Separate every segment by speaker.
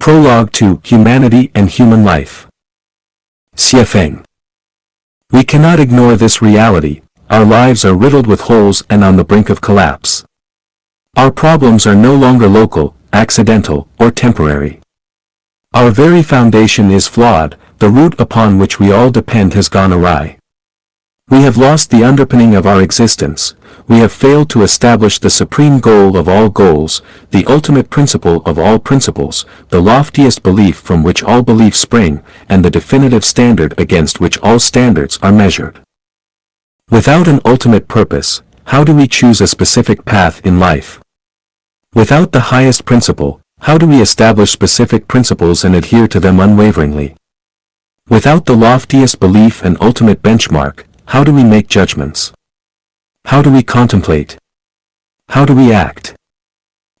Speaker 1: Prologue to Humanity and Human Life. Xie Feng. We cannot ignore this reality. Our lives are riddled with holes and on the brink of collapse. Our problems are no longer local, accidental, or temporary. Our very foundation is flawed, the root upon which we all depend has gone awry. We have lost the underpinning of our existence. We have failed to establish the supreme goal of all goals, the ultimate principle of all principles, the loftiest belief from which all beliefs spring, and the definitive standard against which all standards are measured. Without an ultimate purpose, how do we choose a specific path in life? Without the highest principle, how do we establish specific principles and adhere to them unwaveringly? Without the loftiest belief and ultimate benchmark, how do we make judgments? How do we contemplate? How do we act?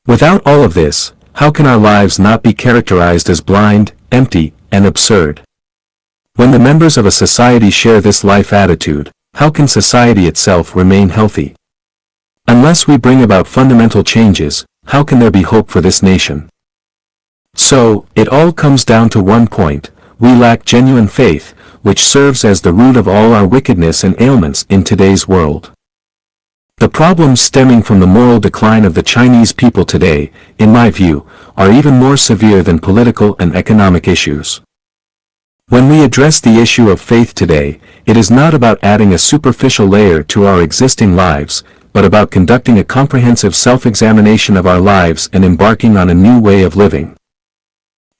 Speaker 1: Without all of this, how can our lives not be characterized as blind, empty, and absurd? When the members of a society share this life attitude, how can society itself remain healthy? Unless we bring about fundamental changes, how can there be hope for this nation? So, it all comes down to one point: we lack genuine faith, which serves as the root of all our wickedness and ailments in today's world. The problems stemming from the moral decline of the Chinese people today, in my view, are even more severe than political and economic issues. When we address the issue of faith today, it is not about adding a superficial layer to our existing lives, but about conducting a comprehensive self-examination of our lives and embarking on a new way of living.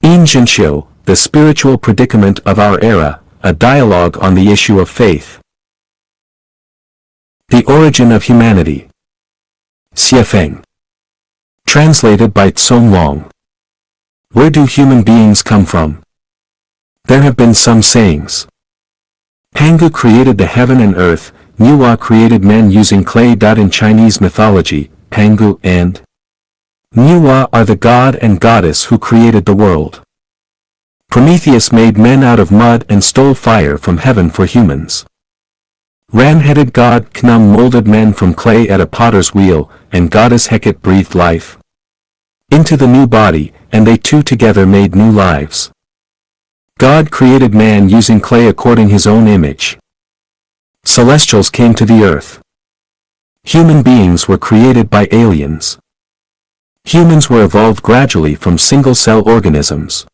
Speaker 1: In Zhenxiu, The Spiritual Predicament of Our Era, a dialogue on the issue of faith. The Origin of Humanity. Xie Feng. Translated by Tsong Wang. Where do human beings come from? There have been some sayings. Pangu created the heaven and earth, Niwa created men using clay. In Chinese mythology, Pangu and Niwa are the god and goddess who created the world. Prometheus made men out of mud and stole fire from heaven for humans. Ram-headed god Khnum molded men from clay at a potter's wheel, and goddess Hecate breathed life into the new body, and they two together made new lives. God created man using clay according his own image. Celestials came to the earth. Human beings were created by aliens. Humans were evolved gradually from single-cell organisms.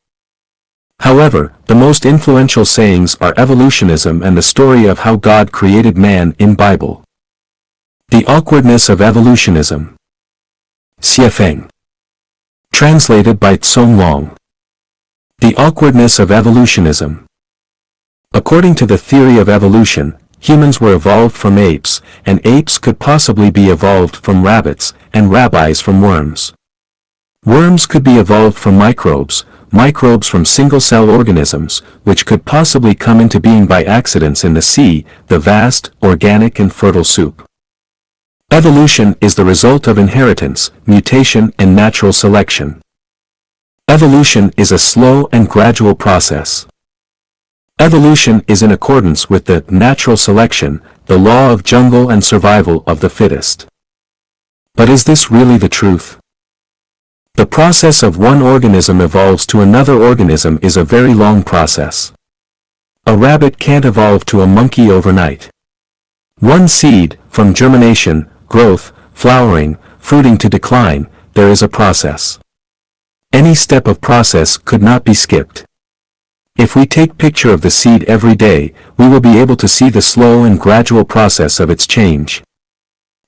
Speaker 1: However, the most influential sayings are evolutionism and the story of how God created man in Bible. The Awkwardness of Evolutionism. Xie Feng. Translated by Tsong Wang. The Awkwardness of Evolutionism. According to the theory of evolution, humans were evolved from apes, and apes could possibly be evolved from rabbits, and rabbis from worms. Worms could be evolved from microbes, microbes from single-cell organisms, which could possibly come into being by accidents in the sea, the vast, organic and fertile soup. Evolution is the result of inheritance, mutation and natural selection. Evolution is a slow and gradual process. Evolution is in accordance with the natural selection, the law of jungle and survival of the fittest. But is this really the truth? The process of one organism evolves to another organism is a very long process. A rabbit can't evolve to a monkey overnight. One seed, from germination, growth, flowering, fruiting to decline, there is a process. Any step of process could not be skipped. If we take picture of the seed every day, we will be able to see the slow and gradual process of its change.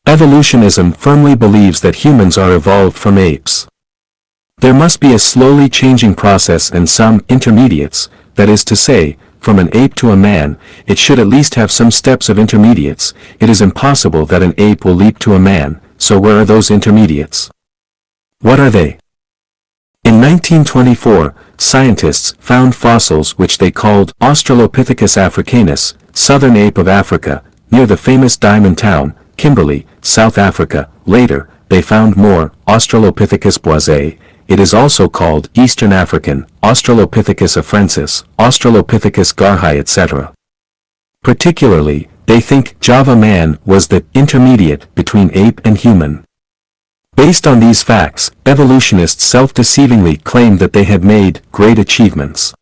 Speaker 1: Evolutionism firmly believes that humans are evolved from apes. There must be a slowly changing process and some intermediates, that is to say, from an ape to a man, it should at least have some steps of intermediates. It is impossible that an ape will leap to a man, so where are those intermediates? What are they? In 1924, scientists found fossils which they called Australopithecus africanus, southern ape of Africa, near the famous diamond town, Kimberley, South Africa. Later, they found more, Australopithecus boisei. It is also called Eastern African, Australopithecus afrensis, Australopithecus garhi, etc. Particularly, they think Java man was the intermediate between ape and human. Based on these facts, evolutionists self-deceivingly claimed that they had made great achievements.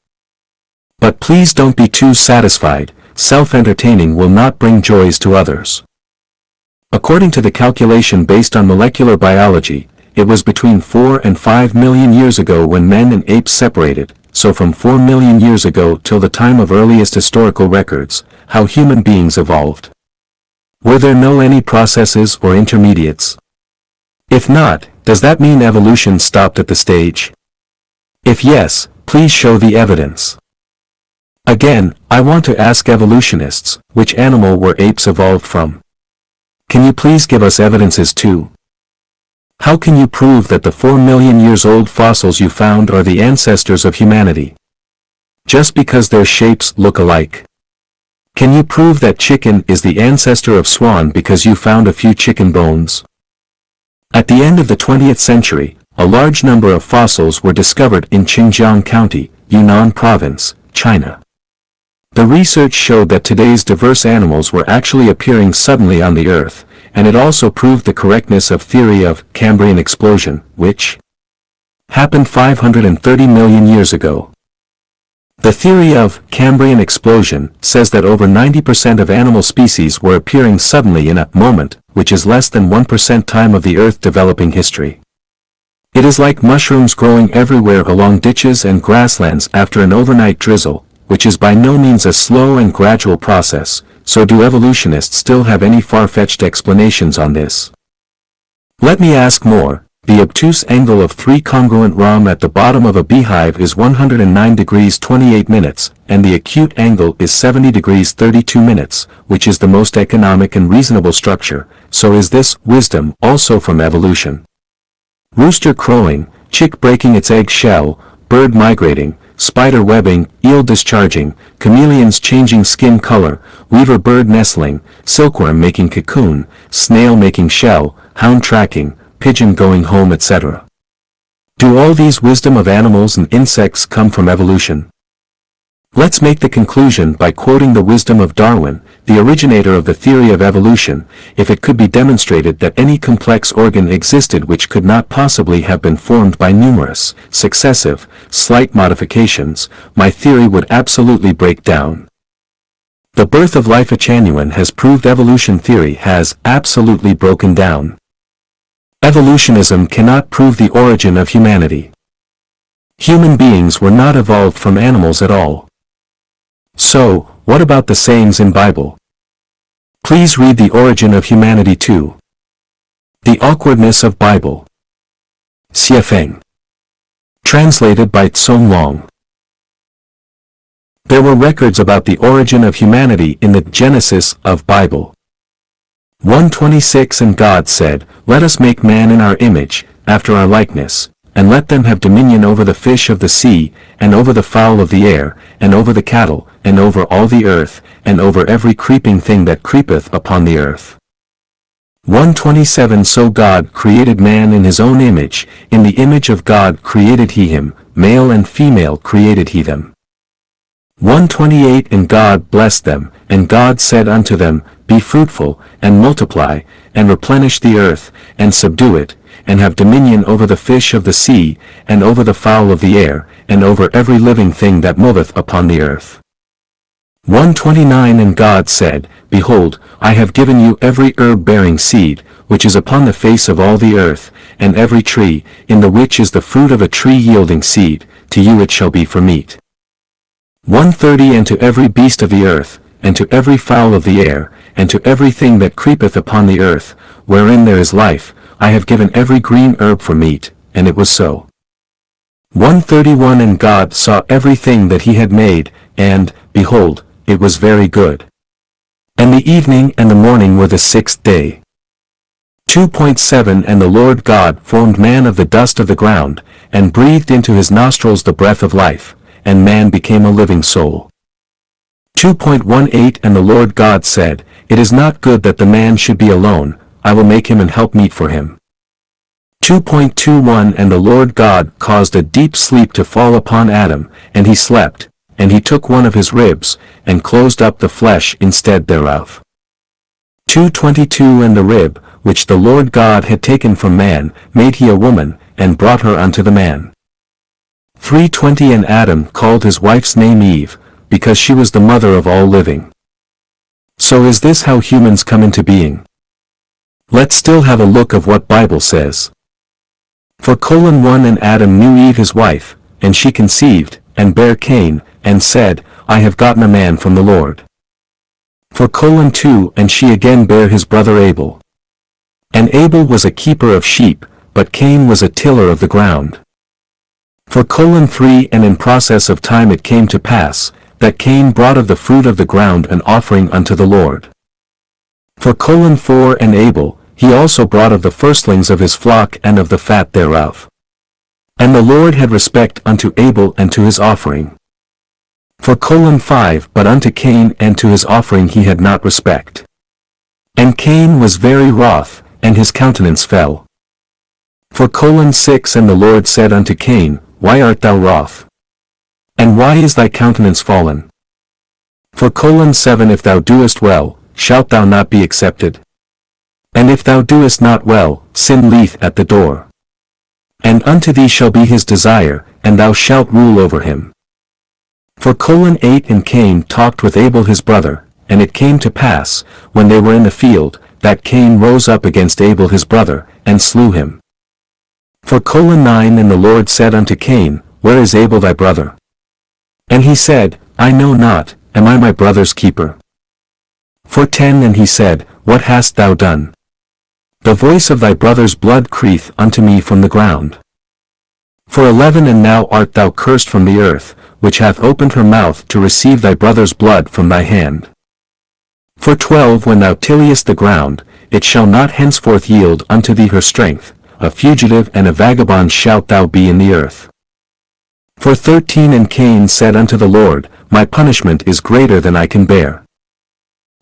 Speaker 1: But please don't be too satisfied, self-entertaining will not bring joys to others. According to the calculation based on molecular biology, it was between 4 and 5 million years ago when men and apes separated, so from 4 million years ago till the time of earliest historical records, how human beings evolved. Were there no any processes or intermediates? If not, does that mean evolution stopped at the stage? If yes, please show the evidence. Again, I want to ask evolutionists, which animal were apes evolved from? Can you please give us evidences too? How can you prove that the 4 million years old fossils you found are the ancestors of humanity? Just because their shapes look alike. Can you prove that chicken is the ancestor of swan because you found a few chicken bones? At the end of the 20th century, a large number of fossils were discovered in Xinjiang County, Yunnan Province, China. The research showed that today's diverse animals were actually appearing suddenly on the Earth, and it also proved the correctness of theory of Cambrian explosion, which happened 530 million years ago. The theory of Cambrian explosion says that over 90% of animal species were appearing suddenly in a moment, which is less than 1% time of the Earth developing history. It is like mushrooms growing everywhere along ditches and grasslands after an overnight drizzle, which is by no means a slow and gradual process, so do evolutionists still have any far-fetched explanations on this? Let me ask more. The obtuse angle of 3 congruent rhomb at the bottom of a beehive is 109 degrees 28 minutes, and the acute angle is 70 degrees 32 minutes, which is the most economic and reasonable structure, so is this wisdom also from evolution? Rooster crowing, chick breaking its egg shell, bird migrating, spider webbing, eel discharging, chameleons changing skin color, weaver bird nestling, silkworm making cocoon, snail making shell, hound tracking, pigeon going home, etc. Do all these wisdom of animals and insects come from evolution? Let's make the conclusion by quoting the wisdom of Darwin, the originator of the theory of evolution. If it could be demonstrated that any complex organ existed which could not possibly have been formed by numerous, successive, slight modifications, my theory would absolutely break down. The birth of life genuine has proved evolution theory has absolutely broken down. Evolutionism cannot prove the origin of humanity. Human beings were not evolved from animals at all. So, what about the sayings in Bible? Please read The Origin of Humanity too. The Awkwardness of Bible. Xie Feng. Translated by Tsong Long. There were records about the origin of humanity in the Genesis of Bible. 1:26 And God said, Let us make man in our image, after our likeness, and let them have dominion over the fish of the sea, and over the fowl of the air, and over the cattle, and over all the earth, and over every creeping thing that creepeth upon the earth. 1:27 So God created man in his own image, in the image of God created he him, male and female created he them. 1:28 And God blessed them, and God said unto them, Be fruitful, and multiply, and replenish the earth, and subdue it, and have dominion over the fish of the sea, and over the fowl of the air, and over every living thing that moveth upon the earth. 1:29 And God said, Behold, I have given you every herb-bearing seed, which is upon the face of all the earth, and every tree, in the which is the fruit of a tree yielding seed, to you it shall be for meat. 1:30 And to every beast of the earth, and to every fowl of the air, and to everything that creepeth upon the earth, wherein there is life, I have given every green herb for meat, and it was so. 1:31 And God saw everything that he had made, and, behold, it was very good. And the evening and the morning were the 6th day. 2.7 And the Lord God formed man of the dust of the ground, and breathed into his nostrils the breath of life, and man became a living soul. 2.18 And the Lord God said, It is not good that the man should be alone, I will make him an helpmeet for him. 2.21 And the Lord God caused a deep sleep to fall upon Adam, and he slept, and he took one of his ribs, and closed up the flesh instead thereof. 2.22 And the rib, which the Lord God had taken from man, made he a woman, and brought her unto the man. 3:20 And Adam called his wife's name Eve, because she was the mother of all living. So is this how humans come into being? Let's still have a look of what Bible says. For 1 And Adam knew Eve his wife, and she conceived, and bare Cain, and said, I have gotten a man from the Lord. For 2 And she again bare his brother Abel. And Abel was a keeper of sheep, but Cain was a tiller of the ground. For 3 And in process of time it came to pass, that Cain brought of the fruit of the ground an offering unto the Lord. For 4 And Abel, he also brought of the firstlings of his flock and of the fat thereof. And the Lord had respect unto Abel and to his offering. For 5 But unto Cain and to his offering he had not respect. And Cain was very wroth, and his countenance fell. For 6 And the Lord said unto Cain, Why art thou wroth? And why is thy countenance fallen? For 7 If thou doest well, shalt thou not be accepted? And if thou doest not well, sin lieth at the door. And unto thee shall be his desire, and thou shalt rule over him. For 8 And Cain talked with Abel his brother, and it came to pass, when they were in the field, that Cain rose up against Abel his brother, and slew him. For 9 And the Lord said unto Cain, Where is Abel thy brother? And he said, I know not, am I my brother's keeper? For 10 And he said, What hast thou done? The voice of thy brother's blood crieth unto me from the ground. For 11 And now art thou cursed from the earth, which hath opened her mouth to receive thy brother's blood from thy hand. For 12 When thou tillest the ground, it shall not henceforth yield unto thee her strength, a fugitive and a vagabond shalt thou be in the earth. For 13 And Cain said unto the Lord, My punishment is greater than I can bear.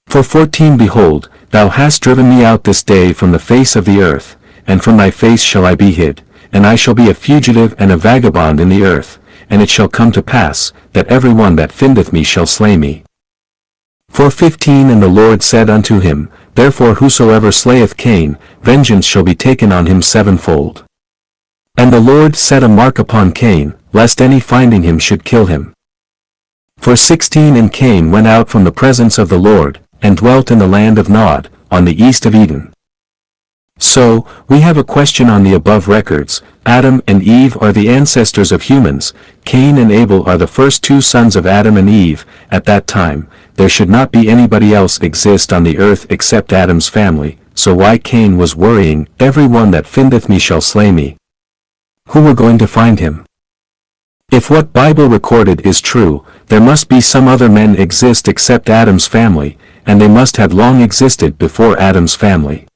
Speaker 1: For 14 Behold, thou hast driven me out this day from the face of the earth, and from thy face shall I be hid, and I shall be a fugitive and a vagabond in the earth, and it shall come to pass, that every one that findeth me shall slay me. For 15 And the Lord said unto him, Therefore whosoever slayeth Cain, vengeance shall be taken on him sevenfold. And the Lord set a mark upon Cain, lest any finding him should kill him. For 16 And Cain went out from the presence of the Lord, and dwelt in the land of Nod, on the east of Eden. So, we have a question on the above records. Adam and Eve are the ancestors of humans. Cain and Abel are the first two sons of Adam and Eve. At that time, there should not be anybody else exist on the earth except Adam's family, so why Cain was worrying, Every one that findeth me shall slay me. Who were going to find him? If what Bible recorded is true, there must be some other men exist except Adam's family, and they must have long existed before Adam's family.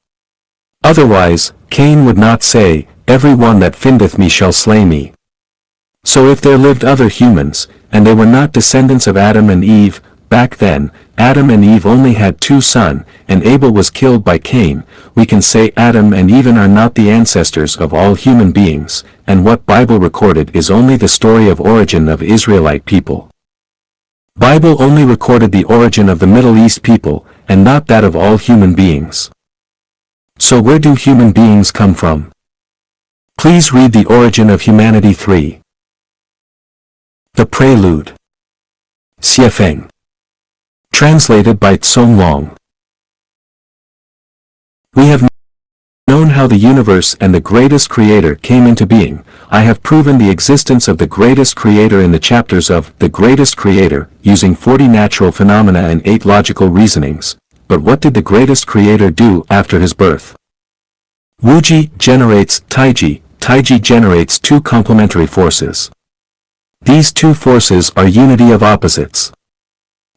Speaker 1: Otherwise, Cain would not say, Every one that findeth me shall slay me. So if there lived other humans, and they were not descendants of Adam and Eve, back then, Adam and Eve only had two sons, and Abel was killed by Cain, we can say Adam and Eve are not the ancestors of all human beings, and what Bible recorded is only the story of origin of Israelite people. Bible only recorded the origin of the Middle East people, and not that of all human beings. So where do human beings come from? Please read The Origin of Humanity 3. The Prelude. Xiefeng. Translated by Tsong Wang. We have known how the universe and the greatest creator came into being. I have proven the existence of the greatest creator in the chapters of The Greatest Creator, using 40 natural phenomena and 8 logical reasonings. But what did the greatest creator do after his birth? Wuji generates Taiji. Taiji generates two complementary forces. These two forces are unity of opposites.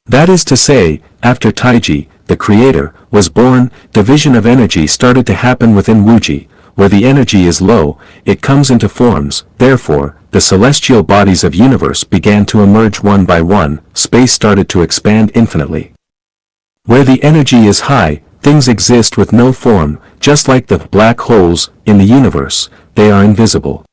Speaker 1: That is to say, after Taiji, the creator, was born, division of energy started to happen within Wuji. Where the energy is low, it comes into forms. Therefore, the celestial bodies of universe began to emerge one by one, space started to expand infinitely. Where the energy is high, things exist with no form, just like the black holes in the universe, they are invisible.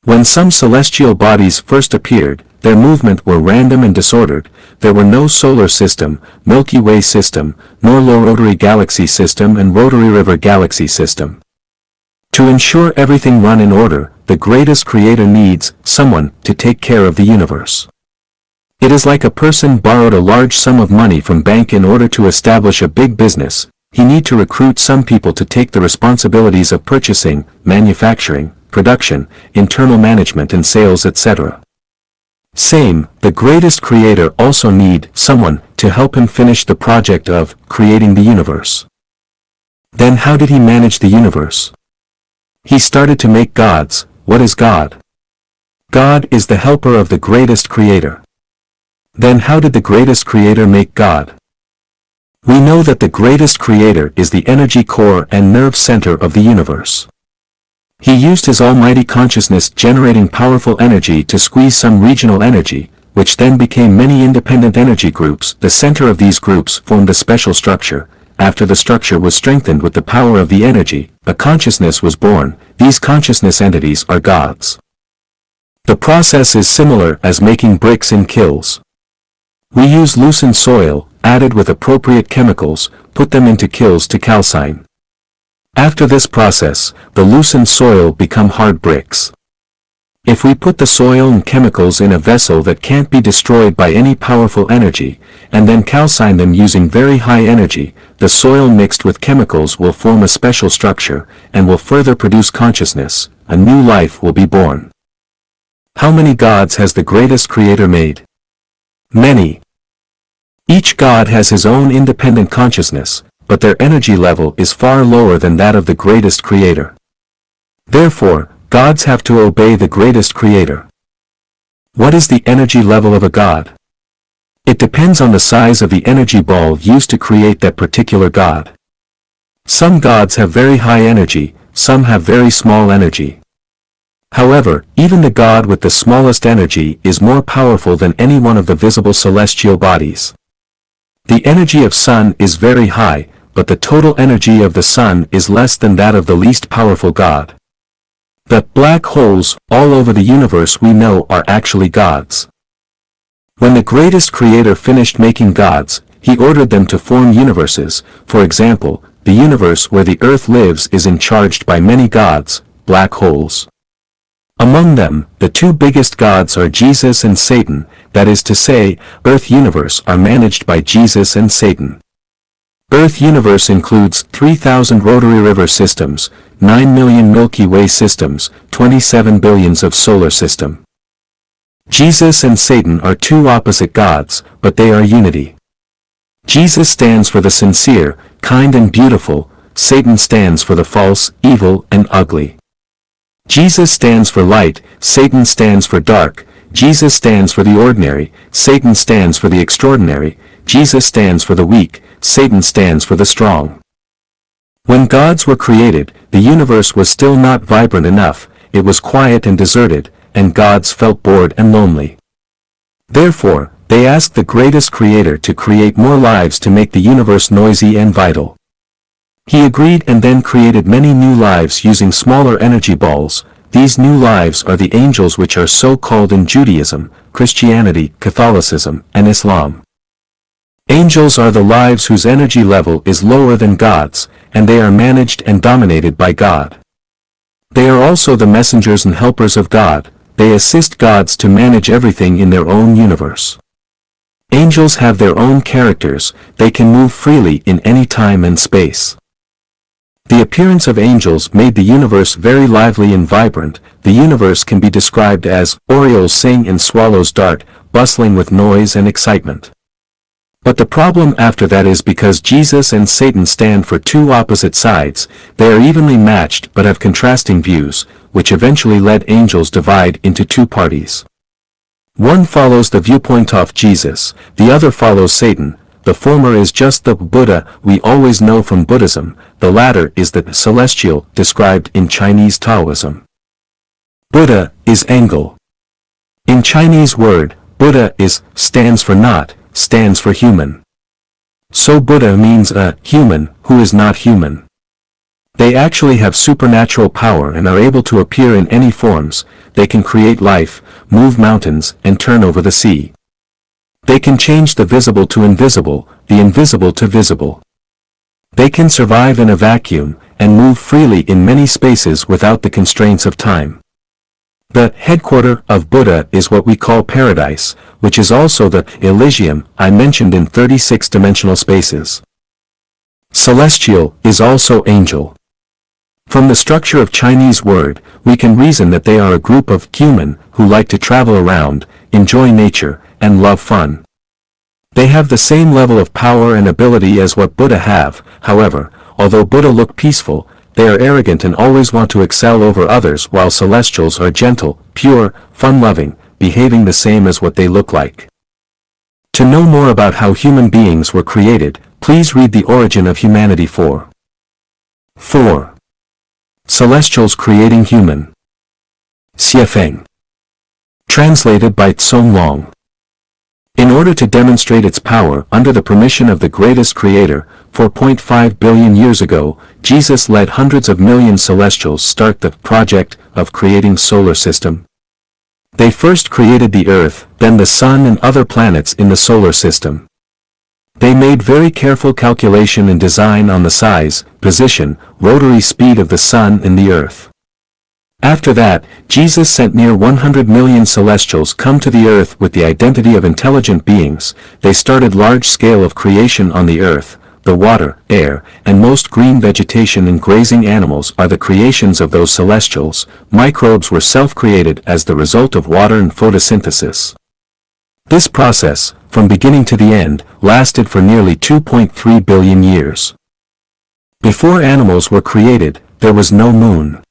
Speaker 1: When some celestial bodies first appeared, their movement were random and disordered. There were no solar system, Milky Way system, nor low rotary galaxy system and rotary river galaxy system. To ensure everything run in order, the greatest creator needs someone to take care of the universe. It is like a person borrowed a large sum of money from bank in order to establish a big business. He need to recruit some people to take the responsibilities of purchasing, manufacturing, production, internal management and sales, etc. Same, the greatest creator also need someone to help him finish the project of creating the universe. Then how did he manage the universe? He started to make gods. What is God? God is the helper of the greatest creator. Then how did the greatest creator make God? We know that the greatest creator is the energy core and nerve center of the universe. He used his almighty consciousness generating powerful energy to squeeze some regional energy, which then became many independent energy groups. The center of these groups formed a special structure. After the structure was strengthened with the power of the energy, a consciousness was born. These consciousness entities are gods. The process is similar as making bricks in kilns. We use loosened soil, added with appropriate chemicals, put them into kilns to calcine. After this process, the loosened soil become hard bricks. If we put the soil and chemicals in a vessel that can't be destroyed by any powerful energy, and then calcine them using very high energy, the soil mixed with chemicals will form a special structure, and will further produce consciousness. A new life will be born. How many gods has the greatest creator made? Many. Each god has his own independent consciousness, but their energy level is far lower than that of the greatest creator. Therefore, gods have to obey the greatest creator. What is the energy level of a god? It depends on the size of the energy ball used to create that particular god. Some gods have very high energy, some have very small energy. However, even the god with the smallest energy is more powerful than any one of the visible celestial bodies. The energy of sun is very high, but the total energy of the sun is less than that of the least powerful god. The black holes all over the universe we know are actually gods. When the greatest creator finished making gods, he ordered them to form universes. For example, the universe where the earth lives is charged by many gods, black holes. Among them, the two biggest gods are Jesus and Satan, that is to say, Earth universe are managed by Jesus and Satan. Earth universe includes 3,000 rotary river systems, 9 million Milky Way systems, 27 billions of solar system. Jesus and Satan are two opposite gods, but they are unity. Jesus stands for the sincere, kind and beautiful, Satan stands for the false, evil and ugly. Jesus stands for light, Satan stands for dark. Jesus stands for the ordinary, Satan stands for the extraordinary. Jesus stands for the weak, Satan stands for the strong. When gods were created, the universe was still not vibrant enough, it was quiet and deserted, and gods felt bored and lonely. Therefore, they asked the greatest creator to create more lives to make the universe noisy and vital. He agreed and then created many new lives using smaller energy balls. These new lives are the angels, which are so called in Judaism, Christianity, Catholicism, and Islam. Angels are the lives whose energy level is lower than God's, and they are managed and dominated by God. They are also the messengers and helpers of God. They assist gods to manage everything in their own universe. Angels have their own characters, they can move freely in any time and space. The appearance of angels made the universe very lively and vibrant. The universe can be described as orioles sing and swallows dart, bustling with noise and excitement. But the problem after that is because Jesus and Satan stand for two opposite sides, they are evenly matched but have contrasting views, which eventually led angels divide into two parties. One follows the viewpoint of Jesus, the other follows Satan. The former is just the Buddha we always know from Buddhism, the latter is the celestial described in Chinese Taoism. Buddha is Engel. In Chinese word, Buddha stands for not, stands for human. So Buddha means a human who is not human. They actually have supernatural power and are able to appear in any forms. They can create life, move mountains, and turn over the sea. They can change the visible to invisible, the invisible to visible. They can survive in a vacuum, and move freely in many spaces without the constraints of time. The headquarter of Buddha is what we call paradise, which is also the Elysium I mentioned in 36-dimensional spaces. Celestial is also angel. From the structure of Chinese word, we can reason that they are a group of human who like to travel around, enjoy nature, and love fun. They have the same level of power and ability as what Buddha have. However, although Buddha look peaceful, they are arrogant and always want to excel over others, while celestials are gentle, pure, fun-loving, behaving the same as what they look like. To know more about how human beings were created, please read The Origin of Humanity 4. 4. Celestials creating human. Xiefeng. Translated by Tsong Long. In order to demonstrate its power under the permission of the greatest creator, 4.5 billion years ago, Jesus led hundreds of million celestials start the project of creating solar system. They first created the Earth, then the Sun and other planets in the solar system. They made very careful calculation and design on the size, position, rotary speed of the Sun and the Earth. After that, Jesus sent near 100 million celestials come to the Earth with the identity of intelligent beings. They started large scale of creation on the Earth. The water, air, and most green vegetation and grazing animals are the creations of those celestials. Microbes were self-created as the result of water and photosynthesis. This process, from beginning to the end, lasted for nearly 2.3 billion years. Before animals were created, there was no moon.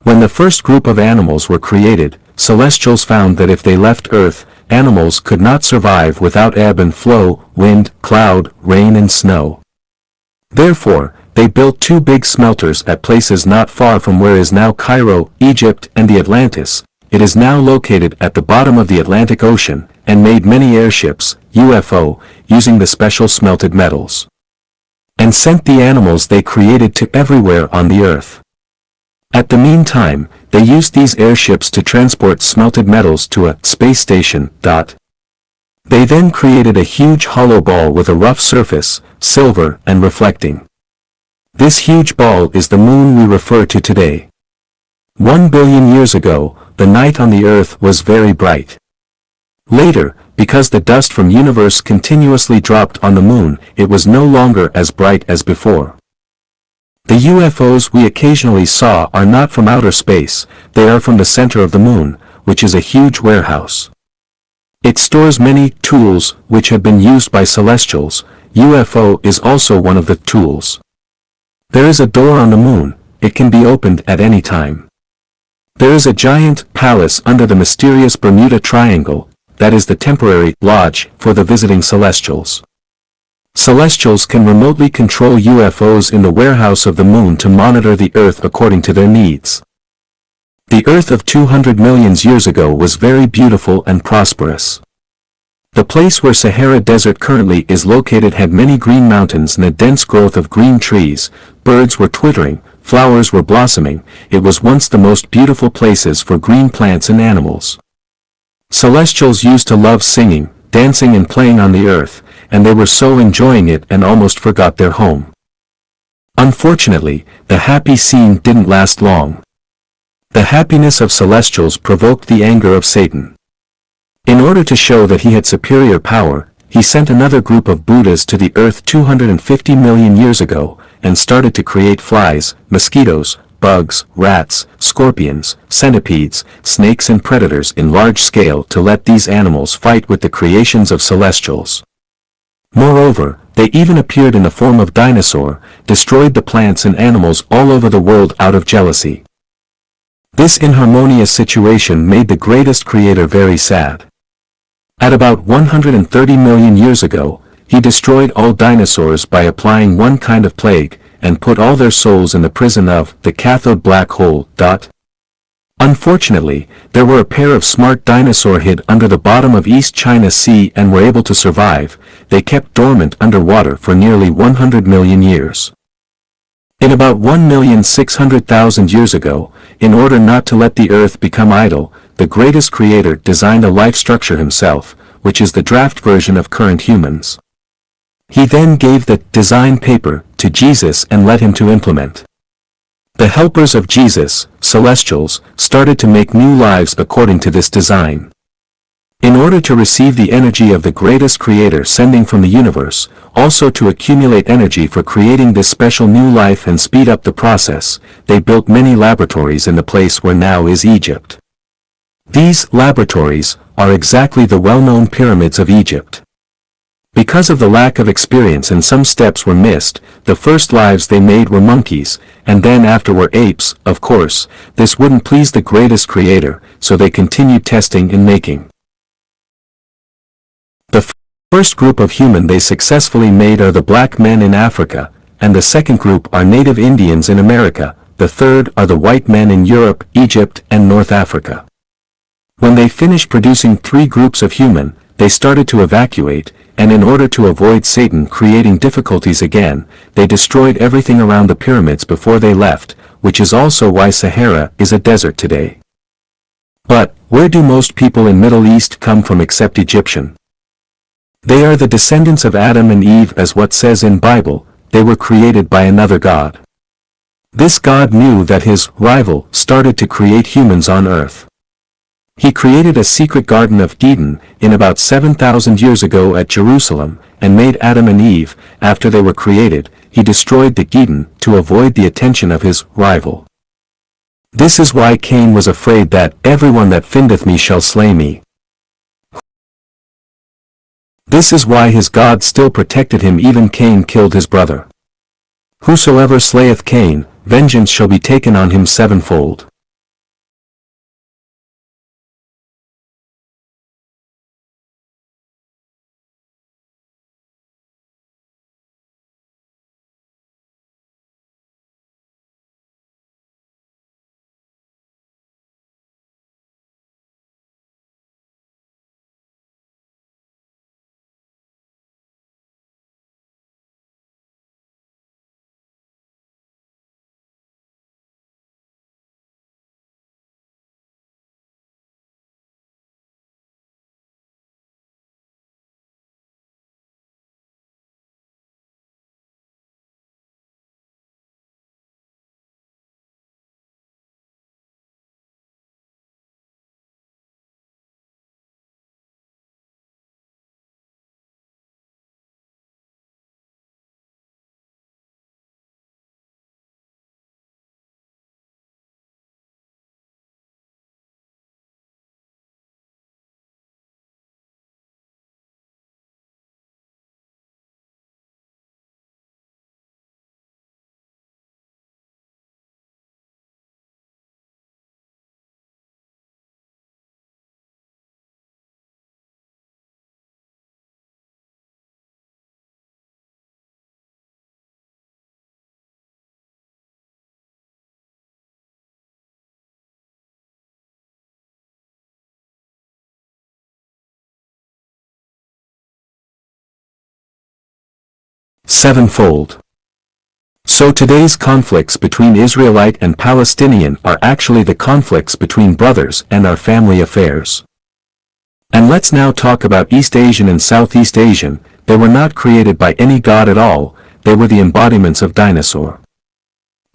Speaker 1: When the first group of animals were created, celestials found that if they left Earth, animals could not survive without ebb and flow, wind, cloud, rain and snow. Therefore, they built two big smelters at places not far from where is now Cairo, Egypt and the Atlantis. It is now located at the bottom of the Atlantic Ocean, and made many airships, UFO, using the special smelted metals. And sent the animals they created to everywhere on the Earth. At the meantime, they used these airships to transport smelted metals to a space station. They then created a huge hollow ball with a rough surface, silver and reflecting. This huge ball is the moon we refer to today. 1 billion years ago, the night on the Earth was very bright. Later, because the dust from universe continuously dropped on the moon, it was no longer as bright as before. The UFOs we occasionally saw are not from outer space, they are from the center of the moon, which is a huge warehouse. It stores many tools which have been used by celestials. UFO is also one of the tools. There is a door on the moon, it can be opened at any time. There is a giant palace under the mysterious Bermuda Triangle, that is the temporary lodge for the visiting celestials. Celestials can remotely control UFOs in the warehouse of the moon to monitor the Earth according to their needs. The Earth of 200 million years ago was very beautiful and prosperous. The place where Sahara Desert currently is located had many green mountains and a dense growth of green trees, birds were twittering, flowers were blossoming. It was once the most beautiful places for green plants and animals. Celestials used to love singing, dancing and playing on the Earth, and they were so enjoying it and almost forgot their home. Unfortunately, the happy scene didn't last long. The happiness of celestials provoked the anger of Satan. In order to show that he had superior power, he sent another group of Buddhas to the Earth 250 million years ago, and started to create flies, mosquitoes, bugs, rats, scorpions, centipedes, snakes and predators in large scale to let these animals fight with the creations of celestials. Moreover, they even appeared in the form of dinosaur, destroyed the plants and animals all over the world out of jealousy. This inharmonious situation made the greatest creator very sad. At about 130 million years ago, he destroyed all dinosaurs by applying one kind of plague, and put all their souls in the prison of the cathode black hole. Unfortunately, there were a pair of smart dinosaurs hid under the bottom of East China Sea and were able to survive. They kept dormant underwater for nearly 100 million years. In about 1,600,000 years ago, in order not to let the earth become idle, the greatest creator designed a life structure himself, which is the draft version of current humans. He then gave the design paper to Jesus and led him to implement. The helpers of Jesus, celestials, started to make new lives according to this design. In order to receive the energy of the greatest creator sending from the universe, also to accumulate energy for creating this special new life and speed up the process, they built many laboratories in the place where now is Egypt. These laboratories are exactly the well-known pyramids of Egypt. Because of the lack of experience and some steps were missed, the first lives they made were monkeys, and then after were apes. Of course, this wouldn't please the greatest creator, so they continued testing and making. The first group of human they successfully made are the black men in Africa, and the second group are native Indians in America, the third are the white men in Europe, Egypt, and North Africa. When they finished producing 3 groups of human, they started to evacuate, and in order to avoid Satan creating difficulties again, they destroyed everything around the pyramids before they left, which is also why Sahara is a desert today. But, where do most people in Middle East come from except Egyptian? They are the descendants of Adam and Eve, as what says in Bible, they were created by another God. This God knew that his rival started to create humans on earth. He created a secret Garden of Eden in about 7,000 years ago at Jerusalem, and made Adam and Eve. After they were created, he destroyed the Eden to avoid the attention of his rival. This is why Cain was afraid that everyone that findeth me shall slay me. This is why his God still protected him, even Cain killed his brother. Whosoever slayeth Cain, vengeance shall be taken on him sevenfold. Sevenfold. So today's conflicts between Israelite and Palestinian are actually the conflicts between brothers and our family affairs. And let's now talk about East Asian and Southeast Asian. They were not created by any god at all, they were the embodiments of dinosaur.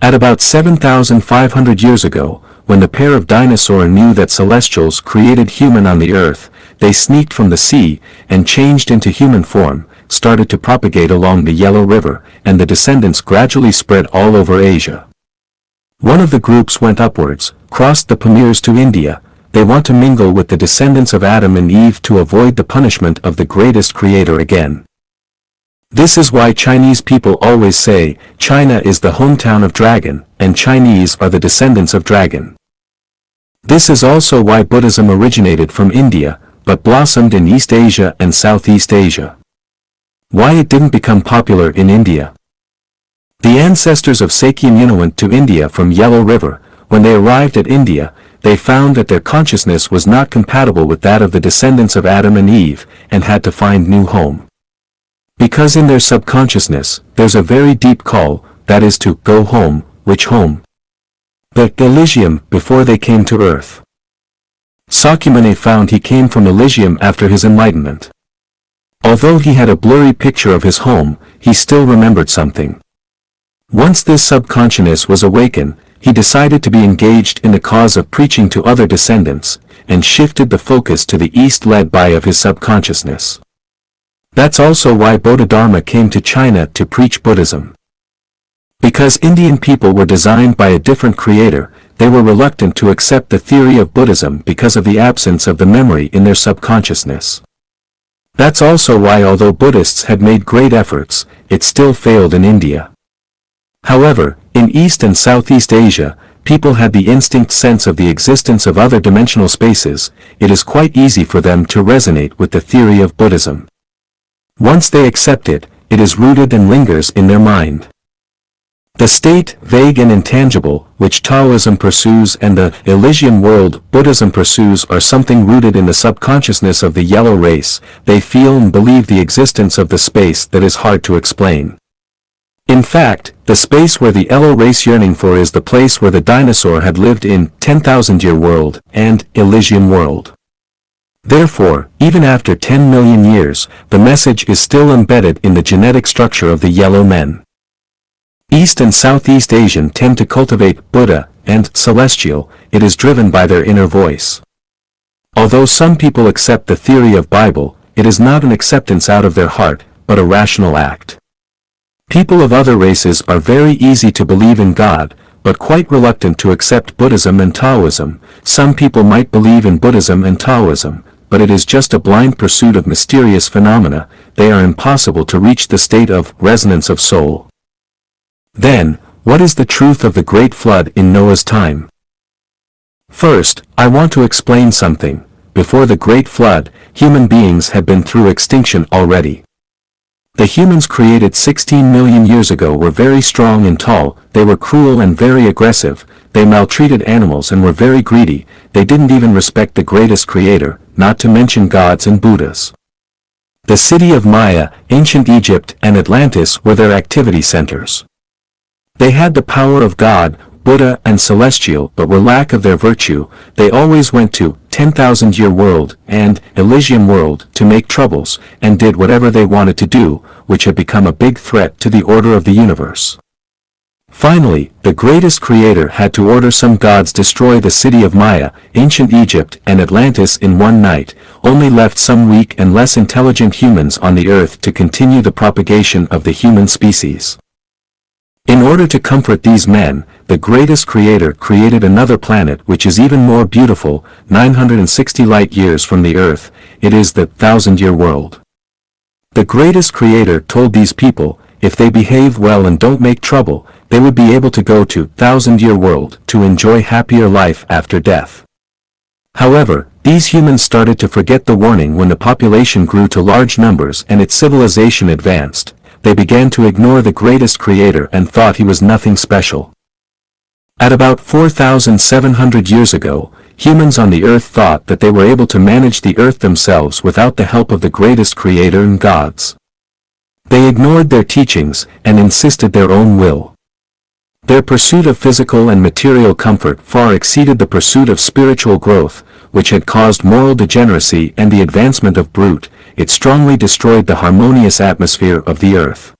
Speaker 1: At about 7,500 years ago, when the pair of dinosaur knew that celestials created human on the earth, they sneaked from the sea, and changed into human form, started to propagate along the Yellow River, and the descendants gradually spread all over Asia. One of the groups went upwards, crossed the Pamirs to India. They want to mingle with the descendants of Adam and Eve to avoid the punishment of the greatest creator again. This is why Chinese people always say, China is the hometown of dragon, and Chinese are the descendants of dragon. This is also why Buddhism originated from India, but blossomed in East Asia and Southeast Asia. Why it didn't become popular in India? The ancestors of Sakyamuni went to India from Yellow River. When they arrived at India, they found that their consciousness was not compatible with that of the descendants of Adam and Eve, and had to find new home. Because in their subconsciousness, there's a very deep call, that is to go home. Which home? The Elysium, before they came to earth. Sakyamuni found he came from Elysium after his enlightenment. Although he had a blurry picture of his home, he still remembered something. Once this subconsciousness was awakened, he decided to be engaged in the cause of preaching to other descendants, and shifted the focus to the east led by of his subconsciousness. That's also why Bodhidharma came to China to preach Buddhism. Because Indian people were designed by a different creator, they were reluctant to accept the theory of Buddhism because of the absence of the memory in their subconsciousness. That's also why although Buddhists had made great efforts, it still failed in India. However, in East and Southeast Asia, people had the instinct sense of the existence of other dimensional spaces. It is quite easy for them to resonate with the theory of Buddhism. Once they accept it, it is rooted and lingers in their mind. The state, vague and intangible, which Taoism pursues and the Elysian world Buddhism pursues are something rooted in the subconsciousness of the yellow race. They feel and believe the existence of the space that is hard to explain. In fact, the space where the yellow race yearning for is the place where the dinosaur had lived in 10,000-year world and Elysian world. Therefore, even after 10 million years, the message is still embedded in the genetic structure of the yellow men. East and Southeast Asian tend to cultivate Buddha and celestial. It is driven by their inner voice. Although some people accept the theory of Bible, it is not an acceptance out of their heart, but a rational act. People of other races are very easy to believe in God, but quite reluctant to accept Buddhism and Taoism. Some people might believe in Buddhism and Taoism, but it is just a blind pursuit of mysterious phenomena. They are impossible to reach the state of resonance of soul. Then, what is the truth of the Great Flood in Noah's time? First, I want to explain something. Before the Great Flood, human beings had been through extinction already. The humans created 16 million years ago were very strong and tall. They were cruel and very aggressive. They maltreated animals and were very greedy. They didn't even respect the greatest creator, not to mention gods and Buddhas. The city of Maya, ancient Egypt, and Atlantis were their activity centers. They had the power of God, Buddha and celestial, but were lack of their virtue. They always went to 10,000-year world and Elysian world to make troubles, and did whatever they wanted to do, which had become a big threat to the order of the universe. Finally, the greatest creator had to order some gods destroy the city of Maya, ancient Egypt and Atlantis in one night, only left some weak and less intelligent humans on the earth to continue the propagation of the human species. In order to comfort these men, the greatest creator created another planet which is even more beautiful, 960 light-years from the earth. It is the 1,000-year world. The greatest creator told these people, if they behave well and don't make trouble, they would be able to go to 1,000-year world to enjoy happier life after death. However, these humans started to forget the warning when the population grew to large numbers and its civilization advanced. They began to ignore the greatest creator and thought he was nothing special. At about 4,700 years ago, humans on the earth thought that they were able to manage the earth themselves without the help of the greatest creator and gods. They ignored their teachings and insisted their own will. Their pursuit of physical and material comfort far exceeded the pursuit of spiritual growth, which had caused moral degeneracy and the advancement of brute. It strongly destroyed the harmonious atmosphere of the earth.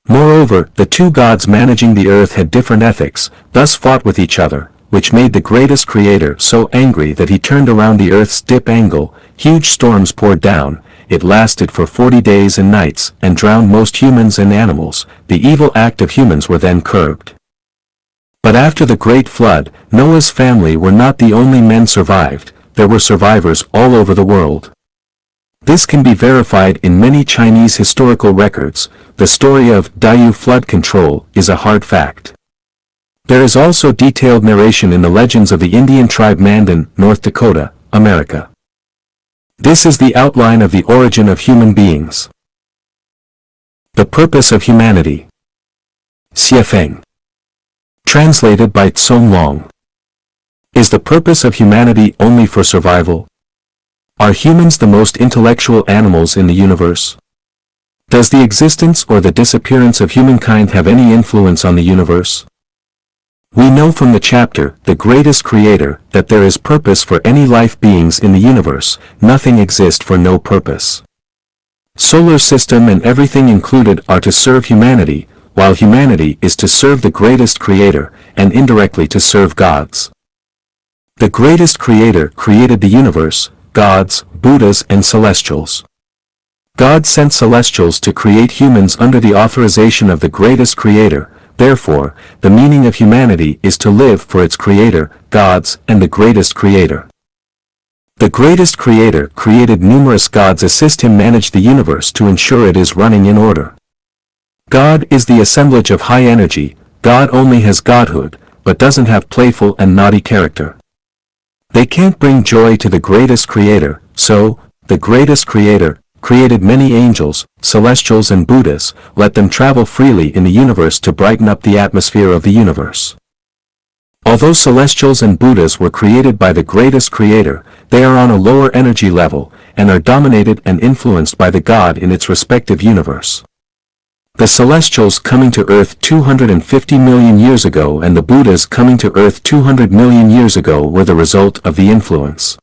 Speaker 1: Moreover, the two gods managing the earth had different ethics, thus fought with each other, which made the greatest creator so angry that he turned around the earth's dip angle. Huge storms poured down. It lasted for 40 days and nights, and drowned most humans and animals. The evil act of humans were then curbed. But after the Great Flood, Noah's family were not the only men survived. There were survivors all over the world. This can be verified in many Chinese historical records. The story of Diyu flood control is a hard fact. There is also detailed narration in the legends of the Indian tribe Mandan, North Dakota, America. This is the outline of the origin of human beings. The purpose of humanity. Xie Feng. Translated by Tsong Long. Is the purpose of humanity only for survival? Are humans the most intellectual animals in the universe? Does the existence or the disappearance of humankind have any influence on the universe? We know from the chapter, The Greatest Creator, that there is purpose for any life beings in the universe, nothing exists for no purpose. Solar system and everything included are to serve humanity, while humanity is to serve the greatest creator, and indirectly to serve gods. The greatest creator created the universe, gods, Buddhas and celestials. God sent celestials to create humans under the authorization of the greatest creator, therefore, the meaning of humanity is to live for its creator, gods, and the greatest creator. The greatest creator created numerous gods assist him manage the universe to ensure it is running in order. God is the assemblage of high energy, God only has godhood, but doesn't have playful and naughty character. They can't bring joy to the greatest creator, so, the greatest creator created many angels, celestials and Buddhas, let them travel freely in the universe to brighten up the atmosphere of the universe. Although celestials and Buddhas were created by the greatest creator, they are on a lower energy level, and are dominated and influenced by the God in its respective universe. The celestials coming to Earth 250 million years ago and the Buddhas coming to Earth 200 million years ago were the result of the influence.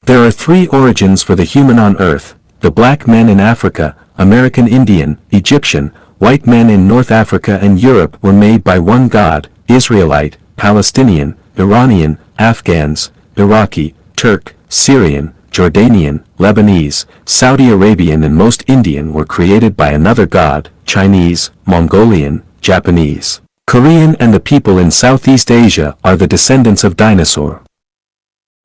Speaker 1: There are three origins for the human on Earth: the black men in Africa, American Indian, Egyptian, white men in North Africa and Europe were made by one God, Israelite, Palestinian, Iranian, Afghans, Iraqi, Turk, Syrian, Jordanian, Lebanese, Saudi Arabian and most Indian were created by another God, Chinese, Mongolian, Japanese, Korean and the people in Southeast Asia are the descendants of dinosaur.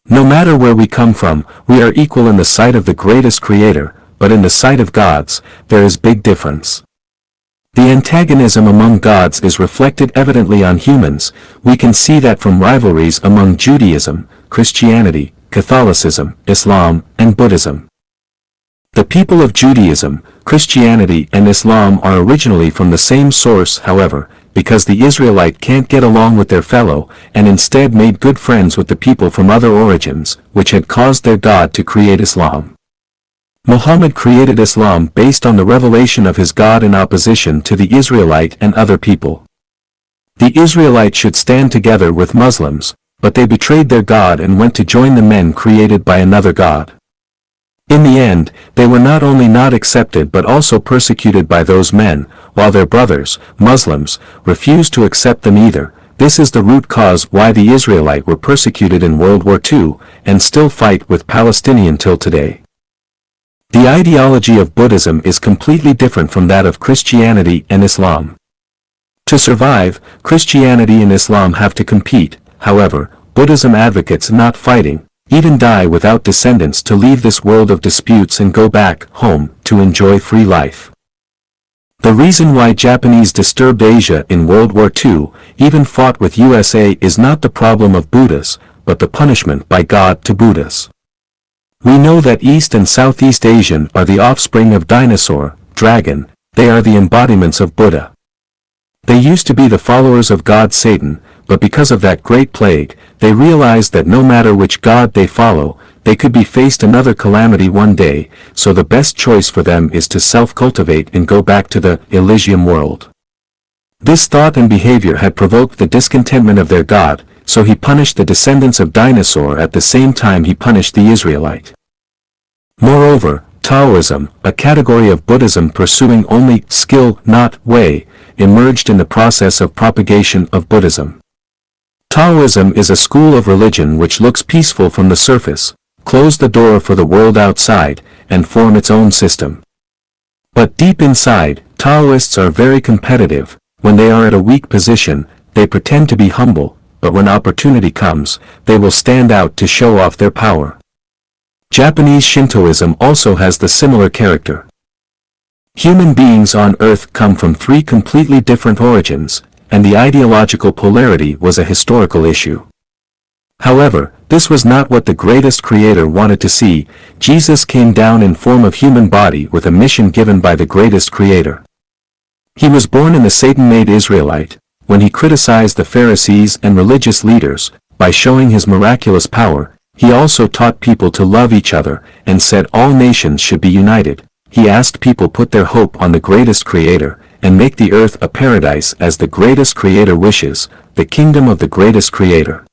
Speaker 1: No matter where we come from, we are equal in the sight of the greatest creator, but in the sight of gods, there is big difference. The antagonism among gods is reflected evidently on humans. We can see that from rivalries among Judaism, Christianity, Catholicism, Islam, and Buddhism. The people of Judaism, Christianity and Islam are originally from the same source, however, because the Israelite can't get along with their fellow, and instead made good friends with the people from other origins, which had caused their God to create Islam. Muhammad created Islam based on the revelation of his God in opposition to the Israelite and other people. The Israelite should stand together with Muslims, but they betrayed their God and went to join the men created by another God. In the end, they were not only not accepted but also persecuted by those men, while their brothers, Muslims, refused to accept them either. This is the root cause why the Israelite were persecuted in World War II, and still fight with Palestinian till today. The ideology of Buddhism is completely different from that of Christianity and Islam. To survive, Christianity and Islam have to compete. However, Buddhism advocates not fighting, even die without descendants to leave this world of disputes and go back home to enjoy free life. The reason why Japanese disturbed Asia in World War II, even fought with USA is not the problem of Buddhas, but the punishment by God to Buddhas. We know that East and Southeast Asian are the offspring of dinosaur, dragon, they are the embodiments of Buddha. They used to be the followers of God Satan, but because of that great plague, they realized that no matter which god they follow, they could be faced another calamity one day, so the best choice for them is to self-cultivate and go back to the Elysium world. This thought and behavior had provoked the discontentment of their God, so he punished the descendants of dinosaur at the same time he punished the Israelite. Moreover, Taoism, a category of Buddhism pursuing only skill, not way, emerged in the process of propagation of Buddhism. Taoism is a school of religion which looks peaceful from the surface, close the door for the world outside, and form its own system. But deep inside, Taoists are very competitive. When they are at a weak position, they pretend to be humble, but when opportunity comes, they will stand out to show off their power. Japanese Shintoism also has the similar character. Human beings on Earth come from three completely different origins, and the ideological polarity was a historical issue. However, this was not what the greatest creator wanted to see. Jesus came down in form of human body with a mission given by the greatest creator. He was born in the Satan-made Israelite. When he criticized the Pharisees and religious leaders, by showing his miraculous power, he also taught people to love each other, and said all nations should be united. he asked people put their hope on the greatest creator, and make the earth a paradise as the greatest creator wishes, the kingdom of the greatest creator.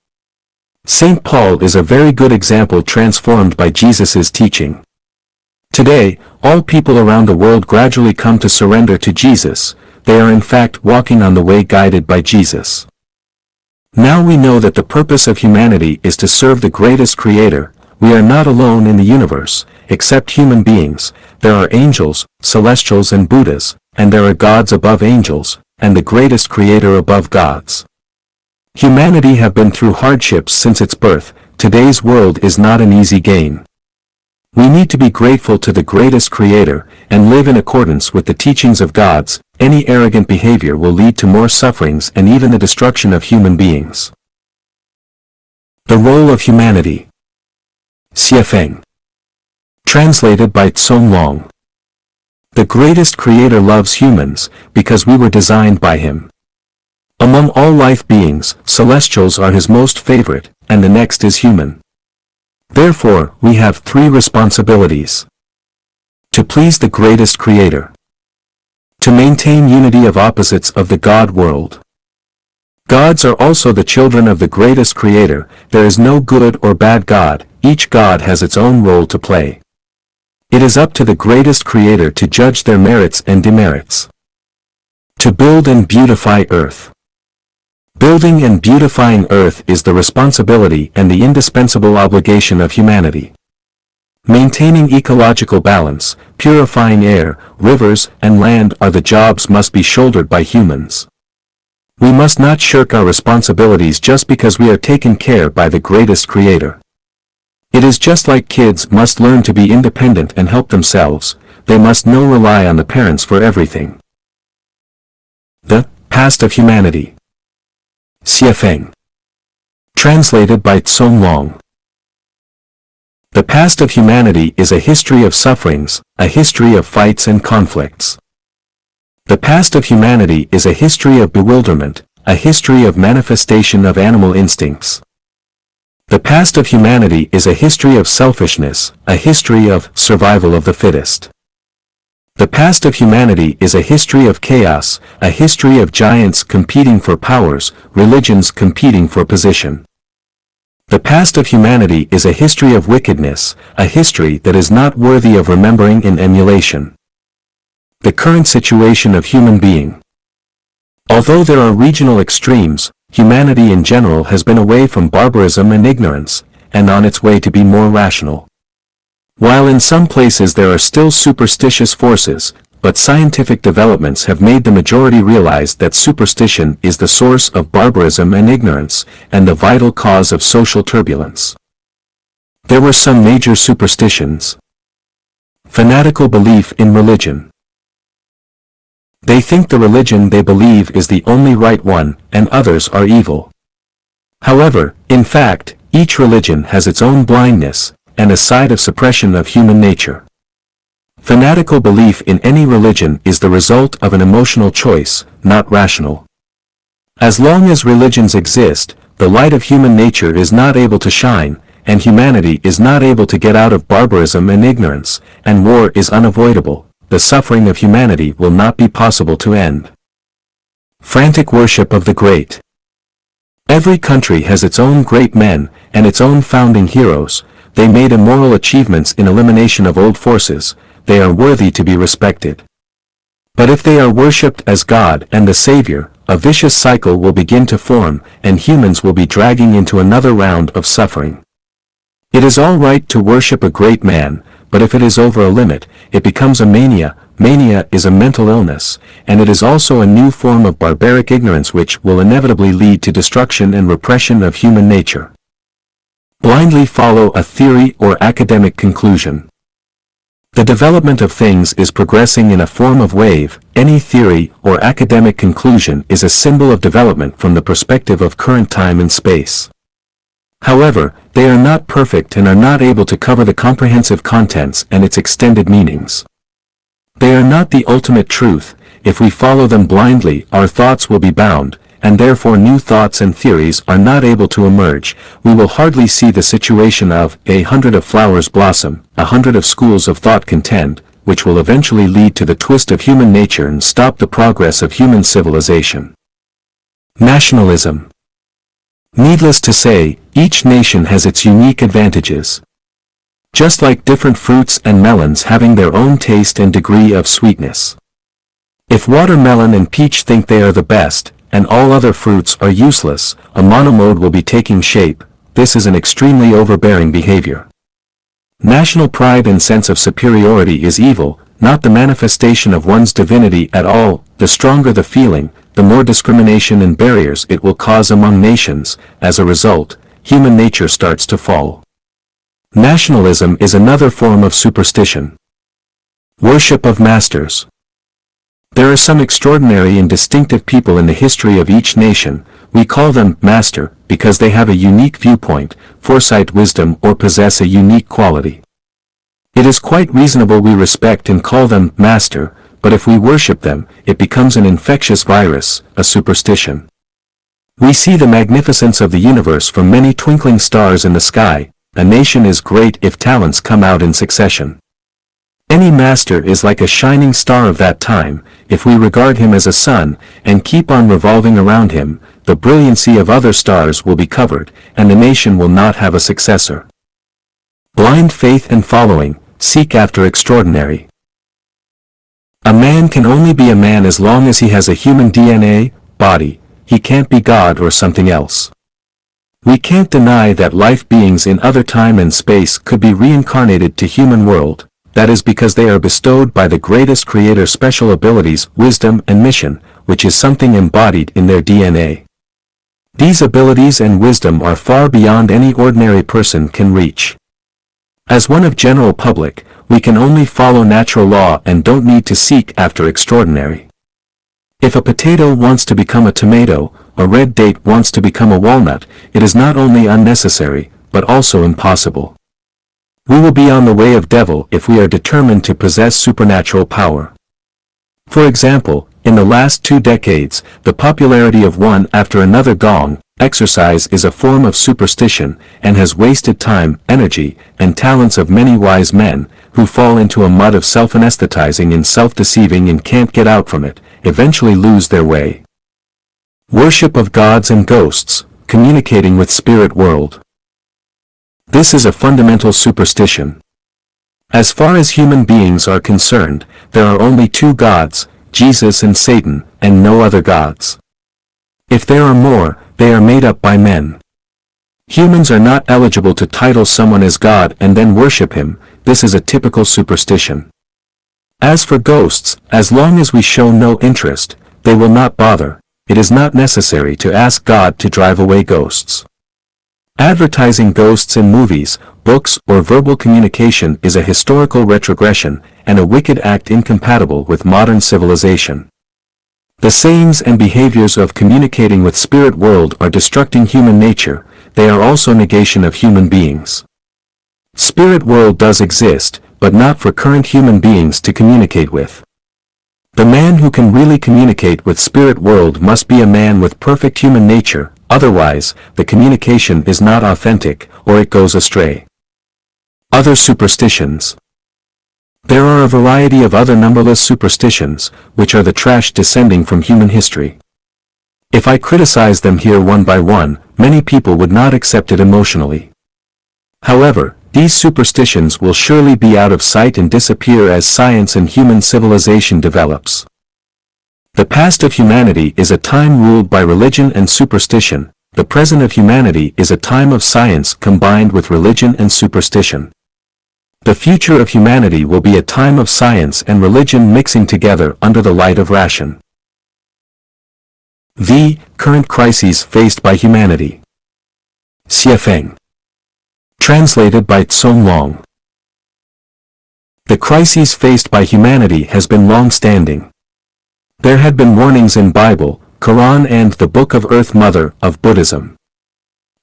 Speaker 1: St. Paul is a very good example transformed by Jesus' teaching. Today, all people around the world gradually come to surrender to Jesus. They are in fact walking on the way guided by Jesus. Now we know that the purpose of humanity is to serve the greatest creator. We are not alone in the universe, except human beings. There are angels, celestials and Buddhas, and there are gods above angels, and the greatest creator above gods. Humanity have been through hardships since its birth. Today's world is not an easy game. We need to be grateful to the greatest creator, and live in accordance with the teachings of gods. Any arrogant behavior will lead to more sufferings and even the destruction of human beings. The role of humanity. Xiefeng. Translated by Tsong Long. The greatest creator loves humans, because we were designed by him. Among all life beings, celestials are his most favorite, and the next is human. Therefore, we have three responsibilities. To please the greatest creator. To maintain unity of opposites of the God world. Gods are also the children of the greatest creator. There is no good or bad God, each God has its own role to play. It is up to the greatest creator to judge their merits and demerits. To build and beautify earth. Building and beautifying earth is the responsibility and the indispensable obligation of humanity. Maintaining ecological balance, purifying air, rivers, and land are the jobs must be shouldered by humans. We must not shirk our responsibilities just because we are taken care by the greatest creator. It is just like kids must learn to be independent and help themselves. They must not rely on the parents for everything. The past of humanity. Xiefeng. Translated by Tsong Long. The past of humanity is a history of sufferings, a history of fights and conflicts. The past of humanity is a history of bewilderment, a history of manifestation of animal instincts. The past of humanity is a history of selfishness, a history of survival of the fittest. The past of humanity is a history of chaos, a history of giants competing for powers, religions competing for position. The past of humanity is a history of wickedness, a history that is not worthy of remembering in emulation. The current situation of human being. Although there are regional extremes, humanity in general has been away from barbarism and ignorance, and on its way to be more rational. While in some places there are still superstitious forces, but scientific developments have made the majority realize that superstition is the source of barbarism and ignorance, and the vital cause of social turbulence. There were some major superstitions. Fanatical belief in religion. They think the religion they believe is the only right one, and others are evil. However, in fact, each religion has its own blindness, and a side of suppression of human nature. Fanatical belief in any religion is the result of an emotional choice, not rational. As long as religions exist, the light of human nature is not able to shine, and humanity is not able to get out of barbarism and ignorance, and war is unavoidable. The suffering of humanity will not be possible to end. Frantic worship of the great. Every country has its own great men, and its own founding heroes. They made immoral achievements in elimination of old forces. They are worthy to be respected. But if they are worshipped as God and the Savior, a vicious cycle will begin to form, and humans will be dragging into another round of suffering. It is all right to worship a great man, but if it is over a limit, it becomes a mania. Mania is a mental illness, and it is also a new form of barbaric ignorance which will inevitably lead to destruction and repression of human nature. Blindly follow a theory or academic conclusion. The development of things is progressing in a form of wave. Any theory or academic conclusion is a symbol of development from the perspective of current time and space. However, they are not perfect and are not able to cover the comprehensive contents and its extended meanings. They are not the ultimate truth. If we follow them blindly, our thoughts will be bound, and therefore new thoughts and theories are not able to emerge. We will hardly see the situation of 100 of flowers blossom, 100 of schools of thought contend, which will eventually lead to the twist of human nature and stop the progress of human civilization. Nationalism. Needless to say, each nation has its unique advantages. Just like different fruits and melons having their own taste and degree of sweetness. If watermelon and peach think they are the best, and all other fruits are useless, a monomode will be taking shape. This is an extremely overbearing behavior. National pride and sense of superiority is evil, not the manifestation of one's divinity at all. The stronger the feeling, the more discrimination and barriers it will cause among nations. As a result, human nature starts to fall. Nationalism is another form of superstition. Worship of masters. There are some extraordinary and distinctive people in the history of each nation. We call them master because they have a unique viewpoint, foresight, wisdom, or possess a unique quality. It is quite reasonable we respect and call them master, but if we worship them, it becomes an infectious virus, a superstition. We see the magnificence of the universe from many twinkling stars in the sky. A nation is great if talents come out in succession. Any master is like a shining star of that time. If we regard him as a sun, and keep on revolving around him, the brilliancy of other stars will be covered, and the nation will not have a successor. Blind faith and following, seek after extraordinary. A man can only be a man as long as he has a human DNA, body. He can't be God or something else. We can't deny that life beings in other time and space could be reincarnated to human world. That is because they are bestowed by the greatest creator special abilities, wisdom and mission, which is something embodied in their DNA. These abilities and wisdom are far beyond any ordinary person can reach. As one of general public, we can only follow natural law and don't need to seek after extraordinary. If a potato wants to become a tomato, a red date wants to become a walnut, it is not only unnecessary, but also impossible. We will be on the way of devil if we are determined to possess supernatural power. For example, in the last 2 decades, the popularity of one after another gong exercise is a form of superstition, and has wasted time, energy, and talents of many wise men, who fall into a mud of self-anesthetizing and self-deceiving and can't get out from it, eventually lose their way. Worship of gods and ghosts, communicating with spirit world. This is a fundamental superstition. As far as human beings are concerned, there are only 2 gods, Jesus and Satan, and no other gods. If there are more, they are made up by men. Humans are not eligible to title someone as God and then worship him. This is a typical superstition. As for ghosts, as long as we show no interest, they will not bother. It is not necessary to ask God to drive away ghosts. Advertising ghosts in movies, books, or verbal communication is a historical retrogression, and a wicked act incompatible with modern civilization. The sayings and behaviors of communicating with spirit world are destructing human nature. They are also negation of human beings. Spirit world does exist, but not for current human beings to communicate with. The man who can really communicate with spirit world must be a man with perfect human nature, otherwise, the communication is not authentic, or it goes astray. Other superstitions. There are a variety of other numberless superstitions, which are the trash descending from human history. If I criticize them here one by one, many people would not accept it emotionally. However, these superstitions will surely be out of sight and disappear as science and human civilization develops. The past of humanity is a time ruled by religion and superstition. The present of humanity is a time of science combined with religion and superstition. The future of humanity will be a time of science and religion mixing together under the light of ration. The current crises faced by humanity. Xiefeng. Translated by Tsong Long. The crises faced by humanity has been long-standing. There had been warnings in Bible, Quran and the Book of Earth Mother of Buddhism.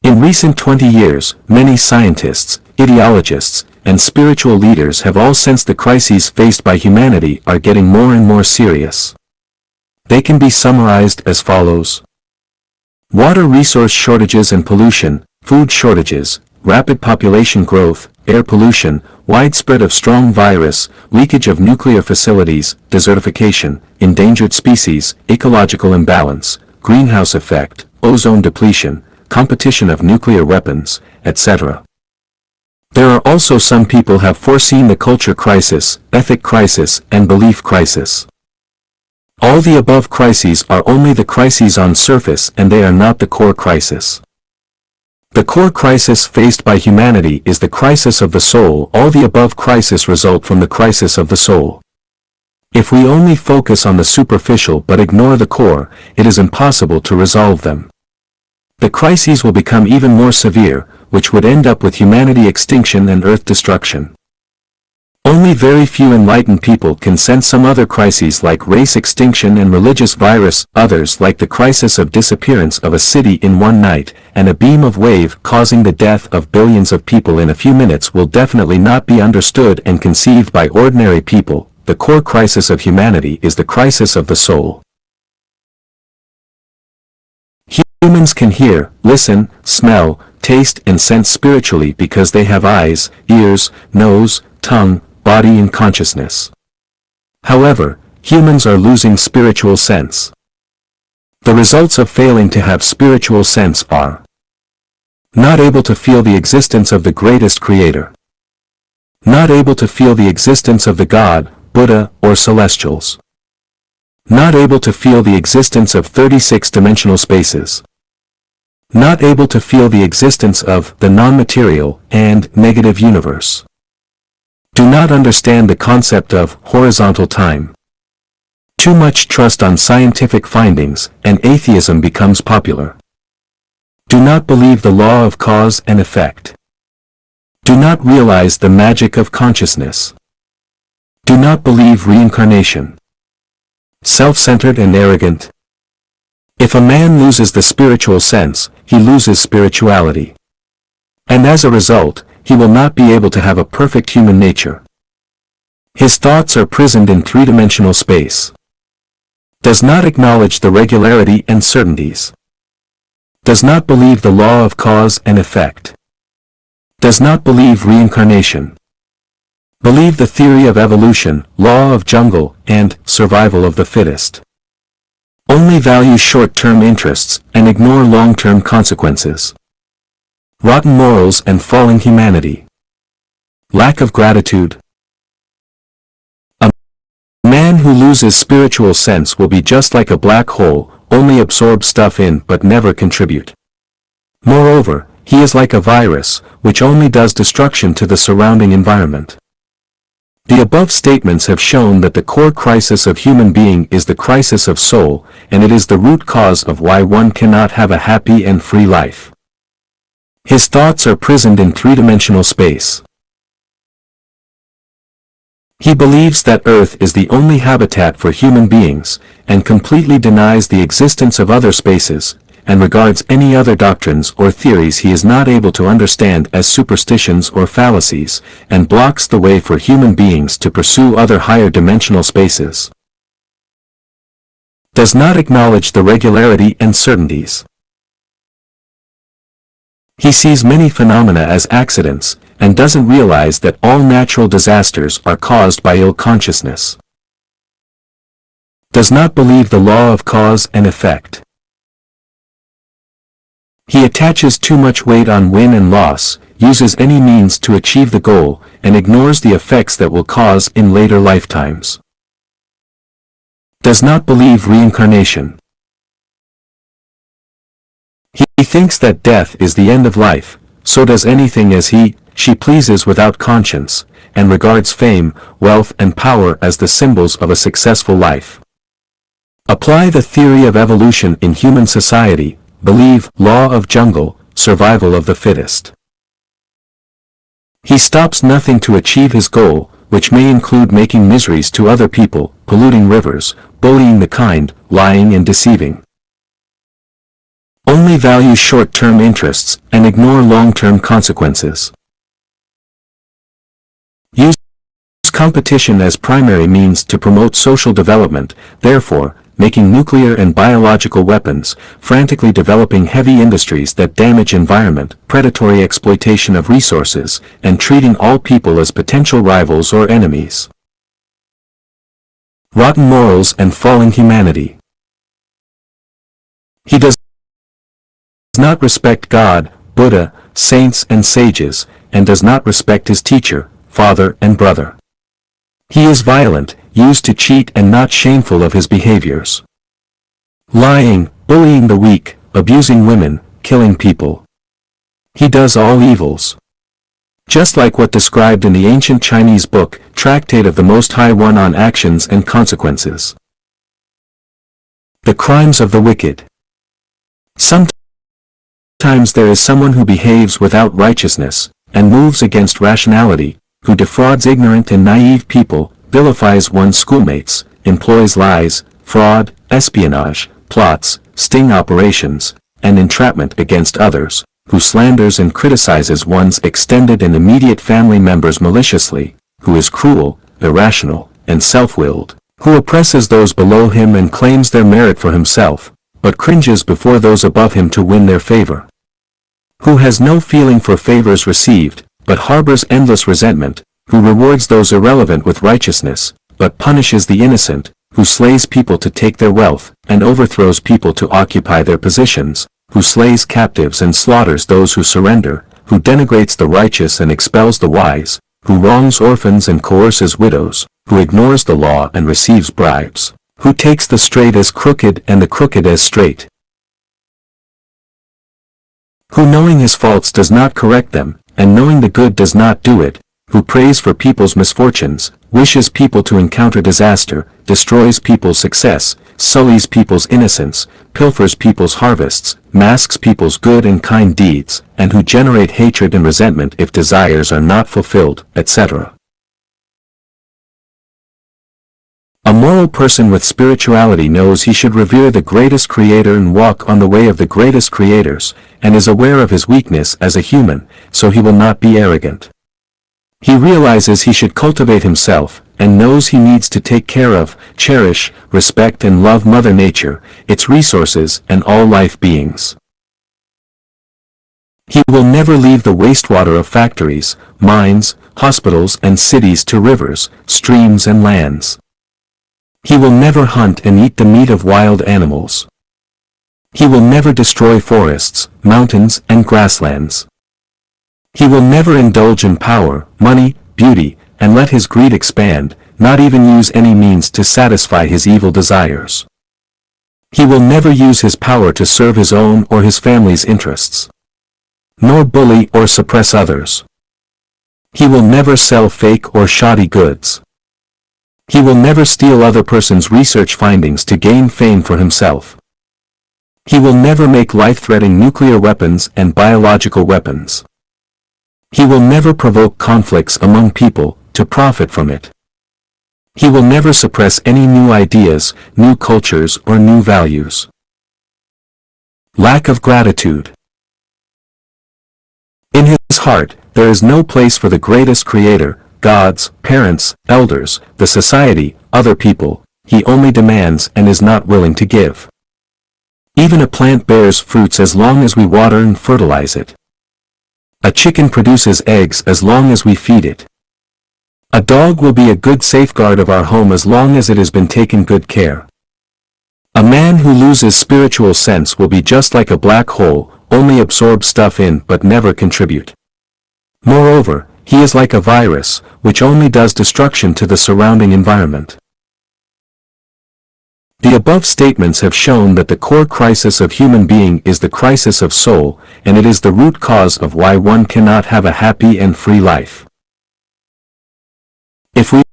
Speaker 1: In recent 20 years, many scientists, ideologists, and spiritual leaders have all sensed the crises faced by humanity are getting more and more serious. They can be summarized as follows. Water resource shortages and pollution, food shortages, rapid population growth, air pollution, widespread of strong virus, leakage of nuclear facilities, desertification, endangered species, ecological imbalance, greenhouse effect, ozone depletion, competition of nuclear weapons, etc. There are also some people have foreseen the culture crisis, ethic crisis, and belief crisis. All the above crises are only the crises on surface and they are not the core crisis. The core crisis faced by humanity is the crisis of the soul. All the above crises result from the crisis of the soul. If we only focus on the superficial but ignore the core, it is impossible to resolve them. The crises will become even more severe, which would end up with humanity extinction and earth destruction. Only very few enlightened people can sense some other crises like race extinction and religious virus, others like the crisis of disappearance of a city in one night, and a beam of wave causing the death of billions of people in a few minutes will definitely not be understood and conceived by ordinary people. The core crisis of humanity is the crisis of the soul. Humans can hear, listen, smell, taste and sense spiritually because they have eyes, ears, nose, tongue, body and consciousness. However, humans are losing spiritual sense. The results of failing to have spiritual sense are not able to feel the existence of the greatest creator, not able to feel the existence of the God, Buddha, or celestials, not able to feel the existence of 36-dimensional spaces, not able to feel the existence of the non-material and negative universe, do not understand the concept of horizontal time. Too much trust on scientific findings, and atheism becomes popular. Do not believe the law of cause and effect. Do not realize the magic of consciousness. Do not believe reincarnation. Self-centered and arrogant. If a man loses the spiritual sense, he loses spirituality. And as a result, he will not be able to have a perfect human nature. His thoughts are prisoned in three-dimensional space. Does not acknowledge the regularity and certainties. Does not believe the law of cause and effect. Does not believe reincarnation. Believe the theory of evolution, law of jungle, and survival of the fittest. Only value short-term interests and ignore long-term consequences. Rotten morals and falling humanity. Lack of gratitude. A man who loses spiritual sense will be just like a black hole, only absorb stuff in but never contribute. Moreover, he is like a virus, which only does destruction to the surrounding environment. The above statements have shown that the core crisis of human being is the crisis of soul, and it is the root cause of why one cannot have a happy and free life. His thoughts are prisoned in three-dimensional space. He believes that Earth is the only habitat for human beings, and completely denies the existence of other spaces, and regards any other doctrines or theories he is not able to understand as superstitions or fallacies, and blocks the way for human beings to pursue other higher dimensional spaces. Does not acknowledge the regularity and certainties. He sees many phenomena as accidents, and doesn't realize that all natural disasters are caused by ill consciousness. Does not believe the law of cause and effect. He attaches too much weight on win and loss, uses any means to achieve the goal, and ignores the effects that will cause in later lifetimes. Does not believe reincarnation. He thinks that death is the end of life, so does anything as she pleases without conscience, and regards fame, wealth and power as the symbols of a successful life. Apply the theory of evolution in human society, believe law of jungle, survival of the fittest. He stops nothing to achieve his goal, which may include making miseries to other people, polluting rivers, bullying the kind, lying and deceiving. Only value short-term interests and ignore long-term consequences. Use competition as primary means to promote social development, therefore, making nuclear and biological weapons, frantically developing heavy industries that damage environment, predatory exploitation of resources, and treating all people as potential rivals or enemies. Rotten morals and falling humanity. He does not respect God, Buddha, saints and sages, and does not respect his teacher, father and brother. He is violent, used to cheat and not shameful of his behaviors. Lying, bullying the weak, abusing women, killing people. He does all evils. Just like what described in the ancient Chinese book, Tractate of the Most High One on Actions and Consequences. The crimes of the wicked. Sometimes there is someone who behaves without righteousness, and moves against rationality, who defrauds ignorant and naive people, vilifies one's schoolmates, employs lies, fraud, espionage, plots, sting operations, and entrapment against others, who slanders and criticizes one's extended and immediate family members maliciously, who is cruel, irrational, and self-willed, who oppresses those below him and claims their merit for himself, but cringes before those above him to win their favor, who has no feeling for favors received, but harbors endless resentment, who rewards those irrelevant with righteousness, but punishes the innocent, who slays people to take their wealth, and overthrows people to occupy their positions, who slays captives and slaughters those who surrender, who denigrates the righteous and expels the wise, who wrongs orphans and coerces widows, who ignores the law and receives bribes, who takes the straight as crooked and the crooked as straight, who knowing his faults does not correct them, and knowing the good does not do it, who prays for people's misfortunes, wishes people to encounter disaster, destroys people's success, sullies people's innocence, pilfers people's harvests, masks people's good and kind deeds, and who generate hatred and resentment if desires are not fulfilled, etc. A moral person with spirituality knows he should revere the greatest creator and walk on the way of the greatest creators, and is aware of his weakness as a human, so he will not be arrogant. He realizes he should cultivate himself, and knows he needs to take care of, cherish, respect and love Mother Nature, its resources and all life beings. He will never leave the wastewater of factories, mines, hospitals and cities to rivers, streams and lands. He will never hunt and eat the meat of wild animals. He will never destroy forests, mountains, and grasslands. He will never indulge in power, money, beauty, and let his greed expand, not even use any means to satisfy his evil desires. He will never use his power to serve his own or his family's interests, nor bully or suppress others. He will never sell fake or shoddy goods. He will never steal other person's research findings to gain fame for himself. He will never make life-threatening nuclear weapons and biological weapons. He will never provoke conflicts among people to profit from it. He will never suppress any new ideas, new cultures, or new values. Lack of gratitude. In his heart, there is no place for the greatest creator, gods, parents, elders, the society, other people. He only demands and is not willing to give. Even a plant bears fruits as long as we water and fertilize it. A chicken produces eggs as long as we feed it. A dog will be a good safeguard of our home as long as it has been taken good care. A man who loses spiritual sense will be just like a black hole, only absorb stuff in but never contribute. Moreover, he is like a virus, which only does destruction to the surrounding environment. The above statements have shown that the core crisis of human being is the crisis of soul, and it is the root cause of why one cannot have a happy and free life. If we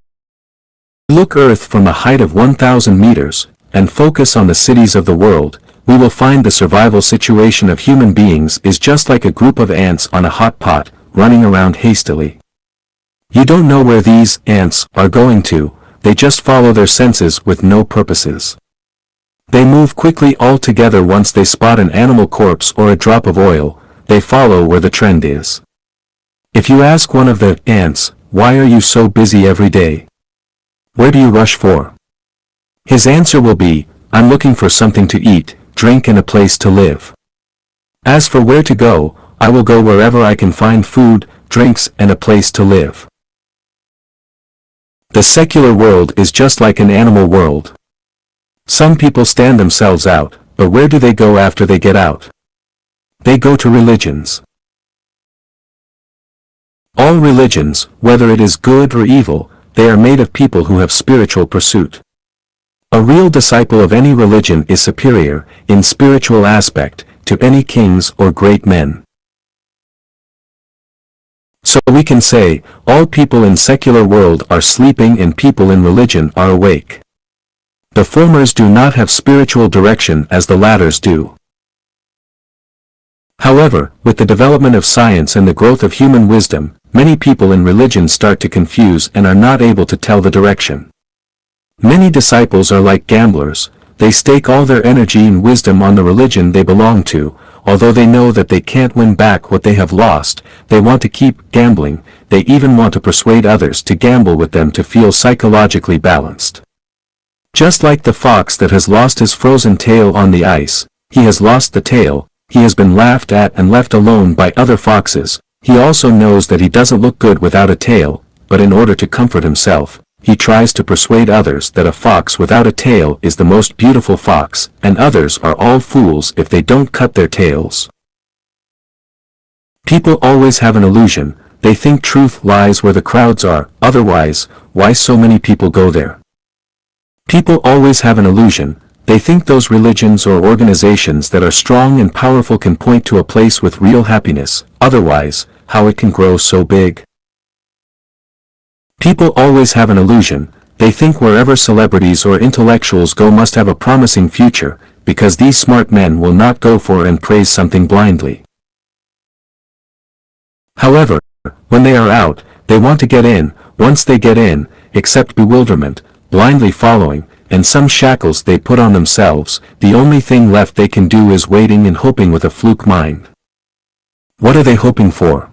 Speaker 1: look Earth from a height of 1,000 meters, and focus on the cities of the world, we will find the survival situation of human beings is just like a group of ants on a hot pot, running around hastily. You don't know where these ants are going to, they just follow their senses with no purposes. They move quickly all together once they spot an animal corpse or a drop of oil, they follow where the trend is. If you ask one of the ants, why are you so busy every day? Where do you rush for? His answer will be, I'm looking for something to eat, drink and a place to live. As for where to go, I will go wherever I can find food, drinks and a place to live. The secular world is just like an animal world. Some people stand themselves out, but where do they go after they get out? They go to religions. All religions, whether it is good or evil, they are made of people who have spiritual pursuit. A real disciple of any religion is superior, in spiritual aspect, to any kings or great men. So we can say, all people in secular world are sleeping and people in religion are awake. The formers do not have spiritual direction as the latters do. However, with the development of science and the growth of human wisdom, many people in religion start to confuse and are not able to tell the direction. Many disciples are like gamblers, they stake all their energy and wisdom on the religion they belong to, although they know that they can't win back what they have lost, they want to keep gambling, they even want to persuade others to gamble with them to feel psychologically balanced. Just like the fox that has lost his frozen tail on the ice, he has lost the tail, he has been laughed at and left alone by other foxes, he also knows that he doesn't look good without a tail, but in order to comfort himself, he tries to persuade others that a fox without a tail is the most beautiful fox, and others are all fools if they don't cut their tails. People always have an illusion, they think truth lies where the crowds are, otherwise, why so many people go there? People always have an illusion, they think those religions or organizations that are strong and powerful can point to a place with real happiness, otherwise, how it can grow so big? People always have an illusion, they think wherever celebrities or intellectuals go must have a promising future, because these smart men will not go for and praise something blindly. However, when they are out, they want to get in, once they get in, accept bewilderment, blindly following, and some shackles they put on themselves, the only thing left they can do is waiting and hoping with a fluke mind. What are they hoping for?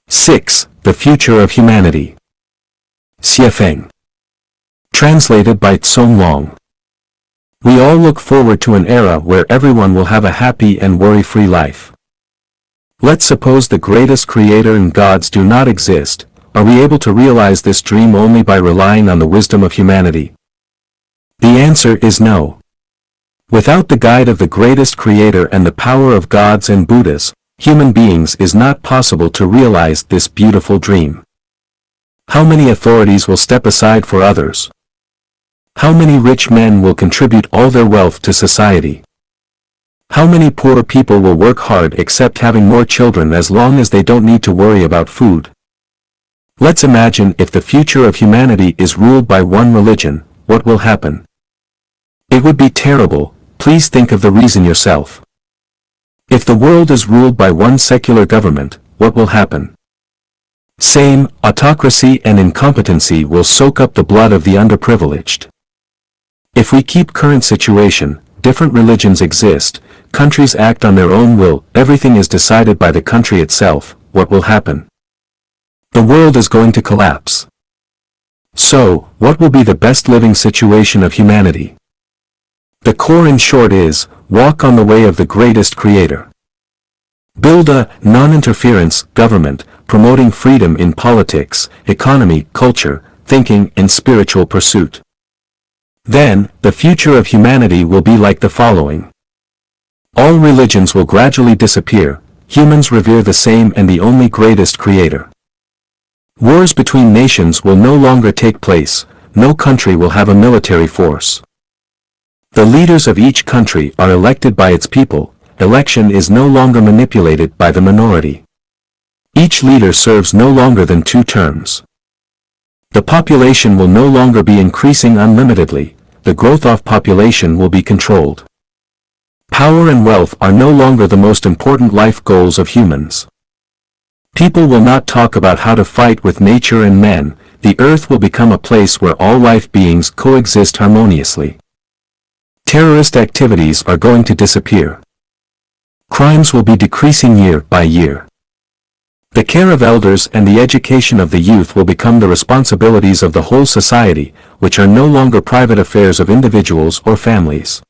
Speaker 1: 6. The Future of Humanity. Xie Feng. Translated by Tsong Long. We all look forward to an era where everyone will have a happy and worry-free life. Let's suppose the greatest creator and gods do not exist. Are we able to realize this dream only by relying on the wisdom of humanity? The answer is no. Without the guide of the greatest creator and the power of gods and Buddhas, human beings is not possible to realize this beautiful dream. How many authorities will step aside for others? How many rich men will contribute all their wealth to society? How many poor people will work hard except having more children as long as they don't need to worry about food? Let's imagine if the future of humanity is ruled by one religion, what will happen? It would be terrible, please think of the reason yourself. If the world is ruled by one secular government, what will happen? Same, autocracy and incompetency will soak up the blood of the underprivileged. If we keep current situation, different religions exist, countries act on their own will, everything is decided by the country itself, what will happen? The world is going to collapse. So, what will be the best living situation of humanity? The core in short is, walk on the way of the greatest creator. Build a non-interference government, promoting freedom in politics, economy, culture, thinking and spiritual pursuit. Then, the future of humanity will be like the following. All religions will gradually disappear, humans revere the same and the only greatest creator. Wars between nations will no longer take place, no country will have a military force. The leaders of each country are elected by its people, election is no longer manipulated by the minority. Each leader serves no longer than 2 terms. The population will no longer be increasing unlimitedly, the growth of population will be controlled. Power and wealth are no longer the most important life goals of humans. People will not talk about how to fight with nature and men, the earth will become a place where all life beings coexist harmoniously. Terrorist activities are going to disappear. Crimes will be decreasing year by year. The care of elders and the education of the youth will become the responsibilities of the whole society, which are no longer private affairs of individuals or families.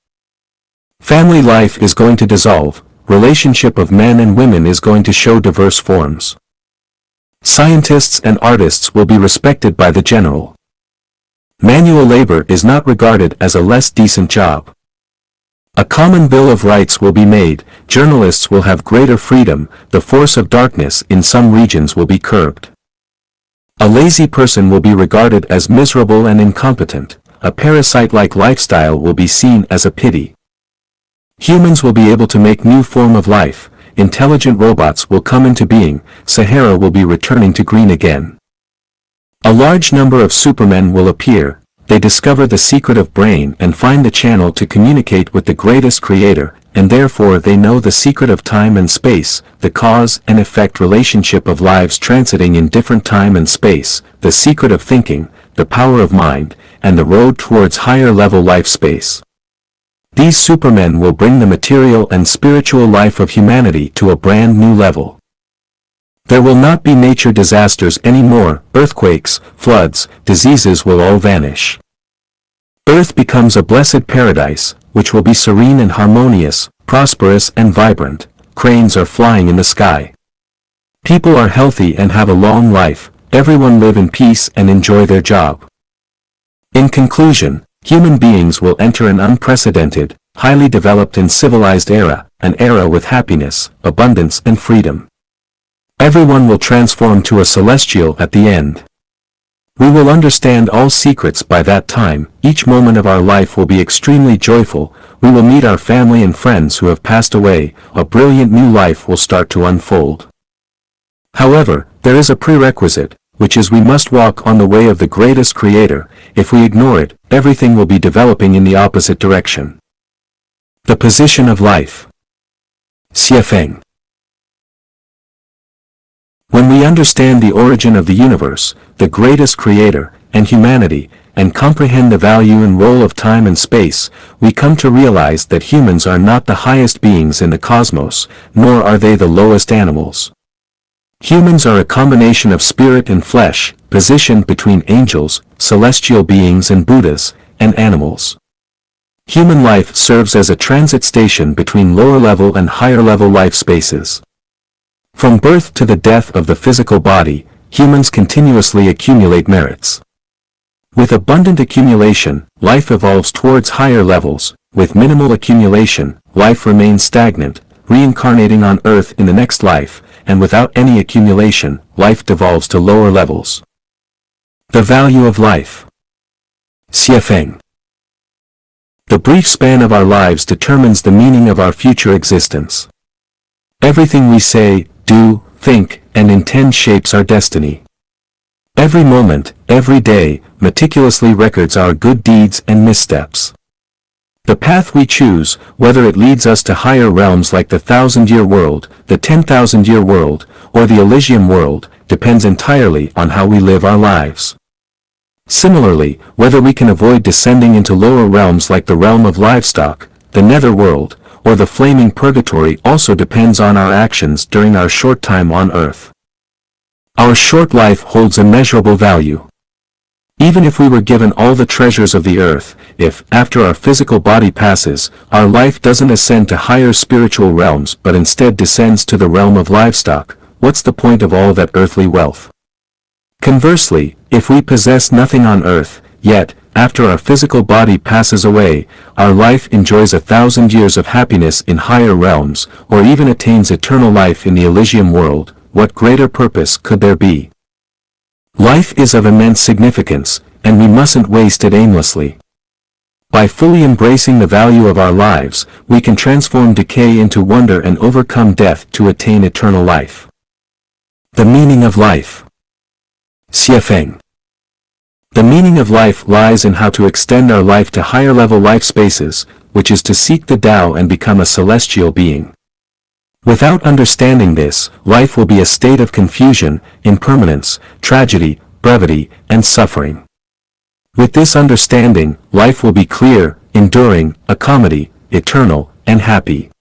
Speaker 1: Family life is going to dissolve, relationship of men and women is going to show diverse forms. Scientists and artists will be respected by the general. Manual labor is not regarded as a less decent job. A common bill of rights will be made, journalists will have greater freedom, the force of darkness in some regions will be curbed. A lazy person will be regarded as miserable and incompetent, a parasite-like lifestyle will be seen as a pity. Humans will be able to make new form of life, intelligent robots will come into being, Sahara will be returning to green again. A large number of supermen will appear, they discover the secret of brain and find the channel to communicate with the greatest creator, and therefore they know the secret of time and space, the cause and effect relationship of lives transiting in different time and space, the secret of thinking, the power of mind, and the road towards higher level life space. These supermen will bring the material and spiritual life of humanity to a brand new level. There will not be nature disasters anymore, earthquakes, floods, diseases will all vanish. Earth becomes a blessed paradise, which will be serene and harmonious, prosperous and vibrant, cranes are flying in the sky. People are healthy and have a long life, everyone live in peace and enjoy their job. In conclusion, human beings will enter an unprecedented, highly developed and civilized era, an era with happiness, abundance and freedom. Everyone will transform to a celestial at the end. We will understand all secrets by that time, each moment of our life will be extremely joyful, we will meet our family and friends who have passed away, a brilliant new life will start to unfold. However, there is a prerequisite, which is we must walk on the way of the greatest creator, if we ignore it, everything will be developing in the opposite direction. The position of life. Xiefeng. When we understand the origin of the universe, the greatest creator, and humanity, and comprehend the value and role of time and space, we come to realize that humans are not the highest beings in the cosmos, nor are they the lowest animals. Humans are a combination of spirit and flesh, positioned between angels, celestial beings and Buddhas, and animals. Human life serves as a transit station between lower-level and higher-level life spaces. From birth to the death of the physical body, humans continuously accumulate merits. With abundant accumulation, life evolves towards higher levels, with minimal accumulation, life remains stagnant, reincarnating on Earth in the next life, and without any accumulation, life devolves to lower levels. The value of life. Xiefeng. The brief span of our lives determines the meaning of our future existence. Everything we say, do, think, and intend shapes our destiny. Every moment, every day, meticulously records our good deeds and missteps. The path we choose, whether it leads us to higher realms like the 1,000-year world, the 10,000-year world, or the Elysium world, depends entirely on how we live our lives. Similarly, whether we can avoid descending into lower realms like the realm of livestock, the netherworld, or the flaming purgatory also depends on our actions during our short time on earth. Our short life holds immeasurable value. Even if we were given all the treasures of the earth, if, after our physical body passes, our life doesn't ascend to higher spiritual realms but instead descends to the realm of livestock, what's the point of all that earthly wealth? Conversely, if we possess nothing on earth, yet, after our physical body passes away, our life enjoys 1,000 years of happiness in higher realms, or even attains eternal life in the Elysium world, what greater purpose could there be? Life is of immense significance, and we mustn't waste it aimlessly. By fully embracing the value of our lives, we can transform decay into wonder and overcome death to attain eternal life. The meaning of life. Xiefeng. The meaning of life lies in how to extend our life to higher-level life spaces, which is to seek the Tao and become a celestial being. Without understanding this, life will be a state of confusion, impermanence, tragedy, brevity, and suffering. With this understanding, life will be clear, enduring, a comedy, eternal, and happy.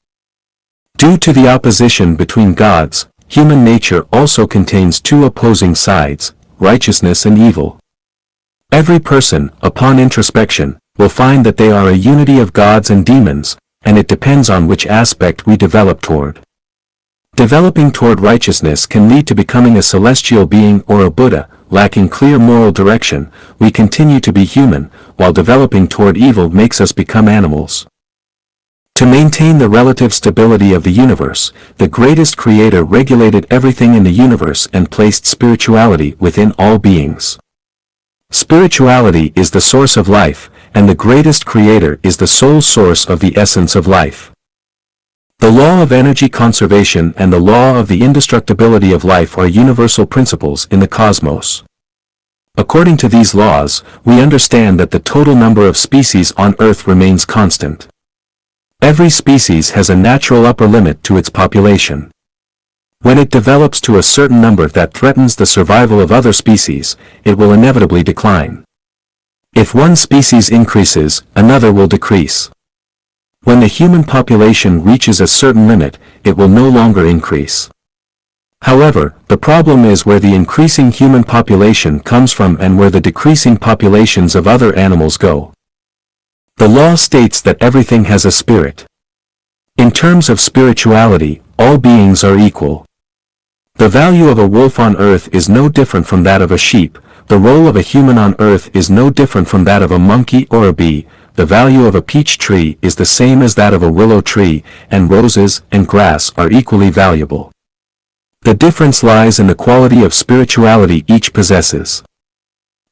Speaker 1: Due to the opposition between gods, human nature also contains two opposing sides, righteousness and evil. Every person, upon introspection, will find that they are a unity of gods and demons, and it depends on which aspect we develop toward. Developing toward righteousness can lead to becoming a celestial being or a Buddha. Lacking clear moral direction, we continue to be human, while developing toward evil makes us become animals. To maintain the relative stability of the universe, the greatest creator regulated everything in the universe and placed spirituality within all beings. Spirituality is the source of life, and the greatest creator is the sole source of the essence of life. The law of energy conservation and the law of the indestructibility of life are universal principles in the cosmos. According to these laws, we understand that the total number of species on Earth remains constant. Every species has a natural upper limit to its population. When it develops to a certain number that threatens the survival of other species, it will inevitably decline. If one species increases, another will decrease. When the human population reaches a certain limit, it will no longer increase. However, the problem is where the increasing human population comes from and where the decreasing populations of other animals go. The law states that everything has a spirit. In terms of spirituality, all beings are equal. The value of a wolf on earth is no different from that of a sheep, the role of a human on earth is no different from that of a monkey or a bee, the value of a peach tree is the same as that of a willow tree, and roses and grass are equally valuable. The difference lies in the quality of spirituality each possesses.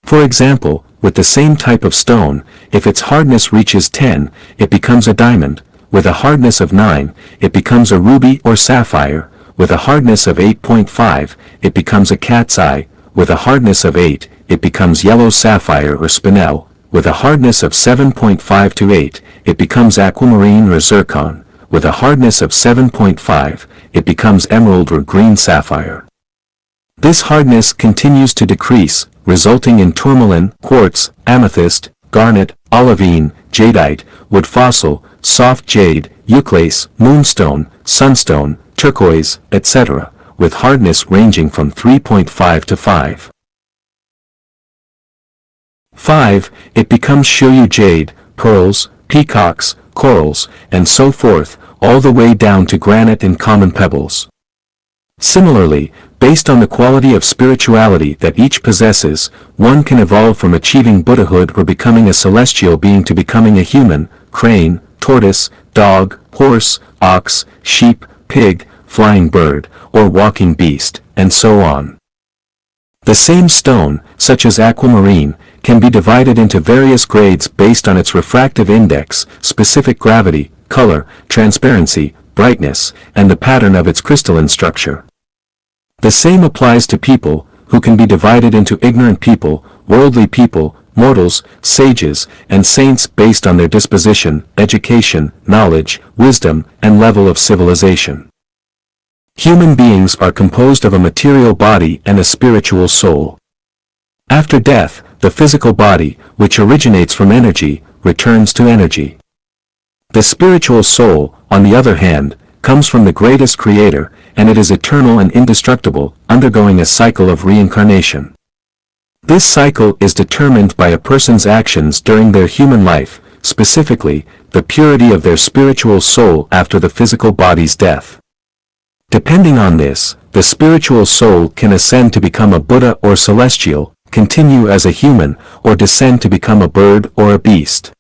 Speaker 1: For example, with the same type of stone, if its hardness reaches 10, it becomes a diamond, with a hardness of 9, it becomes a ruby or sapphire, with a hardness of 8.5, it becomes a cat's eye, with a hardness of 8, it becomes yellow sapphire or spinel, with a hardness of 7.5 to 8, it becomes aquamarine or zircon, with a hardness of 7.5, it becomes emerald or green sapphire. This hardness continues to decrease, resulting in tourmaline, quartz, amethyst, garnet, olivine, jadeite, wood fossil, soft jade, euclase, moonstone, sunstone, turquoise, etc., with hardness ranging from 3.5 to 5. 5. It becomes Shiryu jade, pearls, peacocks, corals, and so forth, all the way down to granite and common pebbles. Similarly, based on the quality of spirituality that each possesses, one can evolve from achieving Buddhahood or becoming a celestial being to becoming a human, crane, tortoise, dog, horse, ox, sheep, pig, flying bird, or walking beast, and so on. The same stone, such as aquamarine, can be divided into various grades based on its refractive index, specific gravity, color, transparency, brightness, and the pattern of its crystalline structure. The same applies to people, who can be divided into ignorant people, worldly people, mortals, sages, and saints based on their disposition, education, knowledge, wisdom, and level of civilization. Human beings are composed of a material body and a spiritual soul. After death, the physical body, which originates from energy, returns to energy. The spiritual soul, on the other hand, comes from the greatest creator, and it is eternal and indestructible, undergoing a cycle of reincarnation. This cycle is determined by a person's actions during their human life, specifically, the purity of their spiritual soul after the physical body's death. Depending on this, the spiritual soul can ascend to become a Buddha or celestial, continue as a human, or descend to become a bird or a beast.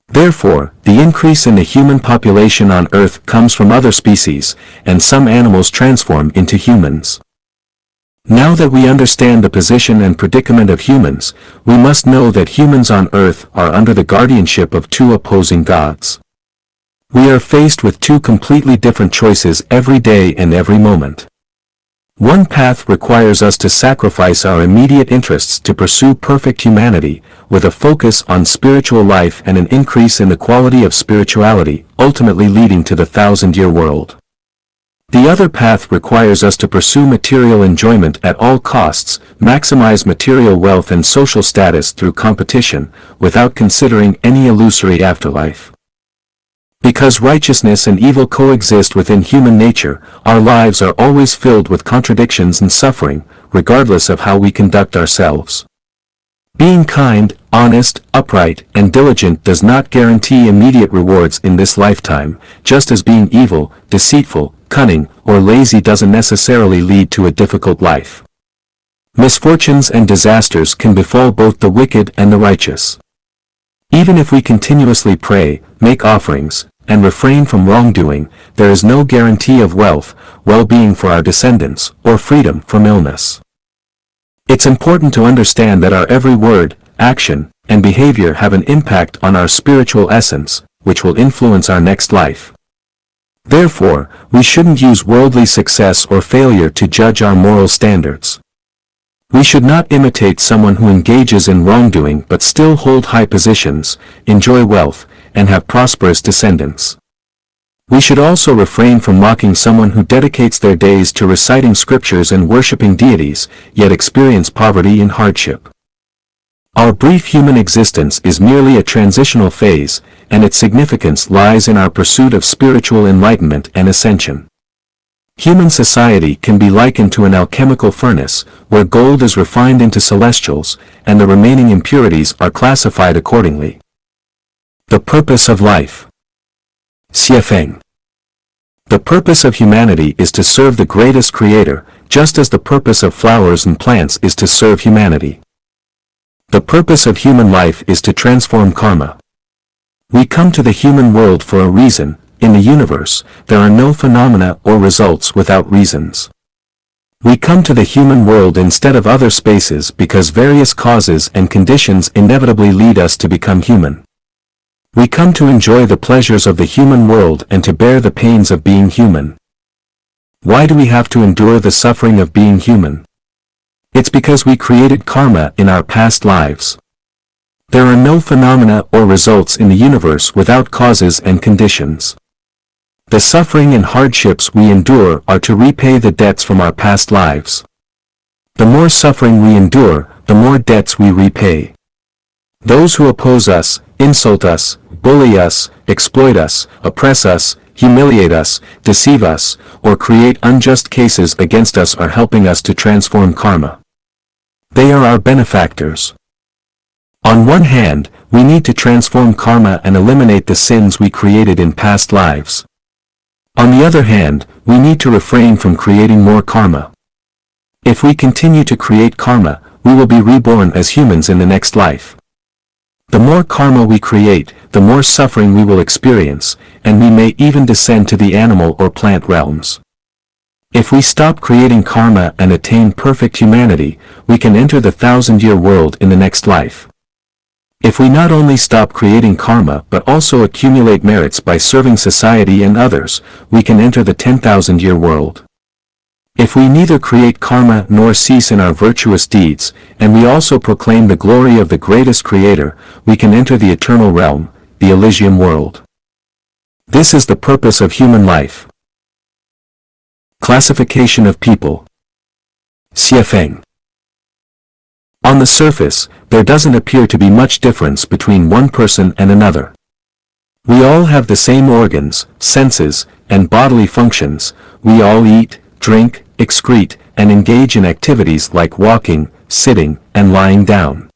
Speaker 1: Therefore, the increase in the human population on Earth comes from other species, and some animals transform into humans. Now that we understand the position and predicament of humans, we must know that humans on Earth are under the guardianship of two opposing gods. We are faced with two completely different choices every day and every moment. One path requires us to sacrifice our immediate interests to pursue perfect humanity, with a focus on spiritual life and an increase in the quality of spirituality, ultimately leading to the 1,000-year world. The other path requires us to pursue material enjoyment at all costs, maximize material wealth and social status through competition, without considering any illusory afterlife. Because righteousness and evil coexist within human nature, our lives are always filled with contradictions and suffering, regardless of how we conduct ourselves. Being kind, honest, upright, and diligent does not guarantee immediate rewards in this lifetime, just as being evil, deceitful, cunning, or lazy doesn't necessarily lead to a difficult life. Misfortunes and disasters can befall both the wicked and the righteous. Even if we continuously pray, make offerings, and refrain from wrongdoing, there is no guarantee of wealth, well-being for our descendants, or freedom from illness. It's important to understand that our every word, action, and behavior have an impact on our spiritual essence, which will influence our next life. Therefore, we shouldn't use worldly success or failure to judge our moral standards. We should not imitate someone who engages in wrongdoing but still hold high positions, enjoy wealth, and have prosperous descendants. We should also refrain from mocking someone who dedicates their days to reciting scriptures and worshiping deities, yet experience poverty and hardship. Our brief human existence is merely a transitional phase, and its significance lies in our pursuit of spiritual enlightenment and ascension. Human society can be likened to an alchemical furnace, where gold is refined into celestials, and the remaining impurities are classified accordingly. The purpose of life. Xiefeng. The purpose of humanity is to serve the greatest creator, just as the purpose of flowers and plants is to serve humanity. The purpose of human life is to transform karma. We come to the human world for a reason. In the universe, there are no phenomena or results without reasons. We come to the human world instead of other spaces because various causes and conditions inevitably lead us to become human. We come to enjoy the pleasures of the human world and to bear the pains of being human. Why do we have to endure the suffering of being human? It's because we created karma in our past lives. There are no phenomena or results in the universe without causes and conditions. The suffering and hardships we endure are to repay the debts from our past lives. The more suffering we endure, the more debts we repay. Those who oppose us, insult us, bully us, exploit us, oppress us, humiliate us, deceive us, or create unjust cases against us are helping us to transform karma. They are our benefactors. On one hand, we need to transform karma and eliminate the sins we created in past lives. On the other hand, we need to refrain from creating more karma. If we continue to create karma, we will be reborn as humans in the next life. The more karma we create, the more suffering we will experience, and we may even descend to the animal or plant realms. If we stop creating karma and attain perfect humanity, we can enter the 1,000-year world in the next life. If we not only stop creating karma but also accumulate merits by serving society and others, we can enter the 10,000-year world. If we neither create karma nor cease in our virtuous deeds, and we also proclaim the glory of the greatest creator, we can enter the eternal realm, the Elysium world. This is the purpose of human life. Classification of people. Xiefeng. On the surface, there doesn't appear to be much difference between one person and another. We all have the same organs, senses, and bodily functions. We all eat, drink, excrete, and engage in activities like walking, sitting, and lying down.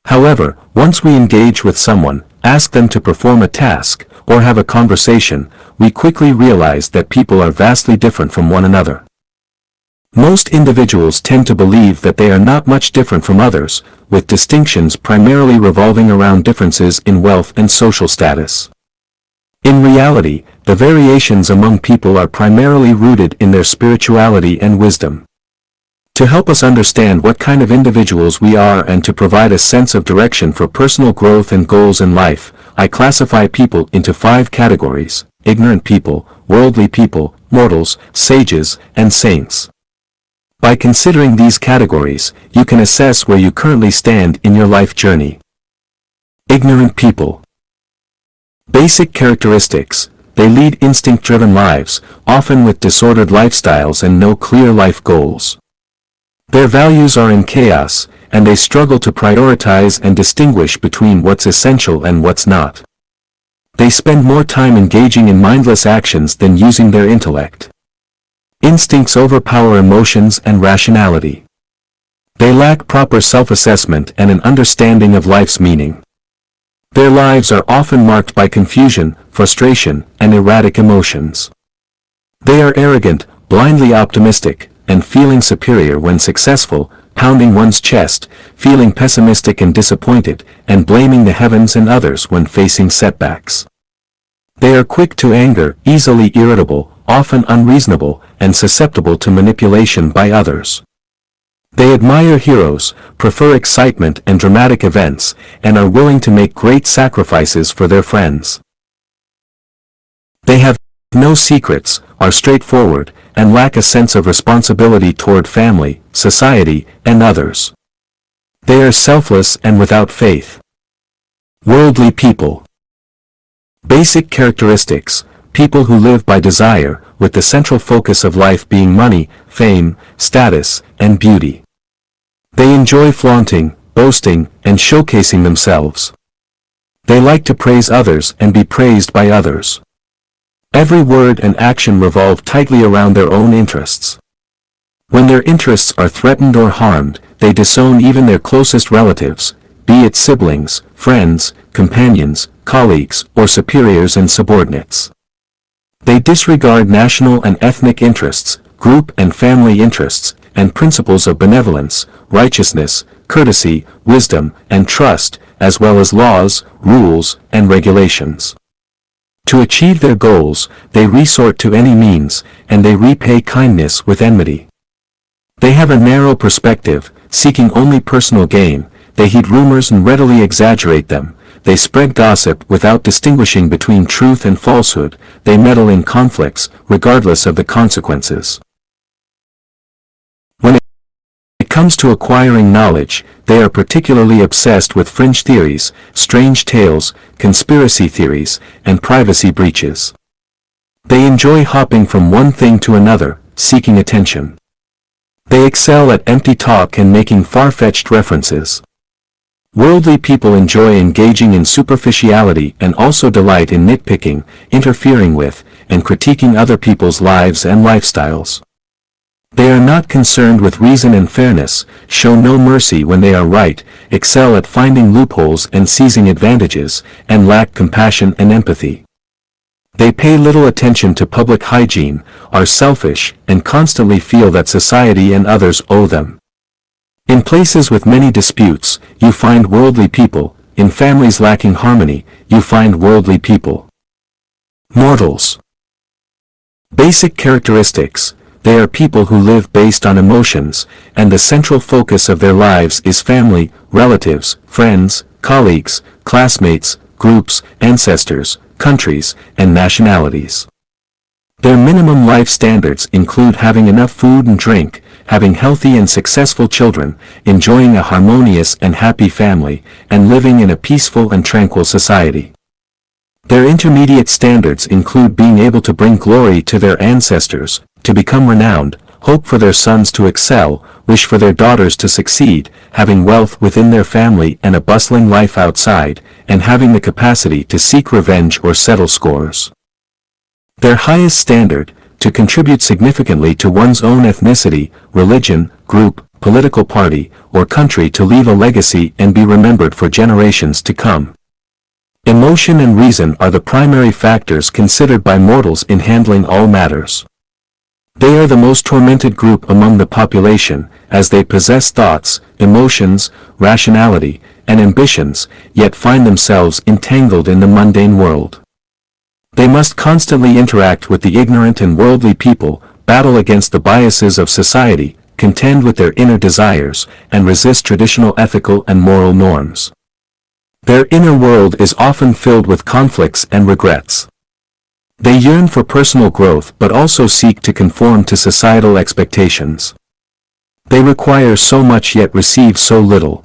Speaker 1: However, once we engage with someone, ask them to perform a task, or have a conversation, we quickly realize that people are vastly different from one another. Most individuals tend to believe that they are not much different from others, with distinctions primarily revolving around differences in wealth and social status. In reality, the variations among people are primarily rooted in their spirituality and wisdom. To help us understand what kind of individuals we are and to provide a sense of direction for personal growth and goals in life, I classify people into 5 categories: ignorant people, worldly people, mortals, sages, and saints. By considering these categories, you can assess where you currently stand in your life journey. Ignorant people. Basic characteristics: they lead instinct-driven lives, often with disordered lifestyles and no clear life goals. Their values are in chaos, and they struggle to prioritize and distinguish between what's essential and what's not. They spend more time engaging in mindless actions than using their intellect. Instincts overpower emotions and rationality. They lack proper self-assessment and an understanding of life's meaning. Their lives are often marked by confusion, frustration, and erratic emotions. They are arrogant, blindly optimistic, and feeling superior when successful, pounding one's chest, feeling pessimistic and disappointed, and blaming the heavens and others when facing setbacks. They are quick to anger, easily irritable, often unreasonable, and susceptible to manipulation by others. They admire heroes, prefer excitement and dramatic events, and are willing to make great sacrifices for their friends. They have no secrets, are straightforward, and lack a sense of responsibility toward family, society, and others. They are selfless and without faith. Worldly people. Basic characteristics: people who live by desire, with the central focus of life being money, fame, status, and beauty. They enjoy flaunting, boasting, and showcasing themselves. They like to praise others and be praised by others. Every word and action revolve tightly around their own interests. When their interests are threatened or harmed, they disown even their closest relatives, be it siblings, friends, companions, colleagues, or superiors and subordinates. They disregard national and ethnic interests, group and family interests, and principles of benevolence, righteousness, courtesy, wisdom, and trust, as well as laws, rules, and regulations. To achieve their goals, they resort to any means, and they repay kindness with enmity. They have a narrow perspective, seeking only personal gain. They heed rumors and readily exaggerate them. They spread gossip without distinguishing between truth and falsehood. They meddle in conflicts, regardless of the consequences. When it comes to acquiring knowledge, they are particularly obsessed with fringe theories, strange tales, conspiracy theories, and privacy breaches. They enjoy hopping from one thing to another, seeking attention. They excel at empty talk and making far-fetched references. Worldly people enjoy engaging in superficiality and also delight in nitpicking, interfering with, and critiquing other people's lives and lifestyles. They are not concerned with reason and fairness, show no mercy when they are right, excel at finding loopholes and seizing advantages, and lack compassion and empathy. They pay little attention to public hygiene, are selfish, and constantly feel that society and others owe them. In places with many disputes, you find worldly people. In families lacking harmony, you find worldly people. Mortals. Basic characteristics: they are people who live based on emotions, and the central focus of their lives is family, relatives, friends, colleagues, classmates, groups, ancestors, countries, and nationalities. Their minimum life standards include having enough food and drink, having healthy and successful children, enjoying a harmonious and happy family, and living in a peaceful and tranquil society. Their intermediate standards include being able to bring glory to their ancestors, to become renowned, hope for their sons to excel, wish for their daughters to succeed, having wealth within their family and a bustling life outside, and having the capacity to seek revenge or settle scores. Their highest standard: to contribute significantly to one's own ethnicity, religion, group, political party, or country, to leave a legacy and be remembered for generations to come. Emotion and reason are the primary factors considered by mortals in handling all matters. They are the most tormented group among the population, as they possess thoughts, emotions, rationality, and ambitions, yet find themselves entangled in the mundane world. They must constantly interact with the ignorant and worldly people, battle against the biases of society, contend with their inner desires, and resist traditional ethical and moral norms. Their inner world is often filled with conflicts and regrets. They yearn for personal growth but also seek to conform to societal expectations. They require so much yet receive so little.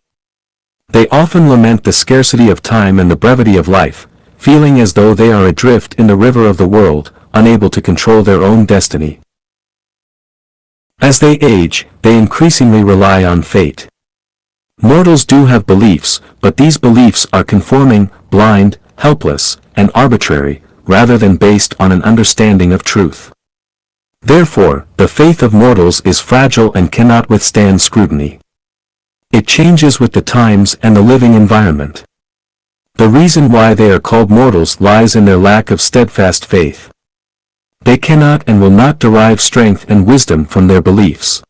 Speaker 1: They often lament the scarcity of time and the brevity of life, feeling as though they are adrift in the river of the world, unable to control their own destiny. As they age, they increasingly rely on fate. Mortals do have beliefs, but these beliefs are conforming, blind, helpless, and arbitrary, rather than based on an understanding of truth. Therefore, the faith of mortals is fragile and cannot withstand scrutiny. It changes with the times and the living environment. The reason why they are called mortals lies in their lack of steadfast faith. They cannot and will not derive strength and wisdom from their beliefs.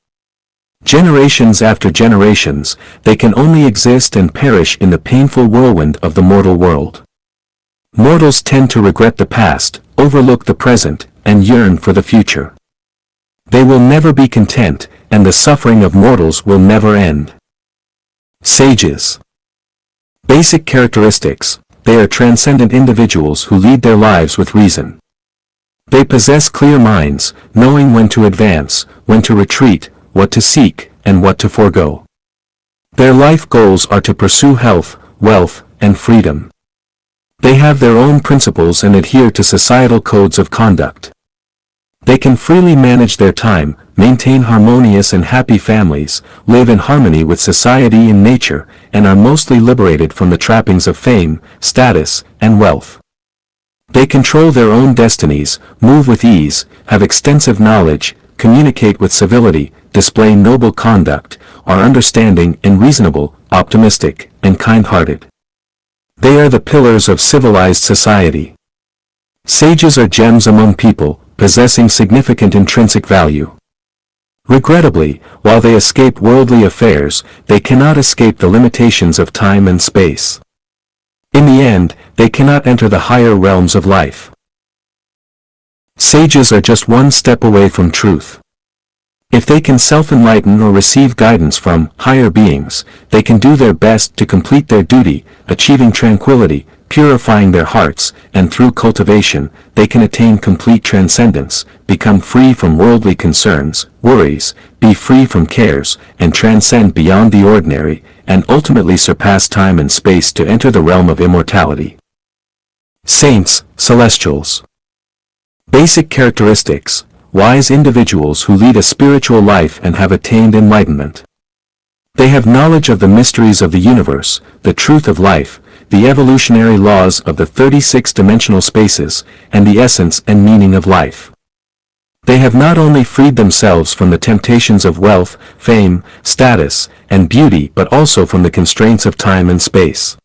Speaker 1: Generations after generations, they can only exist and perish in the painful whirlwind of the mortal world. Mortals tend to regret the past, overlook the present, and yearn for the future. They will never be content, and the suffering of mortals will never end. Sages. Basic characteristics: they are transcendent individuals who lead their lives with reason. They possess clear minds, knowing when to advance, when to retreat, what to seek, and what to forego. Their life goals are to pursue health, wealth, and freedom. They have their own principles and adhere to societal codes of conduct. They can freely manage their time, maintain harmonious and happy families, live in harmony with society and nature, and are mostly liberated from the trappings of fame, status, and wealth. They control their own destinies, move with ease, have extensive knowledge, communicate with civility, display noble conduct, are understanding and reasonable, optimistic, and kind-hearted. They are the pillars of civilized society. Sages are gems among people, possessing significant intrinsic value. Regrettably, while they escape worldly affairs, they cannot escape the limitations of time and space. In the end, they cannot enter the higher realms of life. Sages are just one step away from truth. If they can self-enlighten or receive guidance from higher beings, they can do their best to complete their duty, achieving tranquility, purifying their hearts, and through cultivation, they can attain complete transcendence, become free from worldly concerns, worries, be free from cares, and transcend beyond the ordinary, and ultimately surpass time and space to enter the realm of immortality. Saints, celestials. Basic characteristics: wise individuals who lead a spiritual life and have attained enlightenment. They have knowledge of the mysteries of the universe, the truth of life, the evolutionary laws of the 36-dimensional spaces, and the essence and meaning of life. They have not only freed themselves from the temptations of wealth, fame, status, and beauty but also from the constraints of time and space.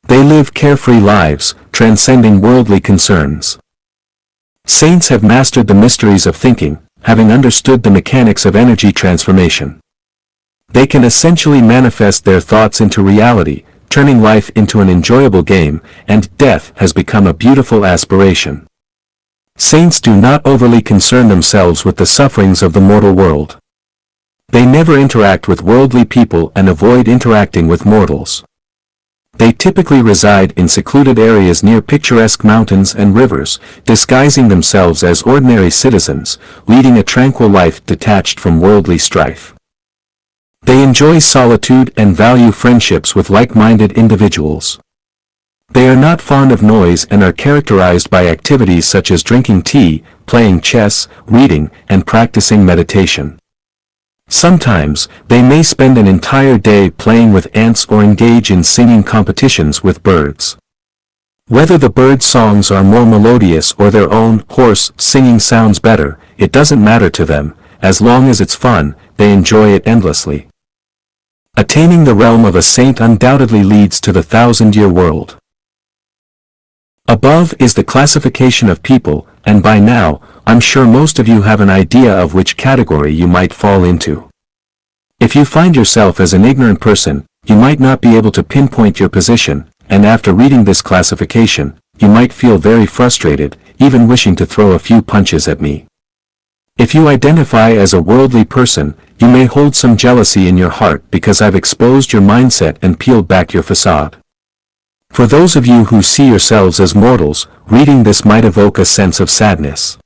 Speaker 1: They live carefree lives, transcending worldly concerns. Saints have mastered the mysteries of thinking, having understood the mechanics of energy transformation. They can essentially manifest their thoughts into reality, turning life into an enjoyable game, and death has become a beautiful aspiration. Saints do not overly concern themselves with the sufferings of the mortal world. They never interact with worldly people and avoid interacting with mortals. They typically reside in secluded areas near picturesque mountains and rivers, disguising themselves as ordinary citizens, leading a tranquil life detached from worldly strife. They enjoy solitude and value friendships with like-minded individuals. They are not fond of noise and are characterized by activities such as drinking tea, playing chess, reading, and practicing meditation. Sometimes, they may spend an entire day playing with ants or engage in singing competitions with birds. Whether the bird songs are more melodious or their own hoarse singing sounds better, it doesn't matter to them. As long as it's fun, they enjoy it endlessly. Attaining the realm of a saint undoubtedly leads to the 1,000-year world. Above is the classification of people, and by now, I'm sure most of you have an idea of which category you might fall into. If you find yourself as an ignorant person, you might not be able to pinpoint your position, and after reading this classification, you might feel very frustrated, even wishing to throw a few punches at me. If you identify as a worldly person, you may hold some jealousy in your heart because I've exposed your mindset and peeled back your facade. For those of you who see yourselves as mortals, reading this might evoke a sense of sadness.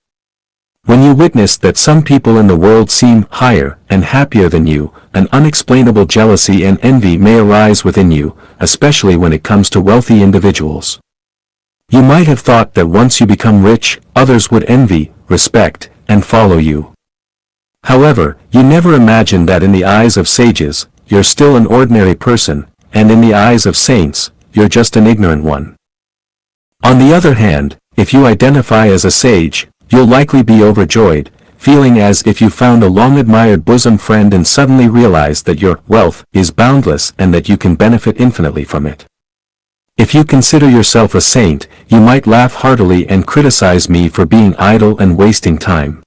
Speaker 1: When you witness that some people in the world seem higher and happier than you, an unexplainable jealousy and envy may arise within you, especially when it comes to wealthy individuals. You might have thought that once you become rich, others would envy, respect, and follow you. However, you never imagine that in the eyes of sages, you're still an ordinary person, and in the eyes of saints, you're just an ignorant one. On the other hand, if you identify as a sage, you'll likely be overjoyed, feeling as if you found a long-admired bosom friend and suddenly realize that your wealth is boundless and that you can benefit infinitely from it. If you consider yourself a saint, you might laugh heartily and criticize me for being idle and wasting time.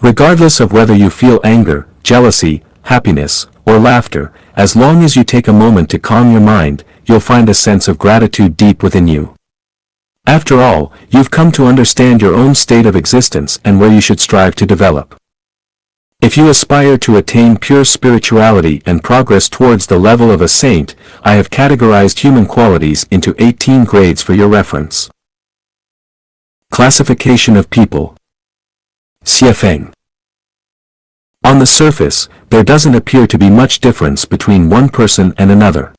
Speaker 1: Regardless of whether you feel anger, jealousy, happiness, or laughter, as long as you take a moment to calm your mind, you'll find a sense of gratitude deep within you. After all, you've come to understand your own state of existence and where you should strive to develop. If you aspire to attain pure spirituality and progress towards the level of a saint, I have categorized human qualities into 18 grades for your reference. Classification of people. Xiefeng. On the surface, there doesn't appear to be much difference between one person and another.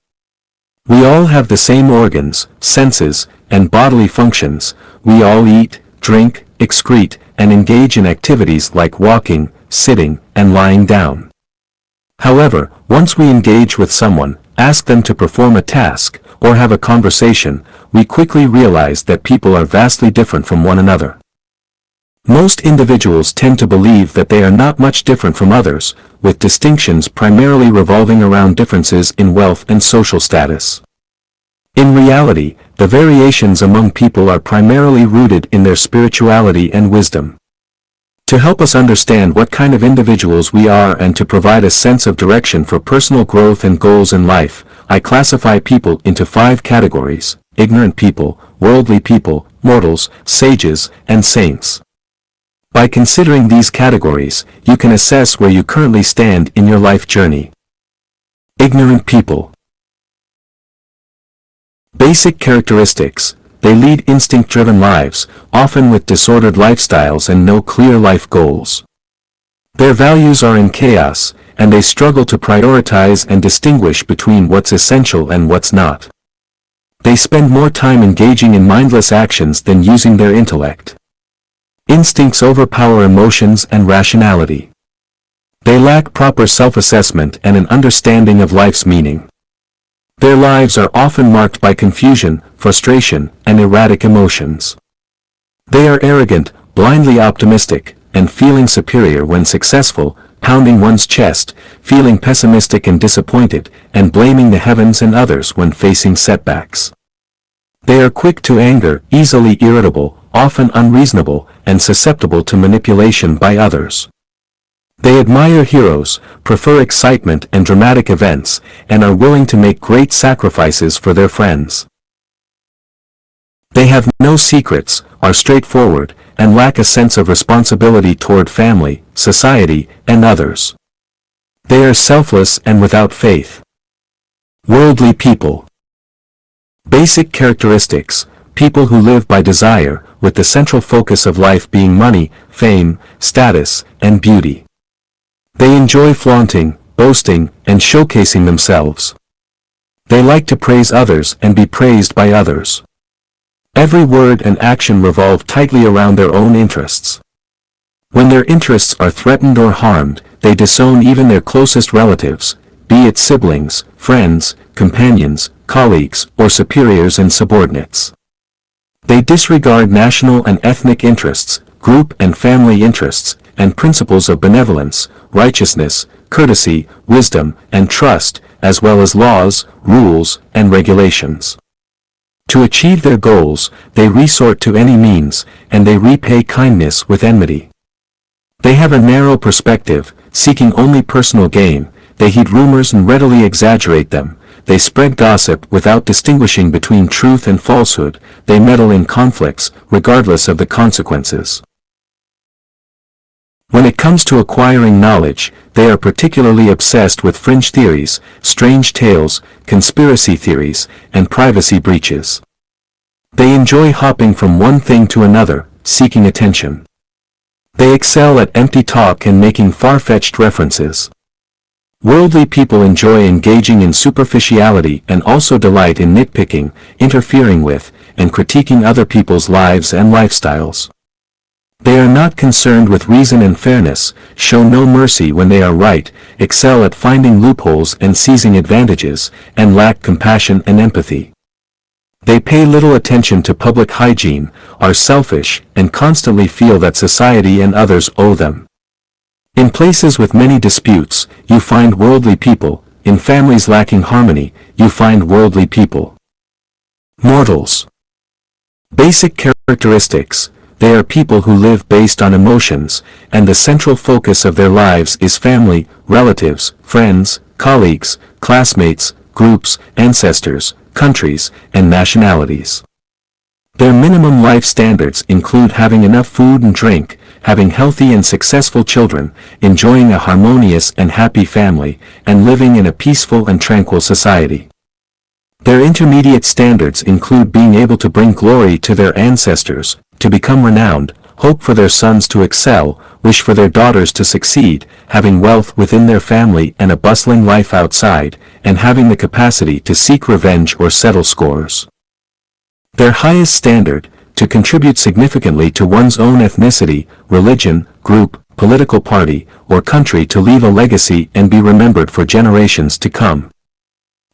Speaker 1: We all have the same organs, senses, and bodily functions. We all eat, drink, excrete, and engage in activities like walking, sitting, and lying down. However, once we engage with someone, ask them to perform a task, or have a conversation, we quickly realize that people are vastly different from one another. Most individuals tend to believe that they are not much different from others, with distinctions primarily revolving around differences in wealth and social status. In reality, the variations among people are primarily rooted in their spirituality and wisdom. To help us understand what kind of individuals we are and to provide a sense of direction for personal growth and goals in life, I classify people into 5 categories: ignorant people, worldly people, mortals, sages, and saints. By considering these categories, you can assess where you currently stand in your life journey. Ignorant people. Basic characteristics: they lead instinct-driven lives, often with disordered lifestyles and no clear life goals. Their values are in chaos, and they struggle to prioritize and distinguish between what's essential and what's not. They spend more time engaging in mindless actions than using their intellect. Instincts overpower emotions and rationality. They lack proper self-assessment and an understanding of life's meaning. Their lives are often marked by confusion, frustration, and erratic emotions. They are arrogant, blindly optimistic, and feeling superior when successful, pounding one's chest, feeling pessimistic and disappointed, and blaming the heavens and others when facing setbacks. They are quick to anger, easily irritable, often unreasonable, and susceptible to manipulation by others. They admire heroes, prefer excitement and dramatic events, and are willing to make great sacrifices for their friends. They have no secrets, are straightforward, and lack a sense of responsibility toward family, society, and others. They are selfless and without faith. Worldly people. Basic characteristics: people who live by desire, with the central focus of life being money, fame, status, and beauty. They enjoy flaunting, boasting, and showcasing themselves. They like to praise others and be praised by others. Every word and action revolve tightly around their own interests. When their interests are threatened or harmed, they disown even their closest relatives, be it siblings, friends, companions, colleagues, or superiors and subordinates. They disregard national and ethnic interests, group and family interests, and principles of benevolence, righteousness, courtesy, wisdom, and trust, as well as laws, rules, and regulations. To achieve their goals, they resort to any means, and they repay kindness with enmity. They have a narrow perspective, seeking only personal gain. They heed rumors and readily exaggerate them. They spread gossip without distinguishing between truth and falsehood. They meddle in conflicts, regardless of the consequences. When it comes to acquiring knowledge, they are particularly obsessed with fringe theories, strange tales, conspiracy theories, and privacy breaches. They enjoy hopping from one thing to another, seeking attention. They excel at empty talk and making far-fetched references. Worldly people enjoy engaging in superficiality and also delight in nitpicking, interfering with, and critiquing other people's lives and lifestyles. They are not concerned with reason and fairness, show no mercy when they are right, excel at finding loopholes and seizing advantages, and lack compassion and empathy. They pay little attention to public hygiene, are selfish, and constantly feel that society and others owe them. In places with many disputes, you find worldly people. In families lacking harmony, you find worldly people. Mortals. Basic characteristics. They are people who live based on emotions, and the central focus of their lives is family, relatives, friends, colleagues, classmates, groups, ancestors, countries, and nationalities. Their minimum life standards include having enough food and drink, having healthy and successful children, enjoying a harmonious and happy family, and living in a peaceful and tranquil society. Their intermediate standards include being able to bring glory to their ancestors, to become renowned, hope for their sons to excel, wish for their daughters to succeed, having wealth within their family and a bustling life outside, and having the capacity to seek revenge or settle scores. Their highest standard, to contribute significantly to one's own ethnicity, religion, group, political party, or country to leave a legacy and be remembered for generations to come.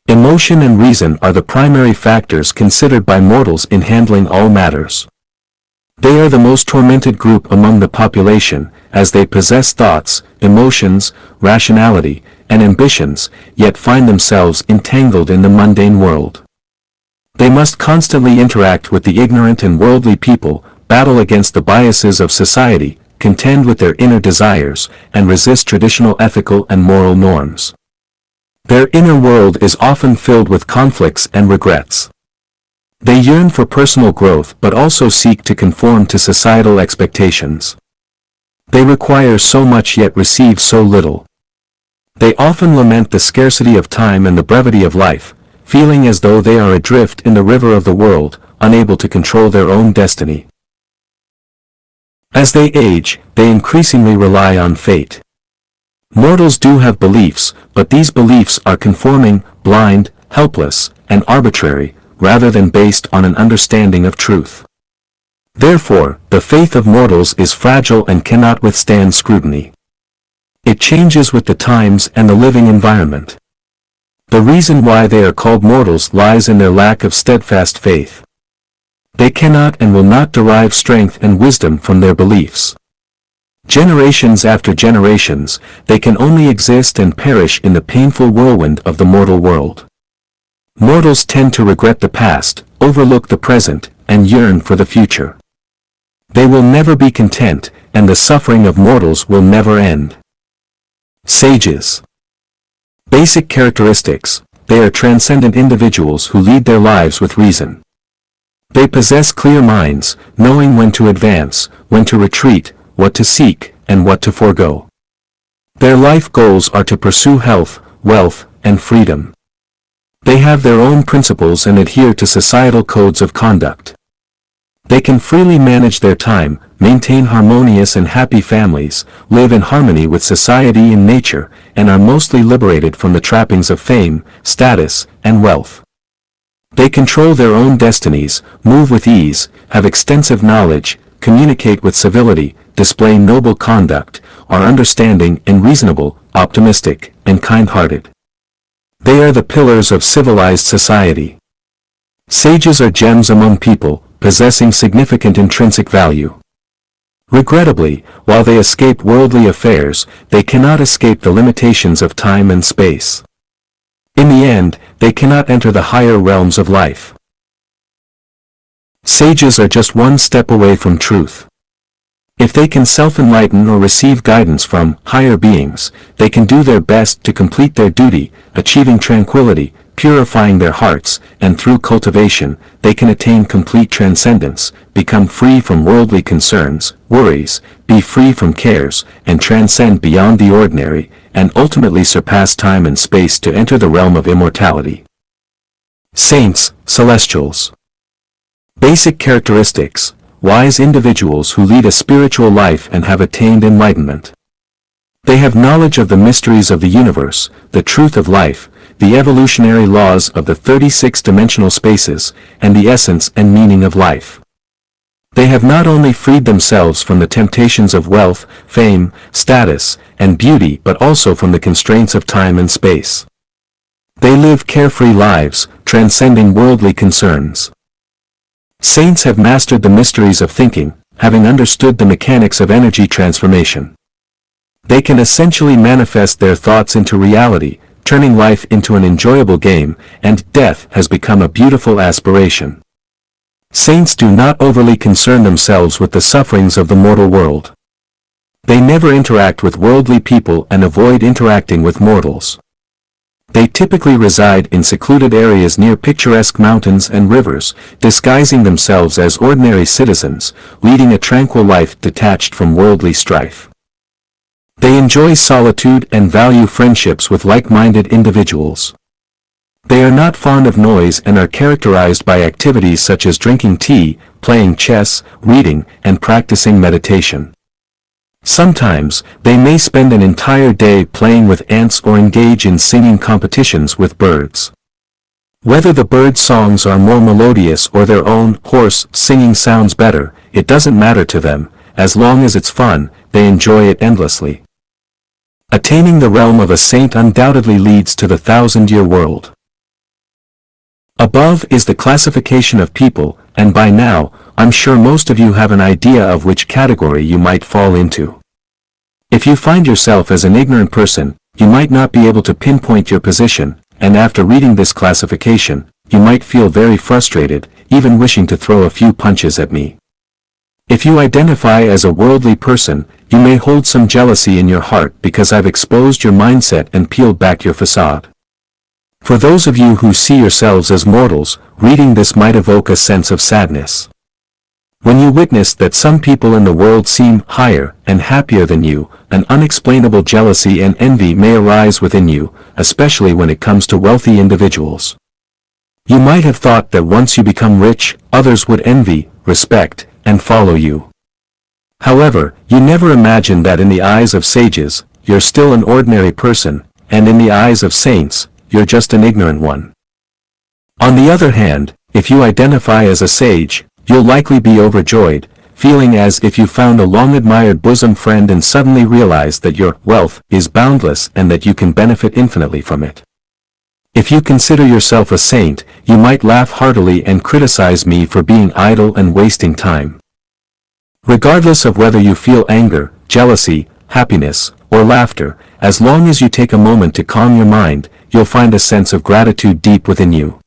Speaker 1: Emotion and reason are the primary factors considered by mortals in handling all matters. They are the most tormented group among the population, as they possess thoughts, emotions, rationality, and ambitions, yet find themselves entangled in the mundane world. They must constantly interact with the ignorant and worldly people, battle against the biases of society, contend with their inner desires, and resist traditional ethical and moral norms. Their inner world is often filled with conflicts and regrets. They yearn for personal growth but also seek to conform to societal expectations. They require so much yet receive so little. They often lament the scarcity of time and the brevity of life, feeling as though they are adrift in the river of the world, unable to control their own destiny. As they age, they increasingly rely on fate. Mortals do have beliefs, but these beliefs are conforming, blind, helpless, and arbitrary, rather than based on an understanding of truth. Therefore, the faith of mortals is fragile and cannot withstand scrutiny. It changes with the times and the living environment. The reason why they are called mortals lies in their lack of steadfast faith. They cannot and will not derive strength and wisdom from their beliefs. Generations after generations, they can only exist and perish in the painful whirlwind of the mortal world. Mortals tend to regret the past, overlook the present, and yearn for the future. They will never be content, and the suffering of mortals will never end. Sages. Basic characteristics. They are transcendent individuals who lead their lives with reason. They possess clear minds, knowing when to advance, when to retreat, what to seek, and what to forego. Their life goals are to pursue health, wealth, and freedom. They have their own principles and adhere to societal codes of conduct. They can freely manage their time, maintain harmonious and happy families, live in harmony with society and nature, and are mostly liberated from the trappings of fame, status, and wealth. They control their own destinies, move with ease, have extensive knowledge, communicate with civility, display noble conduct, are understanding and reasonable, optimistic, and kind-hearted. They are the pillars of civilized society. Sages are gems among people, possessing significant intrinsic value. Regrettably, while they escape worldly affairs, they cannot escape the limitations of time and space. In the end, they cannot enter the higher realms of life. Sages are just one step away from truth. If they can self-enlighten or receive guidance from higher beings, they can do their best to complete their duty, achieving tranquility, purifying their hearts, and through cultivation, they can attain complete transcendence, become free from worldly concerns, worries, be free from cares, and transcend beyond the ordinary, and ultimately surpass time and space to enter the realm of immortality. Saints, celestials. Basic characteristics. Wise individuals who lead a spiritual life and have attained enlightenment. They have knowledge of the mysteries of the universe, the truth of life, the evolutionary laws of the 36-dimensional spaces, and the essence and meaning of life. They have not only freed themselves from the temptations of wealth, fame, status, and beauty but also from the constraints of time and space. They live carefree lives, transcending worldly concerns. Saints have mastered the mysteries of thinking, having understood the mechanics of energy transformation. They can essentially manifest their thoughts into reality, turning life into an enjoyable game, and death has become a beautiful aspiration. Saints do not overly concern themselves with the sufferings of the mortal world. They never interact with worldly people and avoid interacting with mortals. They typically reside in secluded areas near picturesque mountains and rivers, disguising themselves as ordinary citizens, leading a tranquil life detached from worldly strife. They enjoy solitude and value friendships with like-minded individuals. They are not fond of noise and are characterized by activities such as drinking tea, playing chess, reading, and practicing meditation. Sometimes, they may spend an entire day playing with ants or engage in singing competitions with birds. Whether the birds' songs are more melodious or their own hoarse singing sounds better, it doesn't matter to them, as long as it's fun, they enjoy it endlessly. Attaining the realm of a saint undoubtedly leads to the 1,000-year world. Above is the classification of people, and by now, I'm sure most of you have an idea of which category you might fall into. If you find yourself as an ignorant person, you might not be able to pinpoint your position, and after reading this classification, you might feel very frustrated, even wishing to throw a few punches at me. If you identify as a worldly person, you may hold some jealousy in your heart because I've exposed your mindset and peeled back your facade. For those of you who see yourselves as mortals, reading this might evoke a sense of sadness. When you witness that some people in the world seem higher and happier than you, an unexplainable jealousy and envy may arise within you, especially when it comes to wealthy individuals. You might have thought that once you become rich, others would envy, respect, and follow you. However, you never imagine that in the eyes of sages, you're still an ordinary person, and in the eyes of saints, you're just an ignorant one. On the other hand, if you identify as a sage, you'll likely be overjoyed, feeling as if you found a long-admired bosom friend and suddenly realize that your wealth is boundless and that you can benefit infinitely from it. If you consider yourself a saint, you might laugh heartily and criticize me for being idle and wasting time. Regardless of whether you feel anger, jealousy, happiness, or laughter, as long as you take a moment to calm your mind, you'll find a sense of gratitude deep within you.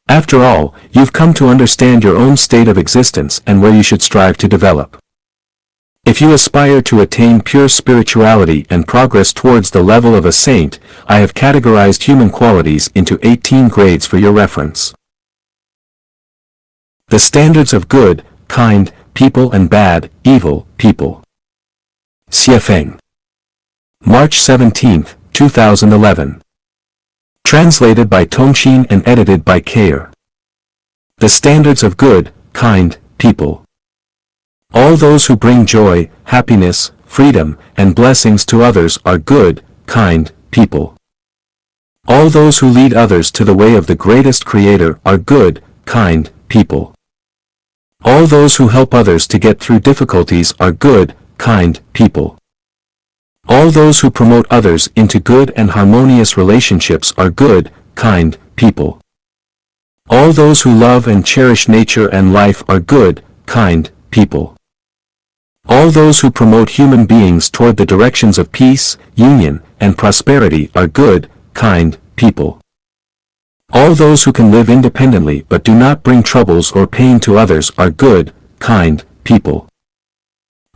Speaker 1: After all, you've come to understand your own state of existence and where you should strive to develop. If you aspire to attain pure spirituality and progress towards the level of a saint, I have categorized human qualities into 18 grades for your reference. The standards of good, kind, people and bad, evil, people. Xiefeng. March 17, 2011. Translated by Tongxin and edited by Kayer. The standards of good, kind, people. All those who bring joy, happiness, freedom, and blessings to others are good, kind, people. All those who lead others to the way of the greatest Creator are good, kind, people. All those who help others to get through difficulties are good, kind, people. All those who promote others into good and harmonious relationships are good, kind, people. All those who love and cherish nature and life are good, kind, people. All those who promote human beings toward the directions of peace, union, and prosperity are good, kind, people. All those who can live independently but do not bring troubles or pain to others are good, kind, people.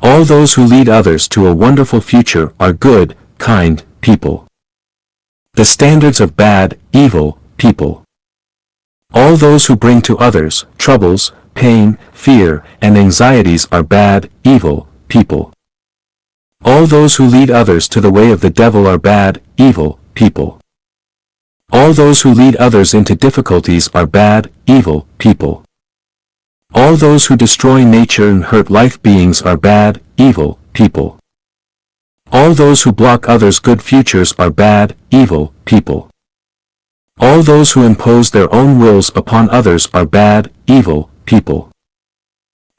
Speaker 1: All those who lead others to a wonderful future are good, kind, people. The standards of bad, evil, people. All those who bring to others troubles, pain, fear, and anxieties are bad, evil, people. All those who lead others to the way of the devil are bad, evil, people. All those who lead others into difficulties are bad, evil, people. All those who destroy nature and hurt life beings are bad, evil, people. All those who block others' good futures are bad, evil, people. All those who impose their own wills upon others are bad, evil, people.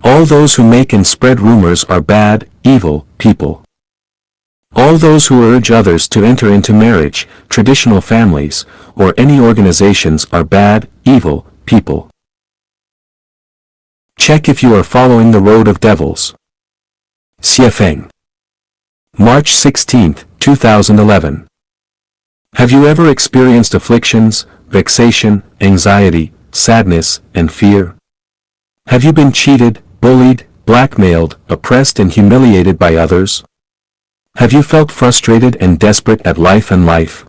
Speaker 1: All those who make and spread rumors are bad, evil, people. All those who urge others to enter into marriage, traditional families, or any organizations are bad, evil, people. Check if you are following the road of devils. Xiefeng. March 16, 2011. Have you ever experienced afflictions, vexation, anxiety, sadness, and fear? Have you been cheated, bullied, blackmailed, oppressed and humiliated by others? Have you felt frustrated and desperate at life and life?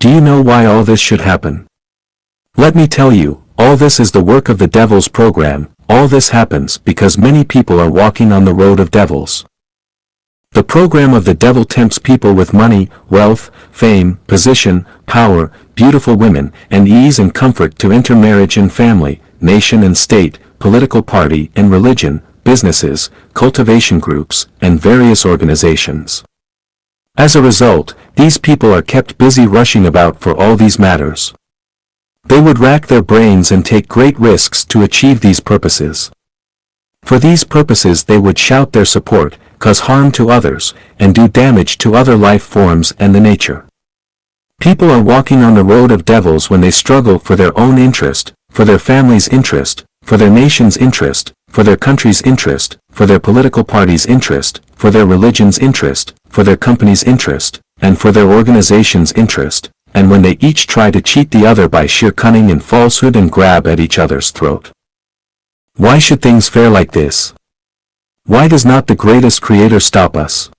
Speaker 1: Do you know why all this should happen? Let me tell you, all this is the work of the devil's program. All this happens because many people are walking on the road of devils. The program of the devil tempts people with money, wealth, fame, position, power, beautiful women, and ease and comfort to enter marriage and family, nation and state, political party and religion, businesses, cultivation groups, and various organizations. As a result, these people are kept busy rushing about for all these matters. They would rack their brains and take great risks to achieve these purposes. For these purposes they would shout their support, cause harm to others, and do damage to other life forms and the nature. People are walking on the road of devils when they struggle for their own interest, for their family's interest, for their nation's interest, for their country's interest, for their political party's interest, for their religion's interest, for their company's interest, and for their organization's interest, and when they each try to cheat the other by sheer cunning and falsehood and grab at each other's throat. Why should things fare like this? Why does not the greatest Creator stop us?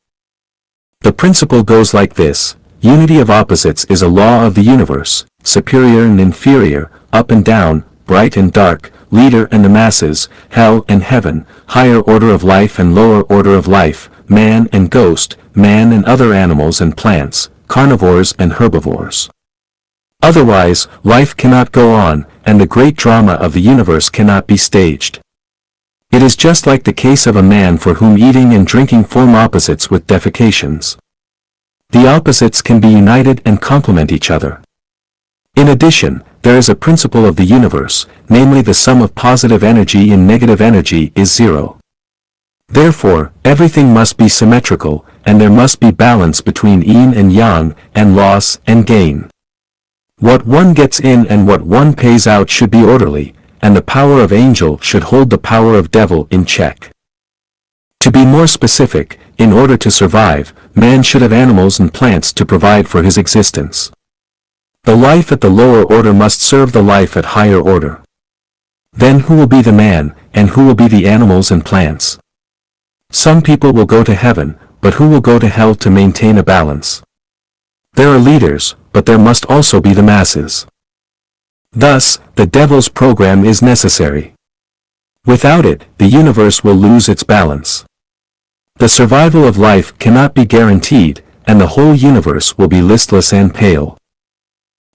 Speaker 1: The principle goes like this: unity of opposites is a law of the universe, superior and inferior, up and down, bright and dark, leader and the masses, hell and heaven, higher order of life and lower order of life, man and ghost, man and other animals and plants, carnivores and herbivores. Otherwise, life cannot go on, and the great drama of the universe cannot be staged. It is just like the case of a man for whom eating and drinking form opposites with defecations. The opposites can be united and complement each other. In addition, there is a principle of the universe, namely the sum of positive energy and negative energy is zero. Therefore, everything must be symmetrical, and there must be balance between yin and yang, and loss and gain. What one gets in and what one pays out should be orderly, and the power of angel should hold the power of devil in check. To be more specific, in order to survive, man should have animals and plants to provide for his existence. The life at the lower order must serve the life at higher order. Then who will be the man, and who will be the animals and plants? Some people will go to heaven, but who will go to hell to maintain a balance? There are leaders, but there must also be the masses. Thus, the devil's program is necessary. Without it, the universe will lose its balance. The survival of life cannot be guaranteed, and the whole universe will be listless and pale.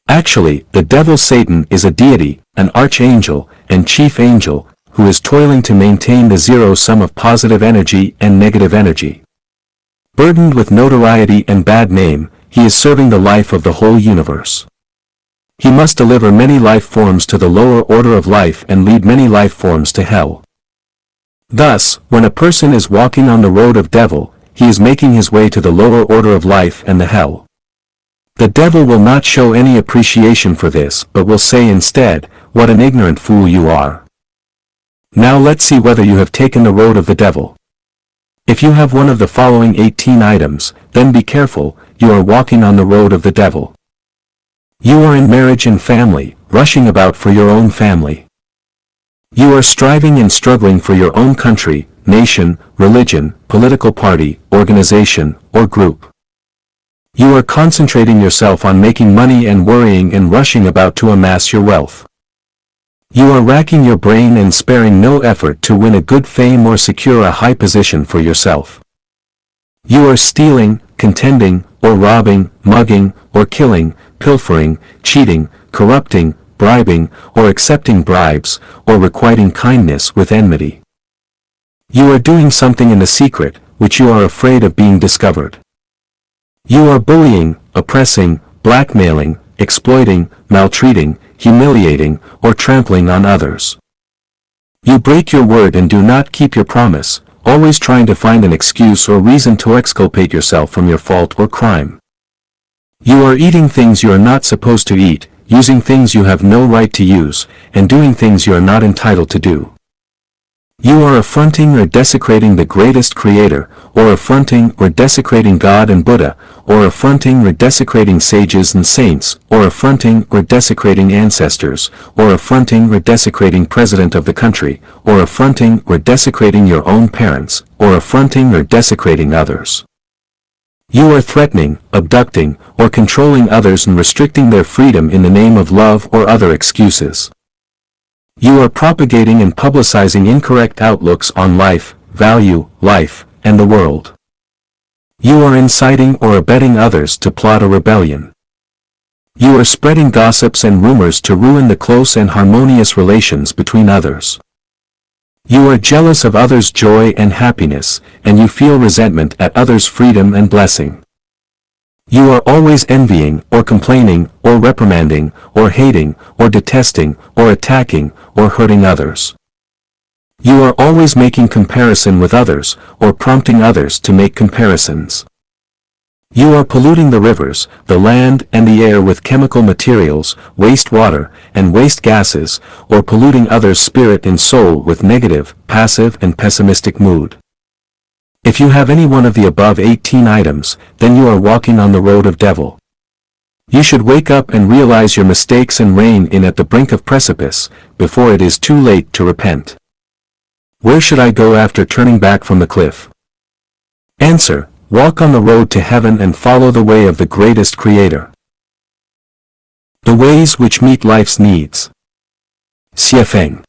Speaker 1: Actually, the devil Satan is a deity, an archangel, and chief angel, who is toiling to maintain the zero sum of positive energy and negative energy. Burdened with notoriety and bad name, he is serving the life of the whole universe. He must deliver many life forms to the lower order of life and lead many life forms to hell. Thus, when a person is walking on the road of devil, he is making his way to the lower order of life and the hell. The devil will not show any appreciation for this, but will say instead, "What an ignorant fool you are." Now let's see whether you have taken the road of the devil. If you have one of the following 18 items, then be careful, you are walking on the road of the devil. You are in marriage and family, rushing about for your own family. You are striving and struggling for your own country, nation, religion, political party, organization, or group. You are concentrating yourself on making money and worrying and rushing about to amass your wealth. You are racking your brain and sparing no effort to win a good fame or secure a high position for yourself. You are stealing, contending, or robbing, mugging, or killing, pilfering, cheating, corrupting, bribing, or accepting bribes, or requiting kindness with enmity. You are doing something in the secret, which you are afraid of being discovered. You are bullying, oppressing, blackmailing, exploiting, maltreating, humiliating, or trampling on others. You break your word and do not keep your promise, always trying to find an excuse or reason to exculpate yourself from your fault or crime. You are eating things you are not supposed to eat, using things you have no right to use, and doing things you are not entitled to do. You are affronting or desecrating the greatest creator, or affronting or desecrating God and Buddha, or affronting or desecrating sages and saints, or affronting or desecrating ancestors, or affronting or desecrating president of the country, or affronting or desecrating your own parents, or affronting or desecrating others. You are threatening, abducting, or controlling others and restricting their freedom in the name of love or other excuses. You are propagating and publicizing incorrect outlooks on life, value, life, and the world. You are inciting or abetting others to plot a rebellion. You are spreading gossips and rumors to ruin the close and harmonious relations between others. You are jealous of others' joy and happiness, and you feel resentment at others' freedom and blessing. You are always envying, or complaining, or reprimanding, or hating, or detesting, or attacking, or hurting others. You are always making comparison with others, or prompting others to make comparisons. You are polluting the rivers, the land, and the air with chemical materials, waste water, and waste gases, or polluting others' spirit and soul with negative, passive, and pessimistic mood. If you have any one of the above 18 items, then you are walking on the road of devil. You should wake up and realize your mistakes and rein in at the brink of precipice, before it is too late to repent. Where should I go after turning back from the cliff? Answer: walk on the road to heaven and follow the way of the greatest creator. The ways which meet life's needs. Xie Feng.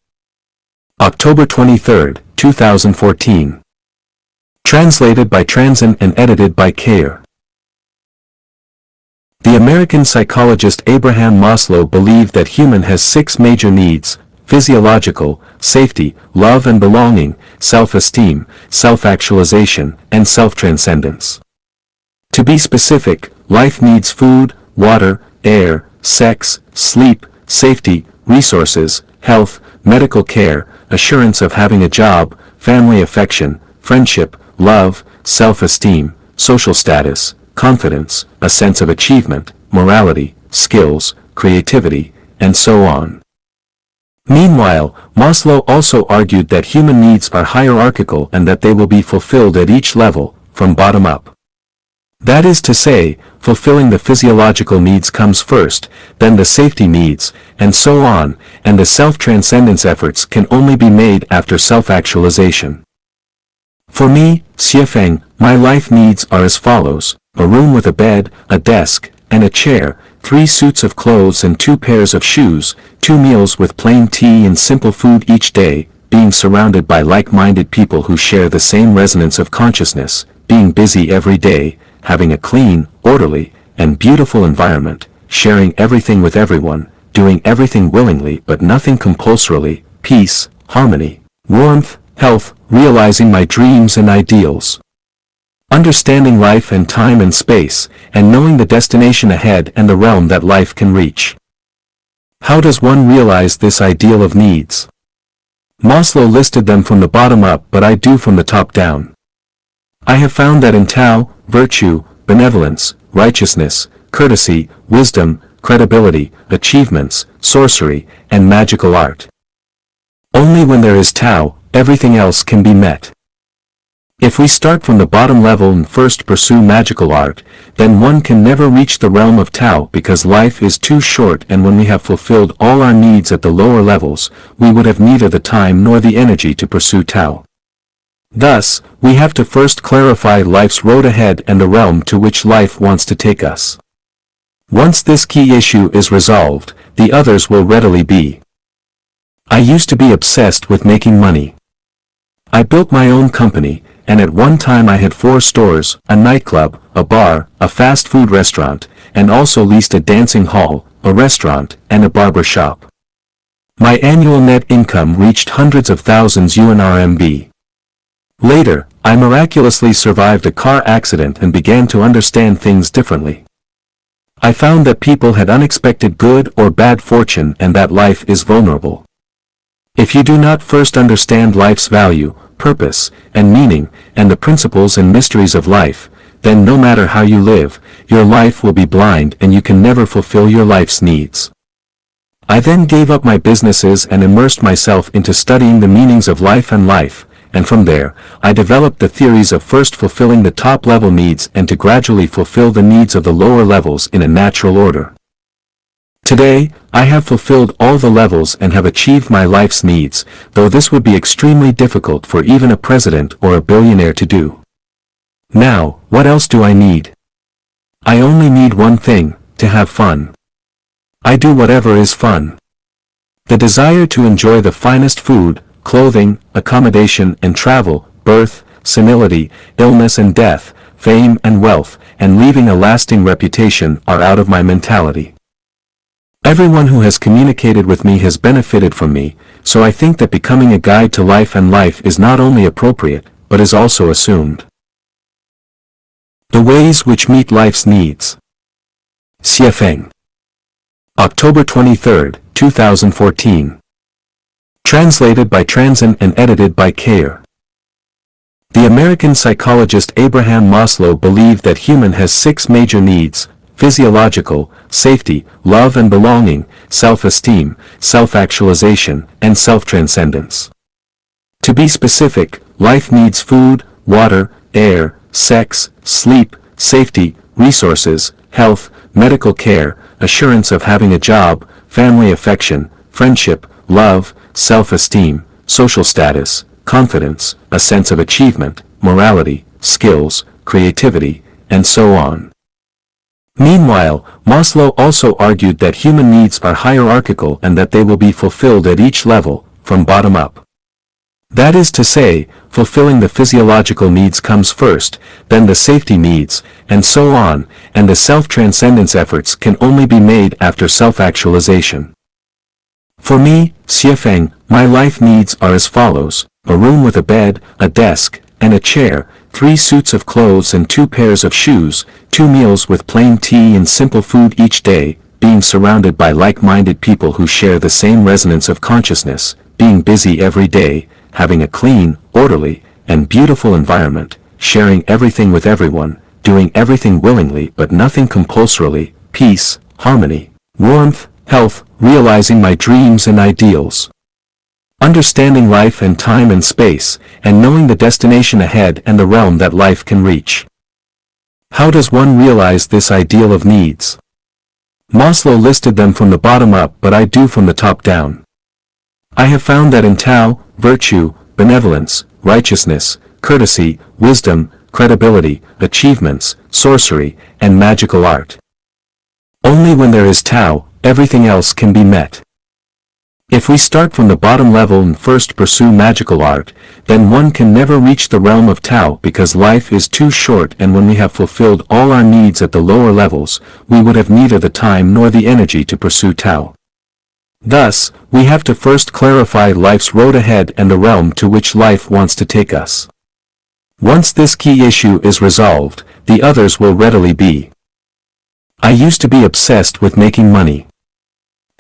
Speaker 1: October 23, 2014. Translated by Transin and edited by Kayer. The American psychologist Abraham Maslow believed that human has 6 major needs: physiological, safety, love and belonging, self-esteem, self-actualization, and self-transcendence. To be specific, life needs food, water, air, sex, sleep, safety, resources, health, medical care, assurance of having a job, family affection, friendship, love, self-esteem, social status, confidence, a sense of achievement, morality, skills, creativity, and so on. Meanwhile, Maslow also argued that human needs are hierarchical and that they will be fulfilled at each level, from bottom up. That is to say, fulfilling the physiological needs comes first, then the safety needs, and so on, and the self-transcendence efforts can only be made after self-actualization. For me, Xie Feng, my life needs are as follows: a room with a bed, a desk, and a chair, 3 suits of clothes and 2 pairs of shoes, 2 meals with plain tea and simple food each day, being surrounded by like-minded people who share the same resonance of consciousness, being busy every day, having a clean, orderly, and beautiful environment, sharing everything with everyone, doing everything willingly but nothing compulsorily, peace, harmony, warmth, health, realizing my dreams and ideals. Understanding life and time and space, and knowing the destination ahead and the realm that life can reach. How does one realize this ideal of needs? Maslow listed them from the bottom up, but I do from the top down. I have found that in Tao, virtue, benevolence, righteousness, courtesy, wisdom, credibility, achievements, sorcery, and magical art. Only when there is Tao, everything else can be met. If we start from the bottom level and first pursue magical art, then one can never reach the realm of Tao because life is too short, and when we have fulfilled all our needs at the lower levels, we would have neither the time nor the energy to pursue Tao. Thus, we have to first clarify life's road ahead and the realm to which life wants to take us. Once this key issue is resolved, the others will readily be. I used to be obsessed with making money. I built my own company, and at one time I had 4 stores, a nightclub, a bar, a fast food restaurant, and also leased a dancing hall, a restaurant, and a barber shop. My annual net income reached hundreds of thousands USD. Later, I miraculously survived a car accident and began to understand things differently. I found that people had unexpected good or bad fortune and that life is vulnerable. If you do not first understand life's value, purpose, and meaning, and the principles and mysteries of life, then no matter how you live, your life will be blind and you can never fulfill your life's needs. I then gave up my businesses and immersed myself into studying the meanings of life, and from there, I developed the theories of first fulfilling the top-level needs and to gradually fulfill the needs of the lower levels in a natural order. Today, I have fulfilled all the levels and have achieved my life's needs, though this would be extremely difficult for even a president or a billionaire to do. Now, what else do I need? I only need one thing, to have fun. I do whatever is fun. The desire to enjoy the finest food, clothing, accommodation and travel, birth, senility, illness and death, fame and wealth, and leaving a lasting reputation are out of my mentality. Everyone who has communicated with me has benefited from me, so I think that becoming a guide to life and life is not only appropriate, but is also assumed. The ways which meet life's needs. Xie Feng. October 23, 2014. Translated by Transin and edited by Kayer. The American psychologist Abraham Maslow believed that human has 6 major needs: physiological, safety, love and belonging, self-esteem, self-actualization, and self-transcendence. To be specific, life needs food, water, air, sex, sleep, safety, resources, health, medical care, assurance of having a job, family affection, friendship, love, self-esteem, social status, confidence, a sense of achievement, morality, skills, creativity, and so on. Meanwhile, Maslow also argued that human needs are hierarchical and that they will be fulfilled at each level, from bottom up. That is to say, fulfilling the physiological needs comes first, then the safety needs, and so on, and the self-transcendence efforts can only be made after self-actualization. For me, Xie Feng, my life needs are as follows: a room with a bed, a desk, and a chair, 3 suits of clothes and 2 pairs of shoes, 2 meals with plain tea and simple food each day, being surrounded by like-minded people who share the same resonance of consciousness, being busy every day, having a clean, orderly, and beautiful environment, sharing everything with everyone, doing everything willingly but nothing compulsorily, peace, harmony, warmth, health, realizing my dreams and ideals. Understanding life and time and space, and knowing the destination ahead and the realm that life can reach. How does one realize this ideal of needs? Maslow listed them from the bottom up, but I do from the top down. I have found that in Tao, virtue, benevolence, righteousness, courtesy, wisdom, credibility, achievements, sorcery, and magical art. Only when there is Tao, everything else can be met. If we start from the bottom level and first pursue magical art, then one can never reach the realm of Tao because life is too short, and when we have fulfilled all our needs at the lower levels, we would have neither the time nor the energy to pursue Tao. Thus, we have to first clarify life's road ahead and the realm to which life wants to take us. Once this key issue is resolved, the others will readily be. I used to be obsessed with making money.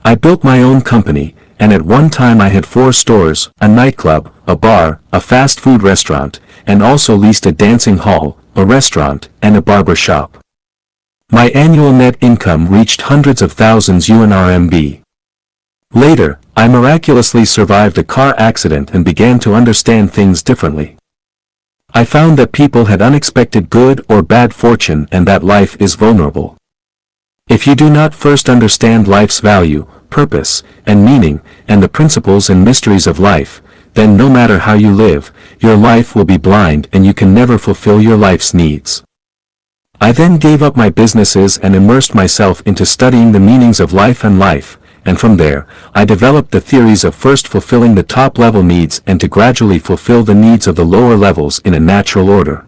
Speaker 1: I built my own company, and at one time I had 4 stores, a nightclub, a bar, a fast food restaurant, and also leased a dancing hall, a restaurant, and a barber shop. My annual net income reached hundreds of thousands USD. Later, I miraculously survived a car accident and began to understand things differently. I found that people had unexpected good or bad fortune and that life is vulnerable. If you do not first understand life's value, purpose, and meaning, and the principles and mysteries of life, then no matter how you live, your life will be blind and you can never fulfill your life's needs. I then gave up my businesses and immersed myself into studying the meanings of life, and from there, I developed the theories of first fulfilling the top-level needs and to gradually fulfill the needs of the lower levels in a natural order.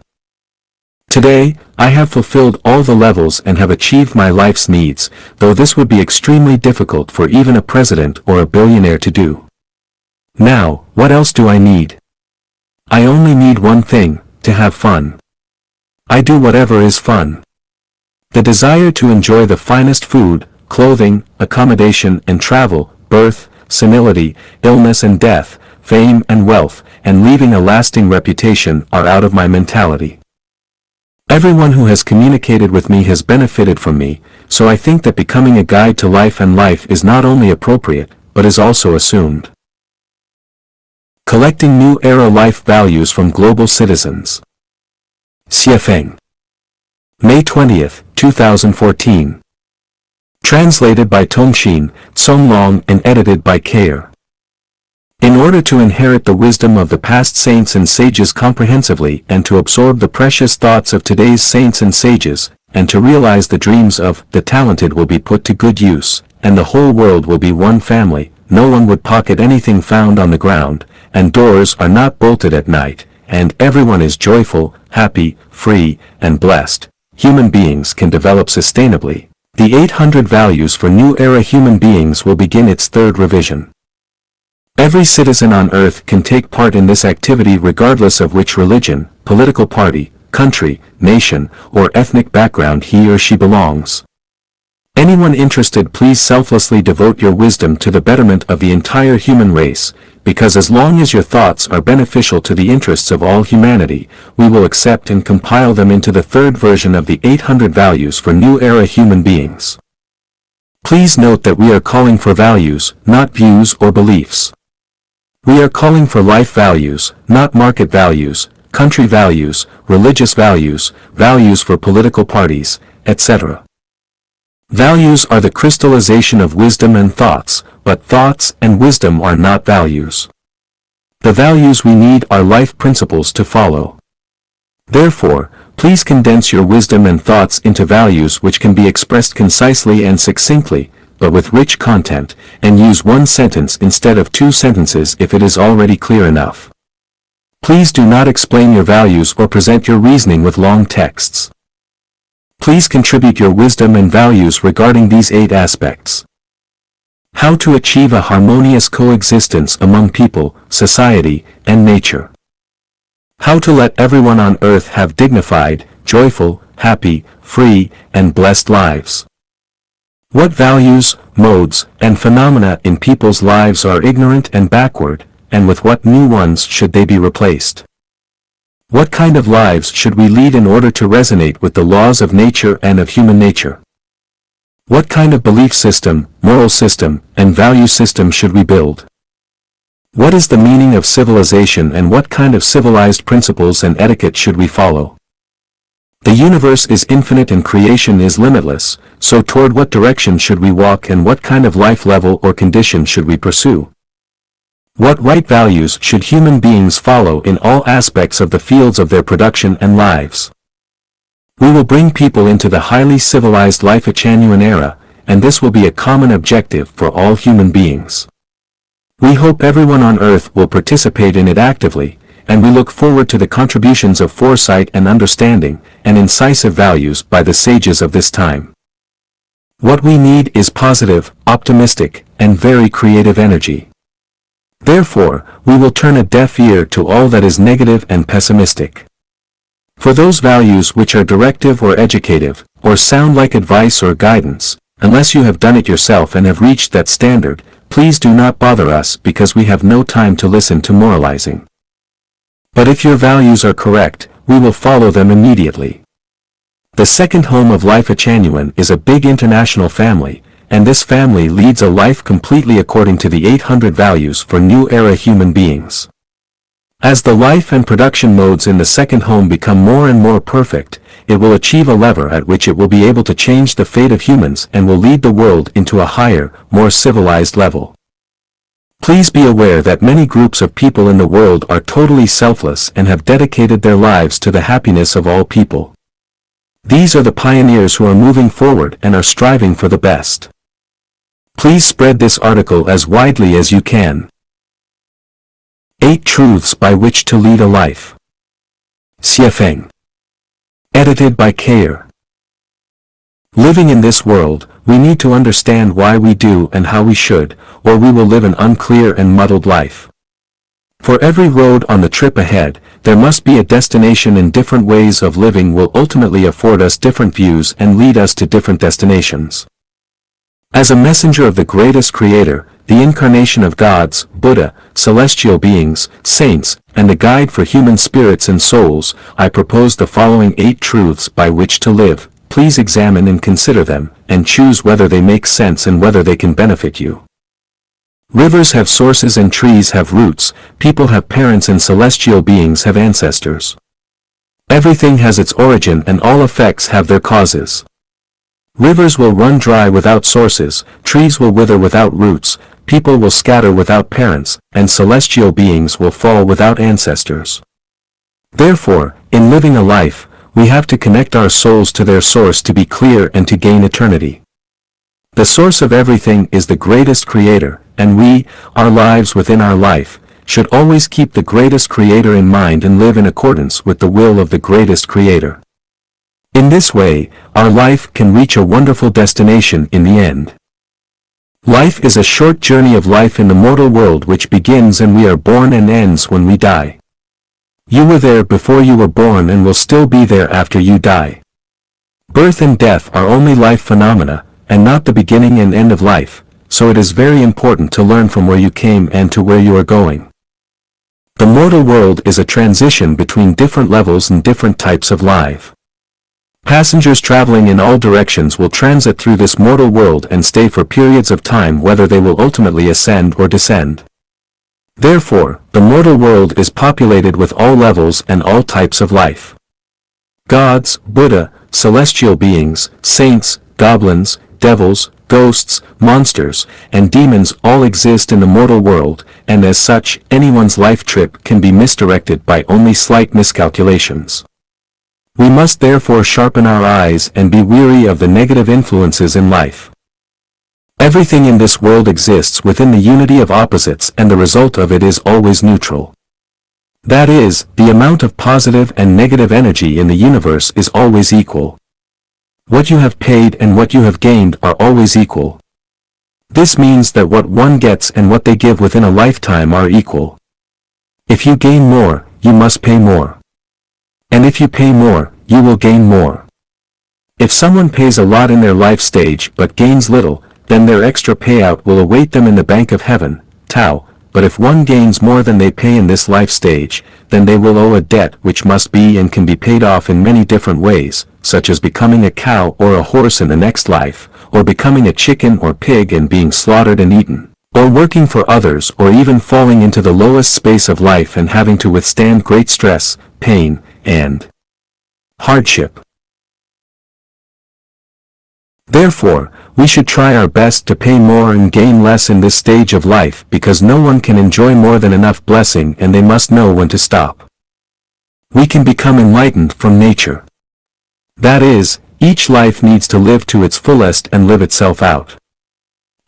Speaker 1: Today, I have fulfilled all the levels and have achieved my life's needs, though this would be extremely difficult for even a president or a billionaire to do. Now, what else do I need? I only need one thing, to have fun. I do whatever is fun. The desire to enjoy the finest food, clothing, accommodation and travel, birth, senility, illness and death, fame and wealth, and leaving a lasting reputation are out of my mentality. Everyone who has communicated with me has benefited from me, so I think that becoming a guide to life and life is not only appropriate, but is also assumed. Collecting New Era Life Values from Global Citizens. Xiefeng. May 20, 2014. Translated by Tongxin, Songlong and edited by Kair. In order to inherit the wisdom of the past saints and sages comprehensively and to absorb the precious thoughts of today's saints and sages, and to realize the dreams of the talented will be put to good use, and the whole world will be one family, no one would pocket anything found on the ground, and doors are not bolted at night, and everyone is joyful, happy, free, and blessed. Human beings can develop sustainably. The 800 Values for New Era Human Beings will begin its third revision. Every citizen on earth can take part in this activity regardless of which religion, political party, country, nation, or ethnic background he or she belongs. Anyone interested, please selflessly devote your wisdom to the betterment of the entire human race, because as long as your thoughts are beneficial to the interests of all humanity, we will accept and compile them into the third version of the 800 Values for New Era Human Beings. Please note that we are calling for values, not views or beliefs. We are calling for life values, not market values, country values, religious values, values for political parties, etc. Values are the crystallization of wisdom and thoughts, but thoughts and wisdom are not values. The values we need are life principles to follow. Therefore, please condense your wisdom and thoughts into values which can be expressed concisely and succinctly, but with rich content, and use one sentence instead of two sentences if it is already clear enough. Please do not explain your values or present your reasoning with long texts. Please contribute your wisdom and values regarding these 8 aspects. How to achieve a harmonious coexistence among people, society, and nature. How to let everyone on earth have dignified, joyful, happy, free, and blessed lives. What values, modes, and phenomena in people's lives are ignorant and backward, and with what new ones should they be replaced? What kind of lives should we lead in order to resonate with the laws of nature and of human nature? What kind of belief system, moral system, and value system should we build? What is the meaning of civilization and what kind of civilized principles and etiquette should we follow? The universe is infinite and creation is limitless, so toward what direction should we walk and what kind of life level or condition should we pursue? What right values should human beings follow in all aspects of the fields of their production and lives? We will bring people into the highly civilized Life-Genuine era, and this will be a common objective for all human beings. We hope everyone on earth will participate in it actively, and we look forward to the contributions of foresight and understanding, and incisive values by the sages of this time. What we need is positive, optimistic, and very creative energy. Therefore, we will turn a deaf ear to all that is negative and pessimistic. For those values which are directive or educative, or sound like advice or guidance, unless you have done it yourself and have reached that standard, please do not bother us because we have no time to listen to moralizing. But if your values are correct, we will follow them immediately. The second home of Life-Genuine is a big international family, and this family leads a life completely according to the 800 Values for New Era Human Beings. As the life and production modes in the second home become more and more perfect, it will achieve a lever at which it will be able to change the fate of humans and will lead the world into a higher, more civilized level. Please be aware that many groups of people in the world are totally selfless and have dedicated their lives to the happiness of all people. These are the pioneers who are moving forward and are striving for the best. Please spread this article as widely as you can. 8 Truths by Which to Lead a Life. Xiefeng. Edited by Kair. Living in this world, we need to understand why we do and how we should, or we will live an unclear and muddled life. For every road on the trip ahead, there must be a destination, and different ways of living will ultimately afford us different views and lead us to different destinations. As a messenger of the greatest creator, the incarnation of gods, Buddha, celestial beings, saints, and a guide for human spirits and souls, I propose the following 8 truths by which to live, please examine and consider them, and choose whether they make sense and whether they can benefit you. Rivers have sources and trees have roots, people have parents and celestial beings have ancestors. Everything has its origin and all effects have their causes. Rivers will run dry without sources, trees will wither without roots, people will scatter without parents, and celestial beings will fall without ancestors. Therefore, in living a life, we have to connect our souls to their source to be clear and to gain eternity. The source of everything is the greatest creator, and we, our lives within our life, should always keep the greatest creator in mind and live in accordance with the will of the greatest creator. In this way, our life can reach a wonderful destination in the end. Life is a short journey of life in the mortal world which begins and we are born and ends when we die. You were there before you were born and will still be there after you die. Birth and death are only life phenomena, and not the beginning and end of life, so it is very important to learn from where you came and to where you are going. The mortal world is a transition between different levels and different types of life. Passengers traveling in all directions will transit through this mortal world and stay for periods of time whether they will ultimately ascend or descend. Therefore, the mortal world is populated with all levels and all types of life. Gods, Buddha, celestial beings, saints, goblins, devils, ghosts, monsters, and demons all exist in the mortal world, and as such, anyone's life trip can be misdirected by only slight miscalculations. We must therefore sharpen our eyes and be weary of the negative influences in life. Everything in this world exists within the unity of opposites and the result of it is always neutral. That is, the amount of positive and negative energy in the universe is always equal. What you have paid and what you have gained are always equal. This means that what one gets and what they give within a lifetime are equal. If you gain more, you must pay more. And if you pay more, you will gain more. If someone pays a lot in their life stage but gains little, then their extra payout will await them in the bank of heaven, Tao, but if one gains more than they pay in this life stage, then they will owe a debt which must be and can be paid off in many different ways, such as becoming a cow or a horse in the next life, or becoming a chicken or pig and being slaughtered and eaten, or working for others or even falling into the lowest space of life and having to withstand great stress, pain, and hardship. Therefore, we should try our best to pay more and gain less in this stage of life because no one can enjoy more than enough blessing and they must know when to stop. We can become enlightened from nature. That is, each life needs to live to its fullest and live itself out.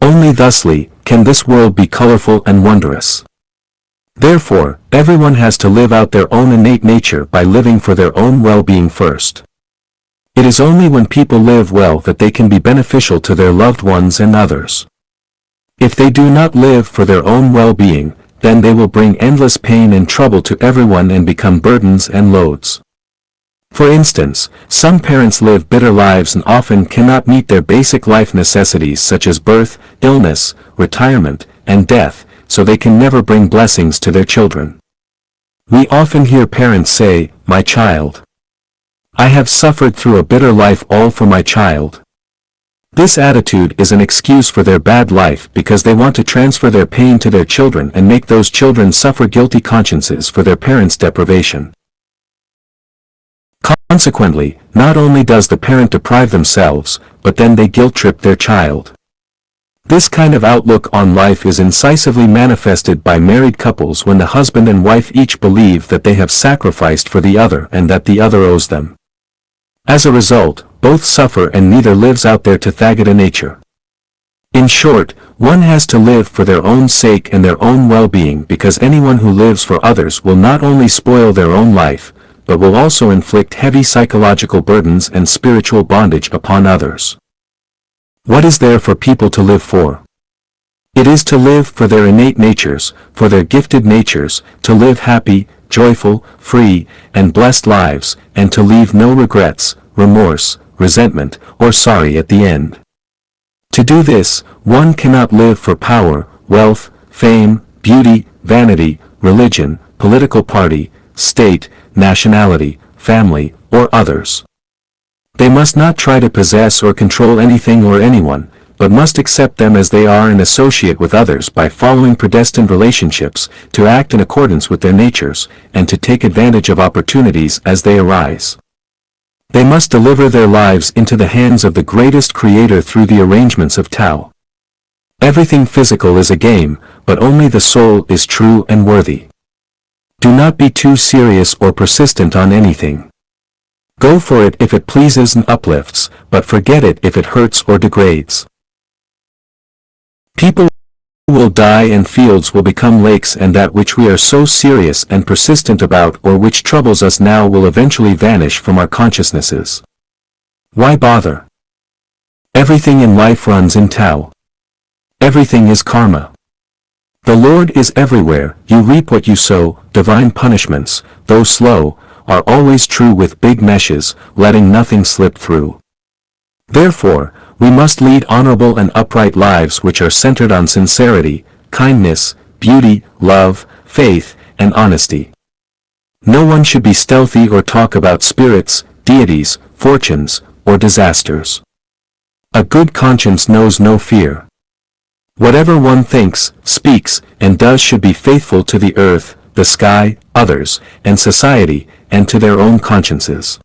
Speaker 1: Only thusly can this world be colorful and wondrous. Therefore, everyone has to live out their own innate nature by living for their own well-being first. It is only when people live well that they can be beneficial to their loved ones and others. If they do not live for their own well-being, then they will bring endless pain and trouble to everyone and become burdens and loads. For instance, some parents live bitter lives and often cannot meet their basic life necessities such as birth, illness, retirement, and death, so they can never bring blessings to their children. We often hear parents say, "My child. I have suffered through a bitter life all for my child." This attitude is an excuse for their bad life because they want to transfer their pain to their children and make those children suffer guilty consciences for their parents' deprivation. Consequently, not only does the parent deprive themselves, but then they guilt-trip their child. This kind of outlook on life is incisively manifested by married couples when the husband and wife each believe that they have sacrificed for the other and that the other owes them. As a result, both suffer and neither lives out their Tathagata nature. In short, one has to live for their own sake and their own well-being because anyone who lives for others will not only spoil their own life, but will also inflict heavy psychological burdens and spiritual bondage upon others. What is there for people to live for? It is to live for their innate natures, for their gifted natures, to live happy, joyful, free, and blessed lives, and to leave no regrets, remorse, resentment, or sorry at the end. To do this, one cannot live for power, wealth, fame, beauty, vanity, religion, political party, state, nationality, family, or others. They must not try to possess or control anything or anyone, but must accept them as they are and associate with others by following predestined relationships, to act in accordance with their natures, and to take advantage of opportunities as they arise. They must deliver their lives into the hands of the greatest creator through the arrangements of Tao. Everything physical is a game, but only the soul is true and worthy. Do not be too serious or persistent on anything. Go for it if it pleases and uplifts, but forget it if it hurts or degrades. People will die and fields will become lakes, and that which we are so serious and persistent about or which troubles us now will eventually vanish from our consciousnesses. Why bother? Everything in life runs in Tao. Everything is karma. The Lord is everywhere. You reap what you sow. Divine punishments, though slow, are always true with big meshes, letting nothing slip through. Therefore, we must lead honorable and upright lives which are centered on sincerity, kindness, beauty, love, faith, and honesty. No one should be stealthy or talk about spirits, deities, fortunes, or disasters. A good conscience knows no fear. Whatever one thinks, speaks, and does should be faithful to the earth, the sky, others, and society, and to their own consciences.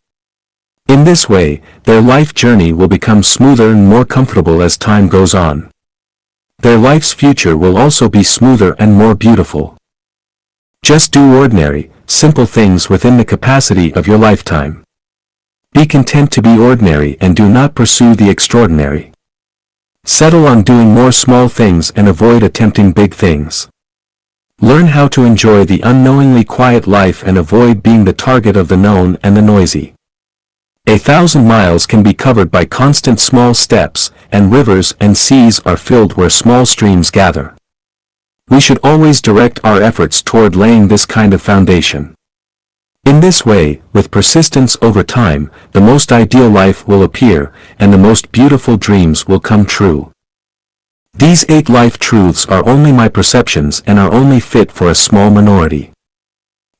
Speaker 1: In this way, their life journey will become smoother and more comfortable as time goes on. Their life's future will also be smoother and more beautiful. Just do ordinary, simple things within the capacity of your lifetime. Be content to be ordinary and do not pursue the extraordinary. Settle on doing more small things and avoid attempting big things. Learn how to enjoy the unknowingly quiet life and avoid being the target of the known and the noisy. 1,000 miles can be covered by constant small steps, and rivers and seas are filled where small streams gather. We should always direct our efforts toward laying this kind of foundation. In this way, with persistence over time, the most ideal life will appear, and the most beautiful dreams will come true. These 8 life truths are only my perceptions and are only fit for a small minority.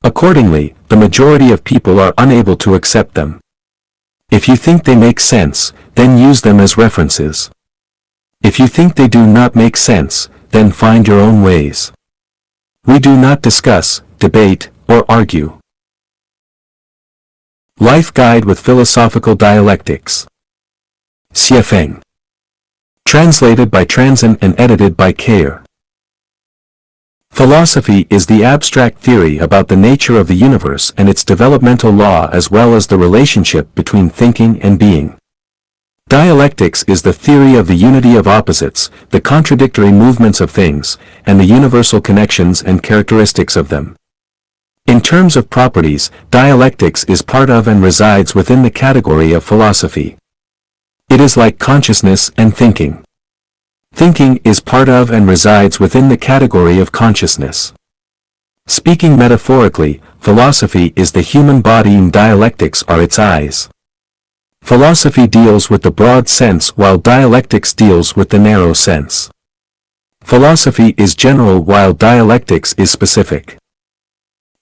Speaker 1: Accordingly, the majority of people are unable to accept them. If you think they make sense, then use them as references. If you think they do not make sense, then find your own ways. We do not discuss, debate, or argue. Life Guide with Philosophical Dialectics. Xiefeng. Translated by Transin and edited by Kayer. Philosophy is the abstract theory about the nature of the universe and its developmental law, as well as the relationship between thinking and being. Dialectics is the theory of the unity of opposites, the contradictory movements of things, and the universal connections and characteristics of them. In terms of properties, dialectics is part of and resides within the category of philosophy. It is like consciousness and thinking. Thinking is part of and resides within the category of consciousness. Speaking metaphorically, philosophy is the human body and dialectics are its eyes. Philosophy deals with the broad sense while dialectics deals with the narrow sense. Philosophy is general while dialectics is specific.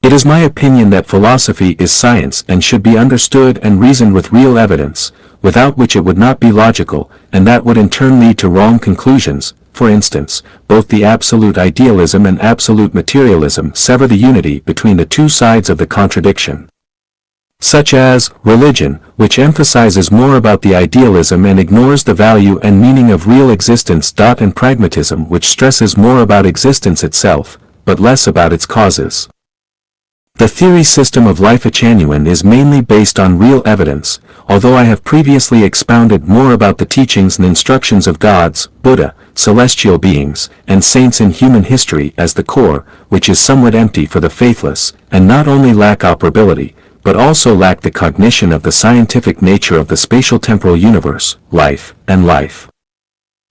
Speaker 1: It is my opinion that philosophy is science and should be understood and reasoned with real evidence, without which it would not be logical, and that would in turn lead to wrong conclusions. For instance, both the absolute idealism and absolute materialism sever the unity between the two sides of the contradiction. Such as, religion, which emphasizes more about the idealism and ignores the value and meaning of real existence. And pragmatism, which stresses more about existence itself, but less about its causes. The theory system of Life Genuine is mainly based on real evidence, although I have previously expounded more about the teachings and instructions of gods, Buddha, celestial beings, and saints in human history as the core, which is somewhat empty for the faithless, and not only lack operability, but also lack the cognition of the scientific nature of the spatial-temporal universe, life, and life.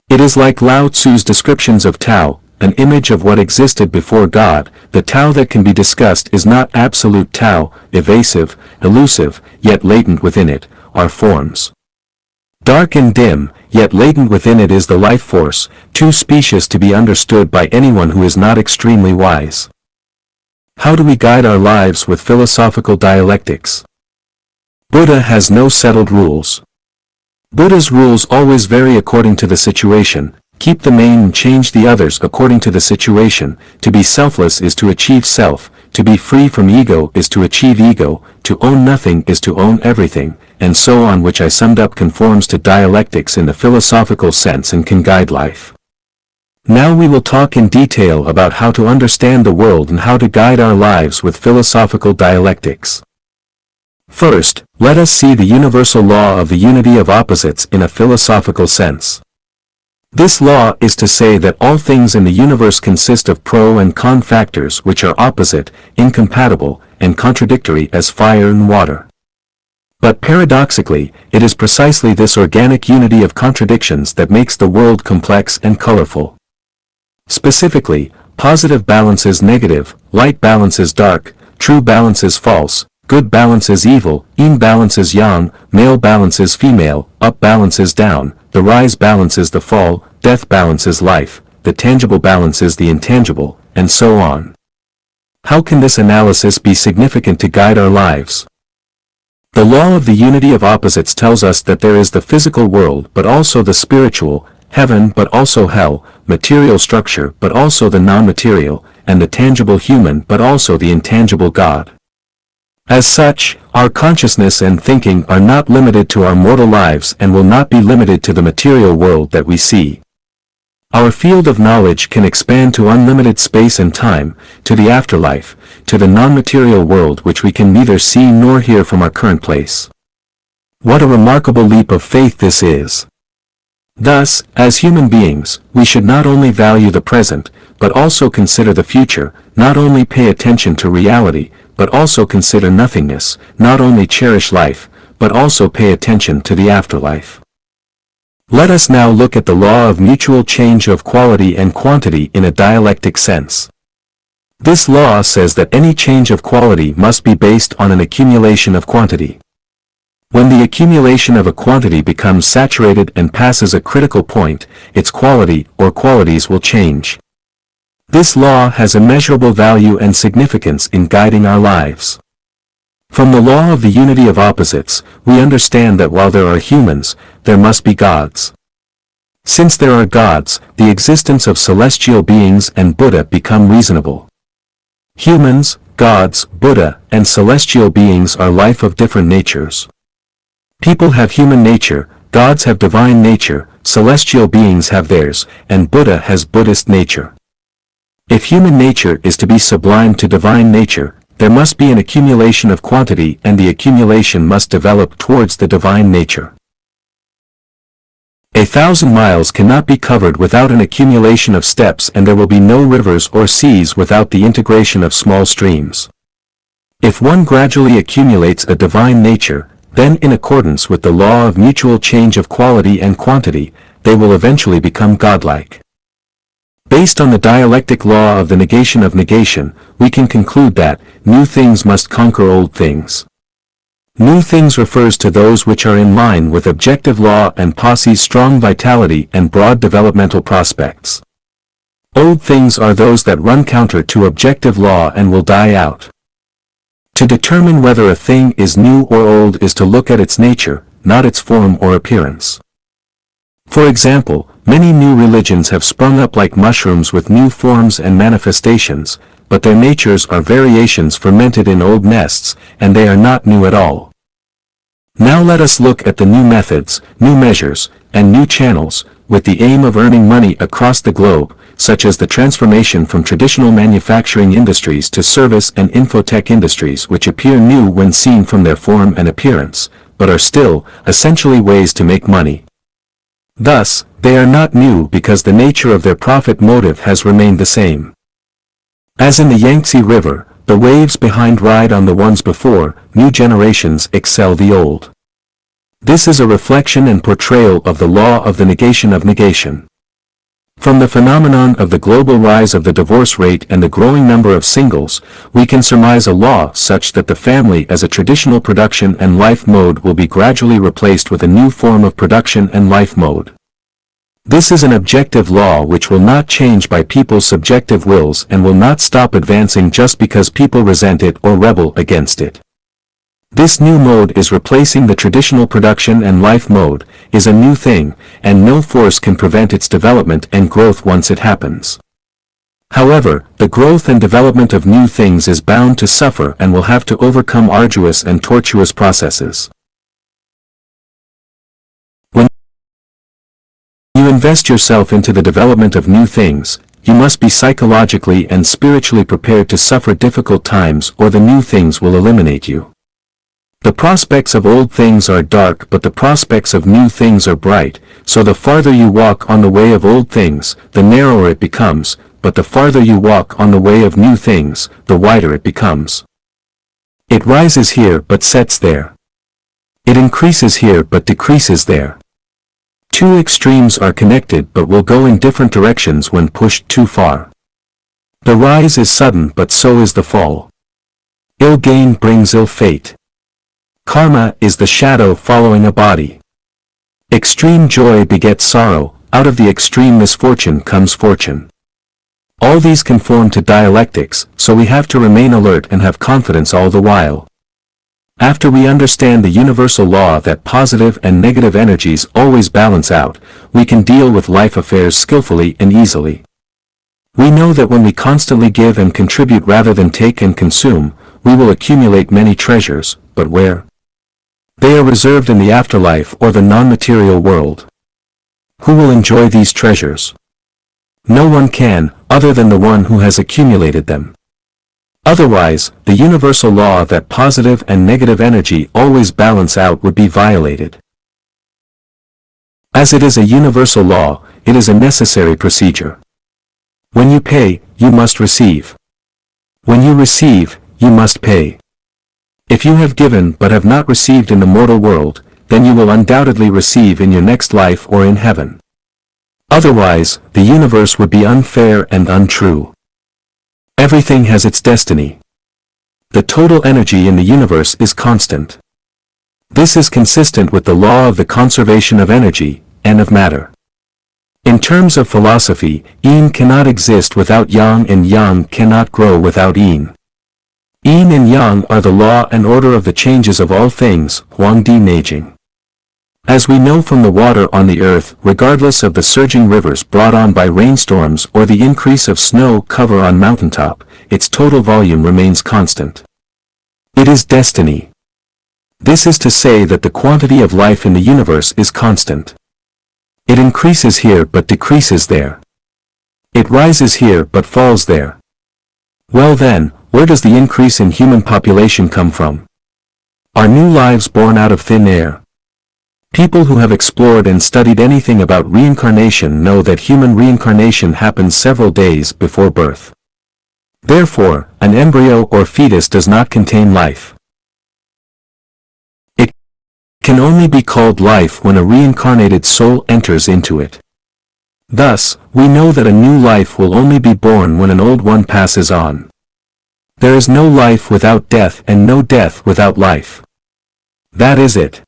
Speaker 1: It is like Lao Tzu's descriptions of Tao, an image of what existed before God. The Tao that can be discussed is not absolute Tao, evasive, elusive, yet latent within it, are forms. Dark and dim, yet latent within it is the life force, too specious to be understood by anyone who is not extremely wise. How do we guide our lives with philosophical dialectics? Buddha has no settled rules. Buddha's rules always vary according to the situation. Keep the main and change the others according to the situation. To be selfless is to achieve self. To be free from ego is to achieve ego. To own nothing is to own everything, and so on, which I summed up conforms to dialectics in the philosophical sense and can guide life. Now we will talk in detail about how to understand the world and how to guide our lives with philosophical dialectics. First, let us see the universal law of the unity of opposites in a philosophical sense. This law is to say that all things in the universe consist of pro and con factors which are opposite, incompatible, and contradictory as fire and water. But paradoxically, it is precisely this organic unity of contradictions that makes the world complex and colorful. Specifically, positive balances negative, light balances dark, true balances false, good balances evil, yin balances yang, male balances female, up balances down, the rise balances the fall, death balances life, the tangible balances the intangible, and so on. How can this analysis be significant to guide our lives? The law of the unity of opposites tells us that there is the physical world but also the spiritual, heaven but also hell, material structure but also the non-material, and the tangible human but also the intangible God. As such, our consciousness and thinking are not limited to our mortal lives and will not be limited to the material world that we see. Our field of knowledge can expand to unlimited space and time, to the afterlife, to the non-material world which we can neither see nor hear from our current place. What a remarkable leap of faith this is! Thus, as human beings, we should not only value the present, but also consider the future, not only pay attention to reality, but also consider nothingness, not only cherish life, but also pay attention to the afterlife. Let us now look at the law of mutual change of quality and quantity in a dialectic sense. This law says that any change of quality must be based on an accumulation of quantity. When the accumulation of a quantity becomes saturated and passes a critical point, its quality or qualities will change. This law has immeasurable value and significance in guiding our lives. From the law of the unity of opposites, we understand that while there are humans, there must be gods. Since there are gods, the existence of celestial beings and Buddha become reasonable. Humans, gods, Buddha, and celestial beings are life of different natures. People have human nature, gods have divine nature, celestial beings have theirs, and Buddha has Buddhist nature. If human nature is to be sublime to divine nature, there must be an accumulation of quantity and the accumulation must develop towards the divine nature. 1,000 miles cannot be covered without an accumulation of steps, and there will be no rivers or seas without the integration of small streams. If one gradually accumulates a divine nature, then in accordance with the law of mutual change of quality and quantity, they will eventually become godlike. Based on the dialectic law of the negation of negation, we can conclude that new things must conquer old things. New things refers to those which are in line with objective law and posse's strong vitality and broad developmental prospects. Old things are those that run counter to objective law and will die out. To determine whether a thing is new or old is to look at its nature, not its form or appearance. For example, many new religions have sprung up like mushrooms with new forms and manifestations, but their natures are variations fermented in old nests, and they are not new at all. Now let us look at the new methods, new measures, and new channels, with the aim of earning money across the globe, such as the transformation from traditional manufacturing industries to service and infotech industries, which appear new when seen from their form and appearance, but are still, essentially, ways to make money. Thus, they are not new because the nature of their profit motive has remained the same. As in the Yangtze River, the waves behind ride on the ones before, new generations excel the old. This is a reflection and portrayal of the law of the negation of negation. From the phenomenon of the global rise of the divorce rate and the growing number of singles, we can surmise a law such that the family as a traditional production and life mode will be gradually replaced with a new form of production and life mode. This is an objective law which will not change by people's subjective wills and will not stop advancing just because people resent it or rebel against it. This new mode is replacing the traditional production and life mode, is a new thing, and no force can prevent its development and growth once it happens. However, the growth and development of new things is bound to suffer and will have to overcome arduous and tortuous processes. When you invest yourself into the development of new things, you must be psychologically and spiritually prepared to suffer difficult times, or the new things will eliminate you. The prospects of old things are dark, but the prospects of new things are bright, so the farther you walk on the way of old things, the narrower it becomes, but the farther you walk on the way of new things, the wider it becomes. It rises here but sets there. It increases here but decreases there. Two extremes are connected but will go in different directions when pushed too far. The rise is sudden but so is the fall. Ill gain brings ill fate. Karma is the shadow following a body. Extreme joy begets sorrow, out of the extreme misfortune comes fortune. All these conform to dialectics, so we have to remain alert and have confidence all the while. After we understand the universal law that positive and negative energies always balance out, we can deal with life affairs skillfully and easily. We know that when we constantly give and contribute rather than take and consume, we will accumulate many treasures, but where? They are reserved in the afterlife or the non-material world. Who will enjoy these treasures? No one can, other than the one who has accumulated them. Otherwise, the universal law that positive and negative energy always balance out would be violated. As it is a universal law, it is a necessary procedure. When you pay, you must receive. When you receive, you must pay. If you have given but have not received in the mortal world, then you will undoubtedly receive in your next life or in heaven. Otherwise, the universe would be unfair and untrue. Everything has its destiny. The total energy in the universe is constant. This is consistent with the law of the conservation of energy, and of matter. In terms of philosophy, yin cannot exist without yang and yang cannot grow without yin. Yin and yang are the law and order of the changes of all things, Huangdi Neijing. As we know from the water on the earth, regardless of the surging rivers brought on by rainstorms or the increase of snow cover on mountaintop, its total volume remains constant. It is destiny. This is to say that the quantity of life in the universe is constant. It increases here but decreases there. It rises here but falls there. Well then, where does the increase in human population come from? Are new lives born out of thin air? People who have explored and studied anything about reincarnation know that human reincarnation happens several days before birth. Therefore, an embryo or fetus does not contain life. It can only be called life when a reincarnated soul enters into it. Thus, we know that a new life will only be born when an old one passes on. There is no life without death and no death without life. That is it.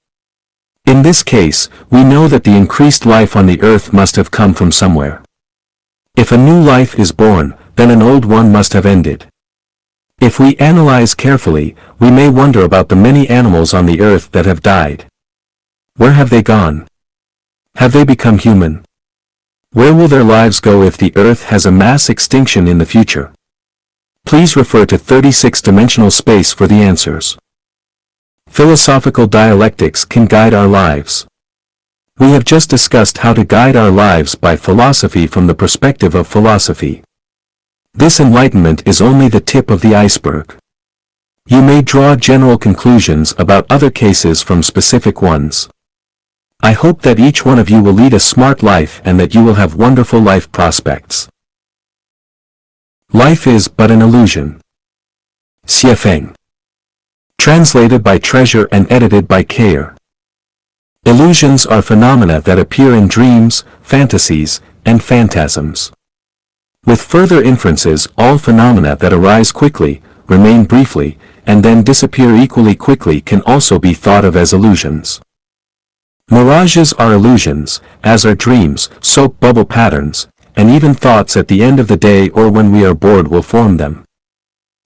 Speaker 1: In this case, we know that the increased life on the earth must have come from somewhere. If a new life is born, then an old one must have ended. If we analyze carefully, we may wonder about the many animals on the earth that have died. Where have they gone? Have they become human? Where will their lives go if the earth has a mass extinction in the future? Please refer to 36-dimensional space for the answers. Philosophical dialectics can guide our lives. We have just discussed how to guide our lives by philosophy from the perspective of philosophy. This enlightenment is only the tip of the iceberg. You may draw general conclusions about other cases from specific ones. I hope that each one of you will lead a smart life and that you will have wonderful life prospects. Life is but an illusion. Xie Feng. Translated by Treasure and edited by Kayer. Illusions are phenomena that appear in dreams, fantasies, and phantasms. With further inferences, all phenomena that arise quickly, remain briefly, and then disappear equally quickly can also be thought of as illusions. Mirages are illusions, as are dreams, soap bubble patterns, and even thoughts at the end of the day or when we are bored will form them.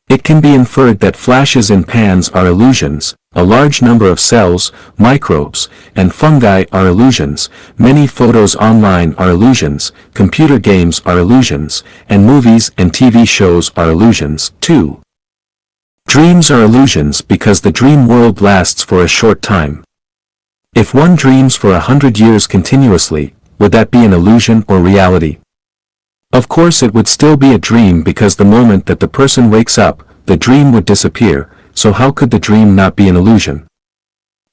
Speaker 1: It can be inferred that flashes and pans are illusions, A large number of cells, microbes, and fungi are illusions, many photos online are illusions, computer games are illusions, and movies and TV shows are illusions, too. Dreams are illusions because the dream world lasts for a short time. If one dreams for 100 years continuously, would that be an illusion or reality? Of course it would still be a dream because the moment that the person wakes up, the dream would disappear, so how could the dream not be an illusion?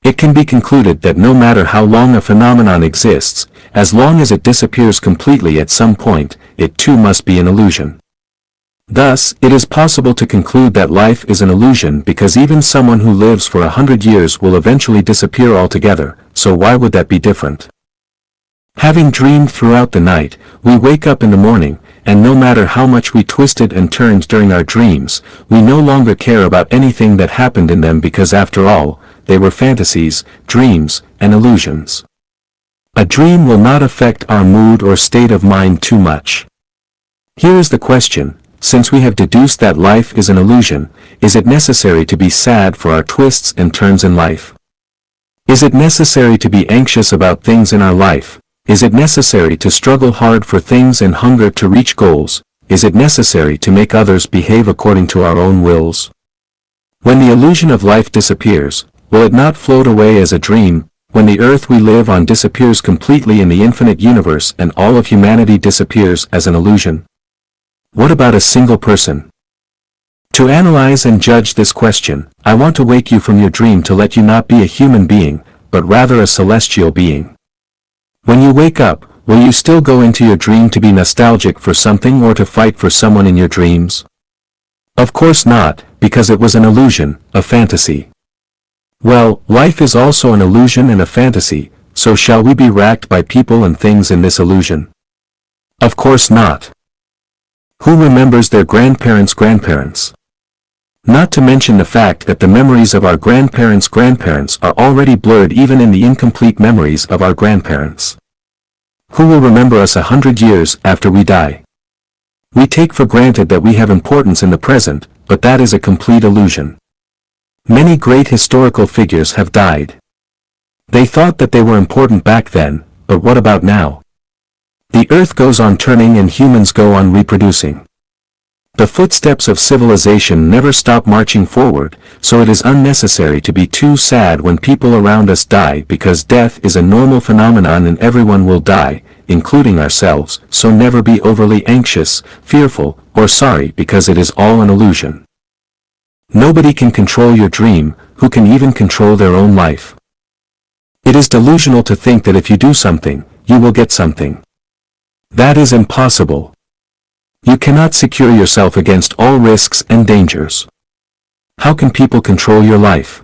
Speaker 1: It can be concluded that no matter how long a phenomenon exists, as long as it disappears completely at some point, it too must be an illusion. Thus, it is possible to conclude that life is an illusion because even someone who lives for 100 years will eventually disappear altogether, so why would that be different? Having dreamed throughout the night, we wake up in the morning, and no matter how much we twisted and turned during our dreams, we no longer care about anything that happened in them because after all, they were fantasies, dreams, and illusions. A dream will not affect our mood or state of mind too much. Here is the question, since we have deduced that life is an illusion, is it necessary to be sad for our twists and turns in life? Is it necessary to be anxious about things in our life? Is it necessary to struggle hard for things and hunger to reach goals? Is it necessary to make others behave according to our own wills? When the illusion of life disappears, will it not float away as a dream? When the earth we live on disappears completely in the infinite universe and all of humanity disappears as an illusion? What about a single person? To analyze and judge this question, I want to wake you from your dream to let you not be a human being, but rather a celestial being. When you wake up, will you still go into your dream to be nostalgic for something or to fight for someone in your dreams? Of course not, because it was an illusion, a fantasy. Well, life is also an illusion and a fantasy, so shall we be racked by people and things in this illusion? Of course not. Who remembers their grandparents' grandparents? Not to mention the fact that the memories of our grandparents' grandparents are already blurred even in the incomplete memories of our grandparents. Who will remember us 100 years after we die? We take for granted that we have importance in the present, but that is a complete illusion. Many great historical figures have died. They thought that they were important back then, but what about now? The earth goes on turning and humans go on reproducing. The footsteps of civilization never stop marching forward, so it is unnecessary to be too sad when people around us die because death is a normal phenomenon and everyone will die, including ourselves, so never be overly anxious, fearful, or sorry because it is all an illusion. Nobody can control your dream, who can even control their own life. It is delusional to think that if you do something, you will get something. That is impossible. You cannot secure yourself against all risks and dangers. How can people control your life?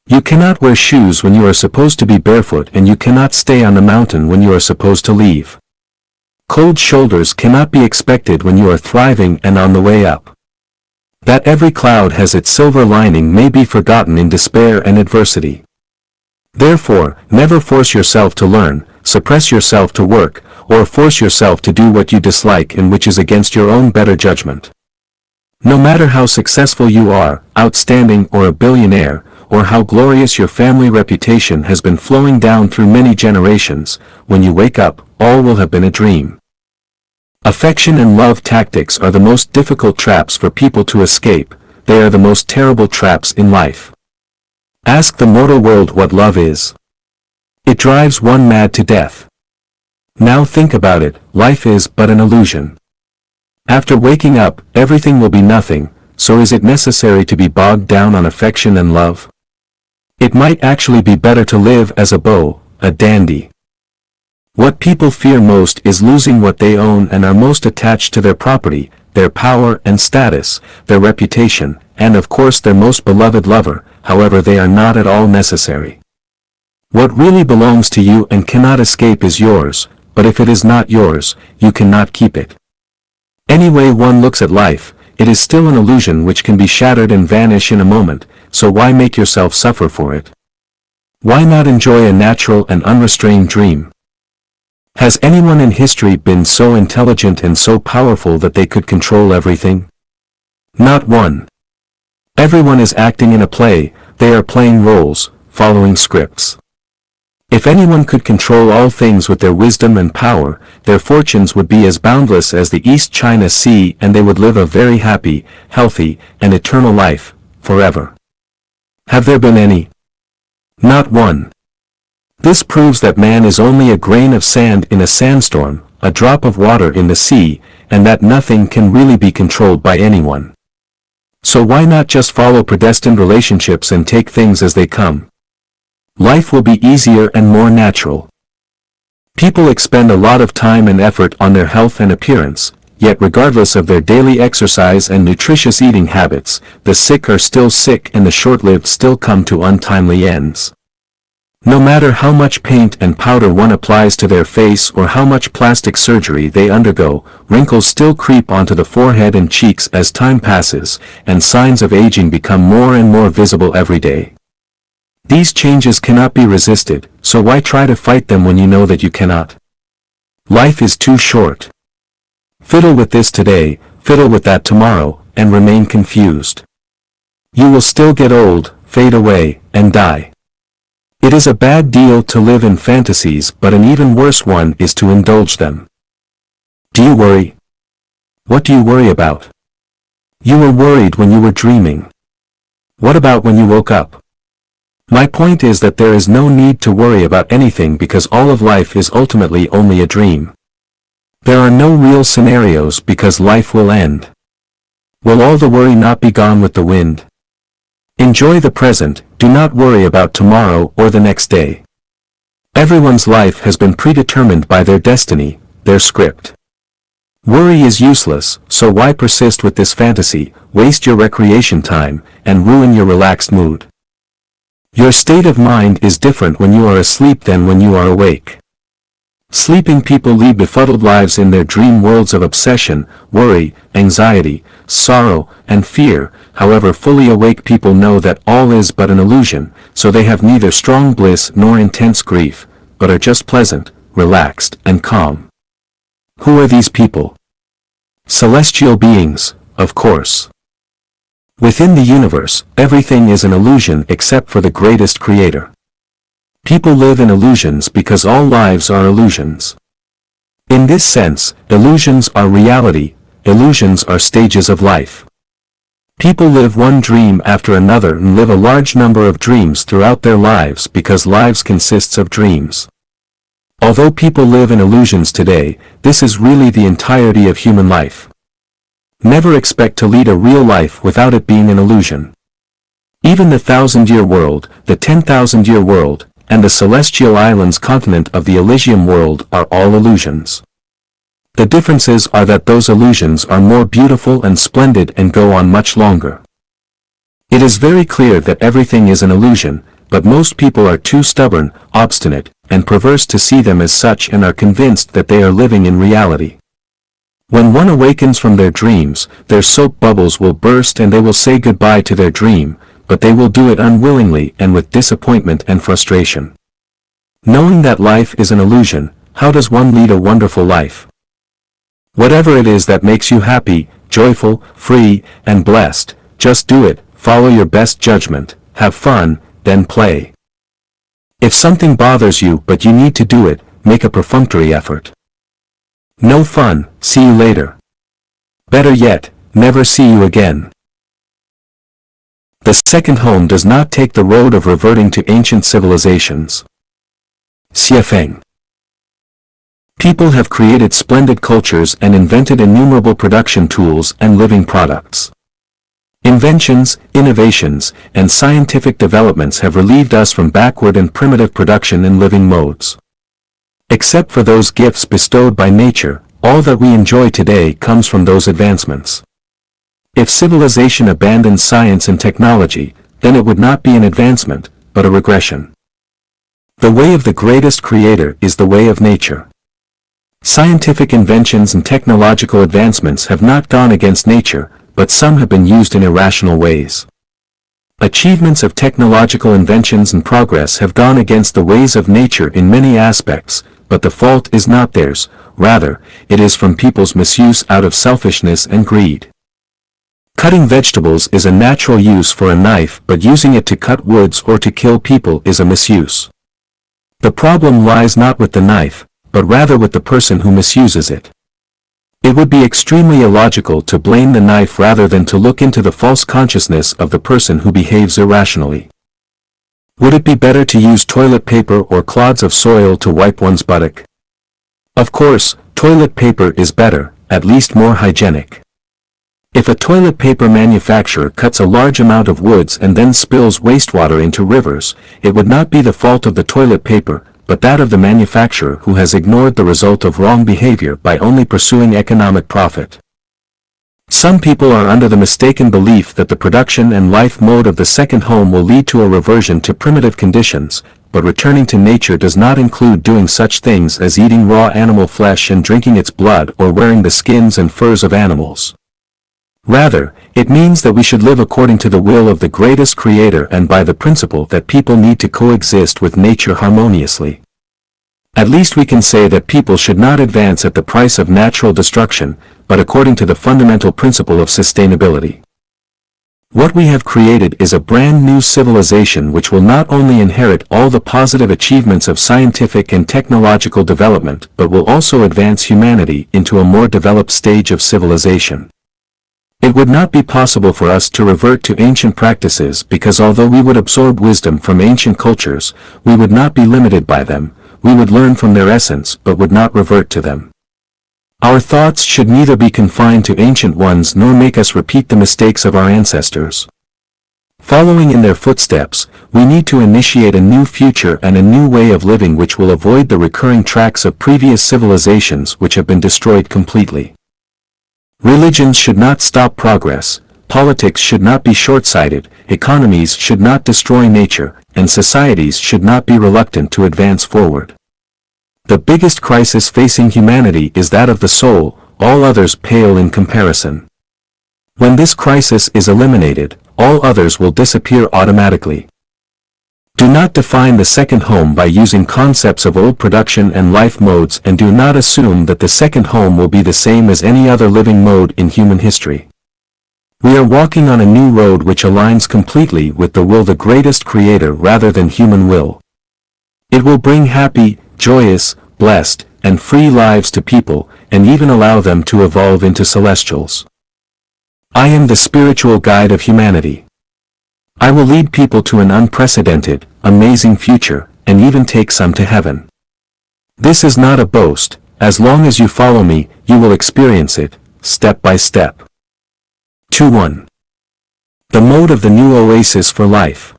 Speaker 1: You cannot wear shoes when you are supposed to be barefoot and you cannot stay on the mountain when you are supposed to leave. Cold shoulders cannot be expected when you are thriving and on the way up. That every cloud has its silver lining may be forgotten in despair and adversity. Therefore, never force yourself to learn, suppress yourself to work, or force yourself to do what you dislike and which is against your own better judgment. No matter how successful you are, outstanding or a billionaire, or how glorious your family reputation has been flowing down through many generations, when you wake up, all will have been a dream. Affection and love tactics are the most difficult traps for people to escape, they are the most terrible traps in life. Ask the mortal world what love is. It drives one mad to death. Now think about it, life is but an illusion. After waking up, everything will be nothing, so is it necessary to be bogged down on affection and love? It might actually be better to live as a beau, a dandy. What people fear most is losing what they own and are most attached to their property, their power and status, their reputation, and of course their most beloved lover, however they are not at all necessary. What really belongs to you and cannot escape is yours, but if it is not yours, you cannot keep it. Any way one looks at life, it is still an illusion which can be shattered and vanish in a moment, so why make yourself suffer for it? Why not enjoy a natural and unrestrained dream? Has anyone in history been so intelligent and so powerful that they could control everything? Not one. Everyone is acting in a play, They are playing roles, following scripts. If anyone could control all things with their wisdom and power, their fortunes would be as boundless as the East China Sea, and they would live a very happy, healthy, and eternal life, forever. Have there been any? Not one. This proves that man is only a grain of sand in a sandstorm, a drop of water in the sea, and that nothing can really be controlled by anyone. So why not just follow predestined relationships and take things as they come? Life will be easier and more natural. People expend a lot of time and effort on their health and appearance, yet regardless of their daily exercise and nutritious eating habits, the sick are still sick and the short-lived still come to untimely ends. No matter how much paint and powder one applies to their face or how much plastic surgery they undergo, wrinkles still creep onto the forehead and cheeks as time passes, and signs of aging become more and more visible every day. These changes cannot be resisted, so why try to fight them when you know that you cannot? Life is too short. Fiddle with this today, fiddle with that tomorrow, and remain confused. You will still get old, fade away, and die. It is a bad deal to live in fantasies, but an even worse one is to indulge them. Do you worry? What do you worry about? You were worried when you were dreaming. What about when you woke up? My point is that there is no need to worry about anything because all of life is ultimately only a dream. There are no real scenarios because life will end. Will all the worry not be gone with the wind? Enjoy the present, do not worry about tomorrow or the next day. Everyone's life has been predetermined by their destiny, their script. Worry is useless, so why persist with this fantasy, waste your recreation time, and ruin your relaxed mood? Your state of mind is different when you are asleep than when you are awake. Sleeping people lead befuddled lives in their dream worlds of obsession, worry, anxiety, sorrow, and fear. However, fully awake people know that all is but an illusion, so they have neither strong bliss nor intense grief, but are just pleasant, relaxed, and calm. Who are these people? Celestial beings, of course. Within the universe, everything is an illusion except for the greatest creator. People live in illusions because all lives are illusions. In this sense, illusions are reality, illusions are stages of life. People live one dream after another and live a large number of dreams throughout their lives because lives consists of dreams. Although people live in illusions today, this is really the entirety of human life. Never expect to lead a real life without it being an illusion. Even the 1,000-year world, the 10,000-year world, and the celestial islands continent of the Elysium world are all illusions. The differences are that those illusions are more beautiful and splendid and go on much longer. It is very clear that everything is an illusion, but most people are too stubborn, obstinate, and perverse to see them as such and are convinced that they are living in reality. When one awakens from their dreams, their soap bubbles will burst and they will say goodbye to their dream, but they will do it unwillingly and with disappointment and frustration. Knowing that life is an illusion, how does one lead a wonderful life? Whatever it is that makes you happy, joyful, free, and blessed, just do it, follow your best judgment, have fun, then play. If something bothers you but you need to do it, make a perfunctory effort. No fun, see you later. Better yet, never see you again. The second home does not take the road of reverting to ancient civilizations. Xie Feng. People have created splendid cultures and invented innumerable production tools and living products. Inventions, innovations, and scientific developments have relieved us from backward and primitive production and living modes. Except for those gifts bestowed by nature, all that we enjoy today comes from those advancements. If civilization abandoned science and technology, then it would not be an advancement, but a regression. The way of the greatest creator is the way of nature. Scientific inventions and technological advancements have not gone against nature, but some have been used in irrational ways. Achievements of technological inventions and progress have gone against the ways of nature in many aspects, but the fault is not theirs, rather, it is from people's misuse out of selfishness and greed. Cutting vegetables is a natural use for a knife, but using it to cut woods or to kill people is a misuse. The problem lies not with the knife, but rather with the person who misuses it. It would be extremely illogical to blame the knife rather than to look into the false consciousness of the person who behaves irrationally. Would it be better to use toilet paper or clods of soil to wipe one's buttock? Of course, toilet paper is better, at least more hygienic. If a toilet paper manufacturer cuts a large amount of woods and then spills wastewater into rivers, it would not be the fault of the toilet paper, but that of the manufacturer who has ignored the result of wrong behavior by only pursuing economic profit. Some people are under the mistaken belief that the production and life mode of the second home will lead to a reversion to primitive conditions, but returning to nature does not include doing such things as eating raw animal flesh and drinking its blood or wearing the skins and furs of animals. Rather, it means that we should live according to the will of the greatest creator and by the principle that people need to coexist with nature harmoniously. At least we can say that people should not advance at the price of natural destruction, but according to the fundamental principle of sustainability. What we have created is a brand new civilization which will not only inherit all the positive achievements of scientific and technological development but will also advance humanity into a more developed stage of civilization. It would not be possible for us to revert to ancient practices because although we would absorb wisdom from ancient cultures, we would not be limited by them, we would learn from their essence but would not revert to them. Our thoughts should neither be confined to ancient ones nor make us repeat the mistakes of our ancestors. Following in their footsteps, we need to initiate a new future and a new way of living which will avoid the recurring tracks of previous civilizations which have been destroyed completely. Religions should not stop progress, politics should not be short-sighted, economies should not destroy nature, and societies should not be reluctant to advance forward. The biggest crisis facing humanity is that of the soul, all others pale in comparison. When this crisis is eliminated, all others will disappear automatically. Do not define the second home by using concepts of old production and life modes and do not assume that the second home will be the same as any other living mode in human history. We are walking on a new road which aligns completely with the will of the greatest creator rather than human will. It will bring happy, joyous, blessed, and free lives to people, and even allow them to evolve into celestials. I am the spiritual guide of humanity. I will lead people to an unprecedented, amazing future, and even take some to heaven. This is not a boast. As long as you follow me, you will experience it, step by step. 2.1. The mode of the new oasis for life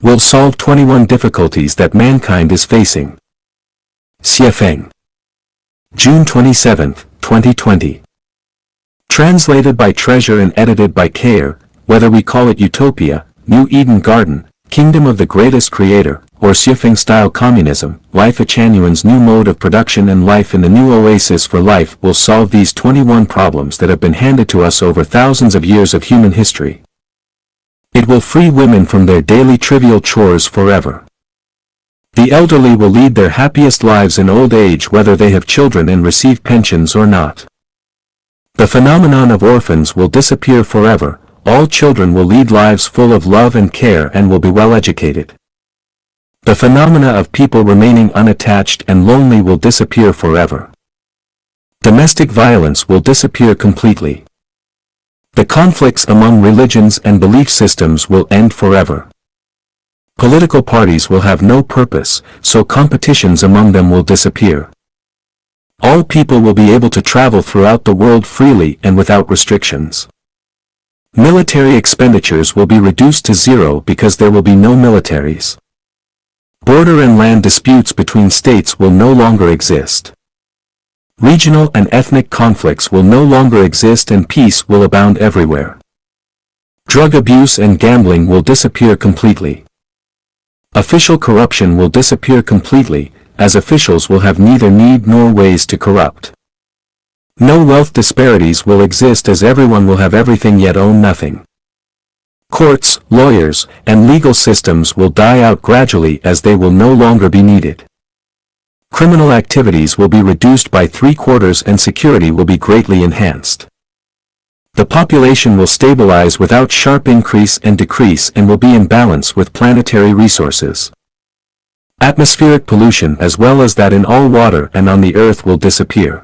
Speaker 1: will solve 21 difficulties that mankind is facing. Xie Feng. June 27, 2020. Translated by Treasure and edited by Care. Whether we call it Utopia, New Eden Garden, Kingdom of the Greatest Creator, or Xie Feng-style communism, Life Achanuan's new mode of production and life in the new oasis for life will solve these 21 problems that have been handed to us over thousands of years of human history. It will free women from their daily trivial chores forever. The elderly will lead their happiest lives in old age whether they have children and receive pensions or not. The phenomenon of orphans will disappear forever. All children will lead lives full of love and care and will be well educated. The phenomena of people remaining unattached and lonely will disappear forever. Domestic violence will disappear completely. The conflicts among religions and belief systems will end forever. Political parties will have no purpose, so competitions among them will disappear. All people will be able to travel throughout the world freely and without restrictions. Military expenditures will be reduced to zero because there will be no militaries. Border and land disputes between states will no longer exist. Regional and ethnic conflicts will no longer exist and peace will abound everywhere. Drug abuse and gambling will disappear completely. Official corruption will disappear completely, as officials will have neither need nor ways to corrupt. No wealth disparities will exist as everyone will have everything yet own nothing. Courts, lawyers, and legal systems will die out gradually as they will no longer be needed. Criminal activities will be reduced by 3/4 and security will be greatly enhanced. The population will stabilize without sharp increase and decrease and will be in balance with planetary resources. Atmospheric pollution as well as that in all water and on the earth will disappear.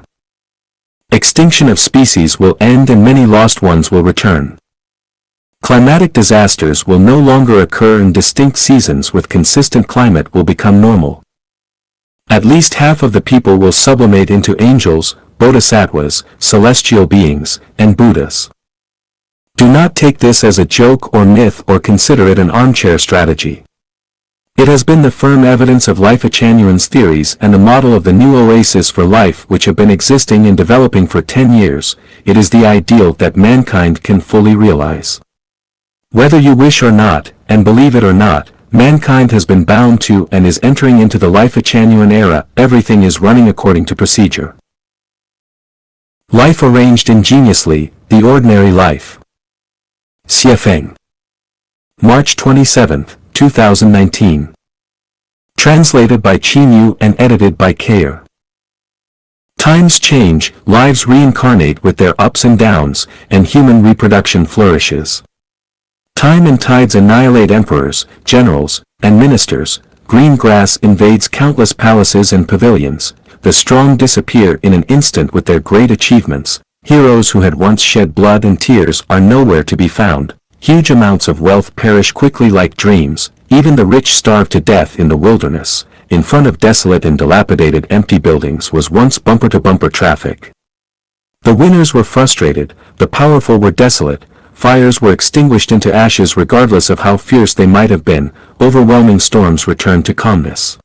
Speaker 1: Extinction of species will end and many lost ones will return. Climatic disasters will no longer occur and distinct seasons with consistent climate will become normal. At least half of the people will sublimate into angels, bodhisattvas, celestial beings, and Buddhas. Do not take this as a joke or myth or consider it an armchair strategy. It has been the firm evidence of Life Achanuan's theories and the model of the new oasis for life which have been existing and developing for 10 years. It is the ideal that mankind can fully realize. Whether you wish or not, and believe it or not, mankind has been bound to and is entering into the Life Achanuan era. Everything is running according to procedure. Life arranged ingeniously, the ordinary life. Xie Feng. March 27, 2019. Translated by Qin Yu and edited by Kair. Times change, lives reincarnate with their ups and downs, and human reproduction flourishes. Time and tides annihilate emperors, generals, and ministers. Green grass invades countless palaces and pavilions. The strong disappear in an instant with their great achievements. Heroes who had once shed blood and tears are nowhere to be found. Huge amounts of wealth perish quickly like dreams. Even the rich starve to death in the wilderness. In front of desolate and dilapidated empty buildings was once bumper-to-bumper traffic. The winners were frustrated, the powerful were desolate. Fires were extinguished into ashes regardless of how fierce they might have been. Overwhelming storms returned to calmness.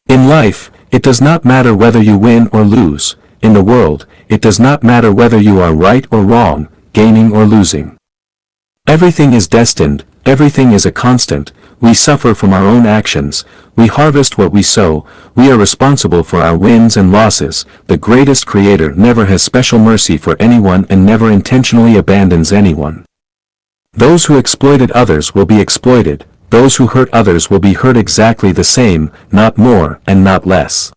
Speaker 1: In life, it does not matter whether you win or lose. In the world, it does not matter whether you are right or wrong, gaining or losing. Everything is destined, everything is a constant. We suffer from our own actions, we harvest what we sow, we are responsible for our wins and losses. The greatest creator never has special mercy for anyone and never intentionally abandons anyone. Those who exploited others will be exploited, those who hurt others will be hurt exactly the same, not more and not less.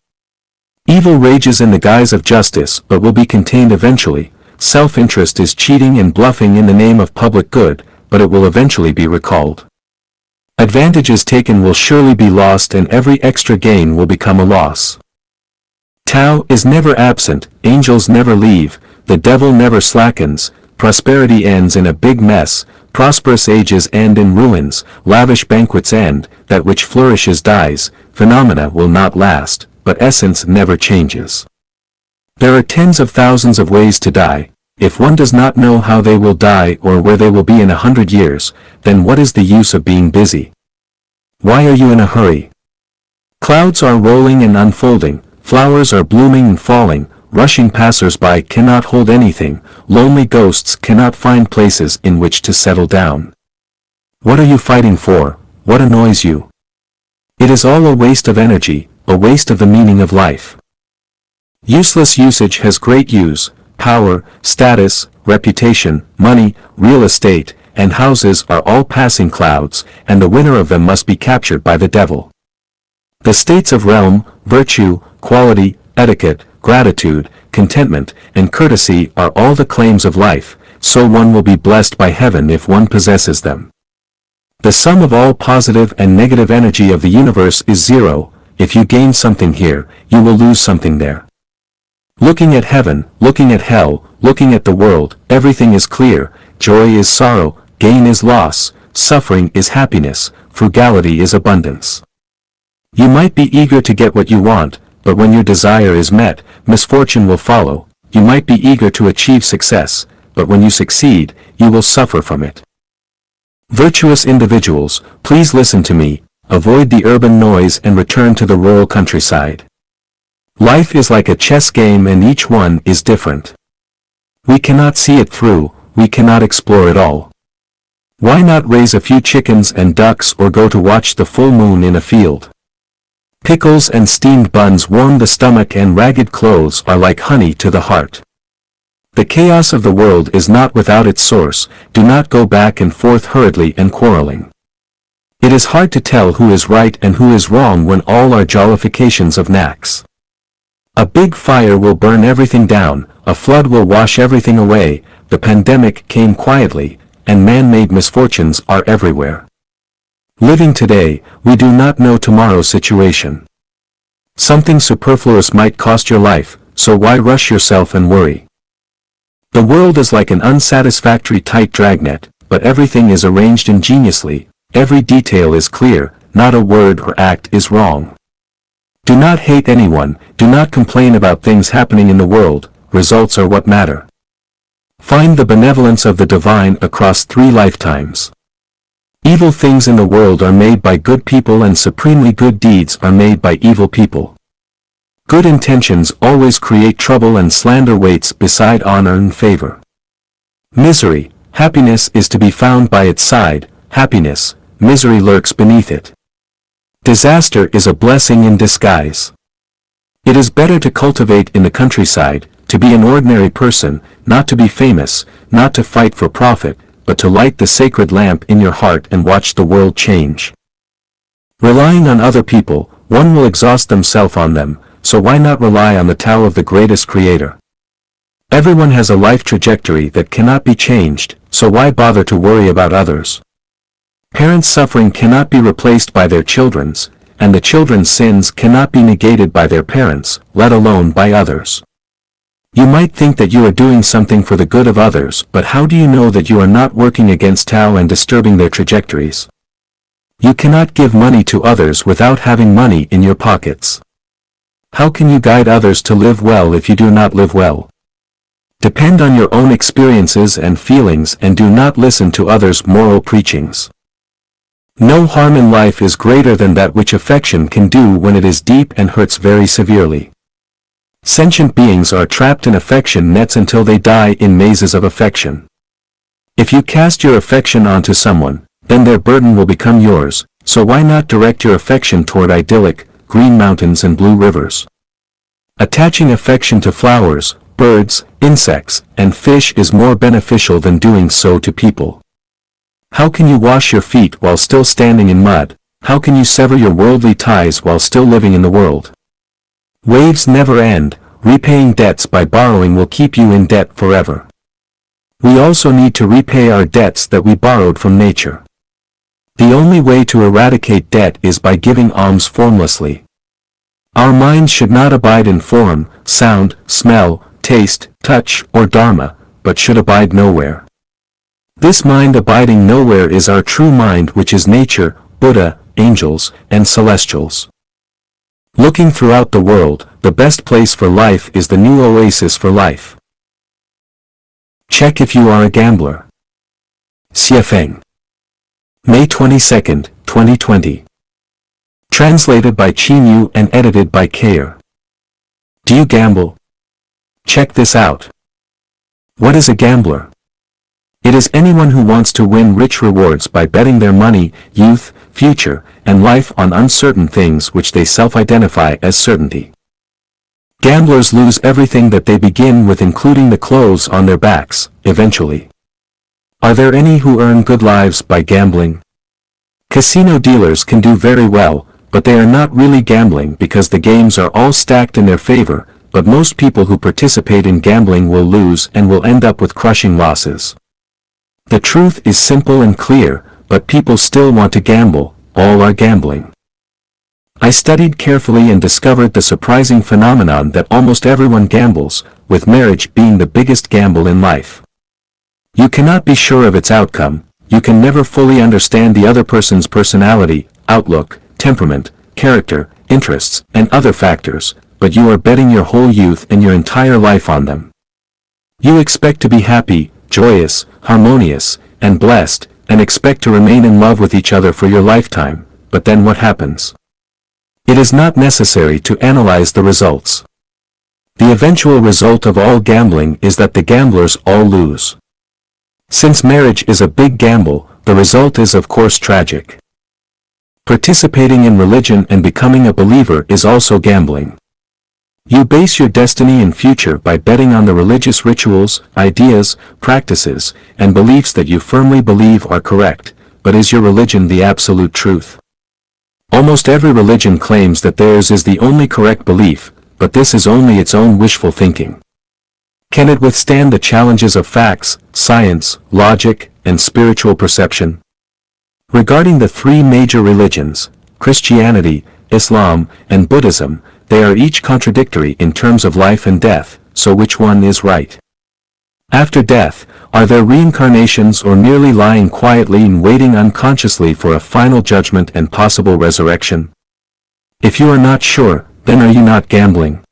Speaker 1: Evil rages in the guise of justice but will be contained eventually. Self-interest is cheating and bluffing in the name of public good, but it will eventually be recalled. Advantages taken will surely be lost and every extra gain will become a loss. Tao is never absent, angels never leave, the devil never slackens, prosperity ends in a big mess, prosperous ages end in ruins, lavish banquets end, that which flourishes dies, phenomena will not last, but essence never changes. There are tens of thousands of ways to die. If one does not know how they will die or where they will be in 100 years, then what is the use of being busy? Why are you in a hurry? Clouds are rolling and unfolding, flowers are blooming and falling, rushing passers-by cannot hold anything, lonely ghosts cannot find places in which to settle down. What are you fighting for? What annoys you? It is all a waste of energy, a waste of the meaning of life. Useless usage has great use. Power, status, reputation, money, real estate, and houses are all passing clouds, and the winner of them must be captured by the devil. The states of realm, virtue, quality, etiquette, gratitude, contentment, and courtesy are all the claims of life, so one will be blessed by heaven if one possesses them. The sum of all positive and negative energy of the universe is zero. If you gain something here, you will lose something there. Looking at heaven, looking at hell, looking at the world, everything is clear. Joy is sorrow, gain is loss, suffering is happiness, frugality is abundance. You might be eager to get what you want, but when your desire is met, misfortune will follow. You might be eager to achieve success, but when you succeed, you will suffer from it. Virtuous individuals, please listen to me, avoid the urban noise and return to the rural countryside. Life is like a chess game and each one is different. We cannot see it through, we cannot explore it all. Why not raise a few chickens and ducks or go to watch the full moon in a field? Pickles and steamed buns warm the stomach and ragged clothes are like honey to the heart. The chaos of the world is not without its source. Do not go back and forth hurriedly and quarreling. It is hard to tell who is right and who is wrong when all are jollifications of knacks. A big fire will burn everything down, a flood will wash everything away, the pandemic came quietly, and man-made misfortunes are everywhere. Living today, we do not know tomorrow's situation. Something superfluous might cost your life, so why rush yourself and worry? The world is like an unsatisfactory tight dragnet, but everything is arranged ingeniously, every detail is clear, not a word or act is wrong. Do not hate anyone, do not complain about things happening in the world, results are what matter. Find the benevolence of the divine across 3 lifetimes. Evil things in the world are made by good people and supremely good deeds are made by evil people. Good intentions always create trouble and slander waits beside honor and favor. Misery, happiness is to be found by its side, happiness, misery lurks beneath it. Disaster is a blessing in disguise. It is better to cultivate in the countryside, to be an ordinary person, not to be famous, not to fight for profit, but to light the sacred lamp in your heart and watch the world change. Relying on other people, one will exhaust themselves on them, so why not rely on the Tao of the greatest creator? Everyone has a life trajectory that cannot be changed, so why bother to worry about others? Parents' suffering cannot be replaced by their children's, and the children's sins cannot be negated by their parents, let alone by others. You might think that you are doing something for the good of others, but how do you know that you are not working against Tao and disturbing their trajectories? You cannot give money to others without having money in your pockets. How can you guide others to live well if you do not live well? Depend on your own experiences and feelings and do not listen to others' moral preachings. No harm in life is greater than that which affection can do when it is deep and hurts very severely. Sentient beings are trapped in affection nets until they die in mazes of affection. If you cast your affection onto someone, then their burden will become yours, so why not direct your affection toward idyllic, green mountains and blue rivers? Attaching affection to flowers, birds, insects, and fish is more beneficial than doing so to people. How can you wash your feet while still standing in mud? How can you sever your worldly ties while still living in the world? Waves never end, repaying debts by borrowing will keep you in debt forever. We also need to repay our debts that we borrowed from nature. The only way to eradicate debt is by giving alms formlessly. Our minds should not abide in form, sound, smell, taste, touch, or dharma, but should abide nowhere. This mind abiding nowhere is our true mind, which is nature, Buddha, angels, and celestials. Looking throughout the world, the best place for life is the new oasis for life. Check if you are a gambler. Xie Feng. May 22, 2020. Translated by Qin Yu and edited by Kayer. Do you gamble? Check this out. What is a gambler? It is anyone who wants to win rich rewards by betting their money, youth, future, and life on uncertain things which they self-identify as certainty. Gamblers lose everything that they begin with, including the clothes on their backs, eventually. Are there any who earn good lives by gambling? Casino dealers can do very well, but they are not really gambling because the games are all stacked in their favor, but most people who participate in gambling will lose and will end up with crushing losses. The truth is simple and clear, but people still want to gamble, all are gambling. I studied carefully and discovered the surprising phenomenon that almost everyone gambles, with marriage being the biggest gamble in life. You cannot be sure of its outcome, you can never fully understand the other person's personality, outlook, temperament, character, interests, and other factors, but you are betting your whole youth and your entire life on them. You expect to be happy, joyous, harmonious, and blessed, and expect to remain in love with each other for your lifetime, but then what happens? It is not necessary to analyze the results. The eventual result of all gambling is that the gamblers all lose. Since marriage is a big gamble, the result is of course tragic. Participating in religion and becoming a believer is also gambling. You base your destiny and future by betting on the religious rituals, ideas, practices, and beliefs that you firmly believe are correct, but is your religion the absolute truth? Almost every religion claims that theirs is the only correct belief, but this is only its own wishful thinking. Can it withstand the challenges of facts, science, logic, and spiritual perception? Regarding the three major religions, Christianity, Islam, and Buddhism, they are each contradictory in terms of life and death, so which one is right? After death, are there reincarnations or merely lying quietly and waiting unconsciously for a final judgment and possible resurrection? If you are not sure, then are you not gambling?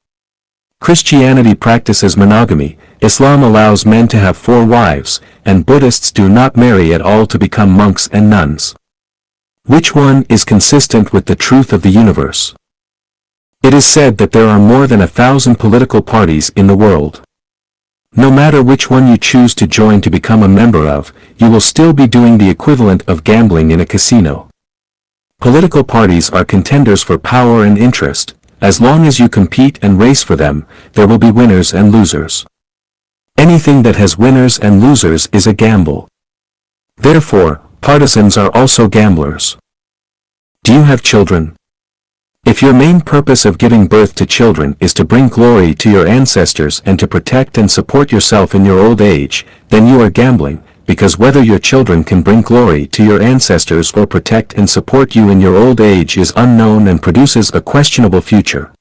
Speaker 1: Christianity practices monogamy, Islam allows men to have 4 wives, and Buddhists do not marry at all to become monks and nuns. Which one is consistent with the truth of the universe? It is said that there are more than 1,000 political parties in the world. No matter which one you choose to join to become a member of, you will still be doing the equivalent of gambling in a casino. Political parties are contenders for power and interest. As long as you compete and race for them, there will be winners and losers. Anything that has winners and losers is a gamble. Therefore, partisans are also gamblers. Do you have children? If your main purpose of giving birth to children is to bring glory to your ancestors and to protect and support yourself in your old age, then you are gambling, because whether your children can bring glory to your ancestors or protect and support you in your old age is unknown and produces a questionable future.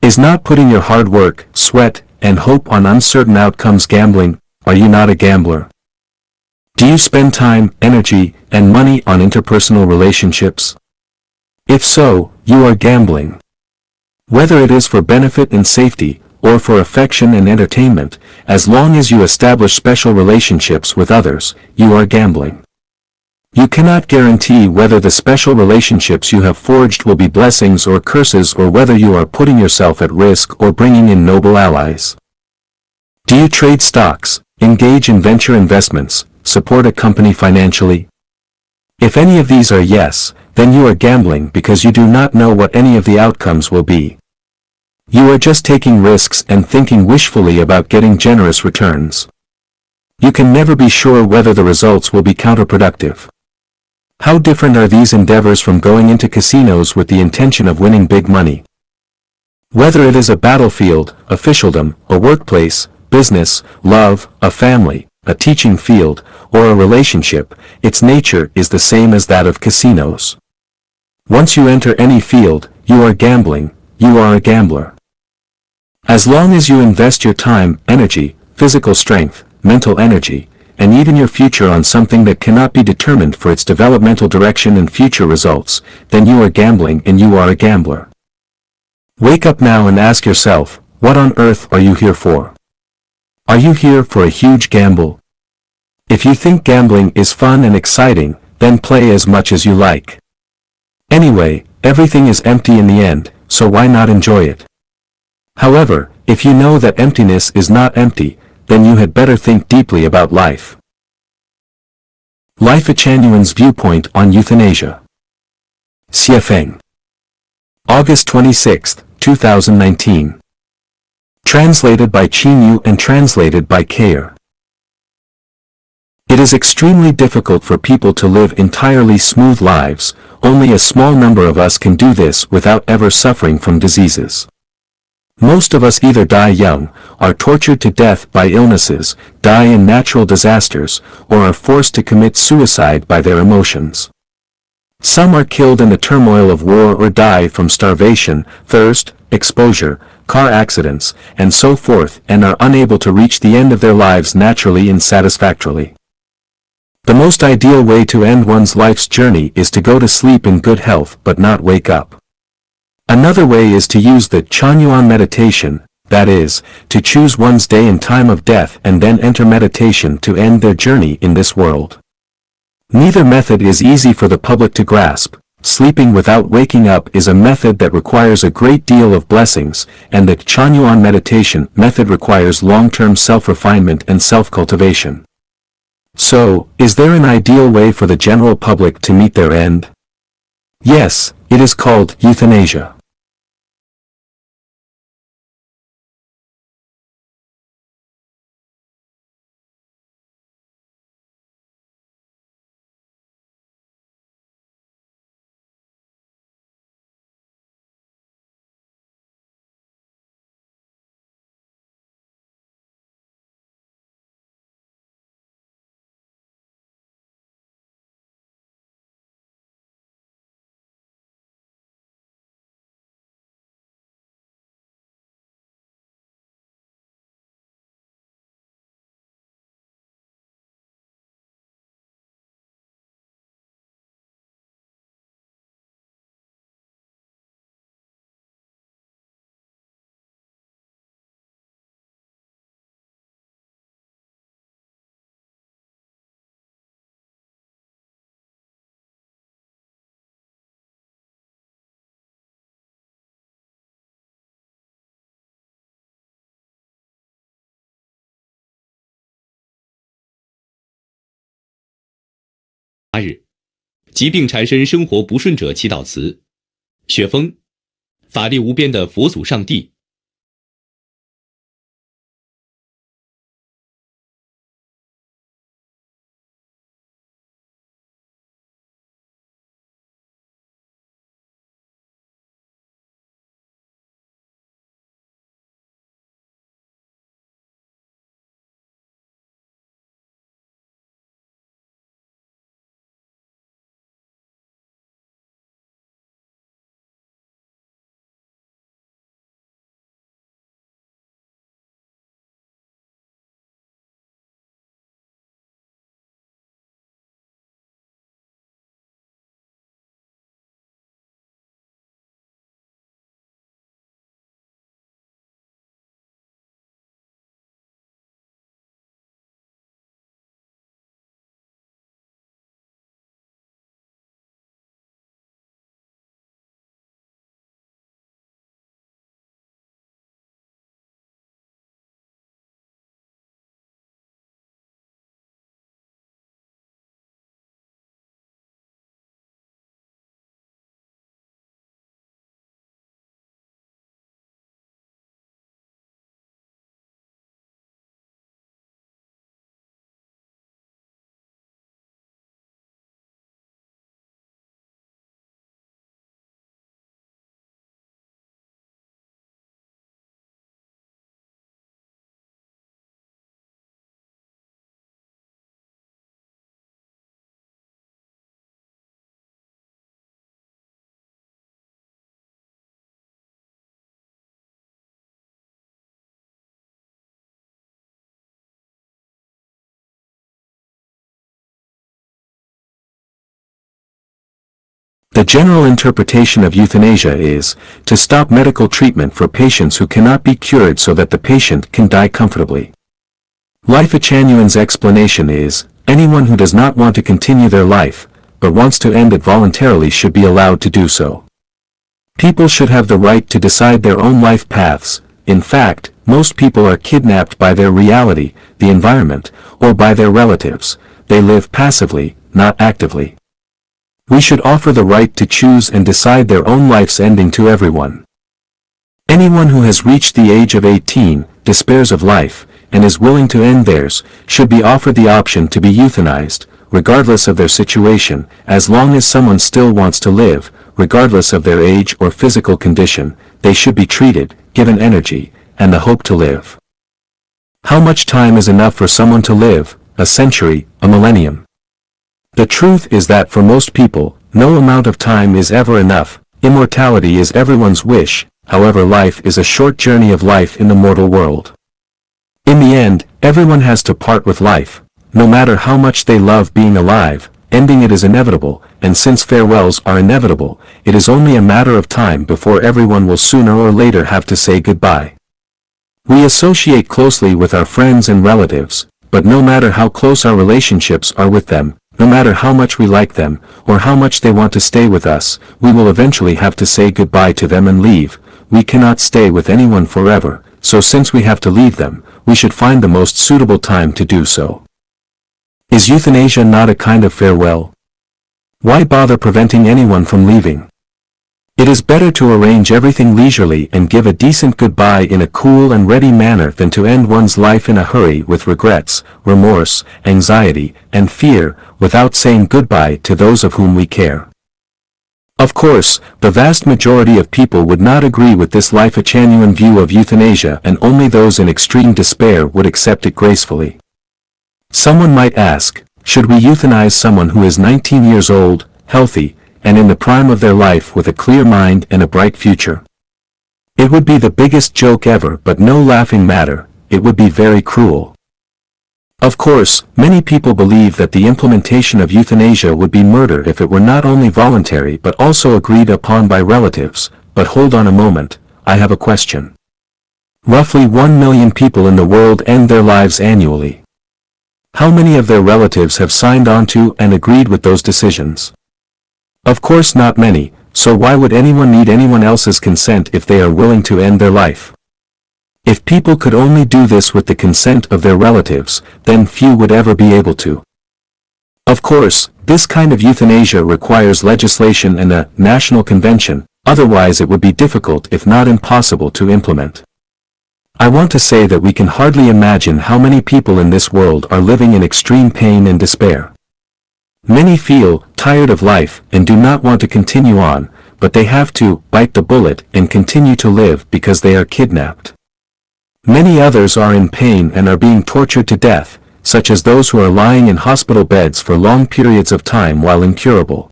Speaker 1: Is not putting your hard work, sweat, and hope on uncertain outcomes gambling? Are you not a gambler? Do you spend time, energy, and money on interpersonal relationships? If so, you are gambling. Whether it is for benefit and safety, or for affection and entertainment, as long as you establish special relationships with others, you are gambling. You cannot guarantee whether the special relationships you have forged will be blessings or curses, or whether you are putting yourself at risk or bringing in noble allies. Do you trade stocks, engage in venture investments, support a company financially? If any of these are yes, then you are gambling because you do not know what any of the outcomes will be. You are just taking risks and thinking wishfully about getting generous returns. You can never be sure whether the results will be counterproductive. How different are these endeavors from going into casinos with the intention of winning big money? Whether it is a battlefield, officialdom, a workplace, business, love, a family, a teaching field, or a relationship, its nature is the same as that of casinos. Once you enter any field, you are gambling, you are a gambler. As long as you invest your time, energy, physical strength, mental energy, and even your future on something that cannot be determined for its developmental direction and future results, then you are gambling and you are a gambler. Wake up now and ask yourself, what on earth are you here for? Are you here for a huge gamble? If you think gambling is fun and exciting, then play as much as you like. Anyway, everything is empty in the end, so why not enjoy it? However, if you know that emptiness is not empty, then you had better think deeply about life. Life Achanuan's viewpoint on euthanasia. Xie Feng. August 26, 2019. Translated by Qinyu and translated by Kayer. It is extremely difficult for people to live entirely smooth lives. Only a small number of us can do this without ever suffering from diseases. Most of us either die young, are tortured to death by illnesses, die in natural disasters, or are forced to commit suicide by their emotions. Some are killed in the turmoil of war or die from starvation, thirst, exposure, car accidents, and so forth, and are unable to reach the end of their lives naturally and satisfactorily. The most ideal way to end one's life's journey is to go to sleep in good health but not wake up. Another way is to use the Chanyuan meditation, that is, to choose one's day and time of death and then enter meditation to end their journey in this world. Neither method is easy for the public to grasp. Sleeping without waking up is a method that requires a great deal of blessings, and the Chanyuan meditation method requires long-term self-refinement and self-cultivation. So, is there an ideal way for the general public to meet their end? Yes, it is called euthanasia.
Speaker 2: 日，疾病缠身生活不顺者祈祷词：雪峰，法力无边的佛祖上帝。
Speaker 1: The general interpretation of euthanasia is to stop medical treatment for patients who cannot be cured so that the patient can die comfortably. Life Achanuan's explanation is, anyone who does not want to continue their life, but wants to end it voluntarily should be allowed to do so. People should have the right to decide their own life paths. In fact, most people are kidnapped by their reality, the environment, or by their relatives. They live passively, not actively. We should offer the right to choose and decide their own life's ending to everyone. Anyone who has reached the age of 18, despairs of life, and is willing to end theirs, should be offered the option to be euthanized, regardless of their situation. As long as someone still wants to live, regardless of their age or physical condition, they should be treated, given energy, and the hope to live. How much time is enough for someone to live? A century, a millennium? The truth is that for most people, no amount of time is ever enough. Immortality is everyone's wish, however life is a short journey of life in the mortal world. In the end, everyone has to part with life. No matter how much they love being alive, ending it is inevitable, and since farewells are inevitable, it is only a matter of time before everyone will sooner or later have to say goodbye. We associate closely with our friends and relatives, but no matter how close our relationships are with them, no matter how much we like them, or how much they want to stay with us, we will eventually have to say goodbye to them and leave. We cannot stay with anyone forever, so since we have to leave them, we should find the most suitable time to do so. Is euthanasia not a kind of farewell? Why bother preventing anyone from leaving? It is better to arrange everything leisurely and give a decent goodbye in a cool and ready manner than to end one's life in a hurry with regrets, remorse, anxiety, and fear, without saying goodbye to those of whom we care. Of course, the vast majority of people would not agree with this Life Achanuan view of euthanasia, and only those in extreme despair would accept it gracefully. Someone might ask, should we euthanize someone who is 19 years old, healthy, and in the prime of their life with a clear mind and a bright future? It would be the biggest joke ever, but no laughing matter. It would be very cruel. Of course, many people believe that the implementation of euthanasia would be murder if it were not only voluntary but also agreed upon by relatives. But hold on a moment, I have a question. Roughly 1 million people in the world end their lives annually. How many of their relatives have signed on to and agreed with those decisions? Of course not many, so why would anyone need anyone else's consent if they are willing to end their life? If people could only do this with the consent of their relatives, then few would ever be able to. Of course, This kind of euthanasia requires legislation and a national convention, otherwise it would be difficult if not impossible to implement. I want to say that we can hardly imagine how many people in this world are living in extreme pain and despair. Many feel tired of life and do not want to continue on, but they have to bite the bullet and continue to live because they are kidnapped. Many others are in pain and are being tortured to death, such as those who are lying in hospital beds for long periods of time while incurable.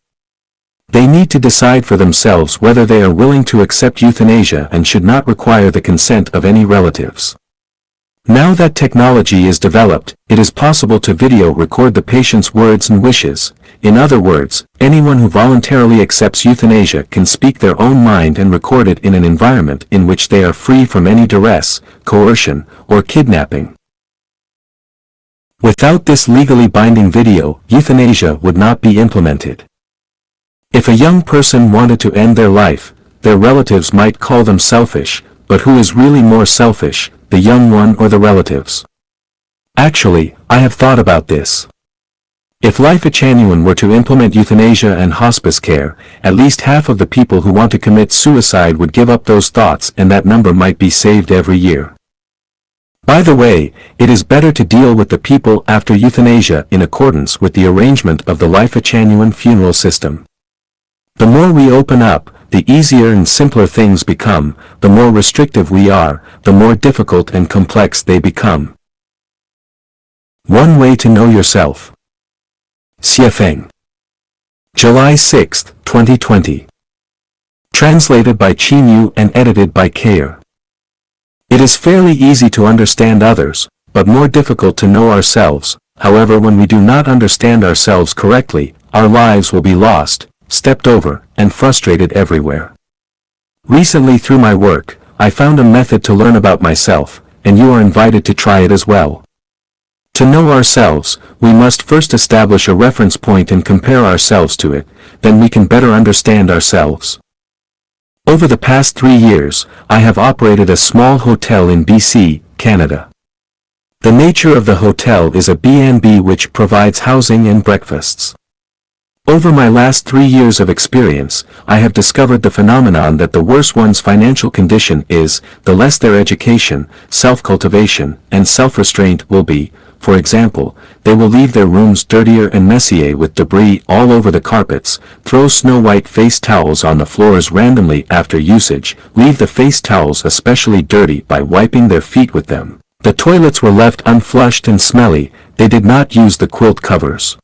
Speaker 1: They need to decide for themselves whether they are willing to accept euthanasia and should not require the consent of any relatives. Now that technology is developed, it is possible to video record the patient's words and wishes. In other words, anyone who voluntarily accepts euthanasia can speak their own mind and record it in an environment in which they are free from any duress, coercion, or kidnapping. Without this legally binding video, euthanasia would not be implemented. If a young person wanted to end their life, their relatives might call them selfish, but who is really more selfish, the young one or the relatives? Actually, I have thought about this. If Life Genuine were to implement euthanasia and hospice care, at least half of the people who want to commit suicide would give up those thoughts, and that number might be saved every year. By the way, it is better to deal with the people after euthanasia in accordance with the arrangement of the Life Genuine funeral system. The more we open up, the easier and simpler things become. The more restrictive we are, the more difficult and complex they become. One way to know yourself. Xie Feng. July 6, 2020. Translated by Qin Yu and edited by Kair. It is fairly easy to understand others, but more difficult to know ourselves. However, when we do not understand ourselves correctly, our lives will be lost, stepped over, and frustrated everywhere. Recently through my work, I found a method to learn about myself, and you are invited to try it as well. To know ourselves, we must first establish a reference point and compare ourselves to it, then we can better understand ourselves. Over the past 3 years, I have operated a small hotel in BC, Canada. The nature of the hotel is a B&B which provides housing and breakfasts. Over my last 3 years of experience, I have discovered the phenomenon that the worse one's financial condition is, the less their education, self-cultivation, and self-restraint will be. For example, they will leave their rooms dirtier and messier with debris all over the carpets, throw snow-white face towels on the floors randomly after usage, leave the face towels especially dirty by wiping their feet with them. The toilets were left unflushed and smelly, they did not use the quilt covers.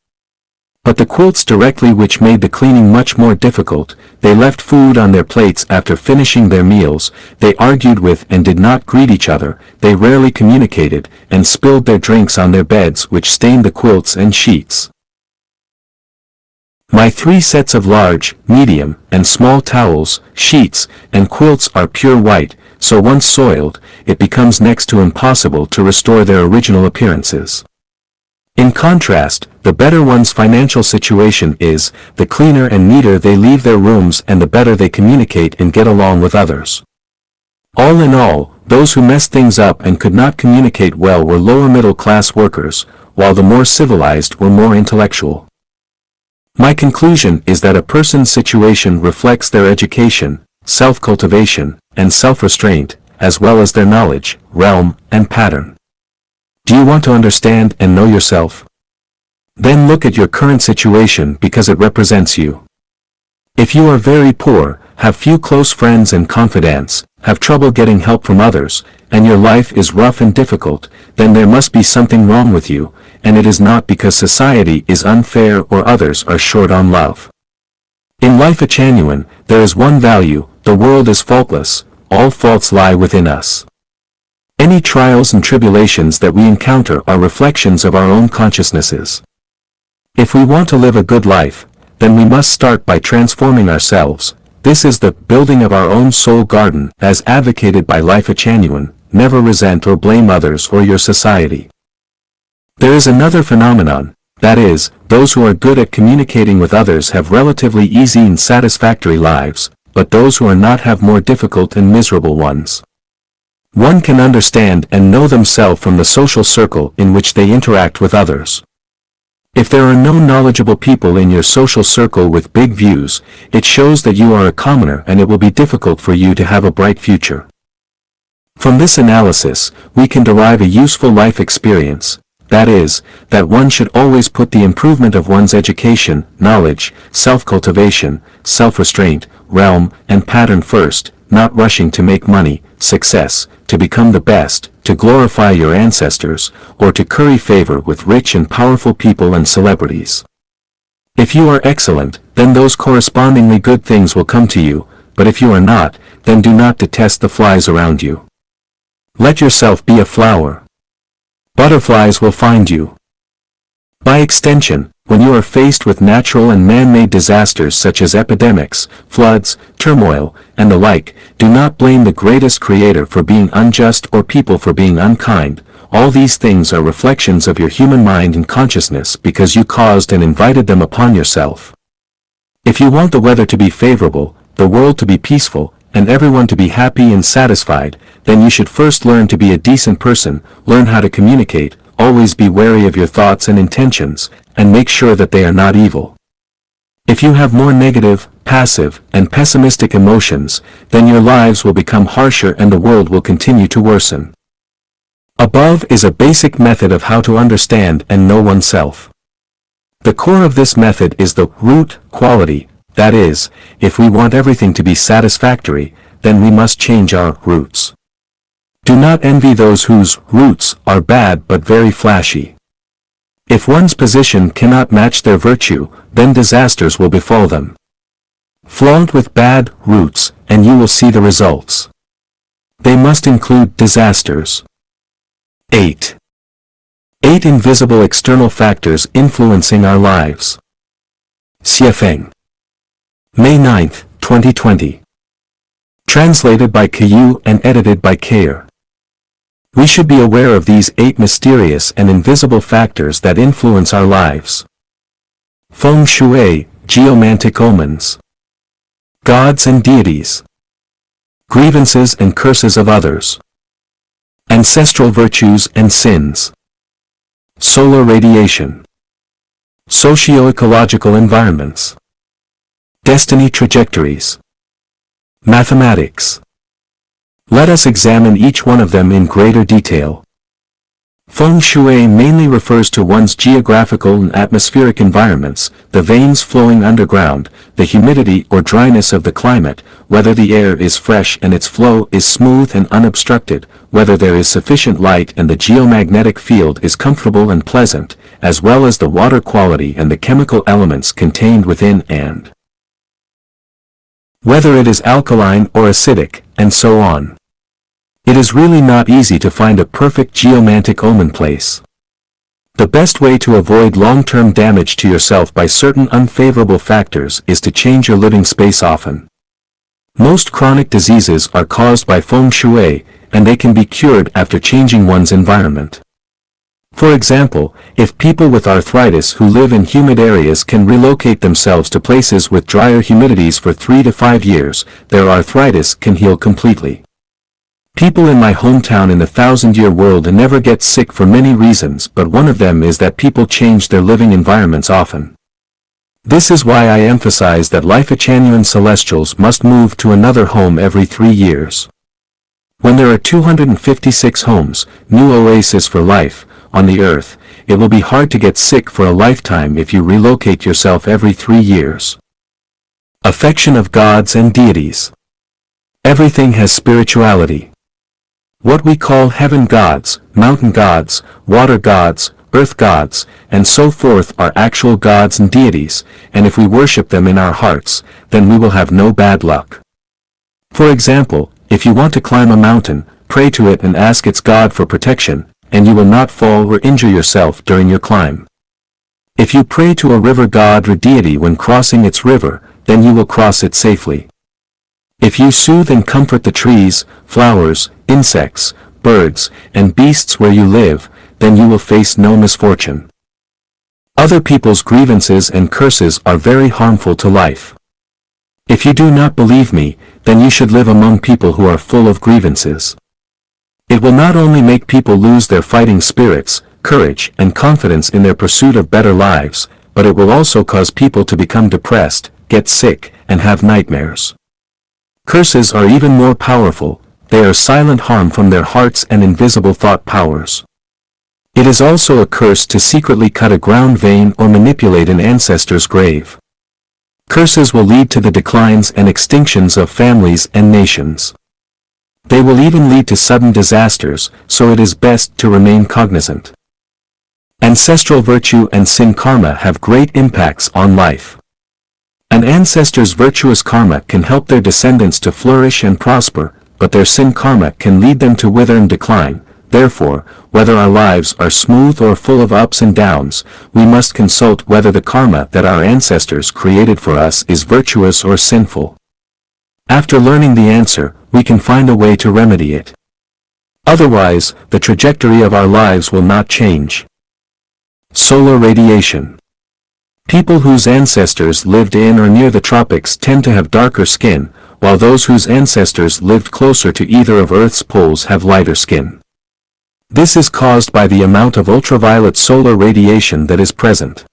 Speaker 1: But the quilts directly, which made the cleaning much more difficult. They left food on their plates after finishing their meals, they argued with and did not greet each other, they rarely communicated, and spilled their drinks on their beds which stained the quilts and sheets. My 3 sets of large, medium, and small towels, sheets, and quilts are pure white, so once soiled, it becomes next to impossible to restore their original appearances. In contrast, the better one's financial situation is, the cleaner and neater they leave their rooms and the better they communicate and get along with others. All in all, those who messed things up and could not communicate well were lower middle class workers, while the more civilized were more intellectual. My conclusion is that a person's situation reflects their education, self-cultivation, and self-restraint, as well as their knowledge, realm, and pattern. Do you want to understand and know yourself? Then look at your current situation because it represents you. If you are very poor, have few close friends and confidants, have trouble getting help from others, and your life is rough and difficult, then there must be something wrong with you, and it is not because society is unfair or others are short on love. In Life Genuine, there is one value: the world is faultless, all faults lie within us. Any trials and tribulations that we encounter are reflections of our own consciousnesses. If we want to live a good life, then we must start by transforming ourselves. This is the building of our own soul garden, as advocated by Life Genuine. Never resent or blame others or your society. There is another phenomenon, that is, those who are good at communicating with others have relatively easy and satisfactory lives, but those who are not have more difficult and miserable ones. One can understand and know themselves from the social circle in which they interact with others. If there are no knowledgeable people in your social circle with big views, it shows that you are a commoner and it will be difficult for you to have a bright future. From this analysis, we can derive a useful life experience, that is, that one should always put the improvement of one's education, knowledge, self-cultivation, self-restraint, realm, and pattern first, not rushing to make money, success, to become the best, to glorify your ancestors, or to curry favor with rich and powerful people and celebrities. If you are excellent, then those correspondingly good things will come to you, but if you are not, then do not detest the flies around you. Let yourself be a flower. Butterflies will find you. By extension, when you are faced with natural and man-made disasters such as epidemics, floods, turmoil, and the like, do not blame the greatest creator for being unjust or people for being unkind. All these things are reflections of your human mind and consciousness because you caused and invited them upon yourself. If you want the weather to be favorable, the world to be peaceful, and everyone to be happy and satisfied, then you should first learn to be a decent person, learn how to communicate, always be wary of your thoughts and intentions, and make sure that they are not evil. If you have more negative, passive, and pessimistic emotions, then your lives will become harsher and the world will continue to worsen. Above is a basic method of how to understand and know oneself. The core of this method is the root quality, that is, if we want everything to be satisfactory, then we must change our roots. Do not envy those whose roots are bad but very flashy. If one's position cannot match their virtue, then disasters will befall them. Flaunt with bad roots, and you will see the results. They must include disasters. 8. 8 invisible external factors influencing our lives. Xiefeng. May 9, 2020. Translated by Caillou and edited by Kayer. We should be aware of these 8 mysterious and invisible factors that influence our lives. Feng Shui, geomantic omens. Gods and deities. Grievances and curses of others. Ancestral virtues and sins. Solar radiation. Socio-ecological environments. Destiny trajectories. Mathematics. Let us examine each one of them in greater detail. Feng Shui mainly refers to one's geographical and atmospheric environments, the veins flowing underground, the humidity or dryness of the climate, whether the air is fresh and its flow is smooth and unobstructed, whether there is sufficient light and the geomagnetic field is comfortable and pleasant, as well as the water quality and the chemical elements contained within and whether it is alkaline or acidic, and so on. It is really not easy to find a perfect geomantic omen place. The best way to avoid long-term damage to yourself by certain unfavorable factors is to change your living space often. Most chronic diseases are caused by Feng Shui, and they can be cured after changing one's environment. For example, if people with arthritis who live in humid areas can relocate themselves to places with drier humidities for 3 to 5 years, their arthritis can heal completely. People in my hometown in the 1,000-year world never get sick for many reasons, but one of them is that people change their living environments often. This is why I emphasize that Life-Echanuan Celestials must move to another home every 3 years. When there are 256 homes, new oases for life, on the earth, it will be hard to get sick for a lifetime if you relocate yourself every 3 years. Affection of gods and deities. Everything has spirituality. What we call heaven gods, mountain gods, water gods, earth gods, and so forth are actual gods and deities, and if we worship them in our hearts, then we will have no bad luck. For example, if you want to climb a mountain, pray to it and ask its god for protection, and you will not fall or injure yourself during your climb. If you pray to a river god or deity when crossing its river, then you will cross it safely. If you soothe and comfort the trees, flowers, insects, birds, and beasts where you live, then you will face no misfortune. Other people's grievances and curses are very harmful to life. If you do not believe me, then you should live among people who are full of grievances. It will not only make people lose their fighting spirits, courage and confidence in their pursuit of better lives, but it will also cause people to become depressed, get sick, and have nightmares. Curses are even more powerful. They are silent harm from their hearts and invisible thought powers. It is also a curse to secretly cut a ground vein or manipulate an ancestor's grave. Curses will lead to the declines and extinctions of families and nations. They will even lead to sudden disasters, so it is best to remain cognizant. Ancestral virtue and sin karma have great impacts on life. An ancestor's virtuous karma can help their descendants to flourish and prosper, but their sin karma can lead them to wither and decline. Therefore, whether our lives are smooth or full of ups and downs, we must consult whether the karma that our ancestors created for us is virtuous or sinful. After learning the answer, we can find a way to remedy it. Otherwise, the trajectory of our lives will not change. Solar radiation. People whose ancestors lived in or near the tropics tend to have darker skin, while those whose ancestors lived closer to either of Earth's poles have lighter skin. This is caused by the amount of ultraviolet solar radiation that is present.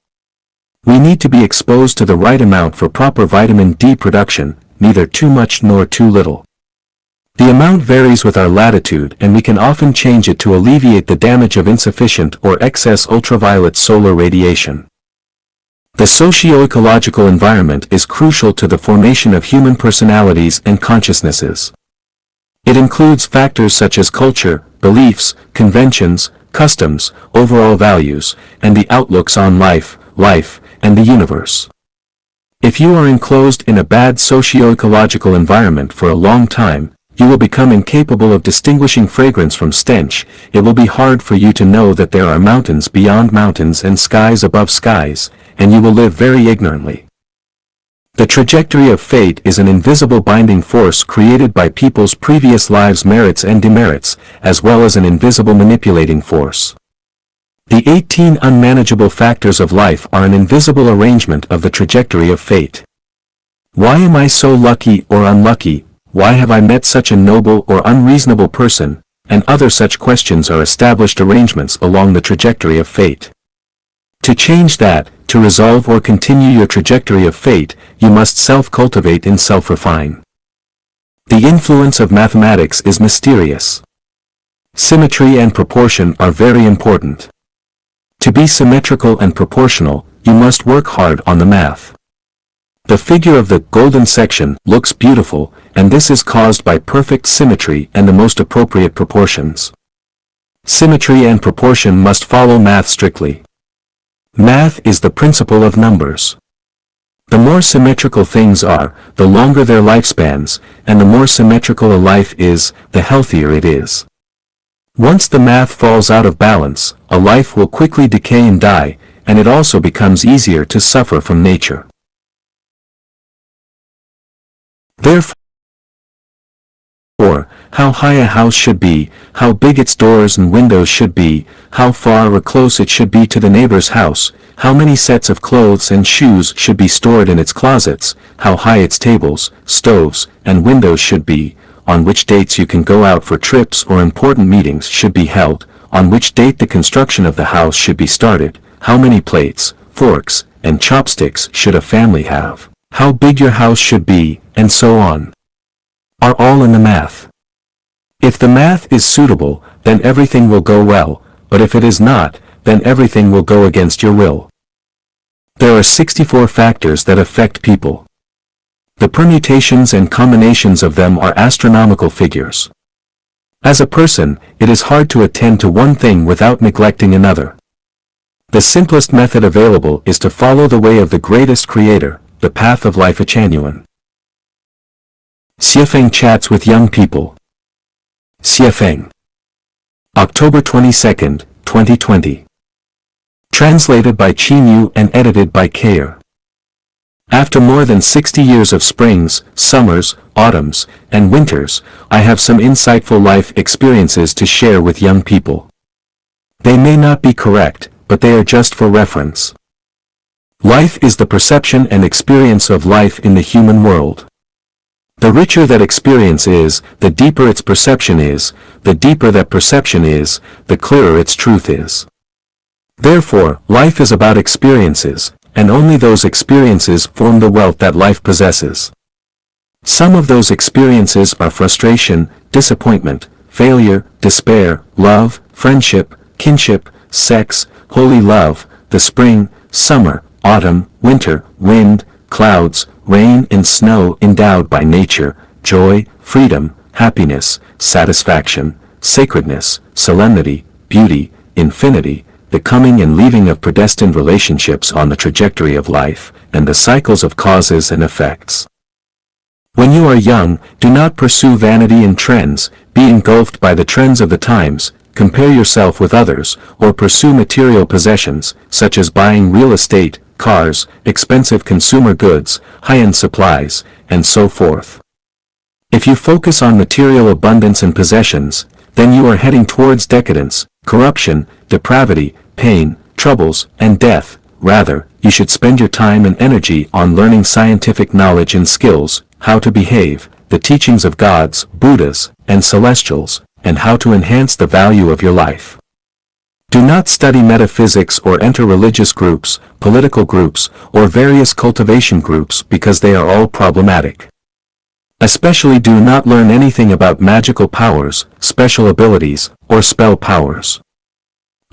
Speaker 1: We need to be exposed to the right amount for proper vitamin D production, neither too much nor too little. The amount varies with our latitude, and we can often change it to alleviate the damage of insufficient or excess ultraviolet solar radiation. The socio-ecological environment is crucial to the formation of human personalities and consciousnesses. It includes factors such as culture, beliefs, conventions, customs, overall values, and the outlooks on life, and the universe. If you are enclosed in a bad socio-ecological environment for a long time, you will become incapable of distinguishing fragrance from stench. It will be hard for you to know that there are mountains beyond mountains and skies above skies, and you will live very ignorantly. The trajectory of fate is an invisible binding force created by people's previous lives' merits and demerits, as well as an invisible manipulating force. The 18 unmanageable factors of life are an invisible arrangement of the trajectory of fate. Why am I so lucky or unlucky? Why have I met such a noble or unreasonable person? And other such questions are established arrangements along the trajectory of fate. To change that, to resolve or continue your trajectory of fate, you must self-cultivate and self-refine. The influence of mathematics is mysterious. Symmetry and proportion are very important. To be symmetrical and proportional, you must work hard on the math. The figure of the golden section looks beautiful, and this is caused by perfect symmetry and the most appropriate proportions. Symmetry and proportion must follow math strictly. Math is the principle of numbers. The more symmetrical things are, the longer their lifespans, and the more symmetrical a life is, the healthier it is. Once the math falls out of balance, a life will quickly decay and die, and it also becomes easier to suffer from nature. Therefore, how high a house should be, how big its doors and windows should be, how far or close it should be to the neighbor's house, how many sets of clothes and shoes should be stored in its closets, how high its tables, stoves, and windows should be, on which dates you can go out for trips or important meetings should be held, on which date the construction of the house should be started, how many plates, forks, and chopsticks should a family have, how big your house should be, and so on, are all in the math. If the math is suitable, then everything will go well, but if it is not, then everything will go against your will. There are 64 factors that affect people. The permutations and combinations of them are astronomical figures. As a person, it is hard to attend to one thing without neglecting another. The simplest method available is to follow the way of the greatest creator, the path of life. Changyuan. Xiefeng chats with young people. Xiefeng. October 22, 2020. Translated by Qinyu and edited by Kair. After more than 60 years of springs, summers, autumns, and winters, I have some insightful life experiences to share with young people. They may not be correct, but they are just for reference. Life is the perception and experience of life in the human world. The richer that experience is, the deeper its perception is, the deeper that perception is, the clearer its truth is. Therefore, life is about experiences, and only those experiences form the wealth that life possesses. Some of those experiences are frustration, disappointment, failure, despair, love, friendship, kinship, sex, holy love, the spring, summer, autumn, winter, wind, clouds, rain and snow endowed by nature, joy, freedom, happiness, satisfaction, sacredness, solemnity, beauty, infinity, the coming and leaving of predestined relationships on the trajectory of life, and the cycles of causes and effects. When you are young, do not pursue vanity and trends, be engulfed by the trends of the times, compare yourself with others, or pursue material possessions, such as buying real estate, cars, expensive consumer goods, high-end supplies, and so forth. If you focus on material abundance and possessions, then you are heading towards decadence, corruption, depravity, pain, troubles, and death. Rather, you should spend your time and energy on learning scientific knowledge and skills, how to behave, the teachings of gods, Buddhas, and celestials, and how to enhance the value of your life. Do not study metaphysics or enter religious groups, political groups, or various cultivation groups because they are all problematic. Especially do not learn anything about magical powers, special abilities, or spell powers.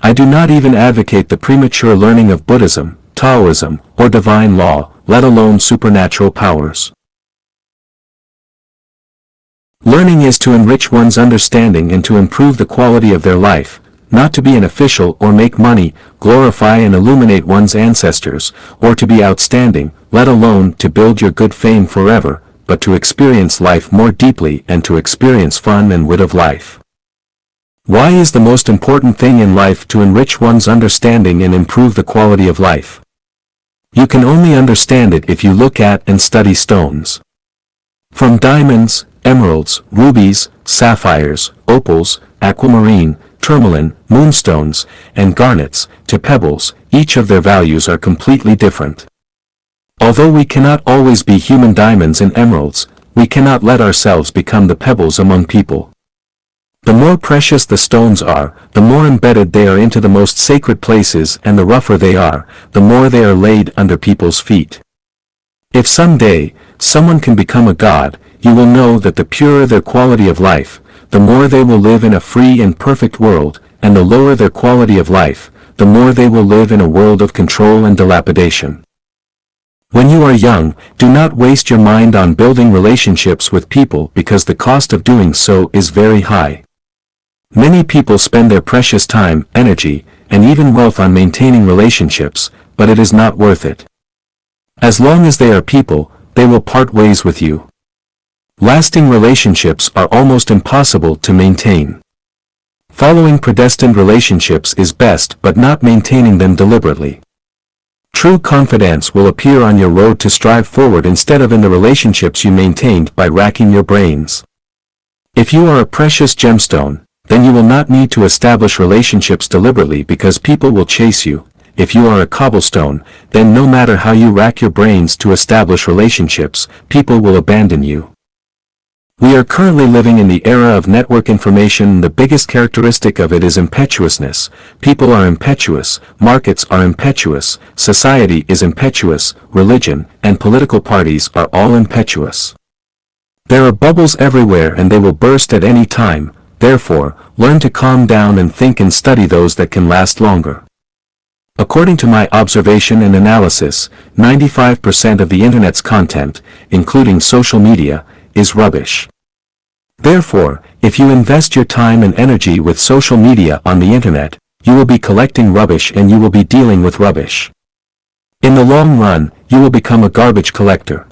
Speaker 1: I do not even advocate the premature learning of Buddhism, Taoism, or divine law, let alone supernatural powers. Learning is to enrich one's understanding and to improve the quality of their life, not to be an official or make money, glorify and illuminate one's ancestors, or to be outstanding, let alone to build your good fame forever, but to experience life more deeply and to experience fun and wit of life. Why is the most important thing in life to enrich one's understanding and improve the quality of life? You can only understand it if you look at and study stones. From diamonds, emeralds, rubies, sapphires, opals, aquamarine, tourmaline, moonstones, and garnets, to pebbles, each of their values are completely different. Although we cannot always be human diamonds and emeralds, we cannot let ourselves become the pebbles among people. The more precious the stones are, the more embedded they are into the most sacred places, and the rougher they are, the more they are laid under people's feet. If someday, someone can become a god, you will know that the purer their quality of life, the more they will live in a free and perfect world, and the lower their quality of life, the more they will live in a world of control and dilapidation. When you are young, do not waste your mind on building relationships with people because the cost of doing so is very high. Many people spend their precious time, energy, and even wealth on maintaining relationships, but it is not worth it. As long as they are people, they will part ways with you. Lasting relationships are almost impossible to maintain. Following predestined relationships is best, but not maintaining them deliberately. True confidence will appear on your road to strive forward instead of in the relationships you maintained by racking your brains. If you are a precious gemstone, then you will not need to establish relationships deliberately because people will chase you. If you are a cobblestone, then no matter how you rack your brains to establish relationships, people will abandon you. We are currently living in the era of network information. The biggest characteristic of it is impetuousness. People are impetuous, markets are impetuous, society is impetuous, religion and political parties are all impetuous. There are bubbles everywhere and they will burst at any time. Therefore, learn to calm down and think and study those that can last longer. According to my observation and analysis, 95% of the internet's content, including social media, is rubbish. Therefore, if you invest your time and energy with social media on the internet, you will be collecting rubbish and you will be dealing with rubbish. In the long run, you will become a garbage collector.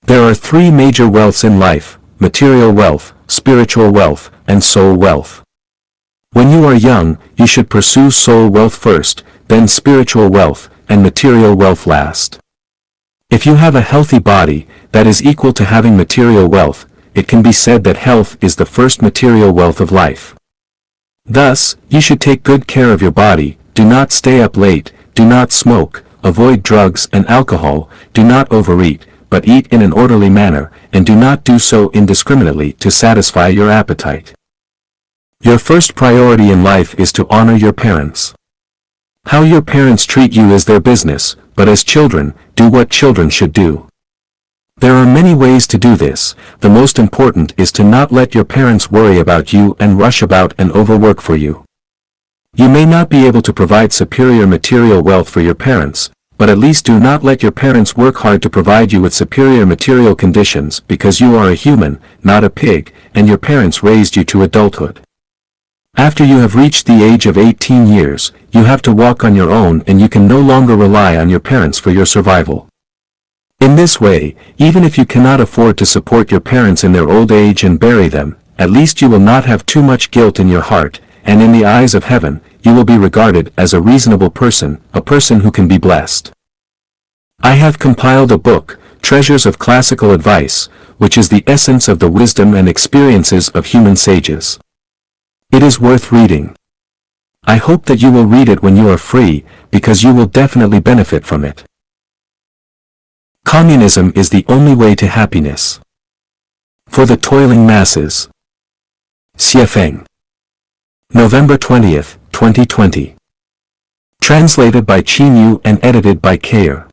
Speaker 1: There are three major wealths in life: material wealth, spiritual wealth, and soul wealth. When you are young, you should pursue soul wealth first, then spiritual wealth, and material wealth last. If you have a healthy body, that is equal to having material wealth, it can be said that health is the first material wealth of life. Thus, you should take good care of your body, do not stay up late, do not smoke, avoid drugs and alcohol, do not overeat, but eat in an orderly manner, and do not do so indiscriminately to satisfy your appetite. Your first priority in life is to honor your parents. How your parents treat you is their business, but as children, do what children should do. There are many ways to do this. The most important is to not let your parents worry about you and rush about and overwork for you. You may not be able to provide superior material wealth for your parents, but at least do not let your parents work hard to provide you with superior material conditions because you are a human, not a pig, and your parents raised you to adulthood. After you have reached the age of 18 years, you have to walk on your own and you can no longer rely on your parents for your survival. In this way, even if you cannot afford to support your parents in their old age and bury them, at least you will not have too much guilt in your heart, and in the eyes of heaven, you will be regarded as a reasonable person, a person who can be blessed. I have compiled a book, Treasures of Classical Advice, which is the essence of the wisdom and experiences of human sages. It is worth reading. I hope that you will read it when you are free, because you will definitely benefit from it. Communism is the only way to happiness. For the toiling masses. Xie Feng. November 20th, 2020. Translated by Qin Yu and edited by Kayer.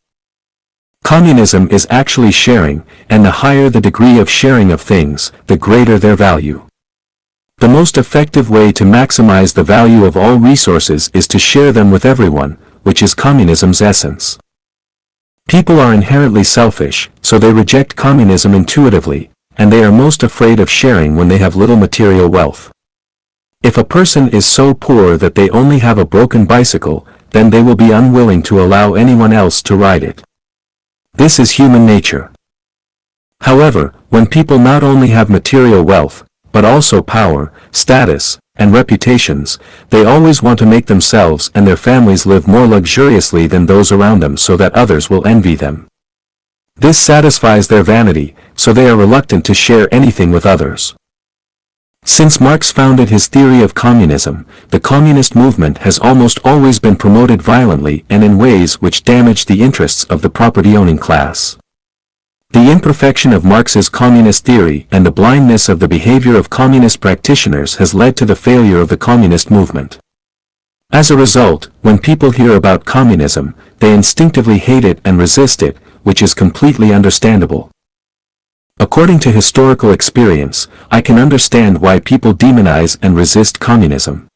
Speaker 1: Communism is actually sharing, and the higher the degree of sharing of things, the greater their value. The most effective way to maximize the value of all resources is to share them with everyone, which is communism's essence. People are inherently selfish, so they reject communism intuitively, and they are most afraid of sharing when they have little material wealth. If a person is so poor that they only have a broken bicycle, then they will be unwilling to allow anyone else to ride it. This is human nature. However, when people not only have material wealth, but also power, status, and reputations, they always want to make themselves and their families live more luxuriously than those around them so that others will envy them. This satisfies their vanity, so they are reluctant to share anything with others. Since Marx founded his theory of communism, the communist movement has almost always been promoted violently and in ways which damage the interests of the property-owning class. The imperfection of Marx's communist theory and the blindness of the behavior of communist practitioners has led to the failure of the communist movement. As a result, when people hear about communism, they instinctively hate it and resist it, which is completely understandable. According to historical experience, I can understand why people demonize and resist communism.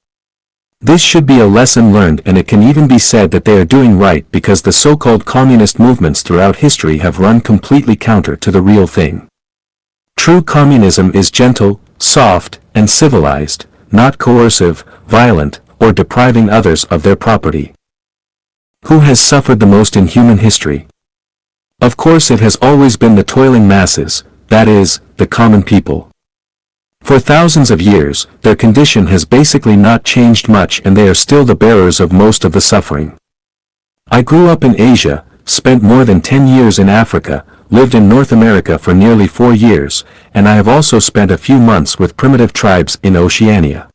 Speaker 1: This should be a lesson learned, and it can even be said that they are doing right because the so-called communist movements throughout history have run completely counter to the real thing. True communism is gentle, soft, and civilized, not coercive, violent, or depriving others of their property. Who has suffered the most in human history? Of course it has always been the toiling masses, that is, the common people. For thousands of years, their condition has basically not changed much and they are still the bearers of most of the suffering. I grew up in Asia, spent more than 10 years in Africa, lived in North America for nearly 4 years, and I have also spent a few months with primitive tribes in Oceania.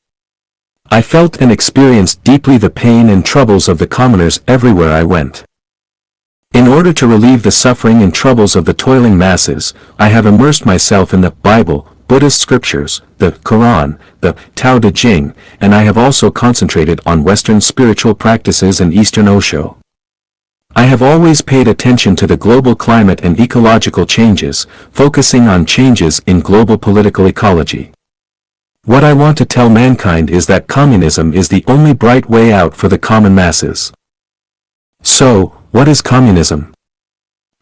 Speaker 1: I felt and experienced deeply the pain and troubles of the commoners everywhere I went. In order to relieve the suffering and troubles of the toiling masses, I have immersed myself in the Bible, Buddhist scriptures, the Quran, the Tao Te Ching, and I have also concentrated on Western spiritual practices and Eastern Osho. I have always paid attention to the global climate and ecological changes, focusing on changes in global political ecology. What I want to tell mankind is that communism is the only bright way out for the common masses. So, what is communism?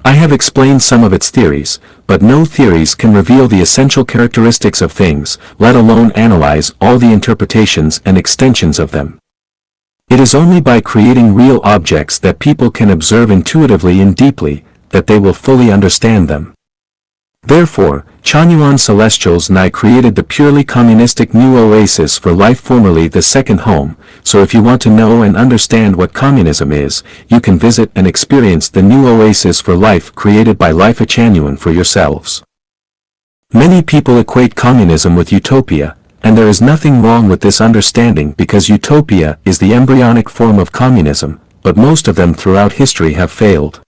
Speaker 1: I have explained some of its theories, but no theories can reveal the essential characteristics of things, let alone analyze all the interpretations and extensions of them. It is only by creating real objects that people can observe intuitively and deeply, that they will fully understand them. Therefore, Chanyuan Celestials and I created the purely communistic New Oasis for Life, formerly the Second Home, so if you want to know and understand what communism is, you can visit and experience the New Oasis for Life created by Life Chanyuan for yourselves. Many people equate communism with utopia, and there is nothing wrong with this understanding because utopia is the embryonic form of communism, but most of them throughout history have failed.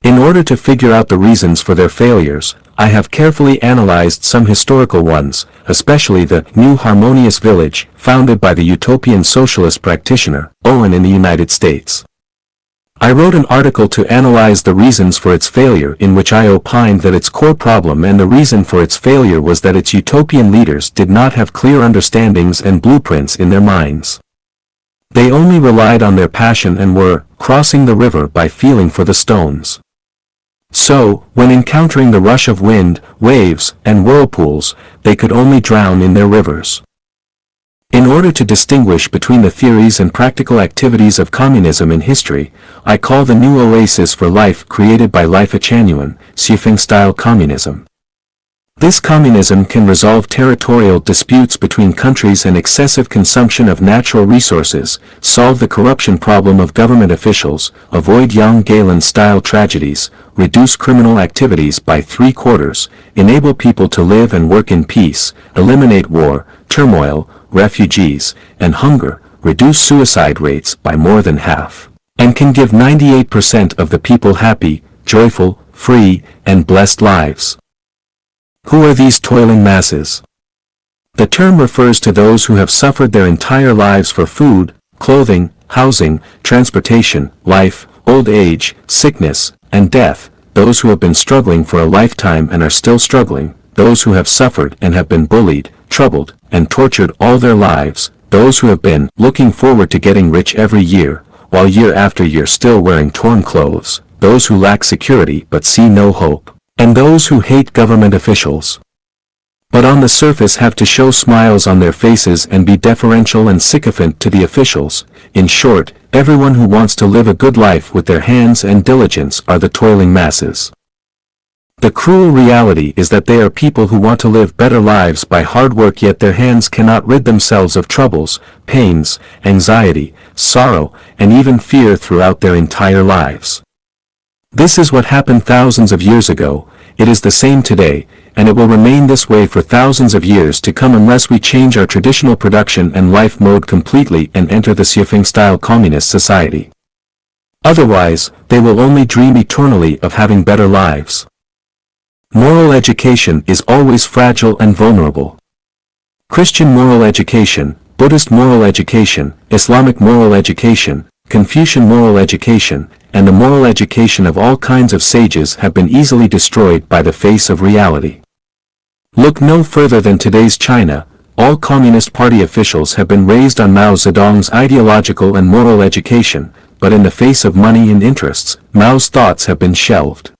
Speaker 1: In order to figure out the reasons for their failures, I have carefully analyzed some historical ones, especially the New Harmonious Village, founded by the utopian socialist practitioner, Owen in the United States. I wrote an article to analyze the reasons for its failure, in which I opined that its core problem and the reason for its failure was that its utopian leaders did not have clear understandings and blueprints in their minds. They only relied on their passion and were crossing the river by feeling for the stones. So, when encountering the rush of wind, waves, and whirlpools, they could only drown in their rivers. In order to distinguish between the theories and practical activities of communism in history, I call the new oasis for life created by Life Achanuan, Xiafeng-style communism. This communism can resolve territorial disputes between countries and excessive consumption of natural resources, solve the corruption problem of government officials, avoid Yang Galen-style tragedies, reduce criminal activities by 3/4, enable people to live and work in peace, eliminate war, turmoil, refugees, and hunger, reduce suicide rates by more than half, and can give 98% of the people happy, joyful, free, and blessed lives. Who are these toiling masses? The term refers to those who have suffered their entire lives for food, clothing, housing, transportation, life, old age, sickness, and death, those who have been struggling for a lifetime and are still struggling, those who have suffered and have been bullied, troubled, and tortured all their lives, those who have been looking forward to getting rich every year, while year after year still wearing torn clothes, those who lack security but see no hope, and those who hate government officials, but on the surface have to show smiles on their faces and be deferential and sycophant to the officials. In short, everyone who wants to live a good life with their hands and diligence are the toiling masses. The cruel reality is that they are people who want to live better lives by hard work, yet their hands cannot rid themselves of troubles, pains, anxiety, sorrow, and even fear throughout their entire lives. This is what happened thousands of years ago, it is the same today, and it will remain this way for thousands of years to come unless we change our traditional production and life mode completely and enter the Xiafeng-style communist society. Otherwise, they will only dream eternally of having better lives. Moral education is always fragile and vulnerable. Christian moral education, Buddhist moral education, Islamic moral education, Confucian moral education, and the moral education of all kinds of sages have been easily destroyed by the face of reality. Look no further than today's China. All Communist Party officials have been raised on Mao Zedong's ideological and moral education, but in the face of money and interests, Mao's thoughts have been shelved.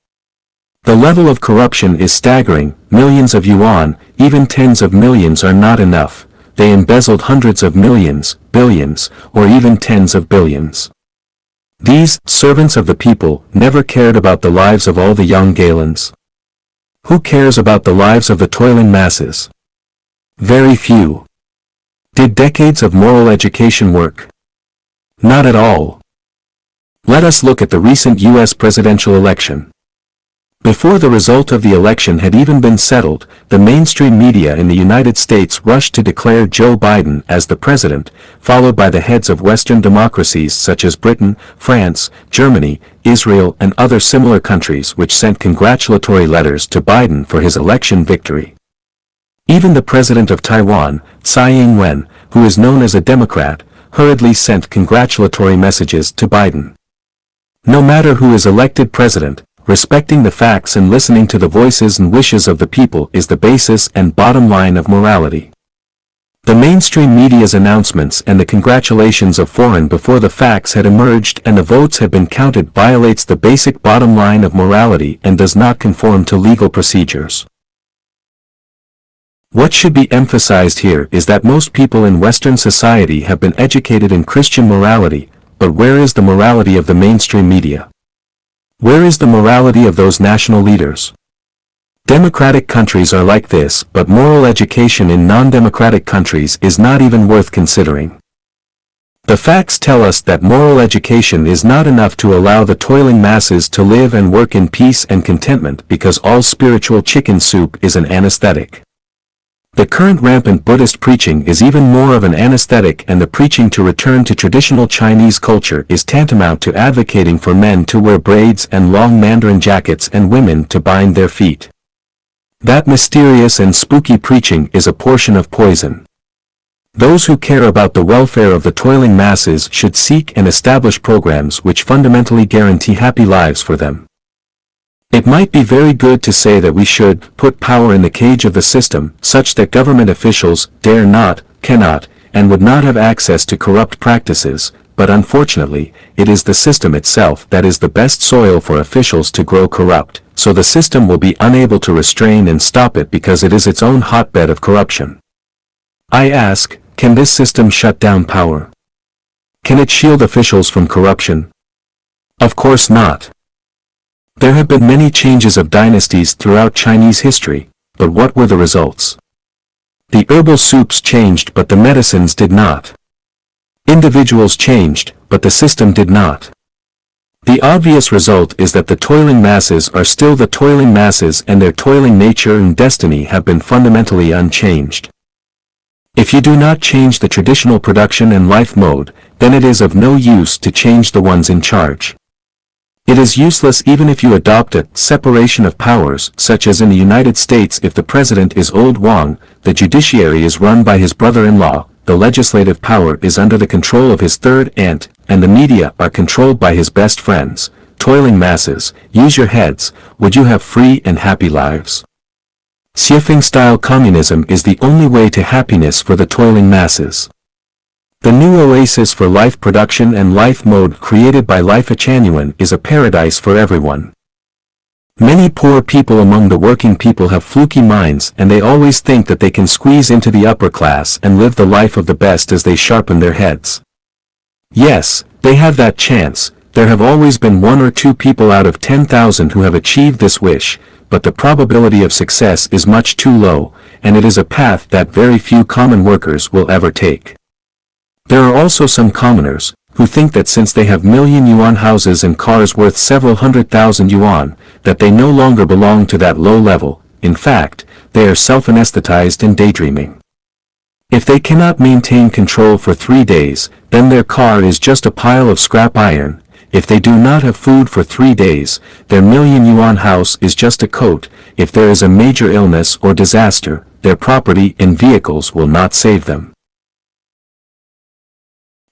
Speaker 1: The level of corruption is staggering, millions of yuan, even tens of millions are not enough. They embezzled hundreds of millions, billions, or even tens of billions. These servants of the people never cared about the lives of all the young Galens. Who cares about the lives of the toiling masses? Very few. Did decades of moral education work? Not at all. Let us look at the recent U.S. presidential election. Before the result of the election had even been settled, the mainstream media in the United States rushed to declare Joe Biden as the president, followed by the heads of Western democracies such as Britain, France, Germany, Israel, and other similar countries, which sent congratulatory letters to Biden for his election victory. Even the president of Taiwan, Tsai Ing-wen, who is known as a Democrat, hurriedly sent congratulatory messages to Biden. No matter who is elected president, respecting the facts and listening to the voices and wishes of the people is the basis and bottom line of morality. The mainstream media's announcements and the congratulations of foreign before the facts had emerged and the votes had been counted violates the basic bottom line of morality and does not conform to legal procedures. What should be emphasized here is that most people in Western society have been educated in Christian morality, but where is the morality of the mainstream media? Where is the morality of those national leaders? Democratic countries are like this, but moral education in non-democratic countries is not even worth considering. The facts tell us that moral education is not enough to allow the toiling masses to live and work in peace and contentment because all spiritual chicken soup is an anesthetic. The current rampant Buddhist preaching is even more of an anesthetic, and the preaching to return to traditional Chinese culture is tantamount to advocating for men to wear braids and long mandarin jackets and women to bind their feet. That mysterious and spooky preaching is a portion of poison. Those who care about the welfare of the toiling masses should seek and establish programs which fundamentally guarantee happy lives for them. It might be very good to say that we should put power in the cage of the system such that government officials dare not, cannot, and would not have access to corrupt practices, but unfortunately, it is the system itself that is the best soil for officials to grow corrupt, so the system will be unable to restrain and stop it because it is its own hotbed of corruption. I ask, can this system shut down power? Can it shield officials from corruption? Of course not. There have been many changes of dynasties throughout Chinese history, but what were the results? The herbal soups changed but the medicines did not. Individuals changed, but the system did not. The obvious result is that the toiling masses are still the toiling masses and their toiling nature and destiny have been fundamentally unchanged. If you do not change the traditional production and life mode, then it is of no use to change the ones in charge. It is useless even if you adopt a separation of powers, such as in the United States. If the president is Old Wang, the judiciary is run by his brother-in-law, the legislative power is under the control of his third aunt, and the media are controlled by his best friends. Toiling masses, use your heads, would you have free and happy lives? Xiafeng-style communism is the only way to happiness for the toiling masses. The new oasis for life production and life mode created by Life Chanuan is a paradise for everyone. Many poor people among the working people have fluky minds and they always think that they can squeeze into the upper class and live the life of the best as they sharpen their heads. Yes, they have that chance. There have always been 1 or 2 people out of 10,000 who have achieved this wish, but the probability of success is much too low, and it is a path that very few common workers will ever take. There are also some commoners, who think that since they have million-yuan houses and cars worth several 100,000 yuan, that they no longer belong to that low level. In fact, they are self-anesthetized and daydreaming. If they cannot maintain control for 3 days, then their car is just a pile of scrap iron. If they do not have food for 3 days, their million-yuan house is just a coat. If there is a major illness or disaster, their property and vehicles will not save them.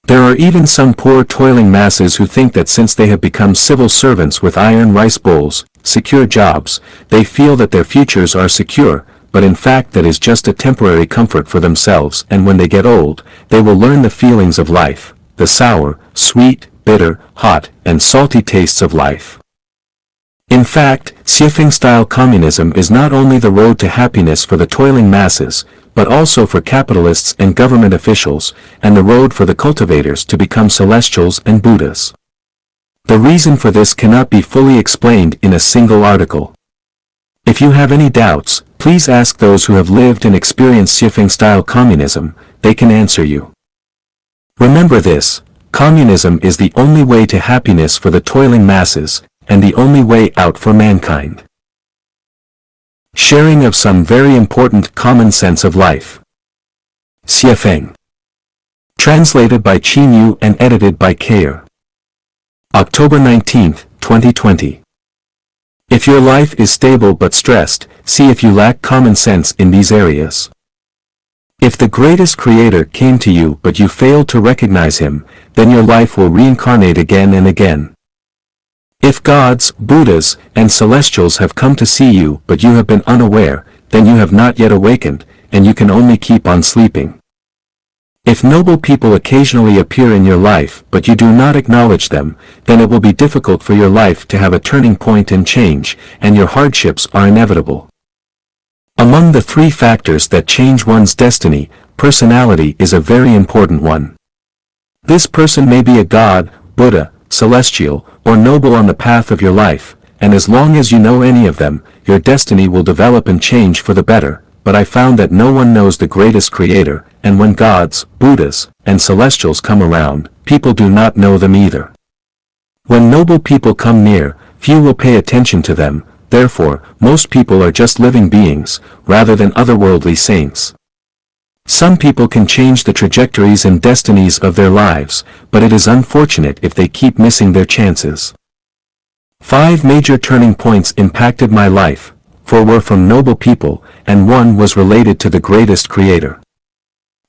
Speaker 1: There are even some poor toiling masses who think that since they have become civil servants with iron rice bowls, secure jobs, they feel that their futures are secure, but in fact that is just a temporary comfort for themselves, and when they get old, they will learn the feelings of life, the sour, sweet, bitter, hot, and salty tastes of life. In fact, Xiafeng-style communism is not only the road to happiness for the toiling masses, but also for capitalists and government officials, and the road for the cultivators to become celestials and Buddhas. The reason for this cannot be fully explained in a single article. If you have any doubts, please ask those who have lived and experienced Xiafeng-style communism. They can answer you. Remember this, communism is the only way to happiness for the toiling masses, and the only way out for mankind. Sharing of some very important common sense of life. Xiafeng. Translated by Qin Yu and edited by Kayer. October 19, 2020. If your life is stable but stressed, see if you lack common sense in these areas. If the greatest creator came to you but you failed to recognize him, then your life will reincarnate again and again. If gods, Buddhas, and celestials have come to see you but you have been unaware, then you have not yet awakened, and you can only keep on sleeping. If noble people occasionally appear in your life but you do not acknowledge them, then it will be difficult for your life to have a turning point and change, and your hardships are inevitable. Among the 3 factors that change one's destiny, personality is a very important one. This person may be a god, Buddha, celestial, or noble on the path of your life, and as long as you know any of them, your destiny will develop and change for the better. But I found that no one knows the greatest creator, and when gods, Buddhas, and celestials come around, people do not know them either. When noble people come near, few will pay attention to them. Therefore, most people are just living beings, rather than otherworldly saints. Some people can change the trajectories and destinies of their lives, but it is unfortunate if they keep missing their chances. 5 major turning points impacted my life. for were from noble people, and one was related to the greatest creator.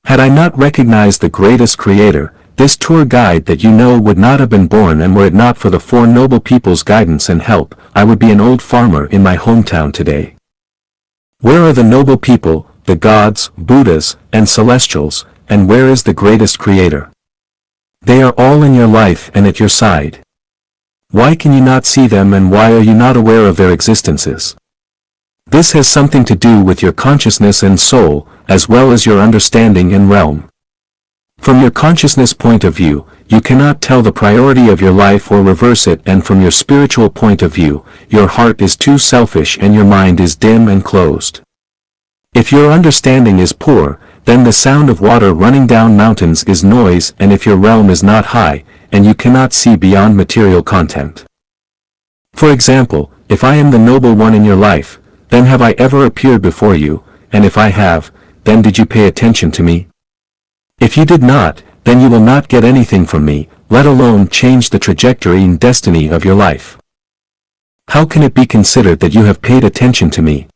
Speaker 1: Had I not recognized the greatest creator, this tour guide that you know would not have been born, and were it not for the four noble people's guidance and help, I would be an old farmer in my hometown today. Where are the noble people, the gods, Buddhas, and celestials, and where is the greatest creator? They are all in your life and at your side. Why can you not see them, and why are you not aware of their existences? This has something to do with your consciousness and soul, as well as your understanding and realm. From your consciousness point of view, you cannot tell the priority of your life or reverse it, and from your spiritual point of view, your heart is too selfish and your mind is dim and closed. If your understanding is poor, then the sound of water running down mountains is noise, and if your realm is not high, and you cannot see beyond material content. For example, if I am the noble one in your life, then have I ever appeared before you, and if I have, then did you pay attention to me? If you did not, then you will not get anything from me, let alone change the trajectory and destiny of your life. How can it be considered that you have paid attention to me?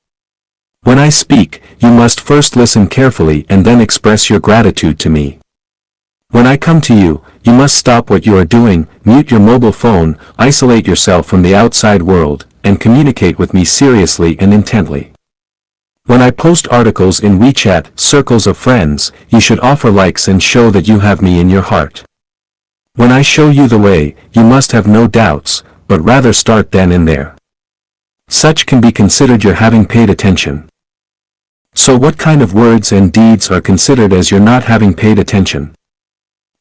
Speaker 1: When I speak, you must first listen carefully and then express your gratitude to me. When I come to you, you must stop what you are doing, mute your mobile phone, isolate yourself from the outside world, and communicate with me seriously and intently. When I post articles in WeChat, circles of friends, you should offer likes and show that you have me in your heart. When I show you the way, you must have no doubts, but rather start then and there. Such can be considered your having paid attention. So what kind of words and deeds are considered as your not having paid attention?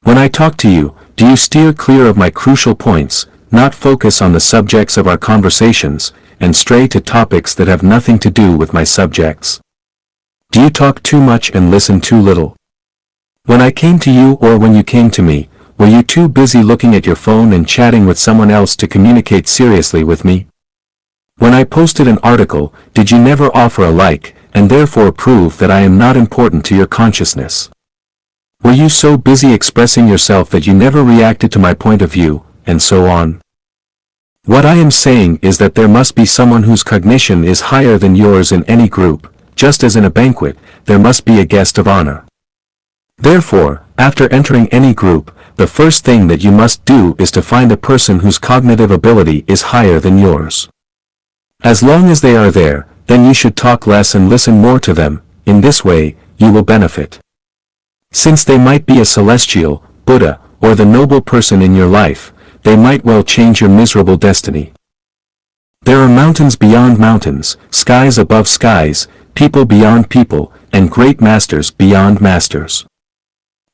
Speaker 1: When I talk to you, do you steer clear of my crucial points, not focus on the subjects of our conversations, and stray to topics that have nothing to do with my subjects? Do you talk too much and listen too little? When I came to you, or when you came to me, were you too busy looking at your phone and chatting with someone else to communicate seriously with me? When I posted an article, did you never offer a like, and therefore prove that I am not important to your consciousness? Were you so busy expressing yourself that you never reacted to my point of view, and so on? What I am saying is that there must be someone whose cognition is higher than yours in any group, just as in a banquet, there must be a guest of honor. Therefore, after entering any group, the first thing that you must do is to find a person whose cognitive ability is higher than yours. As long as they are there, then you should talk less and listen more to them. In this way, you will benefit. Since they might be a celestial, Buddha, or the noble person in your life, they might well change your miserable destiny. There are mountains beyond mountains, skies above skies, people beyond people, and great masters beyond masters.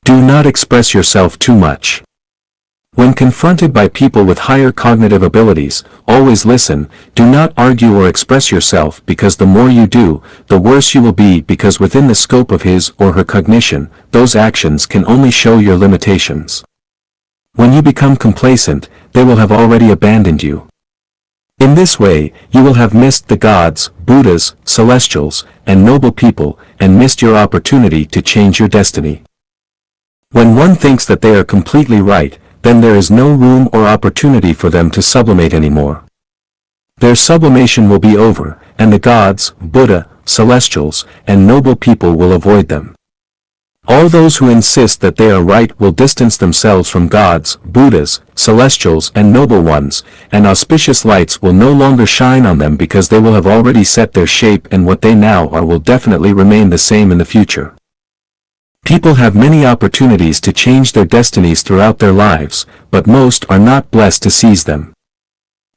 Speaker 1: Do not express yourself too much. When confronted by people with higher cognitive abilities, always listen, do not argue or express yourself, because the more you do, the worse you will be, because within the scope of his or her cognition, those actions can only show your limitations. When you become complacent, they will have already abandoned you. In this way, you will have missed the gods, Buddhas, celestials, and noble people, and missed your opportunity to change your destiny. When one thinks that they are completely right, then there is no room or opportunity for them to sublimate anymore. Their sublimation will be over, and the gods, Buddha, celestials, and noble people will avoid them. All those who insist that they are right will distance themselves from gods, Buddhas, celestials, and noble ones, and auspicious lights will no longer shine on them, because they will have already set their shape, and what they now are will definitely remain the same in the future. People have many opportunities to change their destinies throughout their lives, but most are not blessed to seize them.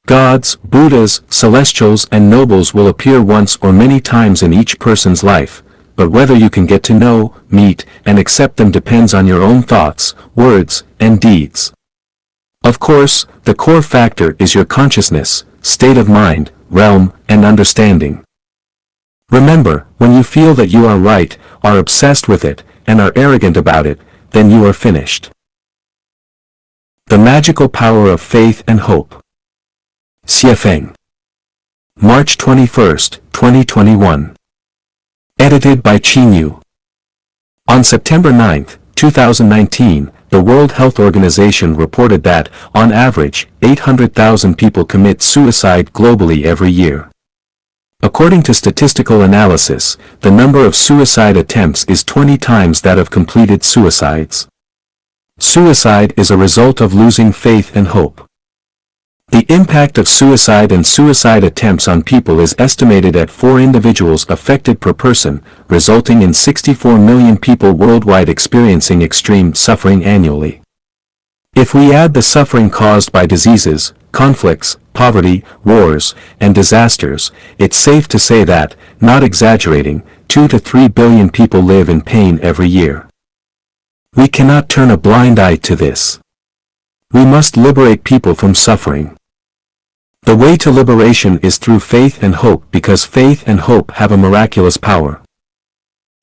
Speaker 1: Gods, Buddhas, celestials, and nobles will appear once or many times in each person's life, but whether you can get to know, meet, and accept them depends on your own thoughts, words, and deeds. Of course, the core factor is your consciousness, state of mind, realm, and understanding. Remember, when you feel that you are right, are obsessed with it, and are arrogant about it, then you are finished. The magical power of faith and hope. Xie Feng. March 21, 2021. Edited by Qin Yu. On September 9, 2019, the World Health Organization reported that, on average, 800,000 people commit suicide globally every year. According to statistical analysis, the number of suicide attempts is 20 times that of completed suicides. Suicide is a result of losing faith and hope. The impact of suicide and suicide attempts on people is estimated at 4 individuals affected per person, resulting in 64 million people worldwide experiencing extreme suffering annually. If we add the suffering caused by diseases, conflicts, poverty, wars, and disasters, it's safe to say that, not exaggerating, 2 to 3 billion people live in pain every year. We cannot turn a blind eye to this. We must liberate people from suffering. The way to liberation is through faith and hope, because faith and hope have a miraculous power.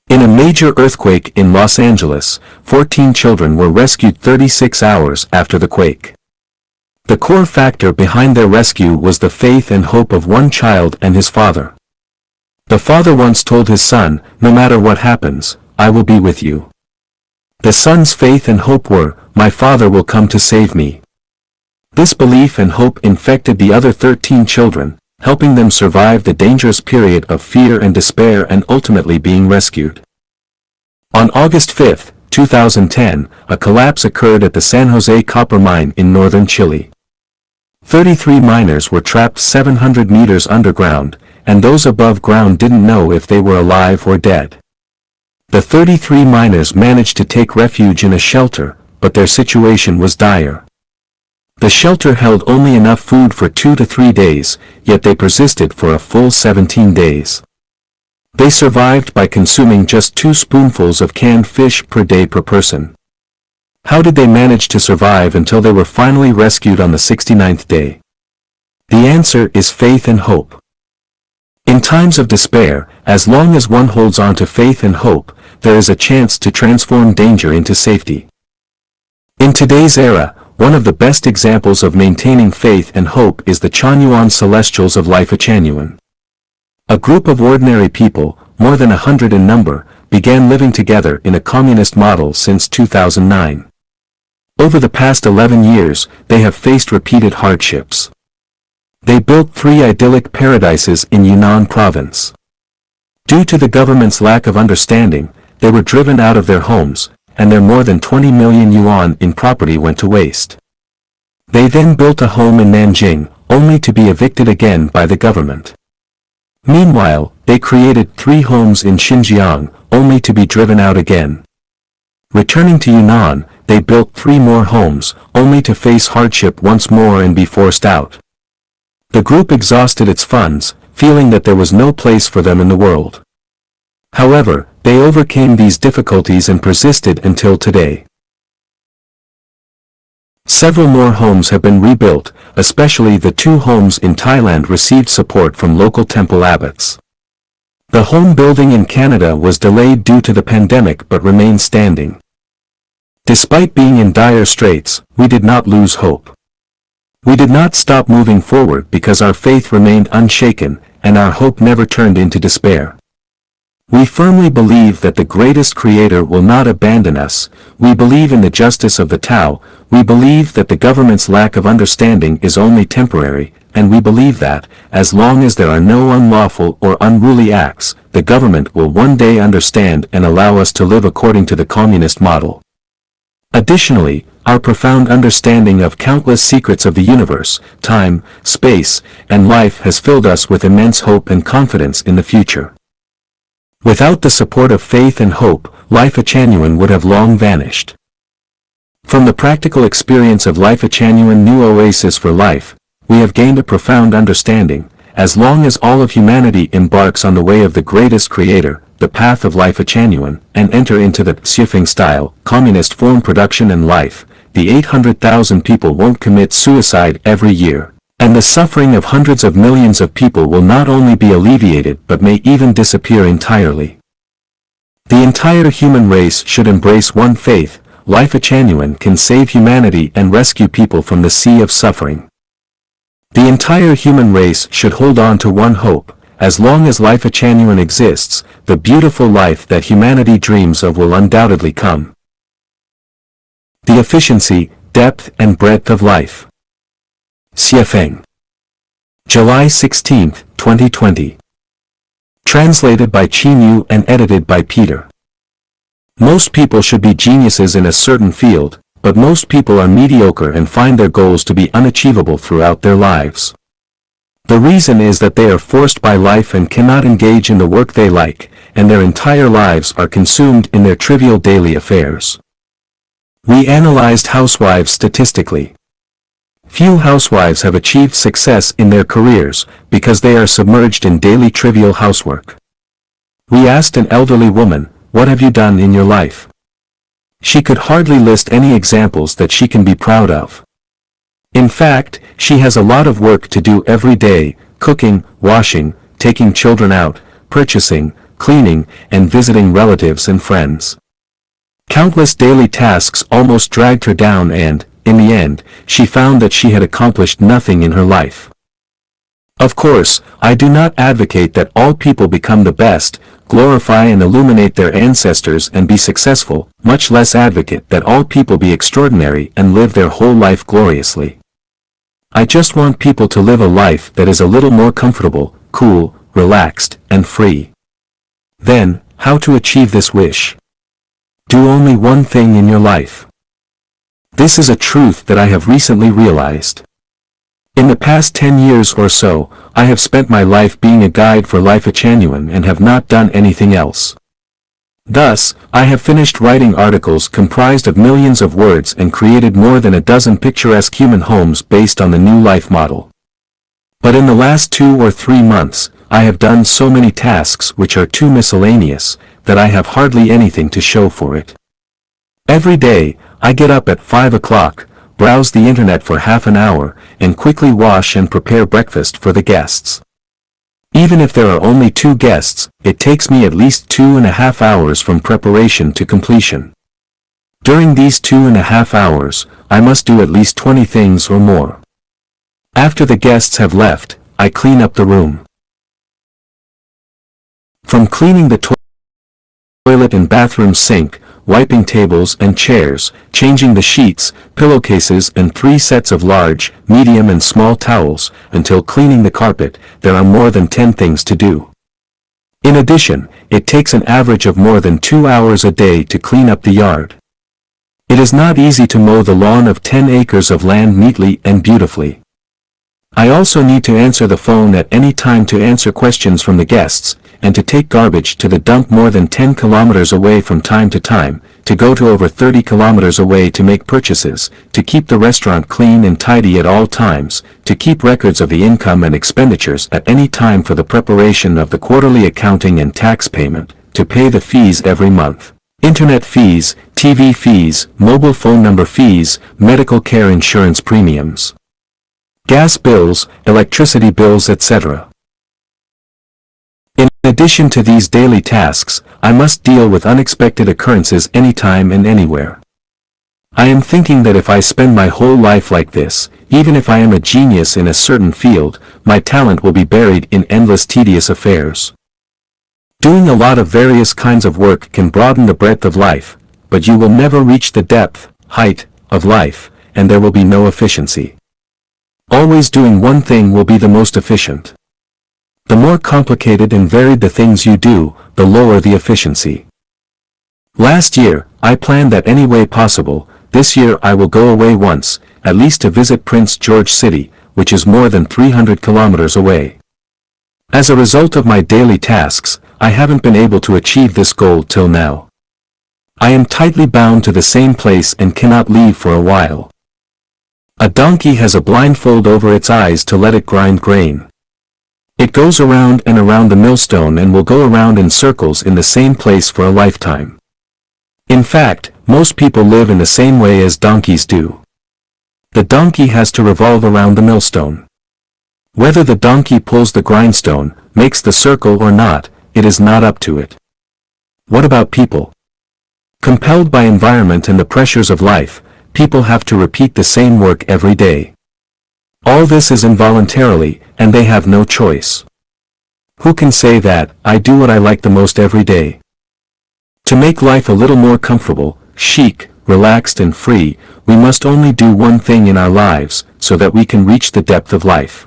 Speaker 1: In a major earthquake in Los Angeles, 14 children were rescued 36 hours after the quake. The core factor behind their rescue was the faith and hope of one child and his father. The father once told his son, "No matter what happens, I will be with you." The son's faith and hope were, "My father will come to save me." This belief and hope infected the other 13 children, helping them survive the dangerous period of fear and despair and ultimately being rescued. On August 5, 2010, a collapse occurred at the San Jose copper mine in northern Chile. 33 miners were trapped 700 meters underground, and those above ground didn't know if they were alive or dead. The 33 miners managed to take refuge in a shelter, but their situation was dire. The shelter held only enough food for 2 to 3 days, yet they persisted for a full 17 days. They survived by consuming just 2 spoonfuls of canned fish per day per person. How did they manage to survive until they were finally rescued on the 69th day? The answer is faith and hope. In times of despair, as long as one holds on to faith and hope, there is a chance to transform danger into safety. In today's era, one of the best examples of maintaining faith and hope is the Chanyuan Celestials of Life Chanyuan. A group of ordinary people, more than 100 in number, began living together in a communist model since 2009. Over the past 11 years, they have faced repeated hardships. They built 3 idyllic paradises in Yunnan province. Due to the government's lack of understanding, they were driven out of their homes, and their more than 20 million yuan in property went to waste. They then built a home in Nanjing, only to be evicted again by the government. Meanwhile, they created 3 homes in Xinjiang, only to be driven out again. Returning to Yunnan, they built 3 more homes, only to face hardship once more and be forced out. The group exhausted its funds, feeling that there was no place for them in the world. However, they overcame these difficulties and persisted until today. Several more homes have been rebuilt, especially the 2 homes in Thailand received support from local temple abbots. The home building in Canada was delayed due to the pandemic but remains standing. Despite being in dire straits, we did not lose hope. We did not stop moving forward because our faith remained unshaken, and our hope never turned into despair. We firmly believe that the greatest Creator will not abandon us. We believe in the justice of the Tao. We believe that the government's lack of understanding is only temporary, and we believe that, as long as there are no unlawful or unruly acts, the government will one day understand and allow us to live according to the communist model. Additionally, our profound understanding of countless secrets of the universe, time, space, and life has filled us with immense hope and confidence in the future. Without the support of faith and hope, Life Chanyuan would have long vanished. From the practical experience of Life Chanyuan New Oasis for Life, we have gained a profound understanding. As long as all of humanity embarks on the way of the greatest Creator, the path of Life Chanyuan, and enter into the Xiefeng style, communist form production and life, the 800,000 people won't commit suicide every year, and the suffering of hundreds of millions of people will not only be alleviated but may even disappear entirely. The entire human race should embrace one faith. Life Chanyuan can save humanity and rescue people from the sea of suffering. The entire human race should hold on to one hope. As long as Life Chanyuan exists, the beautiful life that humanity dreams of will undoubtedly come. The efficiency, depth and breadth of life. Xiefeng. July 16, 2020. Translated by Chinyu and edited by Peter. Most people should be geniuses in a certain field, but most people are mediocre and find their goals to be unachievable throughout their lives. The reason is that they are forced by life and cannot engage in the work they like, and their entire lives are consumed in their trivial daily affairs. We analyzed housewives statistically. Few housewives have achieved success in their careers because they are submerged in daily trivial housework. We asked an elderly woman, "What have you done in your life?" She could hardly list any examples that she can be proud of. In fact, she has a lot of work to do every day: cooking, washing, taking children out, purchasing, cleaning, and visiting relatives and friends. Countless daily tasks almost dragged her down and, in the end, she found that she had accomplished nothing in her life. Of course, I do not advocate that all people become the best, glorify and illuminate their ancestors and be successful, much less advocate that all people be extraordinary and live their whole life gloriously. I just want people to live a life that is a little more comfortable, cool, relaxed, and free. Then, how to achieve this wish? Do only one thing in your life. This is a truth that I have recently realized. In the past 10 years or so, I have spent my life being a guide for Life Genuine and have not done anything else. Thus, I have finished writing articles comprised of millions of words and created more than a dozen picturesque human homes based on the new life model. But in the last 2 or 3 months, I have done so many tasks which are too miscellaneous, that I have hardly anything to show for it. Every day, I get up at 5 o'clock, browse the internet for half an hour, and quickly wash and prepare breakfast for the guests. Even if there are only 2 guests, it takes me at least 2.5 hours from preparation to completion. During these 2.5 hours, I must do at least 20 things or more. After the guests have left, I clean up the room. From cleaning the toilet and bathroom sink, wiping tables and chairs, changing the sheets, pillowcases and 3 sets of large, medium and small towels, until cleaning the carpet, there are more than 10 things to do. In addition, it takes an average of more than 2 hours a day to clean up the yard. It is not easy to mow the lawn of 10 acres of land neatly and beautifully. I also need to answer the phone at any time to answer questions from the guests, and to take garbage to the dump more than 10 kilometers away from time to time, to go to over 30 kilometers away to make purchases, to keep the restaurant clean and tidy at all times, to keep records of the income and expenditures at any time for the preparation of the quarterly accounting and tax payment, to pay the fees every month. Internet fees, TV fees, mobile phone number fees, medical care insurance premiums, gas bills, electricity bills, etc. In addition to these daily tasks, I must deal with unexpected occurrences anytime and anywhere. I am thinking that if I spend my whole life like this, even if I am a genius in a certain field, my talent will be buried in endless tedious affairs. Doing a lot of various kinds of work can broaden the breadth of life, but you will never reach the depth, height, of life, and there will be no efficiency. Always doing one thing will be the most efficient. The more complicated and varied the things you do, the lower the efficiency. Last year, I planned that any way possible, this year I will go away once, at least to visit Prince George City, which is more than 300 kilometers away. As a result of my daily tasks, I haven't been able to achieve this goal till now. I am tightly bound to the same place and cannot leave for a while. A donkey has a blindfold over its eyes to let it grind grain. It goes around and around the millstone and will go around in circles in the same place for a lifetime. In fact, most people live in the same way as donkeys do. The donkey has to revolve around the millstone. Whether the donkey pulls the grindstone, makes the circle or not, it is not up to it. What about people? Compelled by environment and the pressures of life, people have to repeat the same work every day. All this is involuntarily, and they have no choice. Who can say that, I do what I like the most every day? To make life a little more comfortable, chic, relaxed and free, we must only do one thing in our lives, so that we can reach the depth of life.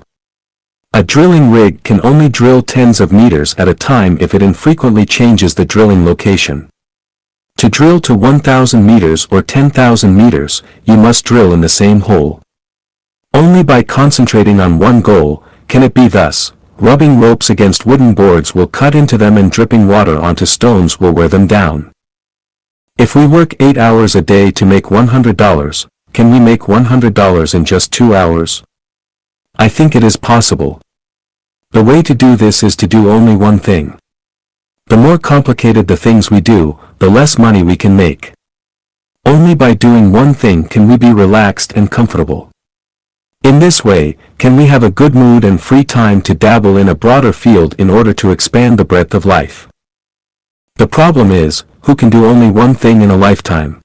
Speaker 1: A drilling rig can only drill tens of meters at a time if it infrequently changes the drilling location. To drill to 1,000 meters or 10,000 meters, you must drill in the same hole. Only by concentrating on one goal can it be thus. Rubbing ropes against wooden boards will cut into them and dripping water onto stones will wear them down. If we work 8 hours a day to make $100, can we make $100 in just 2 hours? I think it is possible. The way to do this is to do only one thing. The more complicated the things we do, the less money we can make. Only by doing one thing can we be relaxed and comfortable. In this way, can we have a good mood and free time to dabble in a broader field in order to expand the breadth of life. The problem is, who can do only one thing in a lifetime?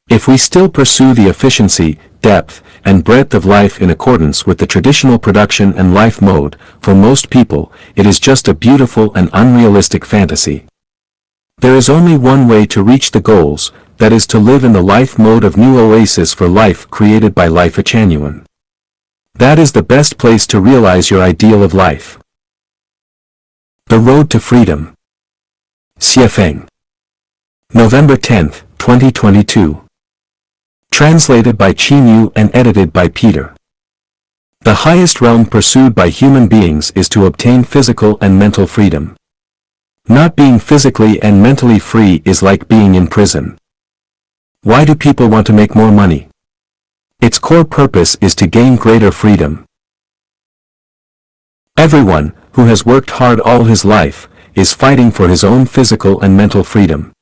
Speaker 1: If we still pursue the efficiency, depth, and breadth of life in accordance with the traditional production and life mode, for most people, it is just a beautiful and unrealistic fantasy. There is only one way to reach the goals, that is to live in the life mode of New Oasis for Life created by Life Echanuan. That is the best place to realize your ideal of life. The Road to Freedom. Xie Feng. November 10, 2022. Translated by Qin Yu and edited by Peter. The highest realm pursued by human beings is to obtain physical and mental freedom. Not being physically and mentally free is like being in prison. Why do people want to make more money? Its core purpose is to gain greater freedom. Everyone, who has worked hard all his life, is fighting for his own physical and mental freedom.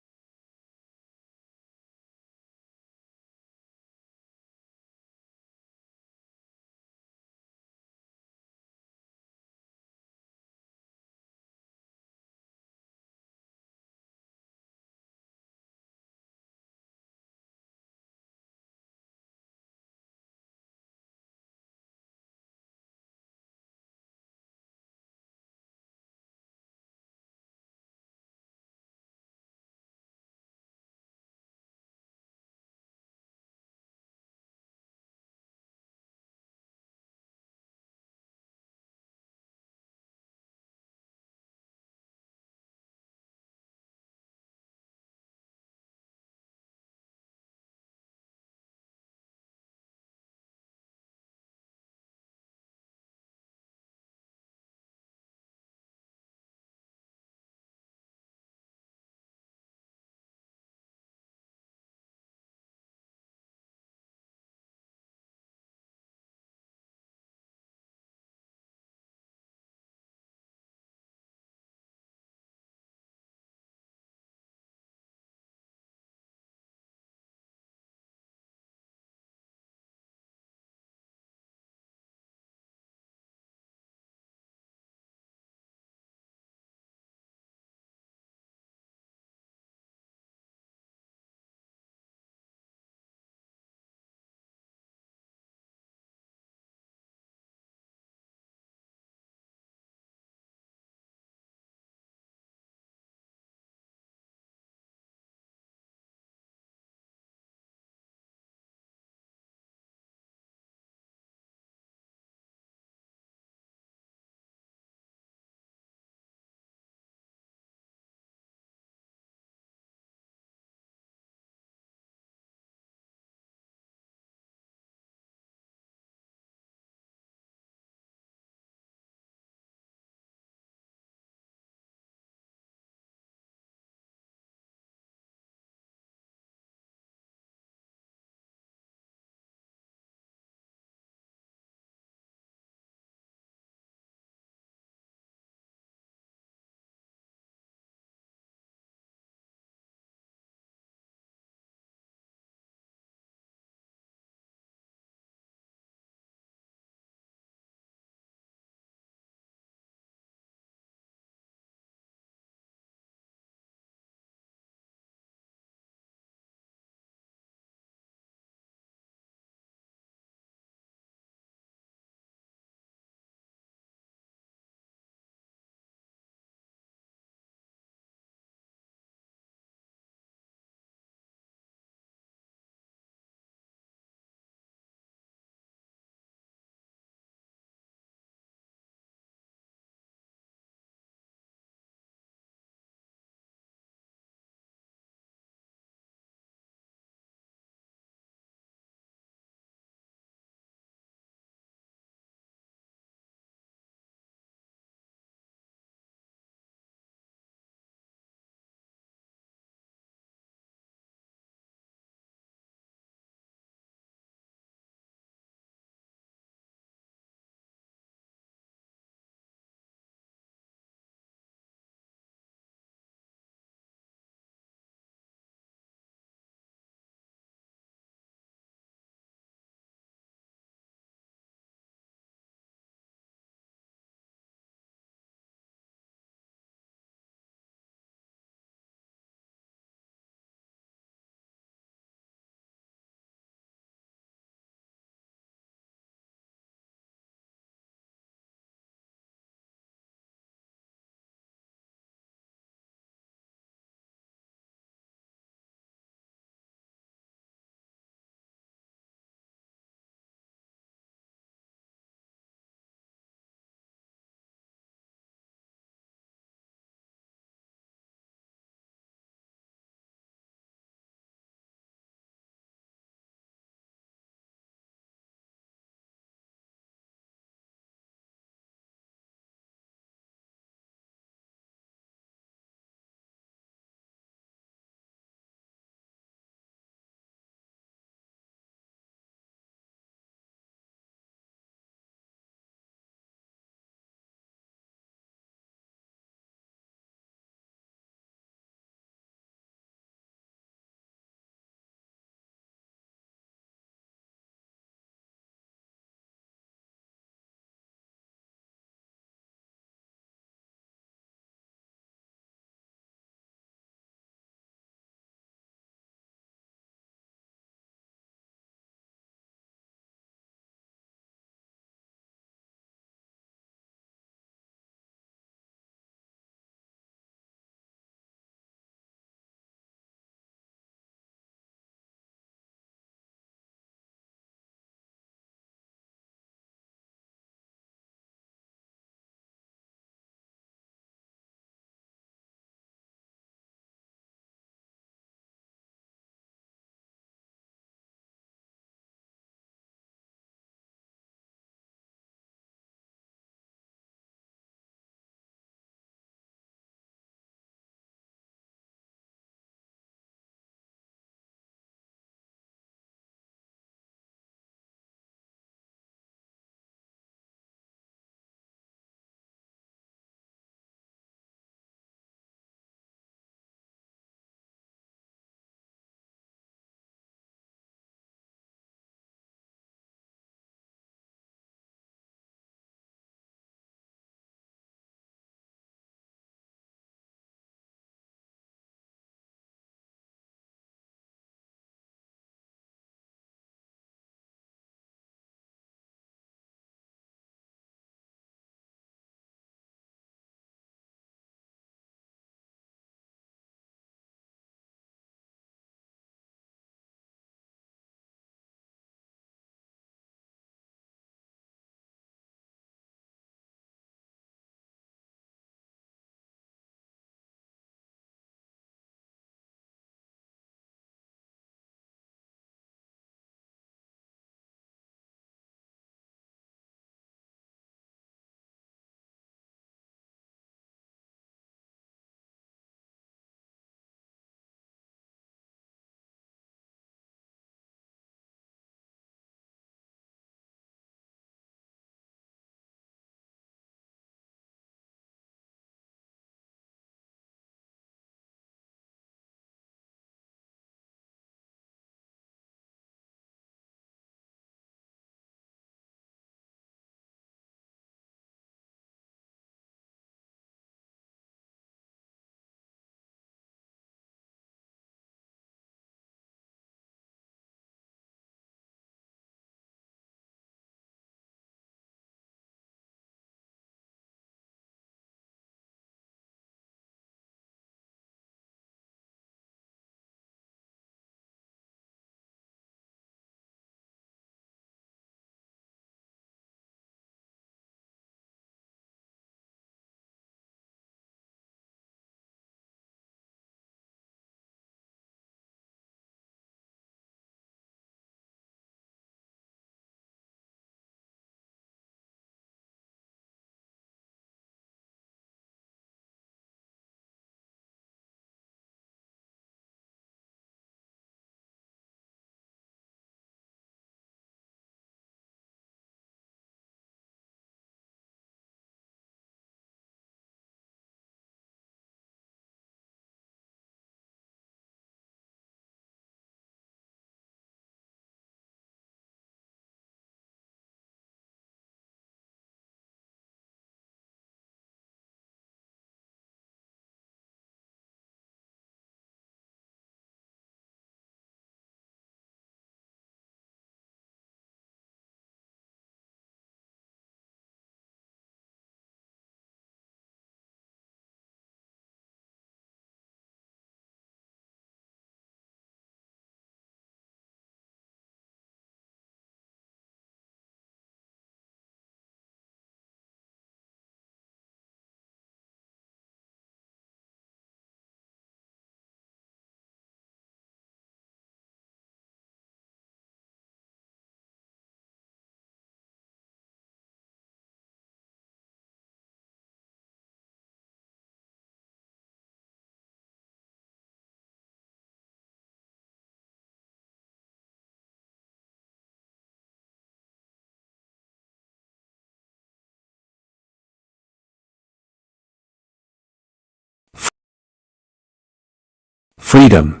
Speaker 1: Freedom.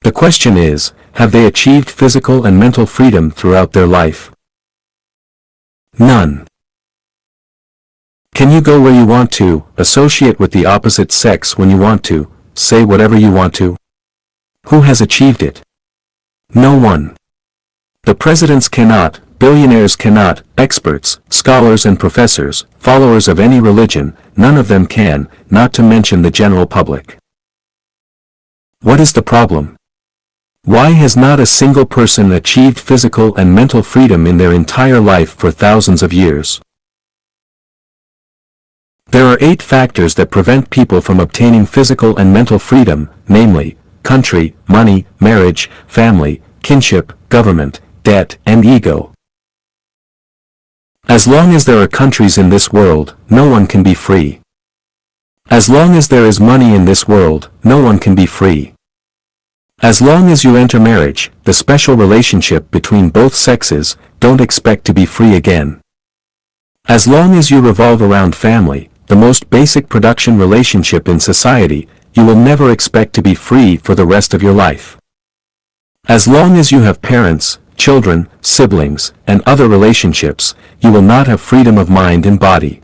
Speaker 1: The question is, have they achieved physical and mental freedom throughout their life? None. Can you go where you want to, associate with the opposite sex when you want to, say whatever you want to? Who has achieved it? No one. The presidents cannot, billionaires cannot, experts, scholars and professors, followers of any religion, none of them can, not to mention the general public. What is the problem? Why has not a single person achieved physical and mental freedom in their entire life for thousands of years? There are 8 factors that prevent people from obtaining physical and mental freedom, namely, country, money, marriage, family, kinship, government, debt, and ego. As long as there are countries in this world, no one can be free. As long as there is money in this world, no one can be free. As long as you enter marriage, the special relationship between both sexes, don't expect to be free again. As long as you revolve around family, the most basic production relationship in society, you will never expect to be free for the rest of your life. As long as you have parents, children, siblings, and other relationships, you will not have freedom of mind and body.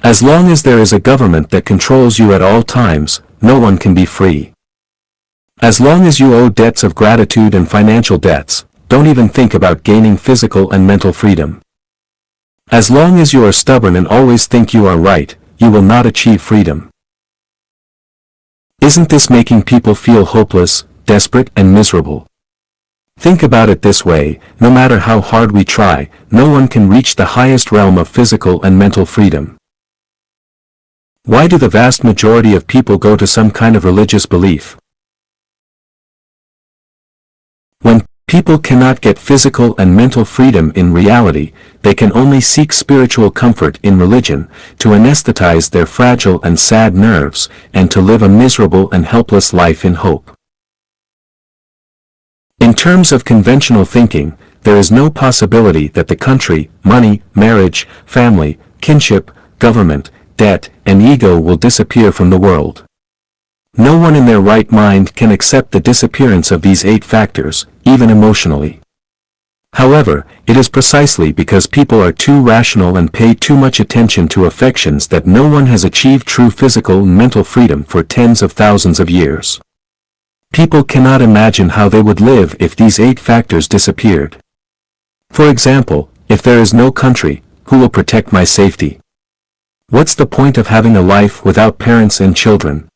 Speaker 1: As long as there is a government that controls you at all times, no one can be free. As long as you owe debts of gratitude and financial debts, don't even think about gaining physical and mental freedom. As long as you are stubborn and always think you are right, you will not achieve freedom. Isn't this making people feel hopeless, desperate, and miserable? Think about it this way, no matter how hard we try, no one can reach the highest realm of physical and mental freedom. Why do the vast majority of people go to some kind of religious belief? When people cannot get physical and mental freedom in reality, they can only seek spiritual comfort in religion, to anesthetize their fragile and sad nerves, and to live a miserable and helpless life in hope. In terms of conventional thinking, there is no possibility that the country, money, marriage, family, kinship, government, debt, and ego will disappear from the world. No one in their right mind can accept the disappearance of these 8 factors, even emotionally. However, it is precisely because people are too rational and pay too much attention to affections that no one has achieved true physical and mental freedom for tens of thousands of years. People cannot imagine how they would live if these 8 factors disappeared. For example, if there is no country, who will protect my safety? What's the point of having a life without parents and children?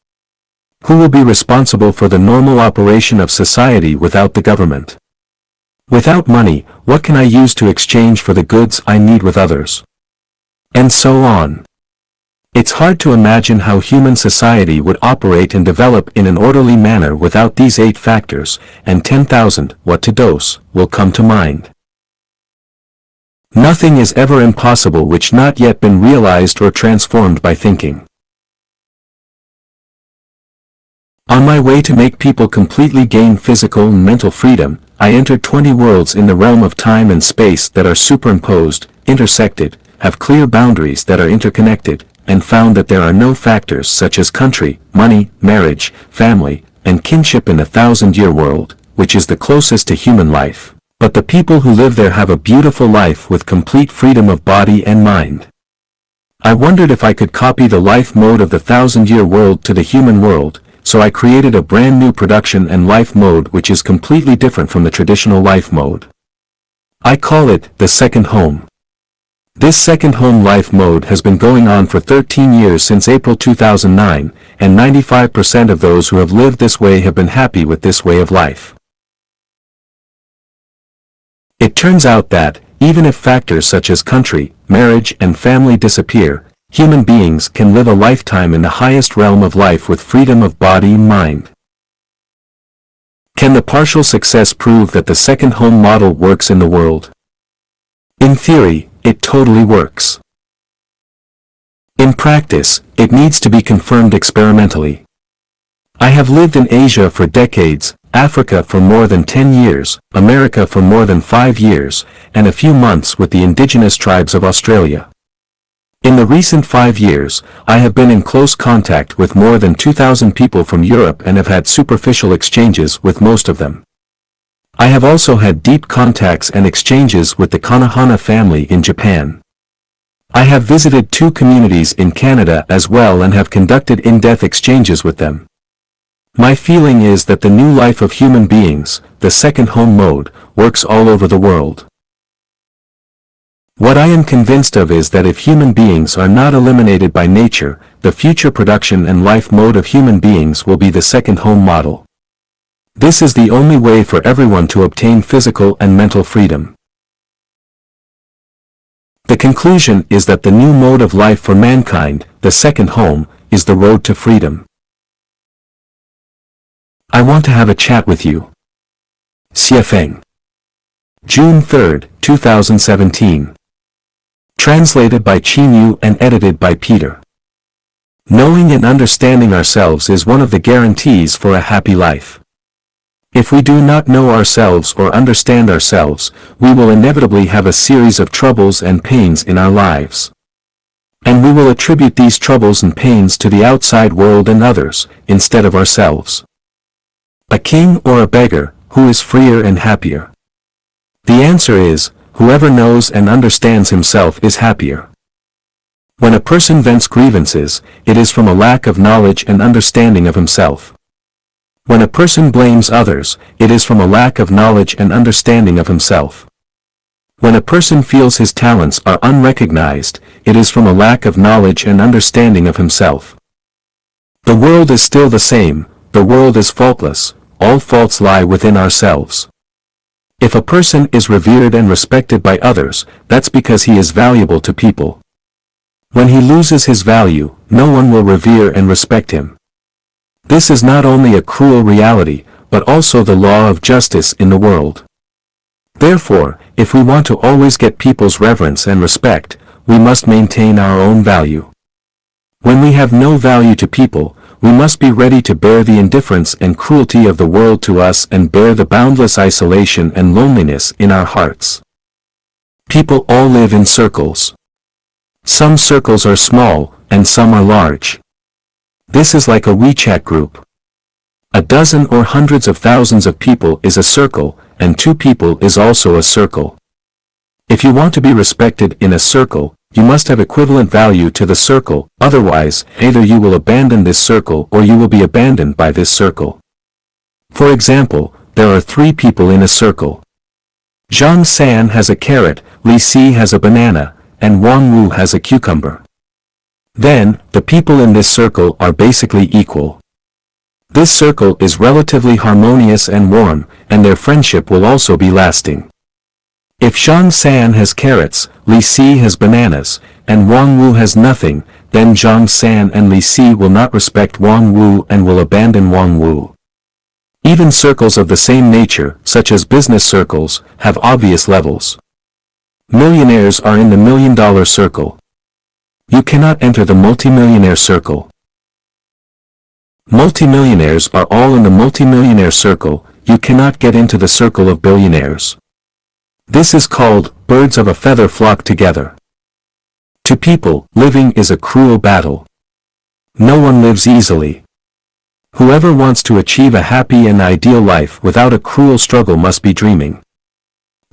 Speaker 1: Who will be responsible for the normal operation of society without the government? Without money, what can I use to exchange for the goods I need with others? And so on. It's hard to imagine how human society would operate and develop in an orderly manner without these 8 factors, and 10,000 what to dose will come to mind. Nothing is ever impossible which not yet been realized or transformed by thinking. On my way to make people completely gain physical and mental freedom, I entered 20 worlds in the realm of time and space that are superimposed, intersected, have clear boundaries that are interconnected, and found that there are no factors such as country, money, marriage, family, and kinship in the 1,000-year world, which is the closest to human life. But the people who live there have a beautiful life with complete freedom of body and mind. I wondered if I could copy the life mode of the 1,000-year world to the human world, so I created a brand new production and life mode which is completely different from the traditional life mode. I call it the second home. This second home life mode has been going on for 13 years since April 2009, and 95% of those who have lived this way have been happy with this way of life. It turns out that, even if factors such as country, marriage, and family disappear, human beings can live a lifetime in the highest realm of life with freedom of body and mind. Can the partial success prove that the second home model works in the world? In theory, it totally works. In practice, it needs to be confirmed experimentally. I have lived in Asia for decades, Africa for more than 10 years, America for more than 5 years, and a few months with the indigenous tribes of Australia. In the recent 5 years, I have been in close contact with more than 2,000 people from Europe and have had superficial exchanges with most of them. I have also had deep contacts and exchanges with the Konohana family in Japan. I have visited 2 communities in Canada as well and have conducted in-depth exchanges with them. My feeling is that the new life of human beings, the second home mode, works all over the world. What I am convinced of is that if human beings are not eliminated by nature, the future production and life mode of human beings will be the second home model. This is the only way for everyone to obtain physical and mental freedom. The conclusion is that the new mode of life for mankind, the second home, is the road to freedom. I want to have a chat with you. Xiefeng. June 3, 2017. Translated by Qinyu and edited by Peter. Knowing and understanding ourselves is one of the guarantees for a happy life. If we do not know ourselves or understand ourselves, we will inevitably have a series of troubles and pains in our lives. And we will attribute these troubles and pains to the outside world and others, instead of ourselves. A king or a beggar, who is freer and happier? The answer is, whoever knows and understands himself is happier. When a person vents grievances, it is from a lack of knowledge and understanding of himself. When a person blames others, it is from a lack of knowledge and understanding of himself. When a person feels his talents are unrecognized, it is from a lack of knowledge and understanding of himself. The world is still the same, the world is faultless, all faults lie within ourselves. If a person is revered and respected by others, that's because he is valuable to people. When he loses his value, no one will revere and respect him. This is not only a cruel reality, but also the law of justice in the world. Therefore, if we want to always get people's reverence and respect, we must maintain our own value. When we have no value to people, we must be ready to bear the indifference and cruelty of the world to us and bear the boundless isolation and loneliness in our hearts. People all live in circles. Some circles are small, and some are large. This is like a WeChat group. A dozen or hundreds of thousands of people is a circle, and 2 people is also a circle. If you want to be respected in a circle, you must have equivalent value to the circle, otherwise, either you will abandon this circle or you will be abandoned by this circle. For example, there are 3 people in a circle. Zhang San has a carrot, Li Si has a banana, and Wang Wu has a cucumber. Then, the people in this circle are basically equal. This circle is relatively harmonious and warm, and their friendship will also be lasting. If Zhang San has carrots, Li Si has bananas, and Wang Wu has nothing, then Zhang San and Li Si will not respect Wang Wu and will abandon Wang Wu. Even circles of the same nature, such as business circles, have obvious levels. Millionaires are in the $1 million circle. You cannot enter the multimillionaire circle. Multimillionaires are all in the multimillionaire circle, you cannot get into the circle of billionaires. This is called, birds of a feather flock together. To people, living is a cruel battle. No one lives easily. Whoever wants to achieve a happy and ideal life without a cruel struggle must be dreaming.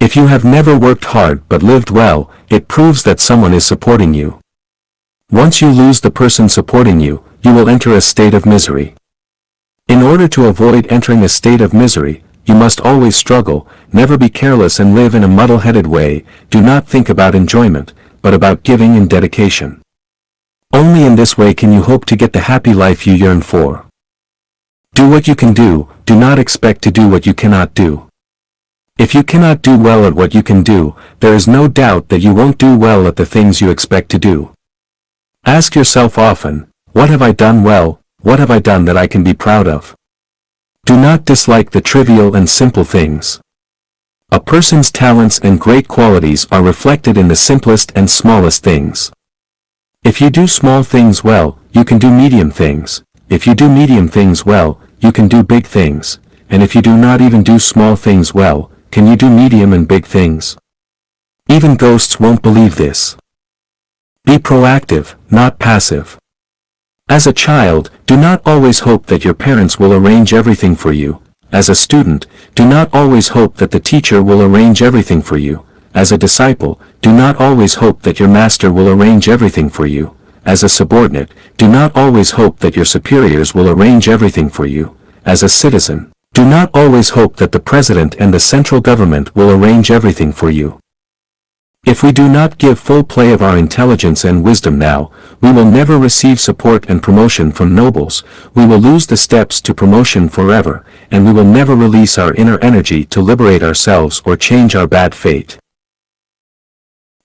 Speaker 1: If you have never worked hard but lived well, it proves that someone is supporting you. Once you lose the person supporting you, you will enter a state of misery. In order to avoid entering a state of misery, you must always struggle, never be careless and live in a muddle-headed way, do not think about enjoyment, but about giving and dedication. Only in this way can you hope to get the happy life you yearn for. Do what you can do not expect to do what you cannot do. If you cannot do well at what you can do, there is no doubt that you won't do well at the things you expect to do. Ask yourself often, what have I done well, what have I done that I can be proud of? Do not dislike the trivial and simple things. A person's talents and great qualities are reflected in the simplest and smallest things. If you do small things well, you can do medium things. If you do medium things well, you can do big things. And if you do not even do small things well, can you do medium and big things? Even ghosts won't believe this. Be proactive, not passive. As a child, do not always hope that your parents will arrange everything for you. As a student, do not always hope that the teacher will arrange everything for you. As a disciple, do not always hope that your master will arrange everything for you. As a subordinate, do not always hope that your superiors will arrange everything for you. As a citizen, do not always hope that the president and the central government will arrange everything for you. If we do not give full play of our intelligence and wisdom now, we will never receive support and promotion from nobles, we will lose the steps to promotion forever, and we will never release our inner energy to liberate ourselves or change our bad fate.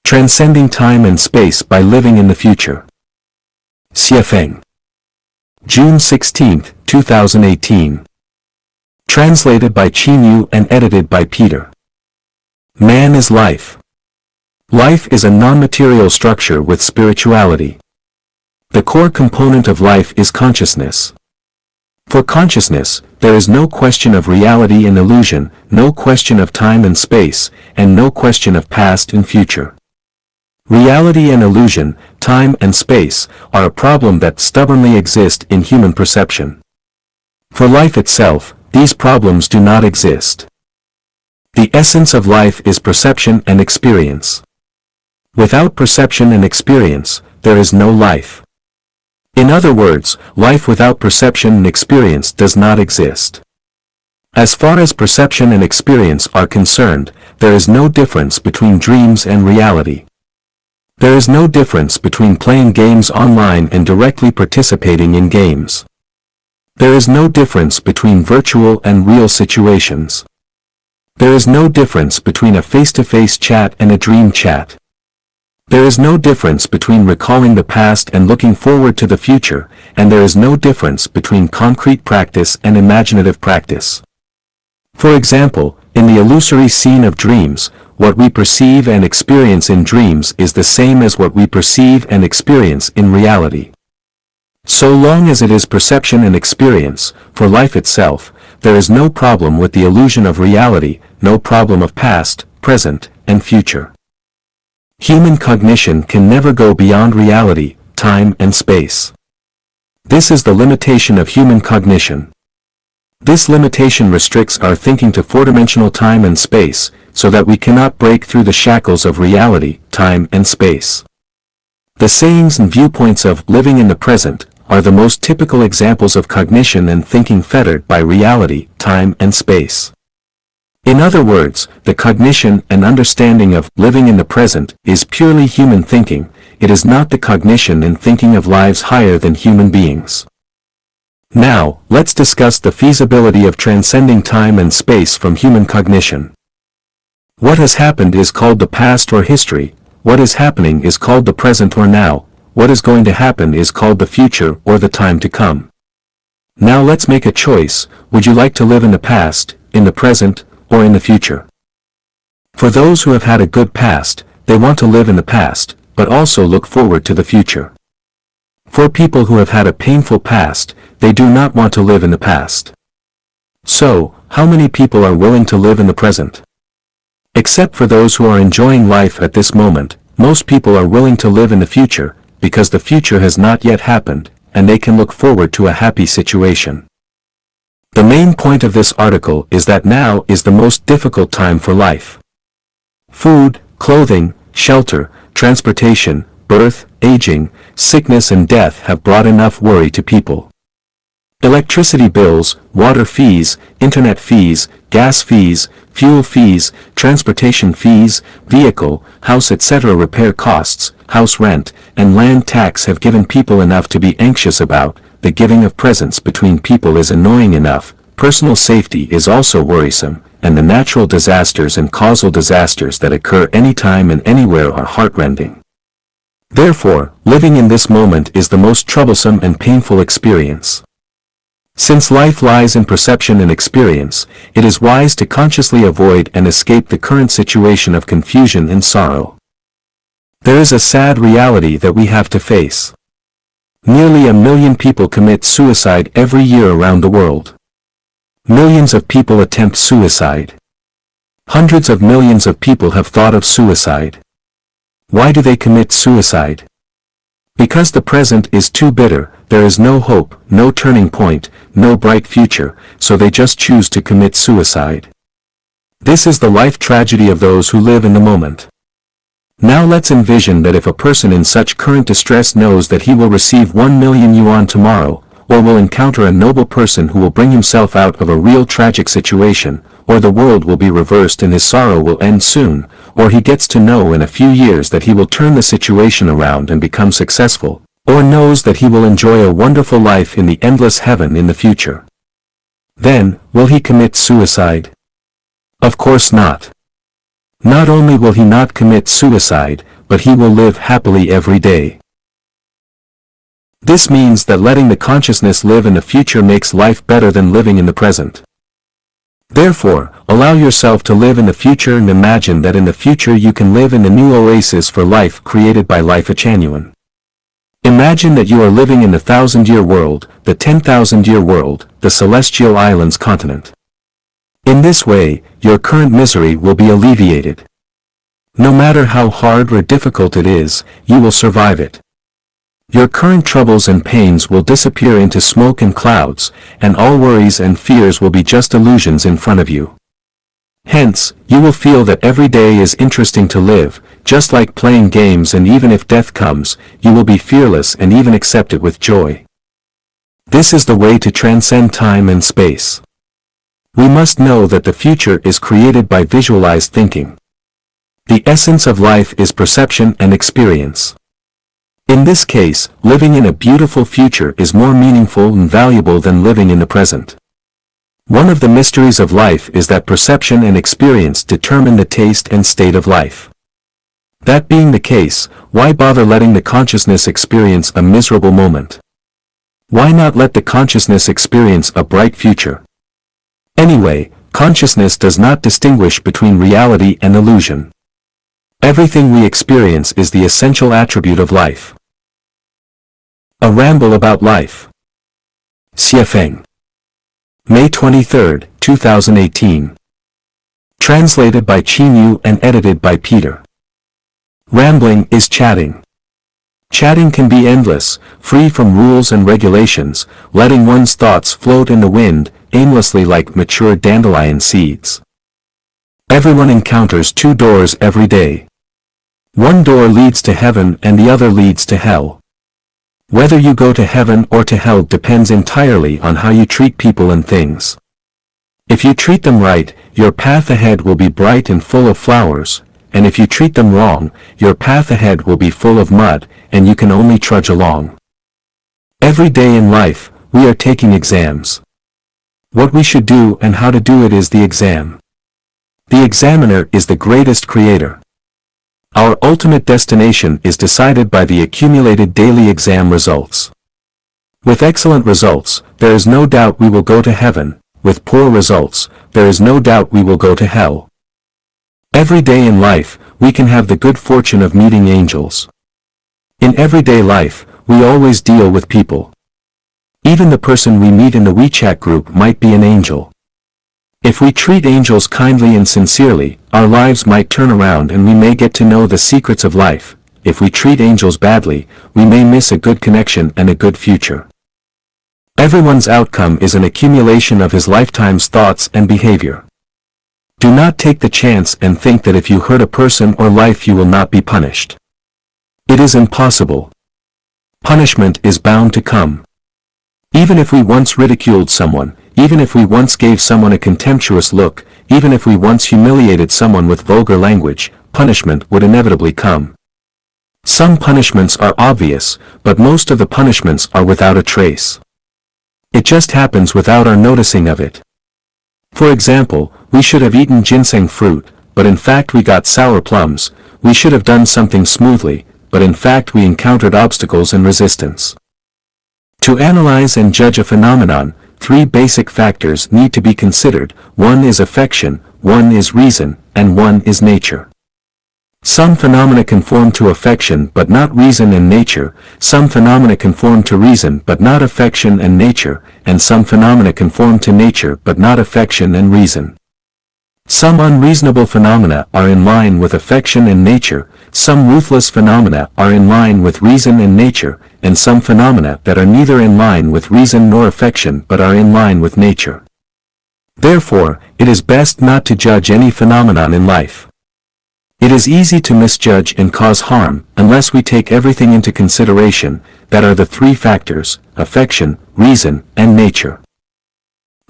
Speaker 1: Transcending time and space by living in the future. Xie Feng. June 16, 2018. Translated by Qin Yu and edited by Peter. Man is life. Life is a non-material structure with spirituality. The core component of life is consciousness. For consciousness, there is no question of reality and illusion, no question of time and space, and no question of past and future. Reality and illusion, time and space, are a problem that stubbornly exist in human perception. For life itself, these problems do not exist. The essence of life is perception and experience. Without perception and experience, there is no life. In other words, life without perception and experience does not exist. As far as perception and experience are concerned, there is no difference between dreams and reality. There is no difference between playing games online and directly participating in games. There is no difference between virtual and real situations. There is no difference between a face-to-face chat and a dream chat. There is no difference between recalling the past and looking forward to the future, and there is no difference between concrete practice and imaginative practice. For example, in the illusory scene of dreams, what we perceive and experience in dreams is the same as what we perceive and experience in reality. So long as it is perception and experience, for life itself, there is no problem with the illusion of reality, no problem of past, present, and future. Human cognition can never go beyond reality, time and space. This is the limitation of human cognition. This limitation restricts our thinking to four-dimensional time and space, so that we cannot break through the shackles of reality, time and space. The sayings and viewpoints of living in the present are the most typical examples of cognition and thinking fettered by reality, time and space. In other words, the cognition and understanding of living in the present is purely human thinking, it is not the cognition and thinking of lives higher than human beings. Now, let's discuss the feasibility of transcending time and space from human cognition. What has happened is called the past or history, what is happening is called the present or now, what is going to happen is called the future or the time to come. Now let's make a choice, would you like to live in the past, in the present, or in the future? For those who have had a good past, they want to live in the past, but also look forward to the future. For people who have had a painful past, they do not want to live in the past. So, how many people are willing to live in the present? Except for those who are enjoying life at this moment, most people are willing to live in the future, because the future has not yet happened, and they can look forward to a happy situation. The main point of this article is that now is the most difficult time for life. Food, clothing, shelter, transportation, birth, aging, sickness and death have brought enough worry to people. Electricity bills, water fees, internet fees, gas fees, fuel fees, transportation fees, vehicle, house etc. repair costs, house rent, and land tax have given people enough to be anxious about. The giving of presents between people is annoying enough, personal safety is also worrisome, and the natural disasters and causal disasters that occur anytime and anywhere are heartrending. Therefore, living in this moment is the most troublesome and painful experience. Since life lies in perception and experience, it is wise to consciously avoid and escape the current situation of confusion and sorrow. There is a sad reality that we have to face. Nearly 1 million people commit suicide every year around the world. Millions of people attempt suicide. Hundreds of millions of people have thought of suicide. Why do they commit suicide? Because the present is too bitter, there is no hope, no turning point, no bright future, so they just choose to commit suicide. This is the life tragedy of those who live in the moment. Now let's envision that if a person in such current distress knows that he will receive 1 million yuan tomorrow, or will encounter a noble person who will bring himself out of a real tragic situation, or the world will be reversed and his sorrow will end soon, or he gets to know in a few years that he will turn the situation around and become successful, or knows that he will enjoy a wonderful life in the endless heaven in the future. Then, will he commit suicide? Of course not. Not only will he not commit suicide, but he will live happily every day. This means that letting the consciousness live in the future makes life better than living in the present. Therefore, allow yourself to live in the future and imagine that in the future you can live in the new oasis for life created by Life Echanuan. Imagine that you are living in the 1,000-year world, the 10,000-year world, the celestial islands continent. In this way, your current misery will be alleviated. No matter how hard or difficult it is, you will survive it. Your current troubles and pains will disappear into smoke and clouds, and all worries and fears will be just illusions in front of you. Hence, you will feel that every day is interesting to live, just like playing games, and even if death comes, you will be fearless and even accept it with joy. This is the way to transcend time and space. We must know that the future is created by visualized thinking. The essence of life is perception and experience. In this case, living in a beautiful future is more meaningful and valuable than living in the present. One of the mysteries of life is that perception and experience determine the taste and state of life. That being the case, why bother letting the consciousness experience a miserable moment? Why not let the consciousness experience a bright future? Anyway, consciousness does not distinguish between reality and illusion. Everything we experience is the essential attribute of life. A ramble about life. Xiefeng. May 23, 2018. Translated by Qinyu and edited by Peter. Rambling is chatting. Chatting can be endless, free from rules and regulations, letting one's thoughts float in the wind, aimlessly like mature dandelion seeds. Everyone encounters two doors every day. One door leads to heaven and the other leads to hell. Whether you go to heaven or to hell depends entirely on how you treat people and things. If you treat them right, your path ahead will be bright and full of flowers, and if you treat them wrong, your path ahead will be full of mud, and you can only trudge along. Every day in life, we are taking exams. What we should do and how to do it is the exam. The examiner is the greatest creator. Our ultimate destination is decided by the accumulated daily exam results. With excellent results, there is no doubt we will go to heaven. With poor results, there is no doubt we will go to hell. Every day in life, we can have the good fortune of meeting angels. In everyday life, we always deal with people. Even the person we meet in the WeChat group might be an angel. If we treat angels kindly and sincerely, our lives might turn around and we may get to know the secrets of life. If we treat angels badly, we may miss a good connection and a good future. Everyone's outcome is an accumulation of his lifetime's thoughts and behavior. Do not take the chance and think that if you hurt a person or life you will not be punished. It is impossible. Punishment is bound to come. Even if we once ridiculed someone, even if we once gave someone a contemptuous look, even if we once humiliated someone with vulgar language, punishment would inevitably come. Some punishments are obvious, but most of the punishments are without a trace. It just happens without our noticing of it. For example, we should have eaten ginseng fruit, but in fact we got sour plums. We should have done something smoothly, but in fact we encountered obstacles and resistance. To analyze and judge a phenomenon, three basic factors need to be considered. One is affection, one is reason, and one is nature. Some phenomena conform to affection but not reason and nature, some phenomena conform to reason but not affection and nature, and some phenomena conform to nature but not affection and reason. Some unreasonable phenomena are in line with affection and nature, some ruthless phenomena are in line with reason and nature, and some phenomena that are neither in line with reason nor affection but are in line with nature. Therefore, it is best not to judge any phenomenon in life. It is easy to misjudge and cause harm unless we take everything into consideration, that are the three factors, affection, reason, and nature.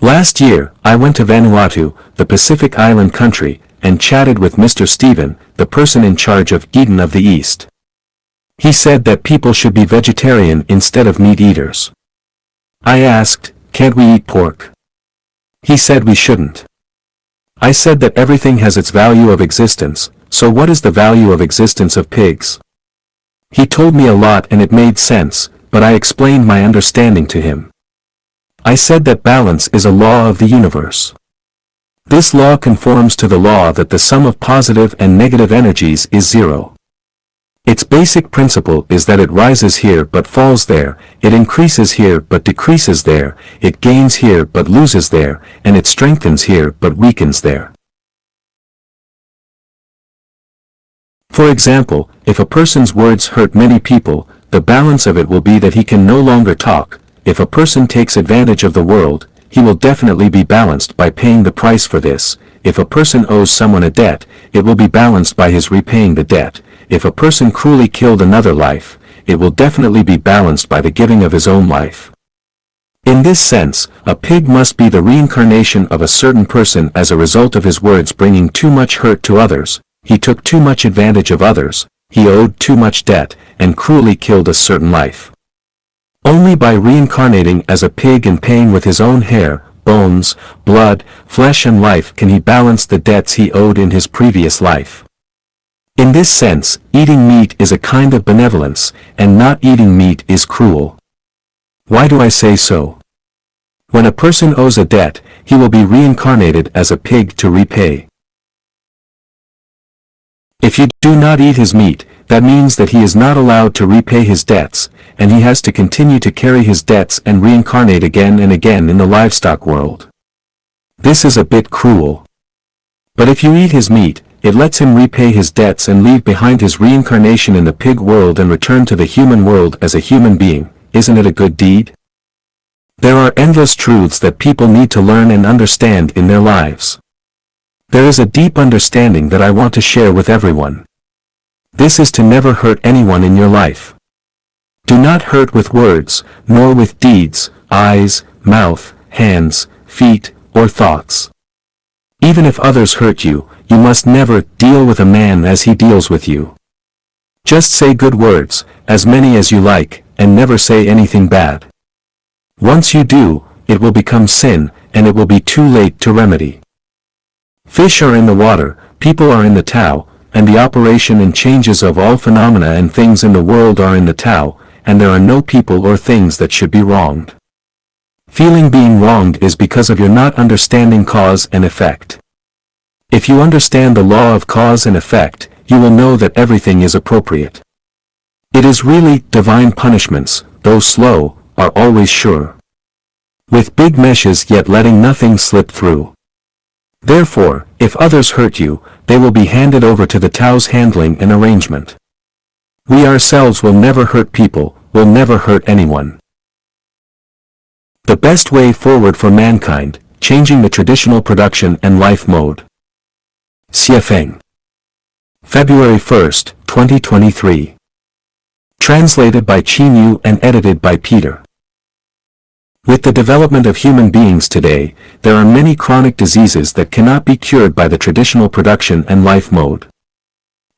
Speaker 1: Last year, I went to Vanuatu, the Pacific Island country, and chatted with Mr. Stephen, the person in charge of Eden of the East. He said that people should be vegetarian instead of meat eaters. I asked, can't we eat pork? He said we shouldn't. I said that everything has its value of existence, so what is the value of existence of pigs? He told me a lot and it made sense, but I explained my understanding to him. I said that balance is a law of the universe. This law conforms to the law that the sum of positive and negative energies is zero. Its basic principle is that it rises here but falls there, it increases here but decreases there, it gains here but loses there, and it strengthens here but weakens there. For example, if a person's words hurt many people, the balance of it will be that he can no longer talk. If a person takes advantage of the world, he will definitely be balanced by paying the price for this. If a person owes someone a debt, it will be balanced by his repaying the debt. If a person cruelly killed another life, it will definitely be balanced by the giving of his own life. In this sense, a pig must be the reincarnation of a certain person as a result of his words bringing too much hurt to others. He took too much advantage of others, he owed too much debt, and cruelly killed a certain life. Only by reincarnating as a pig and paying with his own hair, bones, blood, flesh and life can he balance the debts he owed in his previous life. In this sense, eating meat is a kind of benevolence, and not eating meat is cruel. Why do I say so? When a person owes a debt, he will be reincarnated as a pig to repay. If you do not eat his meat, that means that he is not allowed to repay his debts, and he has to continue to carry his debts and reincarnate again and again in the livestock world. This is a bit cruel. But if you eat his meat, it lets him repay his debts and leave behind his reincarnation in the pig world and return to the human world as a human being. Isn't it a good deed? There are endless truths that people need to learn and understand in their lives. There is a deep understanding that I want to share with everyone. This is to never hurt anyone in your life. Do not hurt with words, nor with deeds, eyes, mouth, hands, feet, or thoughts. Even if others hurt you, you must never deal with a man as he deals with you. Just say good words, as many as you like, and never say anything bad. Once you do, it will become sin, and it will be too late to remedy. Fish are in the water, people are in the Tao, and the operation and changes of all phenomena and things in the world are in the Tao, and there are no people or things that should be wronged. Feeling being wronged is because of your not understanding cause and effect. If you understand the law of cause and effect, you will know that everything is appropriate. It is really divine punishments, though slow, are always sure. With big meshes yet letting nothing slip through. Therefore, if others hurt you, they will be handed over to the Tao's handling and arrangement. We ourselves will never hurt people, will never hurt anyone. The best way forward for mankind, changing the traditional production and life mode. Xie Feng. February 1st, 2023. Translated by Qin Yu and edited by Peter. With the development of human beings today, there are many chronic diseases that cannot be cured by the traditional production and life mode.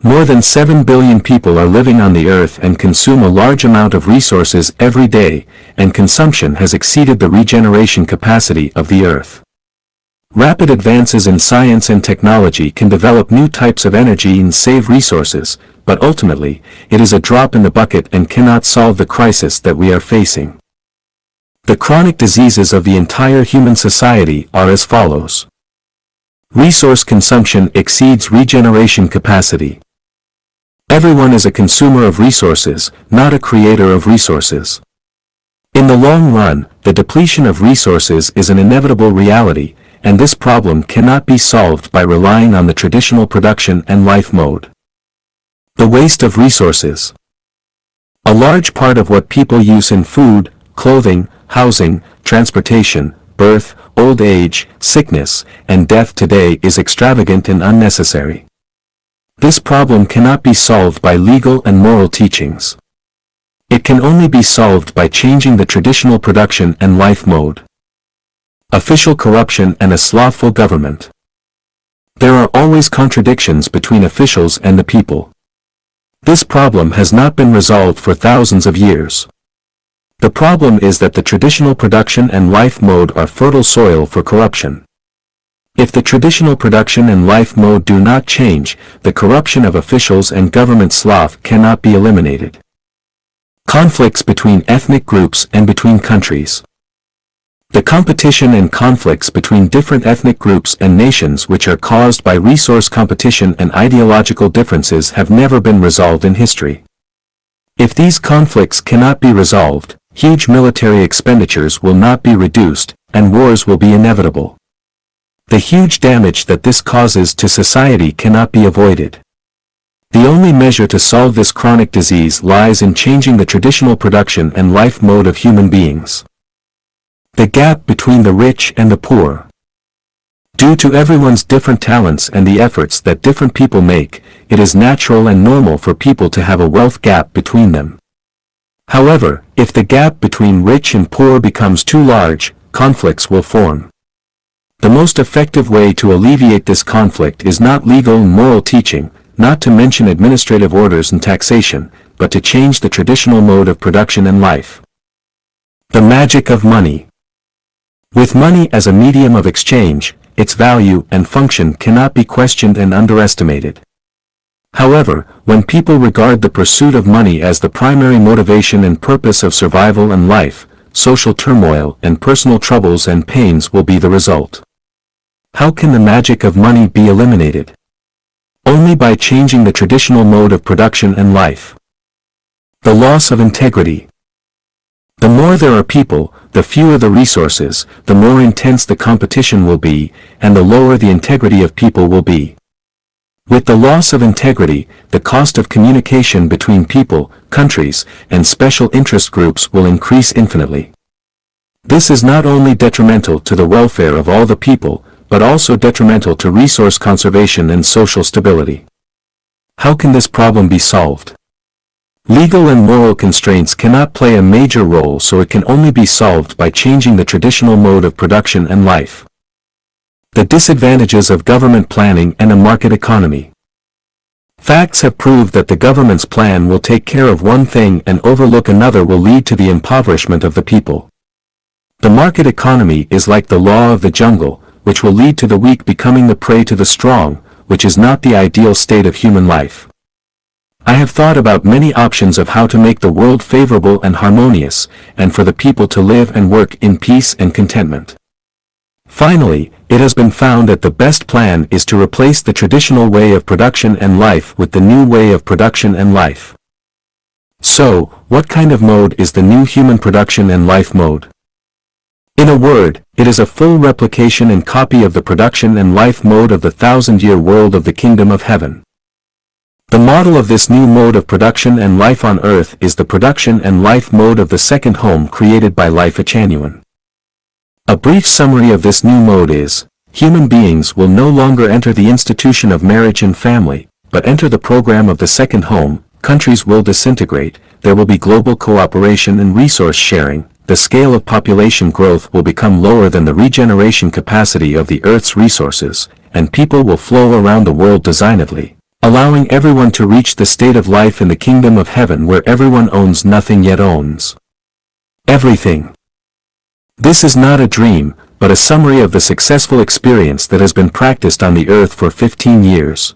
Speaker 1: More than 7 billion people are living on the earth and consume a large amount of resources every day, and consumption has exceeded the regeneration capacity of the earth. Rapid advances in science and technology can develop new types of energy and save resources, but ultimately, it is a drop in the bucket and cannot solve the crisis that we are facing. The chronic diseases of the entire human society are as follows. Resource consumption exceeds regeneration capacity. Everyone is a consumer of resources, not a creator of resources. In the long run, the depletion of resources is an inevitable reality, and this problem cannot be solved by relying on the traditional production and life mode. The waste of resources. A large part of what people use in food, clothing, housing, transportation, birth, old age, sickness, and death today is extravagant and unnecessary. This problem cannot be solved by legal and moral teachings. It can only be solved by changing the traditional production and life mode. Official corruption and a slothful government. There are always contradictions between officials and the people. This problem has not been resolved for thousands of years. The problem is that the traditional production and life mode are fertile soil for corruption. If the traditional production and life mode do not change, the corruption of officials and government sloth cannot be eliminated. Conflicts between ethnic groups and between countries. The competition and conflicts between different ethnic groups and nations which are caused by resource competition and ideological differences have never been resolved in history. If these conflicts cannot be resolved, huge military expenditures will not be reduced, and wars will be inevitable. The huge damage that this causes to society cannot be avoided. The only measure to solve this chronic disease lies in changing the traditional production and life mode of human beings. The gap between the rich and the poor. Due to everyone's different talents and the efforts that different people make, it is natural and normal for people to have a wealth gap between them. However, if the gap between rich and poor becomes too large, conflicts will form. The most effective way to alleviate this conflict is not legal and moral teaching, not to mention administrative orders and taxation, but to change the traditional mode of production and life. The magic of money. With money as a medium of exchange, its value and function cannot be questioned and underestimated. However, when people regard the pursuit of money as the primary motivation and purpose of survival and life, social turmoil and personal troubles and pains will be the result. How can the magic of money be eliminated? Only by changing the traditional mode of production and life. The loss of integrity. The more there are people, the fewer the resources, the more intense the competition will be, and the lower the integrity of people will be. With the loss of integrity, the cost of communication between people, countries, and special interest groups will increase infinitely. This is not only detrimental to the welfare of all the people, but also detrimental to resource conservation and social stability. How can this problem be solved? Legal and moral constraints cannot play a major role, so it can only be solved by changing the traditional mode of production and life. The disadvantages of government planning and a market economy. Facts have proved that the government's plan will take care of one thing and overlook another will lead to the impoverishment of the people. The market economy is like the law of the jungle, which will lead to the weak becoming the prey to the strong, which is not the ideal state of human life. I have thought about many options of how to make the world favorable and harmonious, and for the people to live and work in peace and contentment. Finally, it has been found that the best plan is to replace the traditional way of production and life with the new way of production and life. So, what kind of mode is the new human production and life mode? In a word, it is a full replication and copy of the production and life mode of the 1,000-year world of the kingdom of heaven. The model of this new mode of production and life on earth is the production and life mode of the second home created by Life Echanuan. A brief summary of this new mode is, human beings will no longer enter the institution of marriage and family, but enter the program of the second home, countries will disintegrate, there will be global cooperation and resource sharing, the scale of population growth will become lower than the regeneration capacity of the Earth's resources, and people will flow around the world designedly, allowing everyone to reach the state of life in the kingdom of heaven where everyone owns nothing yet owns everything. This is not a dream, but a summary of the successful experience that has been practiced on the earth for 15 years.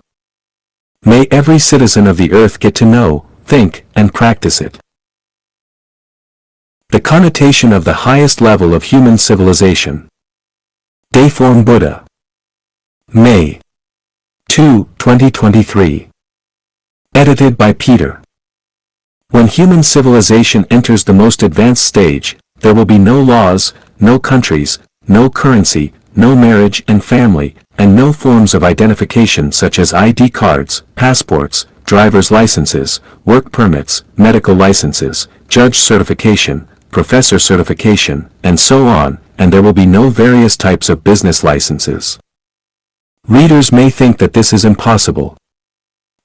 Speaker 1: May every citizen of the earth get to know, think, and practice it. The connotation of the highest level of human civilization. Dayform Buddha. May 2, 2023. Edited by Peter. When human civilization enters the most advanced stage, there will be no laws, no countries, no currency, no marriage and family, and no forms of identification such as ID cards, passports, driver's licenses, work permits, medical licenses, judge certification, professor certification, and so on, and there will be no various types of business licenses. Readers may think that this is impossible.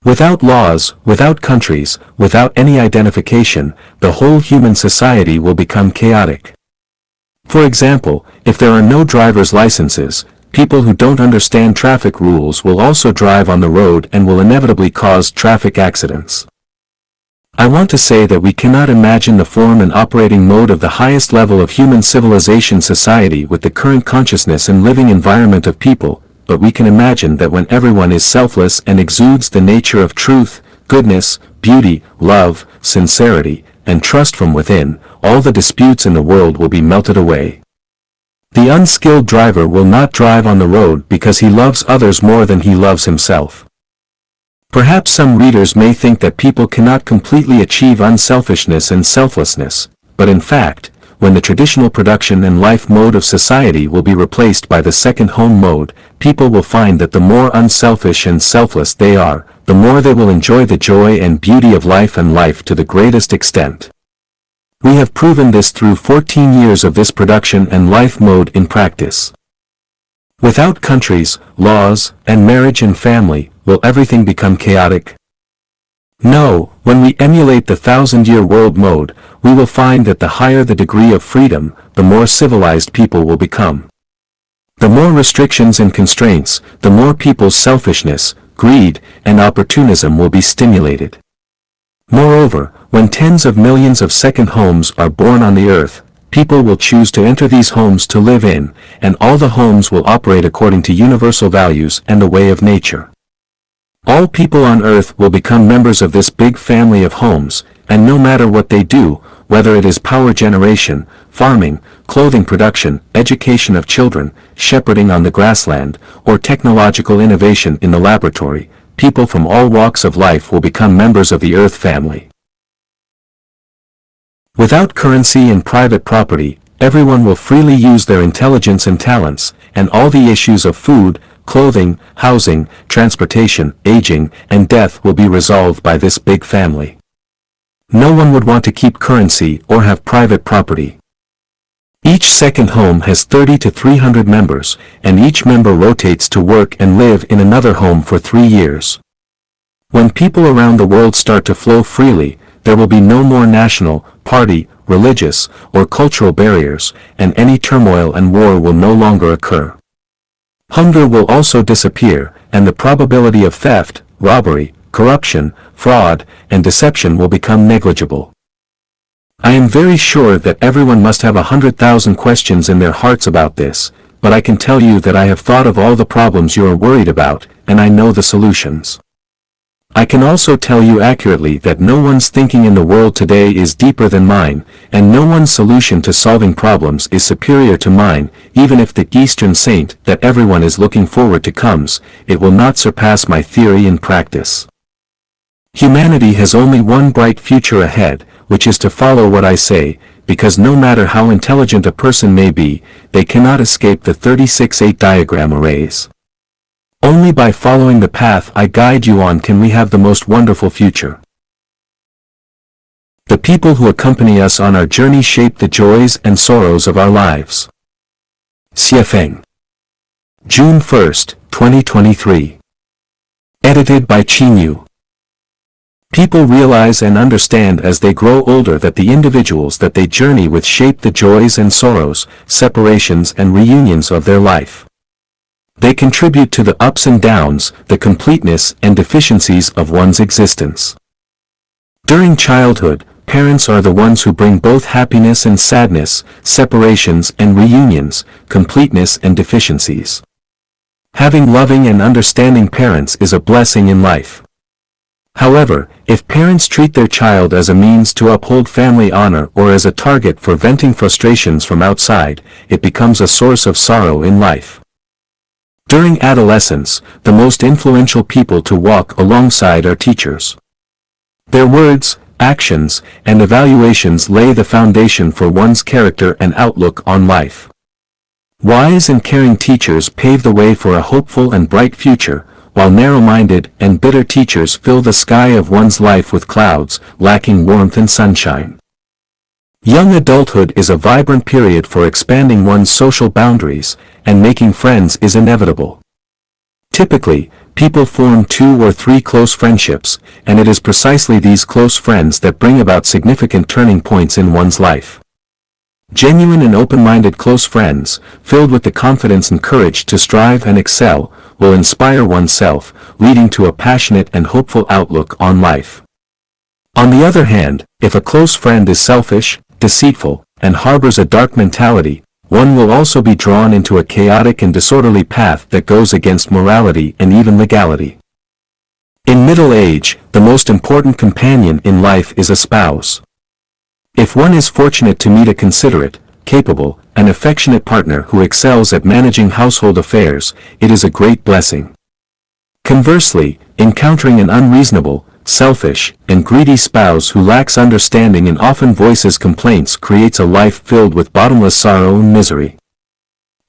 Speaker 1: Without laws, without countries, without any identification, the whole human society will become chaotic. For example, if there are no driver's licenses, people who don't understand traffic rules will also drive on the road and will inevitably cause traffic accidents. I want to say that we cannot imagine the form and operating mode of the highest level of human civilization society with the current consciousness and living environment of people, but we can imagine that when everyone is selfless and exudes the nature of truth, goodness, beauty, love, sincerity, and trust from within, all the disputes in the world will be melted away. The unskilled driver will not drive on the road because he loves others more than he loves himself. Perhaps some readers may think that people cannot completely achieve unselfishness and selflessness, but in fact, when the traditional production and life mode of society will be replaced by the second home mode, people will find that the more unselfish and selfless they are, the more they will enjoy the joy and beauty of life and life to the greatest extent. We have proven this through 14 years of this production and life mode in practice. Without countries, laws, and marriage and family, will everything become chaotic? No, when we emulate the 1,000-year world mode, we will find that the higher the degree of freedom, the more civilized people will become. The more restrictions and constraints, the more people's selfishness, greed, and opportunism will be stimulated. Moreover, when tens of millions of second homes are born on the earth, people will choose to enter these homes to live in, and all the homes will operate according to universal values and the way of nature. All people on earth will become members of this big family of homes, and no matter what they do, whether it is power generation, farming, clothing production, education of children, shepherding on the grassland, or technological innovation in the laboratory, people from all walks of life will become members of the earth family. Without currency and private property, everyone will freely use their intelligence and talents, and all the issues of food, clothing, housing, transportation, aging, and death will be resolved by this big family. No one would want to keep currency or have private property. Each second home has 30 to 300 members, and each member rotates to work and live in another home for 3 years. When people around the world start to flow freely, there will be no more national, party, religious, or cultural barriers, and any turmoil and war will no longer occur. Hunger will also disappear, and the probability of theft, robbery, corruption, fraud, and deception will become negligible. I am very sure that everyone must have 100,000 questions in their hearts about this, but I can tell you that I have thought of all the problems you are worried about, and I know the solutions. I can also tell you accurately that no one's thinking in the world today is deeper than mine, and no one's solution to solving problems is superior to mine. Even if the Eastern saint that everyone is looking forward to comes, it will not surpass my theory in practice. Humanity has only one bright future ahead, which is to follow what I say, because no matter how intelligent a person may be, they cannot escape the 36-8 diagram arrays. Only by following the path I guide you on can we have the most wonderful future. The people who accompany us on our journey shape the joys and sorrows of our lives. Xie Feng. June 1, 2023. Edited by Qinyu. People realize and understand as they grow older that the individuals that they journey with shape the joys and sorrows, separations and reunions of their life. They contribute to the ups and downs, the completeness and deficiencies of one's existence. During childhood, parents are the ones who bring both happiness and sadness, separations and reunions, completeness and deficiencies. Having loving and understanding parents is a blessing in life. However, if parents treat their child as a means to uphold family honor or as a target for venting frustrations from outside, it becomes a source of sorrow in life. During adolescence, the most influential people to walk alongside are teachers. Their words, actions, and evaluations lay the foundation for one's character and outlook on life. Wise and caring teachers pave the way for a hopeful and bright future, while narrow-minded and bitter teachers fill the sky of one's life with clouds, lacking warmth and sunshine. Young adulthood is a vibrant period for expanding one's social boundaries, and making friends is inevitable. Typically, people form 2 or 3 close friendships, and it is precisely these close friends that bring about significant turning points in one's life. Genuine and open-minded close friends, filled with the confidence and courage to strive and excel, will inspire oneself, leading to a passionate and hopeful outlook on life. On the other hand, if a close friend is selfish, deceitful, and harbors a dark mentality, one will also be drawn into a chaotic and disorderly path that goes against morality and even legality. In middle age, the most important companion in life is a spouse. If one is fortunate to meet a considerate, capable, and affectionate partner who excels at managing household affairs, it is a great blessing. Conversely, encountering an unreasonable, selfish, and greedy spouse who lacks understanding and often voices complaints creates a life filled with bottomless sorrow and misery.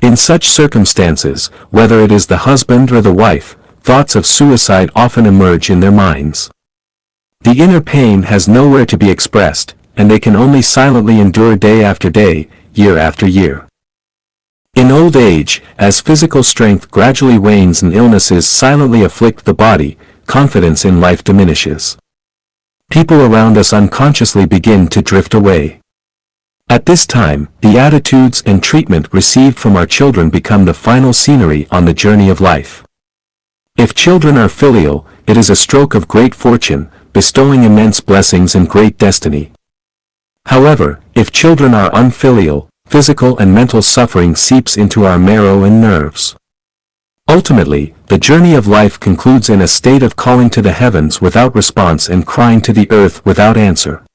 Speaker 1: In such circumstances, whether it is the husband or the wife, thoughts of suicide often emerge in their minds. The inner pain has nowhere to be expressed, and they can only silently endure day after day, year after year. In old age, as physical strength gradually wanes and illnesses silently afflict the body, confidence in life diminishes. People around us unconsciously begin to drift away. At this time, the attitudes and treatment received from our children become the final scenery on the journey of life. If children are filial, it is a stroke of great fortune, bestowing immense blessings and great destiny. However, if children are unfilial, physical and mental suffering seeps into our marrow and nerves. Ultimately, the journey of life concludes in a state of calling to the heavens without response and crying to the earth without answer.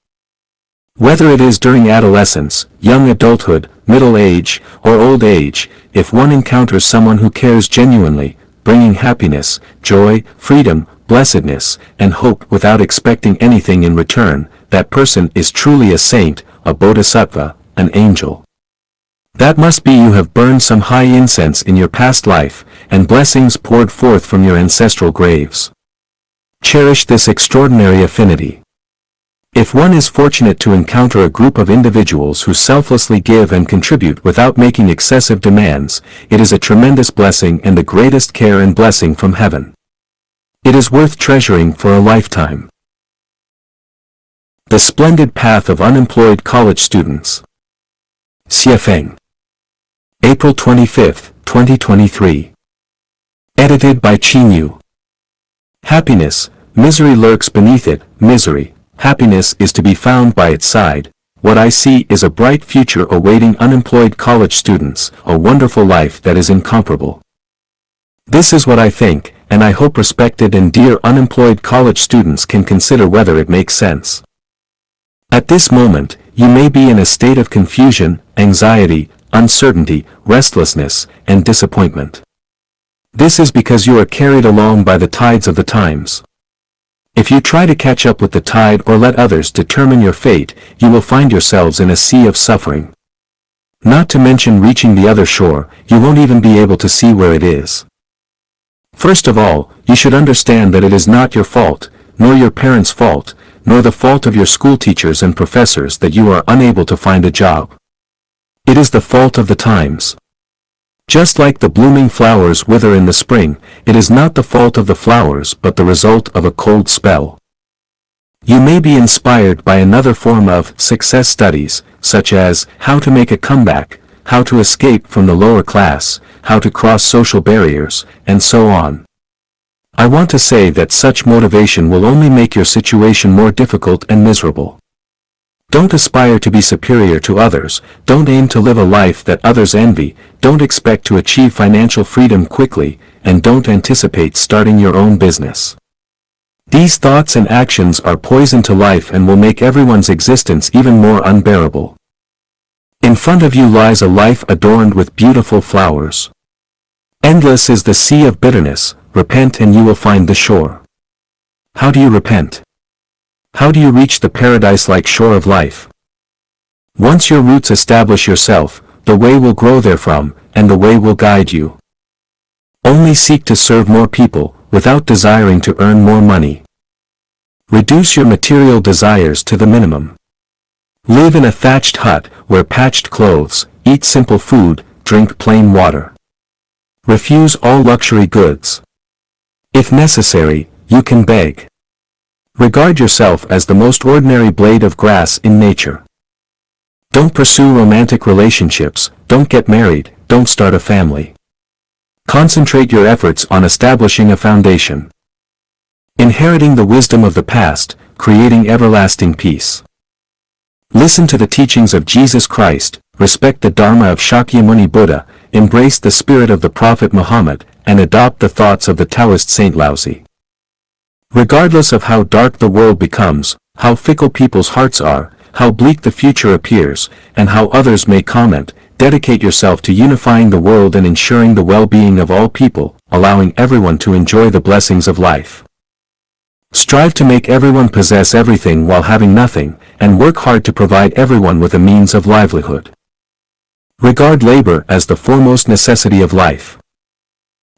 Speaker 1: Whether it is during adolescence, young adulthood, middle age, or old age, if one encounters someone who cares genuinely, bringing happiness, joy, freedom, blessedness, and hope without expecting anything in return, that person is truly a saint, a bodhisattva, an angel. That must be you have burned some high incense in your past life, and blessings poured forth from your ancestral graves. Cherish this extraordinary affinity. If one is fortunate to encounter a group of individuals who selflessly give and contribute without making excessive demands, it is a tremendous blessing and the greatest care and blessing from heaven. It is worth treasuring for a lifetime. The Splendid Path of Unemployed College Students. Xie Feng. April 25, 2023. Edited by Qinyu. Happiness, misery lurks beneath it, misery, happiness is to be found by its side. What I see is a bright future awaiting unemployed college students, a wonderful life that is incomparable. This is what I think, and I hope respected and dear unemployed college students can consider whether it makes sense. At this moment, you may be in a state of confusion, anxiety, uncertainty, restlessness, and disappointment. This is because you are carried along by the tides of the times. If you try to catch up with the tide or let others determine your fate, you will find yourselves in a sea of suffering. Not to mention reaching the other shore, you won't even be able to see where it is. First of all, you should understand that it is not your fault, nor your parents' fault, nor the fault of your school teachers and professors that you are unable to find a job. It is the fault of the times. Just like the blooming flowers wither in the spring, it is not the fault of the flowers but the result of a cold spell. You may be inspired by another form of success studies, such as how to make a comeback, how to escape from the lower class, how to cross social barriers, and so on. I want to say that such motivation will only make your situation more difficult and miserable. Don't aspire to be superior to others, don't aim to live a life that others envy, don't expect to achieve financial freedom quickly, and don't anticipate starting your own business. These thoughts and actions are poison to life and will make everyone's existence even more unbearable. In front of you lies a life adorned with beautiful flowers. Endless is the sea of bitterness, repent and you will find the shore. How do you repent? How do you reach the paradise-like shore of life? Once your roots establish yourself, the way will grow therefrom, and the way will guide you. Only seek to serve more people, without desiring to earn more money. Reduce your material desires to the minimum. Live in a thatched hut, wear patched clothes, eat simple food, drink plain water. Refuse all luxury goods. If necessary, you can beg. Regard yourself as the most ordinary blade of grass in nature. Don't pursue romantic relationships, don't get married, don't start a family. Concentrate your efforts on establishing a foundation. Inheriting the wisdom of the past, creating everlasting peace. Listen to the teachings of Jesus Christ, respect the Dharma of Shakyamuni Buddha, embrace the spirit of the Prophet Muhammad, and adopt the thoughts of the Taoist Saint Laozi. Regardless of how dark the world becomes, how fickle people's hearts are, how bleak the future appears, and how others may comment, dedicate yourself to unifying the world and ensuring the well-being of all people, allowing everyone to enjoy the blessings of life. Strive to make everyone possess everything while having nothing, and work hard to provide everyone with a means of livelihood. Regard labor as the foremost necessity of life.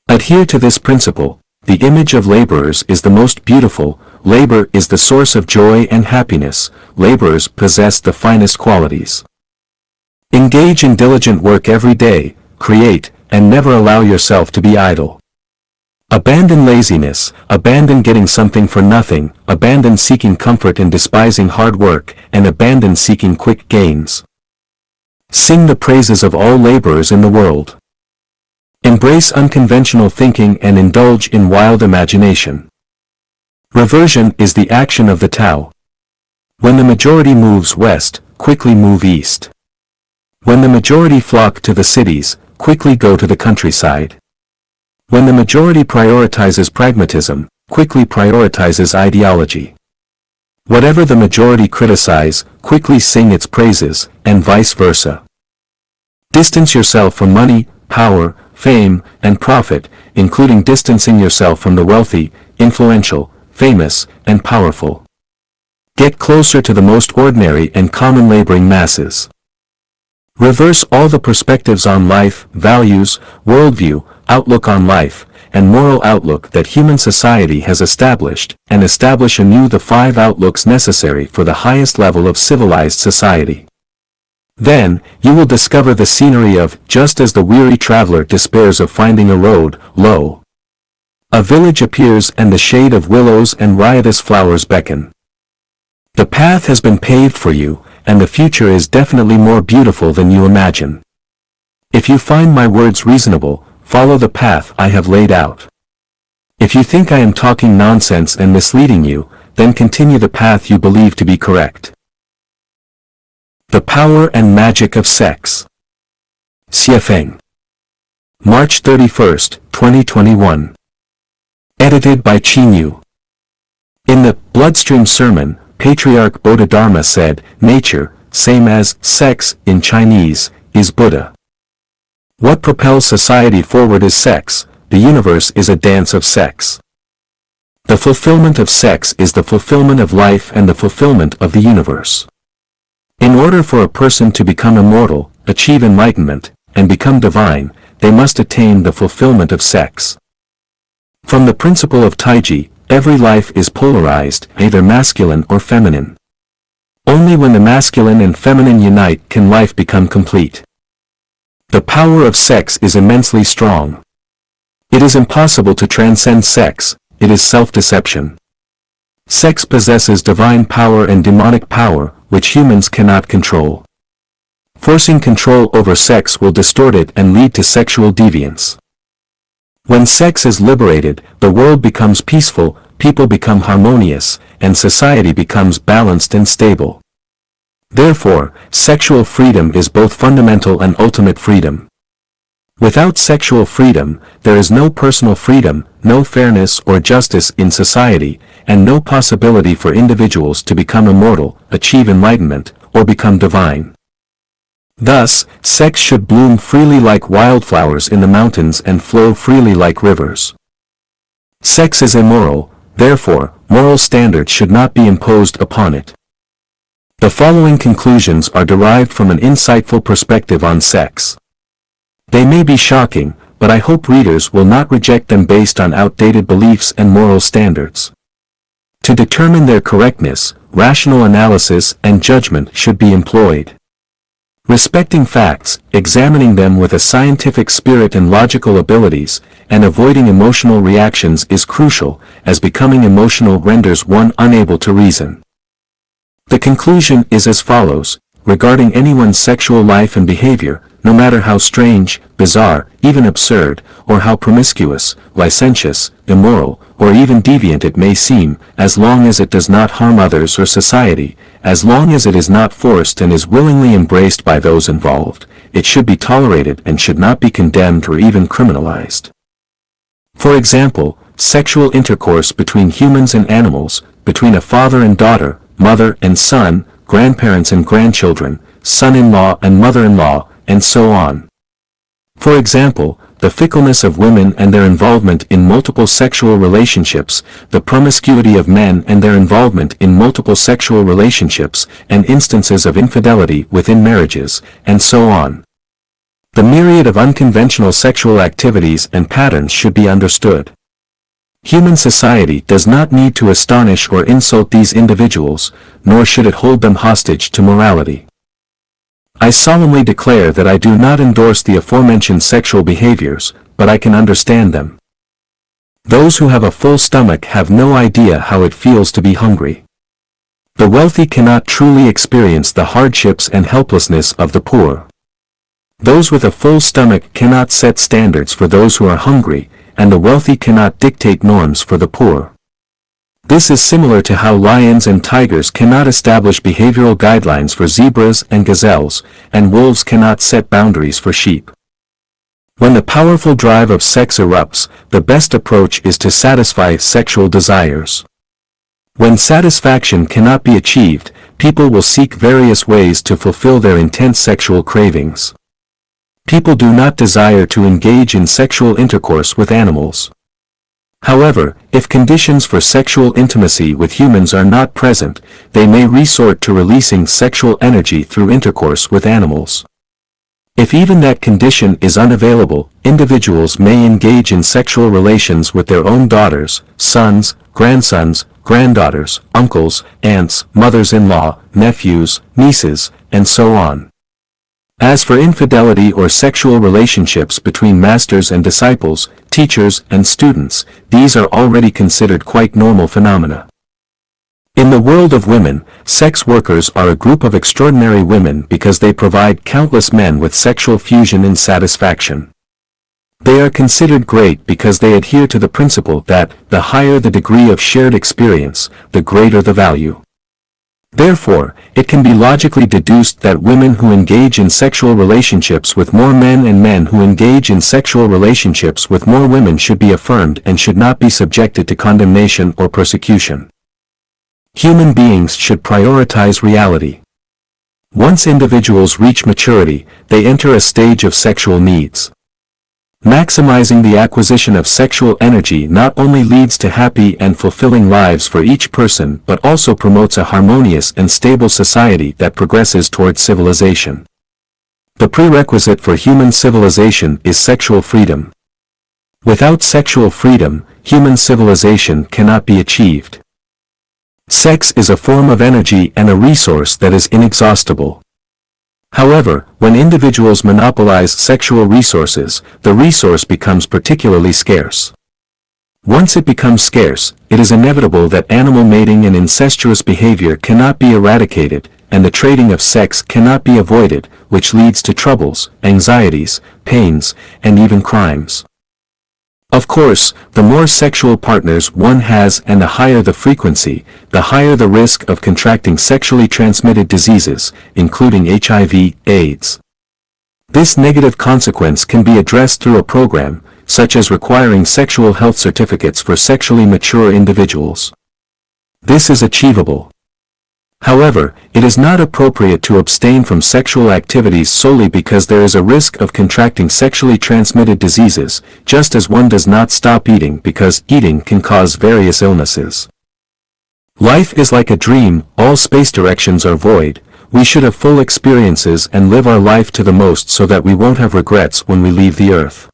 Speaker 1: Adhere to this principle. The image of laborers is the most beautiful, labor is the source of joy and happiness, laborers possess the finest qualities. Engage in diligent work every day, create, and never allow yourself to be idle. Abandon laziness, abandon getting something for nothing, abandon seeking comfort and despising hard work, and abandon seeking quick gains. Sing the praises of all laborers in the world. Embrace unconventional thinking and indulge in wild imagination. Reversion is the action of the Tao. When the majority moves west, quickly move east. When the majority flock to the cities, quickly go to the countryside. When the majority prioritizes pragmatism, quickly prioritizes ideology. Whatever the majority criticize, quickly sing its praises, and vice versa. Distance yourself from money, power, fame, and profit, including distancing yourself from the wealthy, influential, famous, and powerful. Get closer to the most ordinary and common laboring masses. Reverse all the perspectives on life, values, worldview, outlook on life, and moral outlook that human society has established, and establish anew the 5 outlooks necessary for the highest level of civilized society. Then, you will discover the scenery of, just as the weary traveler despairs of finding a road, lo! A village appears and the shade of willows and riotous flowers beckon. The path has been paved for you, and the future is definitely more beautiful than you imagine. If you find my words reasonable, follow the path I have laid out. If you think I am talking nonsense and misleading you, then continue the path you believe to be correct. The Power and Magic of Sex. Xie Feng. March 31, 2021. Edited by Qin Yu. In the Bloodstream Sermon, Patriarch Bodhidharma said, nature, same as sex in Chinese, is Buddha. What propels society forward is sex, the universe is a dance of sex. The fulfillment of sex is the fulfillment of life and the fulfillment of the universe. In order for a person to become immortal, achieve enlightenment, and become divine, they must attain the fulfillment of sex. From the principle of Taiji, every life is polarized, either masculine or feminine. Only when the masculine and feminine unite can life become complete. The power of sex is immensely strong. It is impossible to transcend sex, it is self-deception. Sex possesses divine power and demonic power, which humans cannot control. Forcing control over sex will distort it and lead to sexual deviance. When sex is liberated, the world becomes peaceful, people become harmonious, and society becomes balanced and stable. Therefore, sexual freedom is both fundamental and ultimate freedom. Without sexual freedom, there is no personal freedom, no fairness or justice in society, and no possibility for individuals to become immortal, achieve enlightenment, or become divine. Thus, sex should bloom freely like wildflowers in the mountains and flow freely like rivers. Sex is immoral, therefore, moral standards should not be imposed upon it. The following conclusions are derived from an insightful perspective on sex. They may be shocking, but I hope readers will not reject them based on outdated beliefs and moral standards. To determine their correctness, rational analysis and judgment should be employed. Respecting facts, examining them with a scientific spirit and logical abilities, and avoiding emotional reactions is crucial, as becoming emotional renders one unable to reason. The conclusion is as follows: regarding anyone's sexual life and behavior, no matter how strange, bizarre, even absurd, or how promiscuous, licentious, immoral, or even deviant it may seem, as long as it does not harm others or society, as long as it is not forced and is willingly embraced by those involved, it should be tolerated and should not be condemned or even criminalized. For example, sexual intercourse between humans and animals, between a father and daughter, mother and son, grandparents and grandchildren, son-in-law and mother-in-law, and so on. For example, the fickleness of women and their involvement in multiple sexual relationships, the promiscuity of men and their involvement in multiple sexual relationships, and instances of infidelity within marriages, and so on. The myriad of unconventional sexual activities and patterns should be understood. Human society does not need to astonish or insult these individuals, nor should it hold them hostage to morality. I solemnly declare that I do not endorse the aforementioned sexual behaviors, but I can understand them. Those who have a full stomach have no idea how it feels to be hungry. The wealthy cannot truly experience the hardships and helplessness of the poor. Those with a full stomach cannot set standards for those who are hungry, and the wealthy cannot dictate norms for the poor. This is similar to how lions and tigers cannot establish behavioral guidelines for zebras and gazelles, and wolves cannot set boundaries for sheep. When the powerful drive of sex erupts, the best approach is to satisfy sexual desires. When satisfaction cannot be achieved, people will seek various ways to fulfill their intense sexual cravings. People do not desire to engage in sexual intercourse with animals. However, if conditions for sexual intimacy with humans are not present, they may resort to releasing sexual energy through intercourse with animals. If even that condition is unavailable, individuals may engage in sexual relations with their own daughters, sons, grandsons, granddaughters, uncles, aunts, mothers-in-law, nephews, nieces, and so on. As for infidelity or sexual relationships between masters and disciples, teachers and students, these are already considered quite normal phenomena. In the world of women, sex workers are a group of extraordinary women because they provide countless men with sexual fusion and satisfaction. They are considered great because they adhere to the principle that the higher the degree of shared experience, the greater the value. Therefore, it can be logically deduced that women who engage in sexual relationships with more men and men who engage in sexual relationships with more women should be affirmed and should not be subjected to condemnation or persecution. Human beings should prioritize reality. Once individuals reach maturity, they enter a stage of sexual needs. Maximizing the acquisition of sexual energy not only leads to happy and fulfilling lives for each person but also promotes a harmonious and stable society that progresses towards civilization. The prerequisite for human civilization is sexual freedom. Without sexual freedom, human civilization cannot be achieved. Sex is a form of energy and a resource that is inexhaustible. However, when individuals monopolize sexual resources, the resource becomes particularly scarce. Once it becomes scarce, it is inevitable that animal mating and incestuous behavior cannot be eradicated, and the trading of sex cannot be avoided, which leads to troubles, anxieties, pains, and even crimes. Of course, the more sexual partners one has and the higher the frequency, the higher the risk of contracting sexually transmitted diseases, including HIV, AIDS. This negative consequence can be addressed through a program, such as requiring sexual health certificates for sexually mature individuals. This is achievable. However, it is not appropriate to abstain from sexual activities solely because there is a risk of contracting sexually transmitted diseases, just as one does not stop eating because eating can cause various illnesses. Life is like a dream, all space directions are void. We should have full experiences and live our life to the most so that we won't have regrets when we leave the earth.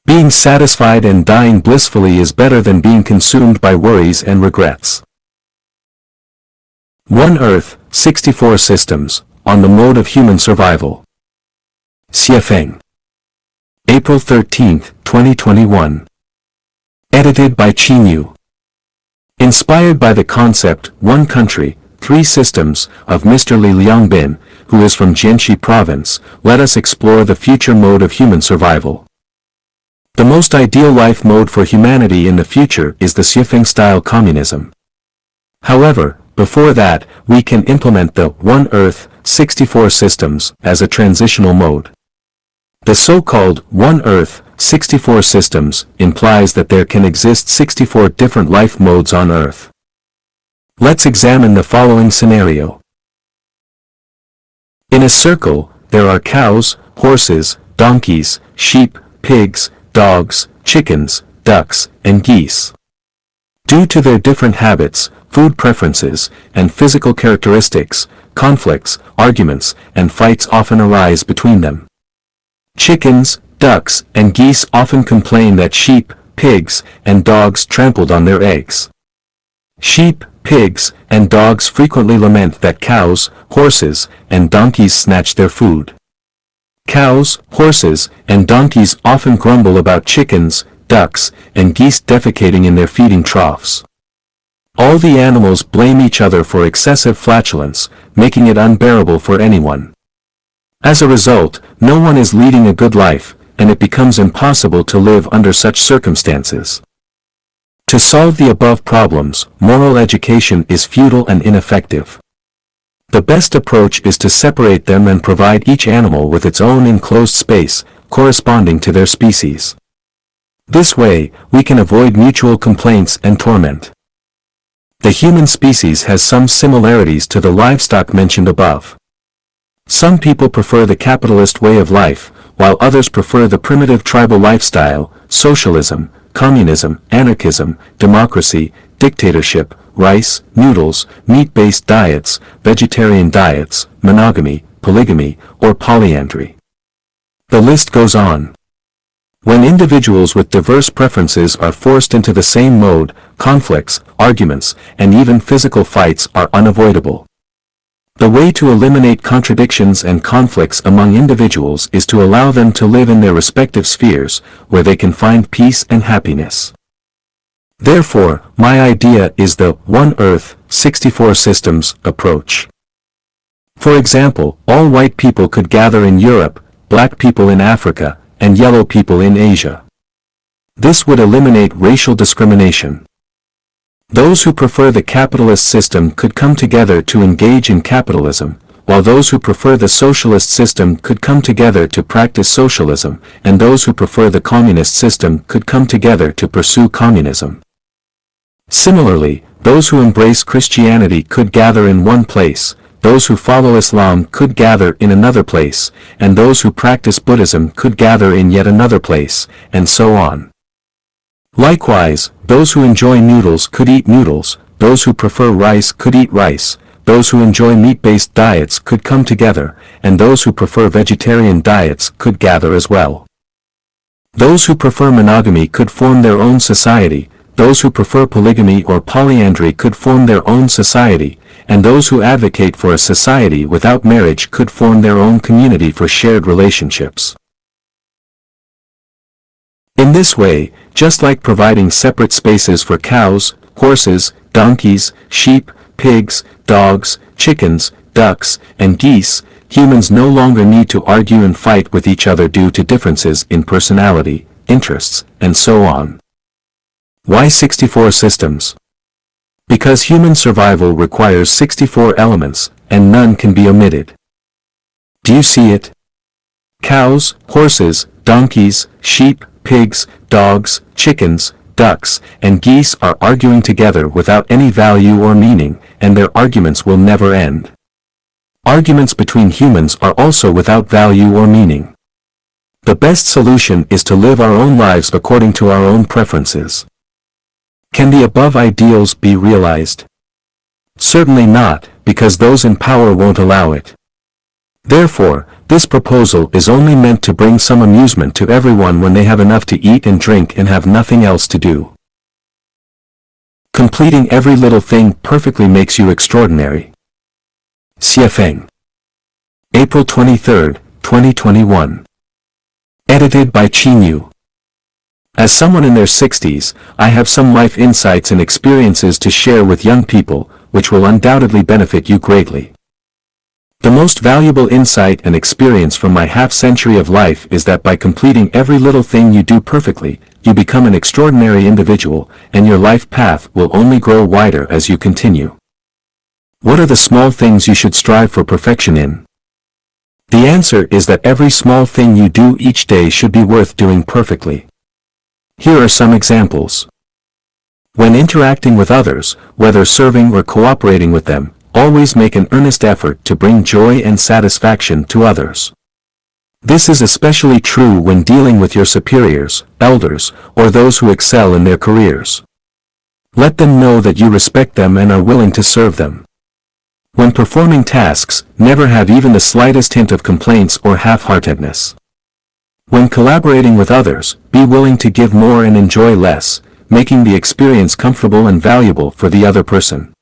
Speaker 1: Being satisfied and dying blissfully is better than being consumed by worries and regrets. One Earth, 64 Systems, on the Mode of Human Survival. Xie Feng. April 13, 2021. Edited by Qinyu. Inspired by the concept, One Country, Three Systems, of Mr. Li Liangbin, who is from Jianxi Province, let us explore the future mode of human survival. The most ideal life mode for humanity in the future is the Xie Feng-style communism. However, before that, we can implement the One Earth, 64 Systems as a transitional mode. The so-called One Earth, 64 Systems implies that there can exist 64 different life modes on Earth. Let's examine the following scenario. In a circle, there are cows, horses, donkeys, sheep, pigs, dogs, chickens, ducks, and geese. Due to their different habits, food preferences, and physical characteristics, conflicts, arguments, and fights often arise between them. Chickens, ducks, and geese often complain that sheep, pigs, and dogs trampled on their eggs. Sheep, pigs, and dogs frequently lament that cows, horses, and donkeys snatch their food. Cows, horses, and donkeys often grumble about chickens, ducks, and geese defecating in their feeding troughs. All the animals blame each other for excessive flatulence, making it unbearable for anyone. As a result, no one is leading a good life, and it becomes impossible to live under such circumstances. To solve the above problems, moral education is futile and ineffective. The best approach is to separate them and provide each animal with its own enclosed space, corresponding to their species. This way, we can avoid mutual complaints and torment. The human species has some similarities to the livestock mentioned above. Some people prefer the capitalist way of life, while others prefer the primitive tribal lifestyle, socialism, communism, anarchism, democracy, dictatorship, rice, noodles, meat-based diets, vegetarian diets, monogamy, polygamy, or polyandry. The list goes on. When individuals with diverse preferences are forced into the same mode, conflicts, arguments, and even physical fights are unavoidable. The way to eliminate contradictions and conflicts among individuals is to allow them to live in their respective spheres, where they can find peace and happiness. Therefore, my idea is the One Earth, 64 Systems approach. For example, all white people could gather in Europe, black people in Africa, and yellow people in Asia. This would eliminate racial discrimination. Those who prefer the capitalist system could come together to engage in capitalism, while those who prefer the socialist system could come together to practice socialism, and those who prefer the communist system could come together to pursue communism. Similarly, those who embrace Christianity could gather in one place, those who follow Islam could gather in another place, and those who practice Buddhism could gather in yet another place, and so on. Likewise, those who enjoy noodles could eat noodles, those who prefer rice could eat rice, those who enjoy meat-based diets could come together, and those who prefer vegetarian diets could gather as well. Those who prefer monogamy could form their own society, those who prefer polygamy or polyandry could form their own society, and those who advocate for a society without marriage could form their own community for shared relationships. In this way, just like providing separate spaces for cows, horses, donkeys, sheep, pigs, dogs, chickens, ducks, and geese, humans no longer need to argue and fight with each other due to differences in personality, interests, and so on. Why 64 systems? Because human survival requires 64 elements, and none can be omitted. Do you see it? Cows, horses, donkeys, sheep, pigs, dogs, chickens, ducks, and geese are arguing together without any value or meaning, and their arguments will never end. Arguments between humans are also without value or meaning. The best solution is to live our own lives according to our own preferences. Can the above ideals be realized? Certainly not, because those in power won't allow it. Therefore, this proposal is only meant to bring some amusement to everyone when they have enough to eat and drink and have nothing else to do. Completing every little thing perfectly makes you extraordinary. Xie Feng. April 23, 2021. Edited by Qin Yu. As someone in their 60s, I have some life insights and experiences to share with young people, which will undoubtedly benefit you greatly. The most valuable insight and experience from my half-century of life is that by completing every little thing you do perfectly, you become an extraordinary individual, and your life path will only grow wider as you continue. What are the small things you should strive for perfection in? The answer is that every small thing you do each day should be worth doing perfectly. Here are some examples. When interacting with others, whether serving or cooperating with them, always make an earnest effort to bring joy and satisfaction to others. This is especially true when dealing with your superiors, elders, or those who excel in their careers. Let them know that you respect them and are willing to serve them. When performing tasks, never have even the slightest hint of complaints or half-heartedness. When collaborating with others, be willing to give more and enjoy less, making the experience comfortable and valuable for the other person.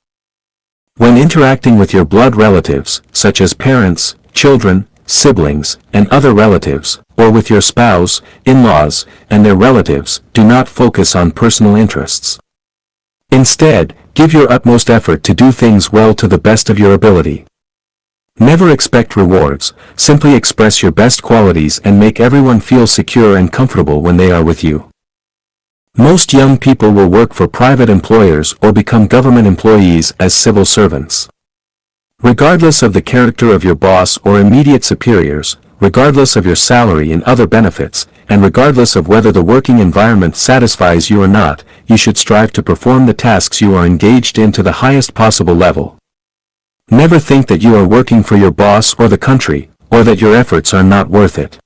Speaker 1: When interacting with your blood relatives, such as parents, children, siblings, and other relatives, or with your spouse, in-laws, and their relatives, do not focus on personal interests. Instead, give your utmost effort to do things well to the best of your ability. Never expect rewards, simply express your best qualities and make everyone feel secure and comfortable when they are with you. Most young people will work for private employers or become government employees as civil servants. Regardless of the character of your boss or immediate superiors, regardless of your salary and other benefits, and regardless of whether the working environment satisfies you or not, you should strive to perform the tasks you are engaged in to the highest possible level. Never think that you are working for your boss or the country, or that your efforts are not worth it.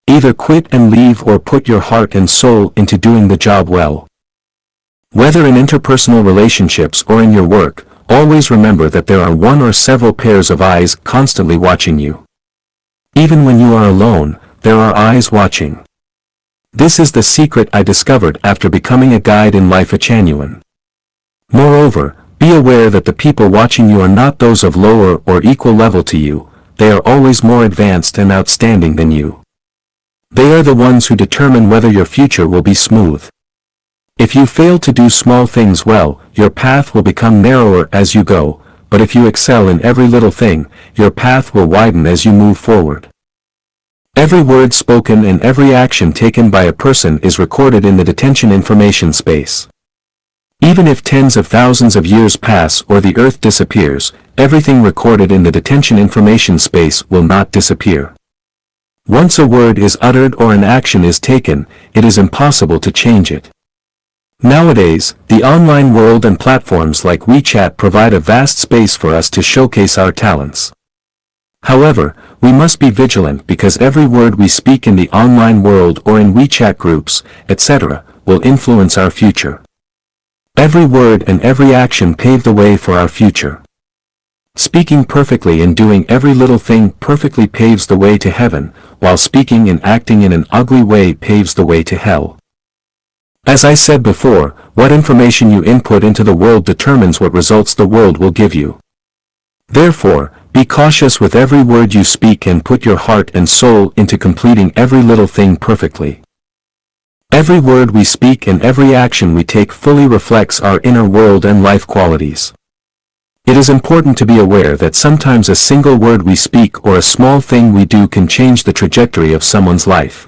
Speaker 1: Either quit and leave or put your heart and soul into doing the job well. Whether in interpersonal relationships or in your work, always remember that there are one or several pairs of eyes constantly watching you. Even when you are alone, there are eyes watching. This is the secret I discovered after becoming a guide in Life Echanuan. Moreover, be aware that the people watching you are not those of lower or equal level to you, they are always more advanced and outstanding than you. They are the ones who determine whether your future will be smooth. If you fail to do small things well, your path will become narrower as you go, but if you excel in every little thing, your path will widen as you move forward. Every word spoken and every action taken by a person is recorded in the detention information space. Even if tens of thousands of years pass or the earth disappears, everything recorded in the detention information space will not disappear. Once a word is uttered or an action is taken, it is impossible to change it. Nowadays, the online world and platforms like WeChat provide a vast space for us to showcase our talents. However, we must be vigilant because every word we speak in the online world or in WeChat groups, etc., will influence our future. Every word and every action pave the way for our future. Speaking perfectly and doing every little thing perfectly paves the way to heaven, while speaking and acting in an ugly way paves the way to hell. As I said before, what information you input into the world determines what results the world will give you. Therefore, be cautious with every word you speak and put your heart and soul into completing every little thing perfectly. Every word we speak and every action we take fully reflects our inner world and life qualities. It is important to be aware that sometimes a single word we speak or a small thing we do can change the trajectory of someone's life.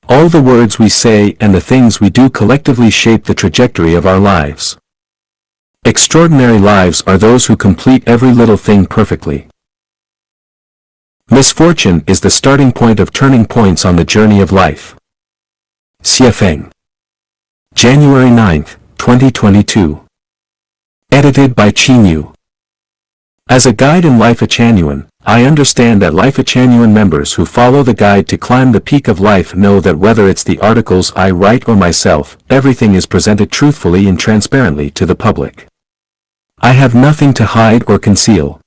Speaker 1: All the words we say and the things we do collectively shape the trajectory of our lives. Extraordinary lives are those who complete every little thing perfectly. Misfortune is the starting point of turning points on the journey of life. Xie Feng. January 9, 2022. Edited by Qin Yu. As a guide in Life Echanuan, I understand that Life Echanuan members who follow the guide to climb the peak of life know that whether it's the articles I write or myself, everything is presented truthfully and transparently to the public. I have nothing to hide or conceal.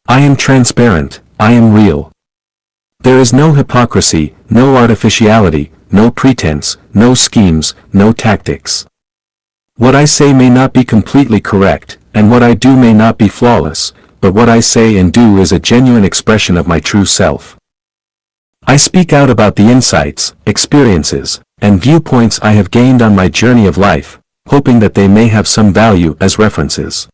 Speaker 1: I am transparent, I am real. There is no hypocrisy, no artificiality, no pretense, no schemes, no tactics. What I say may not be completely correct, and what I do may not be flawless, but what I say and do is a genuine expression of my true self. I speak out about the insights, experiences, and viewpoints I have gained on my journey of life, hoping that they may have some value as references.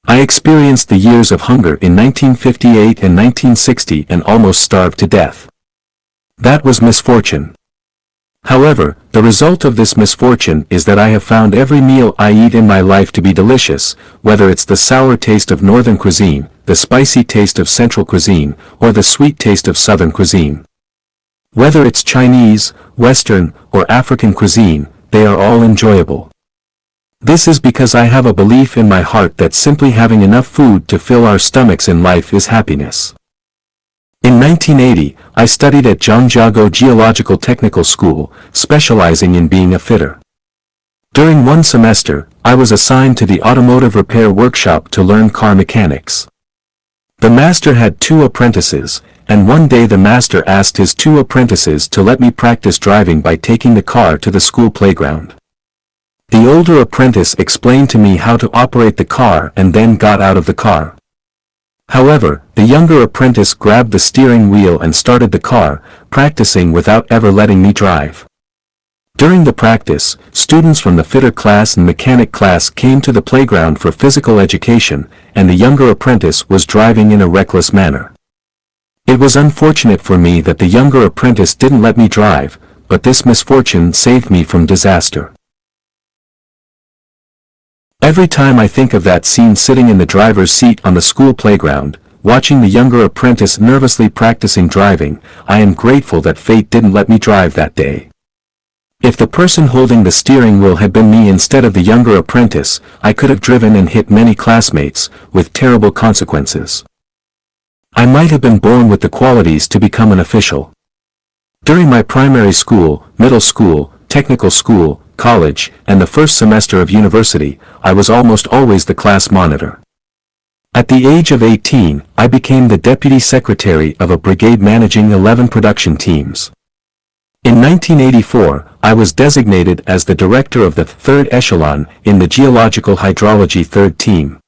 Speaker 1: I experienced the years of hunger in 1958 and 1960 and almost starved to death. That was misfortune. However, the result of this misfortune is that I have found every meal I eat in my life to be delicious, whether it's the sour taste of northern cuisine, the spicy taste of central cuisine, or the sweet taste of southern cuisine. Whether it's Chinese, Western, or African cuisine, they are all enjoyable. This is because I have a belief in my heart that simply having enough food to fill our stomachs in life is happiness. In 1980, I studied at Zhangjiago Geological Technical School, specializing in being a fitter. During one semester, I was assigned to the automotive repair workshop to learn car mechanics. The master had 2 apprentices, and one day the master asked his 2 apprentices to let me practice driving by taking the car to the school playground. The older apprentice explained to me how to operate the car and then got out of the car. However, the younger apprentice grabbed the steering wheel and started the car, practicing without ever letting me drive. During the practice, students from the fitter class and mechanic class came to the playground for physical education, and the younger apprentice was driving in a reckless manner. It was unfortunate for me that the younger apprentice didn't let me drive, but this misfortune saved me from disaster. Every time I think of that scene sitting in the driver's seat on the school playground, watching the younger apprentice nervously practicing driving, I am grateful that fate didn't let me drive that day. If the person holding the steering wheel had been me instead of the younger apprentice, I could have driven and hit many classmates, with terrible consequences. I might have been born with the qualities to become an official. During my primary school, middle school, technical school, college, and the first semester of university, I was almost always the class monitor. At the age of 18, I became the deputy secretary of a brigade managing 11 production teams. In 1984, I was designated as the director of the 3rd echelon in the geological hydrology 3rd team.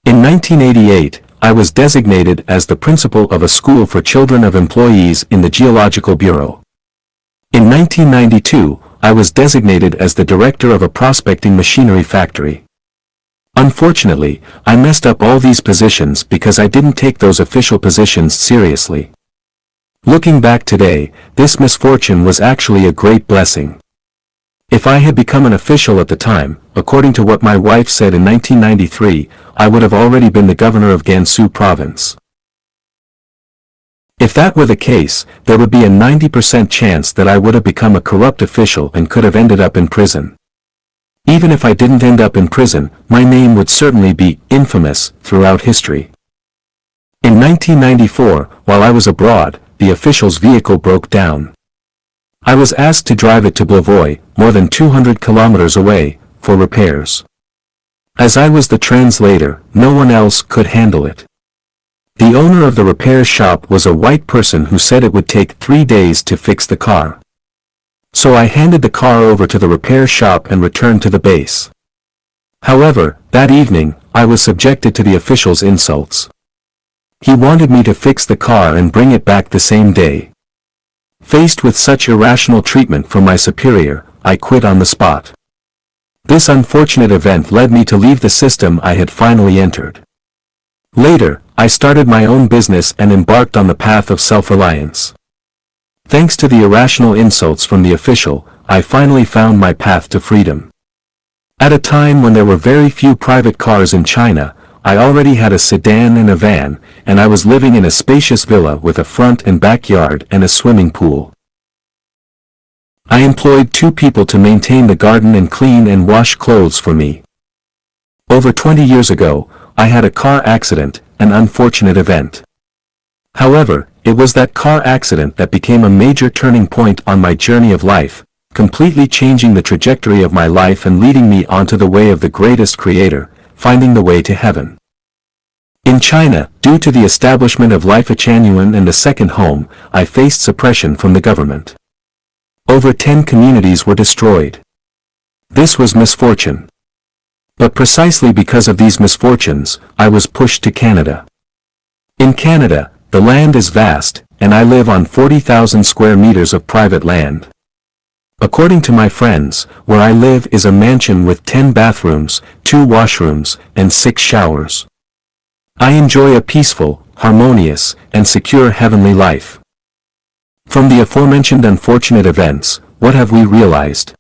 Speaker 1: In 1988, I was designated as the principal of a school for children of employees in the Geological Bureau. In 1992, I was designated as the director of a prospecting machinery factory. Unfortunately, I messed up all these positions because I didn't take those official positions seriously. Looking back today, this misfortune was actually a great blessing. If I had become an official at the time, according to what my wife said in 1993, I would have already been the governor of Gansu province. If that were the case, there would be a 90% chance that I would have become a corrupt official and could have ended up in prison. Even if I didn't end up in prison, my name would certainly be infamous throughout history. In 1994, while I was abroad, the official's vehicle broke down. I was asked to drive it to Blavoy, more than 200 kilometers away, for repairs. As I was the translator, no one else could handle it. The owner of the repair shop was a white person who said it would take 3 days to fix the car. So I handed the car over to the repair shop and returned to the base. However, that evening, I was subjected to the official's insults. He wanted me to fix the car and bring it back the same day. Faced with such irrational treatment from my superior, I quit on the spot. This unfortunate event led me to leave the system I had finally entered. Later, I started my own business and embarked on the path of self-reliance. Thanks to the irrational insults from the official, I finally found my path to freedom. At a time when there were very few private cars in China, I already had a sedan and a van, and I was living in a spacious villa with a front and backyard and a swimming pool. I employed 2 people to maintain the garden and clean and wash clothes for me. Over 20 years ago, I had a car accident, an unfortunate event. However, it was that car accident that became a major turning point on my journey of life, completely changing the trajectory of my life and leading me onto the way of the greatest creator, finding the way to heaven. In China, due to the establishment of Life Genuine and the second home, I faced suppression from the government. Over 10 communities were destroyed. This was misfortune. But precisely because of these misfortunes, I was pushed to Canada. In Canada, the land is vast, and I live on 40,000 square meters of private land. According to my friends, where I live is a mansion with 10 bathrooms, 2 washrooms, and 6 showers. I enjoy a peaceful, harmonious, and secure heavenly life. From the aforementioned unfortunate events, what have we realized?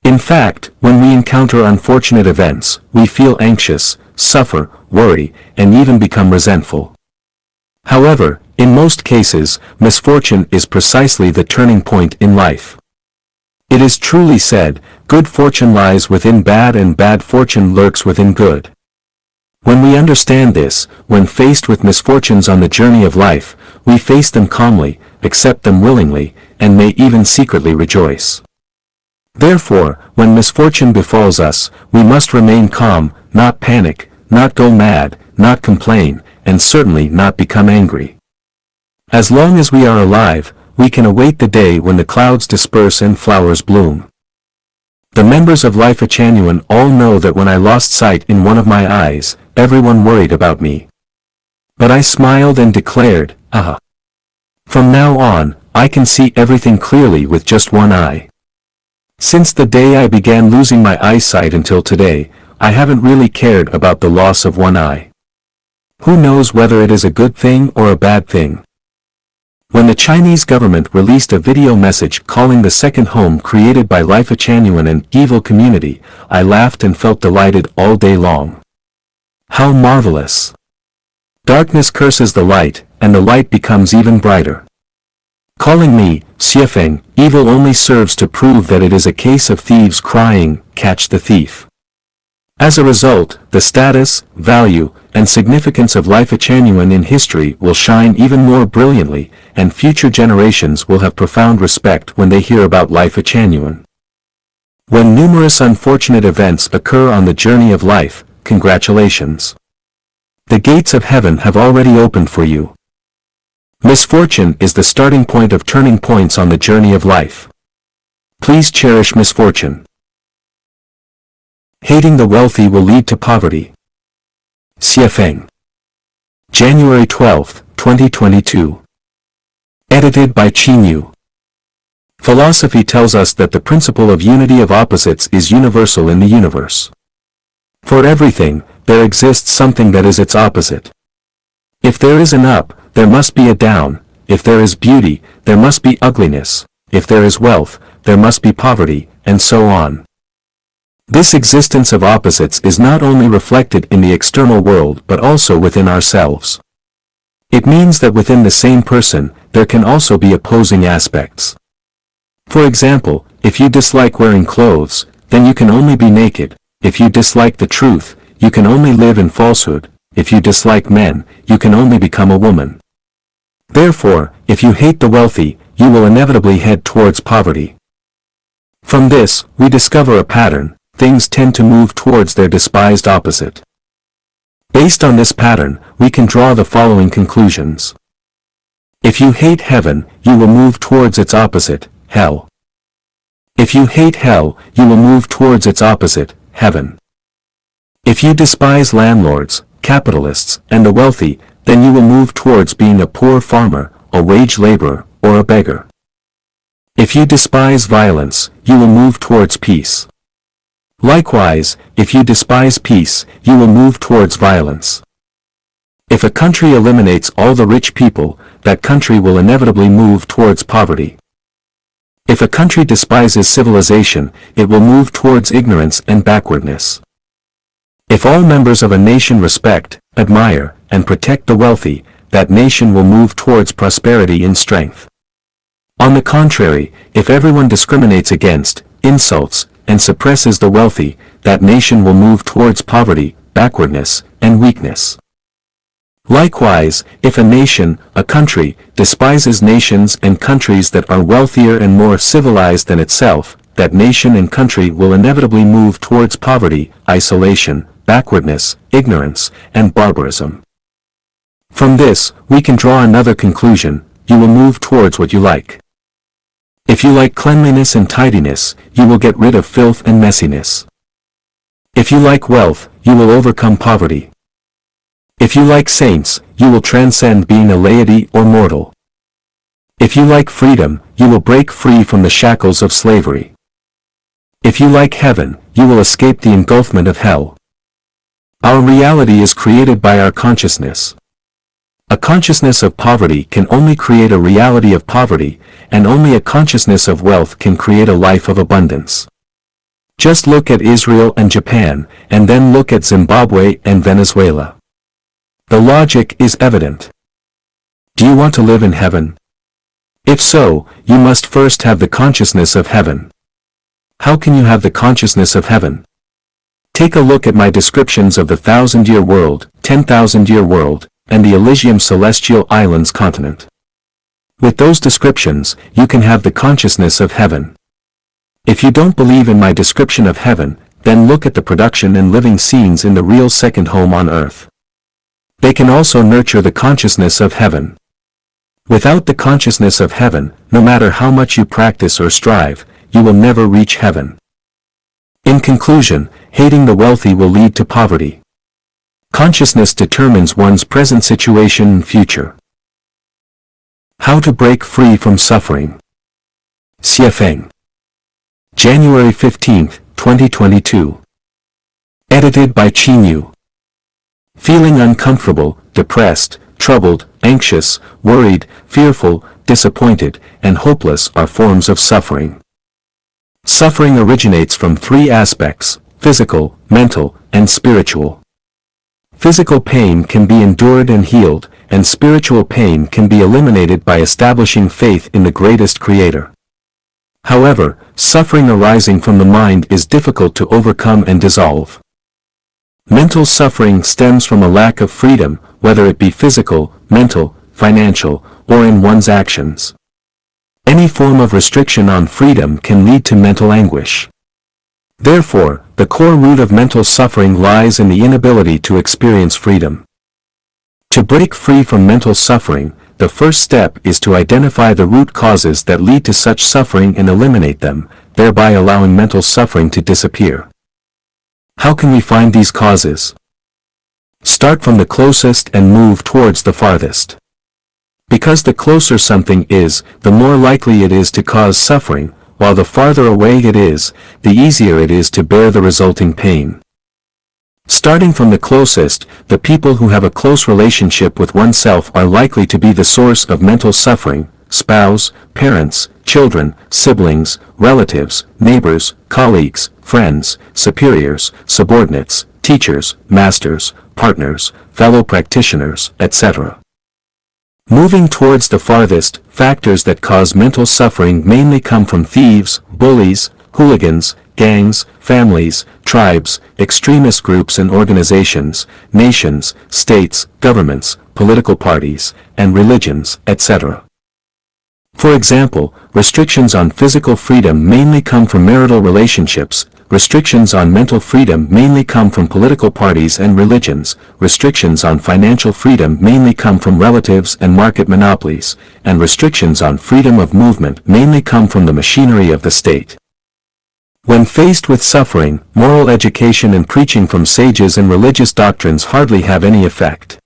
Speaker 1: In fact, when we encounter unfortunate events, we feel anxious, suffer, worry, and even become resentful. However, in most cases, misfortune is precisely the turning point in life. It is truly said, good fortune lies within bad and bad fortune lurks within good. When we understand this, when faced with misfortunes on the journey of life, we face them calmly, accept them willingly, and may even secretly rejoice. Therefore, when misfortune befalls us, we must remain calm, not panic, not go mad, not complain, and certainly not become angry. As long as we are alive, we can await the day when the clouds disperse and flowers bloom. The members of Life Genuine all know that when I lost sight in one of my eyes, everyone worried about me. But I smiled and declared, "Ah! From now on, I can see everything clearly with just one eye." Since the day I began losing my eyesight until today, I haven't really cared about the loss of one eye. Who knows whether it is a good thing or a bad thing? When the Chinese government released a video message calling the second home created by Life Genuine an evil community, I laughed and felt delighted all day long. How marvelous! Darkness curses the light, and the light becomes even brighter. Calling me, Xiefeng, evil only serves to prove that it is a case of thieves crying, "Catch the thief." As a result, the status, value, and significance of Life Genuine in history will shine even more brilliantly, and future generations will have profound respect when they hear about Life Genuine. When numerous unfortunate events occur on the journey of life, congratulations. The gates of heaven have already opened for you. Misfortune is the starting point of turning points on the journey of life. Please cherish misfortune. Hating the wealthy will lead to poverty. Xiefeng. January 12, 2022. Edited by Qinyu. Philosophy tells us that the principle of unity of opposites is universal in the universe. For everything, there exists something that is its opposite. If there is an up, there must be a down. If there is beauty, there must be ugliness. If there is wealth, there must be poverty, and so on. This existence of opposites is not only reflected in the external world but also within ourselves. It means that within the same person, there can also be opposing aspects. For example, if you dislike wearing clothes, then you can only be naked. If you dislike the truth, you can only live in falsehood. If you dislike men, you can only become a woman. Therefore, if you hate the wealthy, you will inevitably head towards poverty. From this, we discover a pattern. Things tend to move towards their despised opposite. Based on this pattern, we can draw the following conclusions. If you hate heaven, you will move towards its opposite, hell. If you hate hell, you will move towards its opposite, heaven. If you despise landlords, capitalists, and the wealthy, then you will move towards being a poor farmer, a wage laborer, or a beggar. If you despise violence, you will move towards peace. Likewise, if you despise peace, you will move towards violence. If a country eliminates all the rich people, that country will inevitably move towards poverty. If a country despises civilization, it will move towards ignorance and backwardness. If all members of a nation respect, admire, and protect the wealthy, that nation will move towards prosperity and strength. On the contrary, if everyone discriminates against, insults, and suppresses the wealthy, that nation will move towards poverty, backwardness, and weakness. Likewise, if a nation, a country, despises nations and countries that are wealthier and more civilized than itself, that nation and country will inevitably move towards poverty, isolation, backwardness, ignorance, and barbarism. From this, we can draw another conclusion: you will move towards what you like. If you like cleanliness and tidiness, you will get rid of filth and messiness. If you like wealth, you will overcome poverty. If you like saints, you will transcend being a laity or mortal. If you like freedom, you will break free from the shackles of slavery. If you like heaven, you will escape the engulfment of hell. Our reality is created by our consciousness. A consciousness of poverty can only create a reality of poverty, and only a consciousness of wealth can create a life of abundance. Just look at Israel and Japan, and then look at Zimbabwe and Venezuela. The logic is evident. Do you want to live in heaven? If so, you must first have the consciousness of heaven. How can you have the consciousness of heaven? Take a look at my descriptions of the 1,000-year world, 10,000-year world, and the Elysium Celestial Islands continent. With those descriptions, you can have the consciousness of heaven. If you don't believe in my description of heaven, then look at the production and living scenes in the real second home on earth. They can also nurture the consciousness of heaven. Without the consciousness of heaven, no matter how much you practice or strive, you will never reach heaven. In conclusion, hating the wealthy will lead to poverty. Consciousness determines one's present situation and future. How to break free from suffering. Xie Feng. January 15, 2022. Edited by Qin Yu. Feeling uncomfortable, depressed, troubled, anxious, worried, fearful, disappointed, and hopeless are forms of suffering. Suffering originates from three aspects: physical, mental, and spiritual. Physical pain can be endured and healed, and spiritual pain can be eliminated by establishing faith in the greatest Creator. However, suffering arising from the mind is difficult to overcome and dissolve. Mental suffering stems from a lack of freedom, whether it be physical, mental, financial, or in one's actions. Any form of restriction on freedom can lead to mental anguish. Therefore, the core root of mental suffering lies in the inability to experience freedom. To break free from mental suffering, the first step is to identify the root causes that lead to such suffering and eliminate them, thereby allowing mental suffering to disappear. How can we find these causes? Start from the closest and move towards the farthest. Because the closer something is, the more likely it is to cause suffering, while the farther away it is, the easier it is to bear the resulting pain. Starting from the closest, the people who have a close relationship with oneself are likely to be the source of mental suffering: spouse, parents, children, siblings, relatives, neighbors, colleagues, friends, superiors, subordinates, teachers, masters, partners, fellow practitioners, etc. Moving towards the farthest, factors that cause mental suffering mainly come from thieves, bullies, hooligans, gangs, families, tribes, extremist groups and organizations, nations, states, governments, political parties, and religions, etc. For example, restrictions on physical freedom mainly come from marital relationships. Restrictions on mental freedom mainly come from political parties and religions. Restrictions on financial freedom mainly come from relatives and market monopolies, and restrictions on freedom of movement mainly come from the machinery of the state. When faced with suffering, moral education and preaching from sages and religious doctrines hardly have any effect.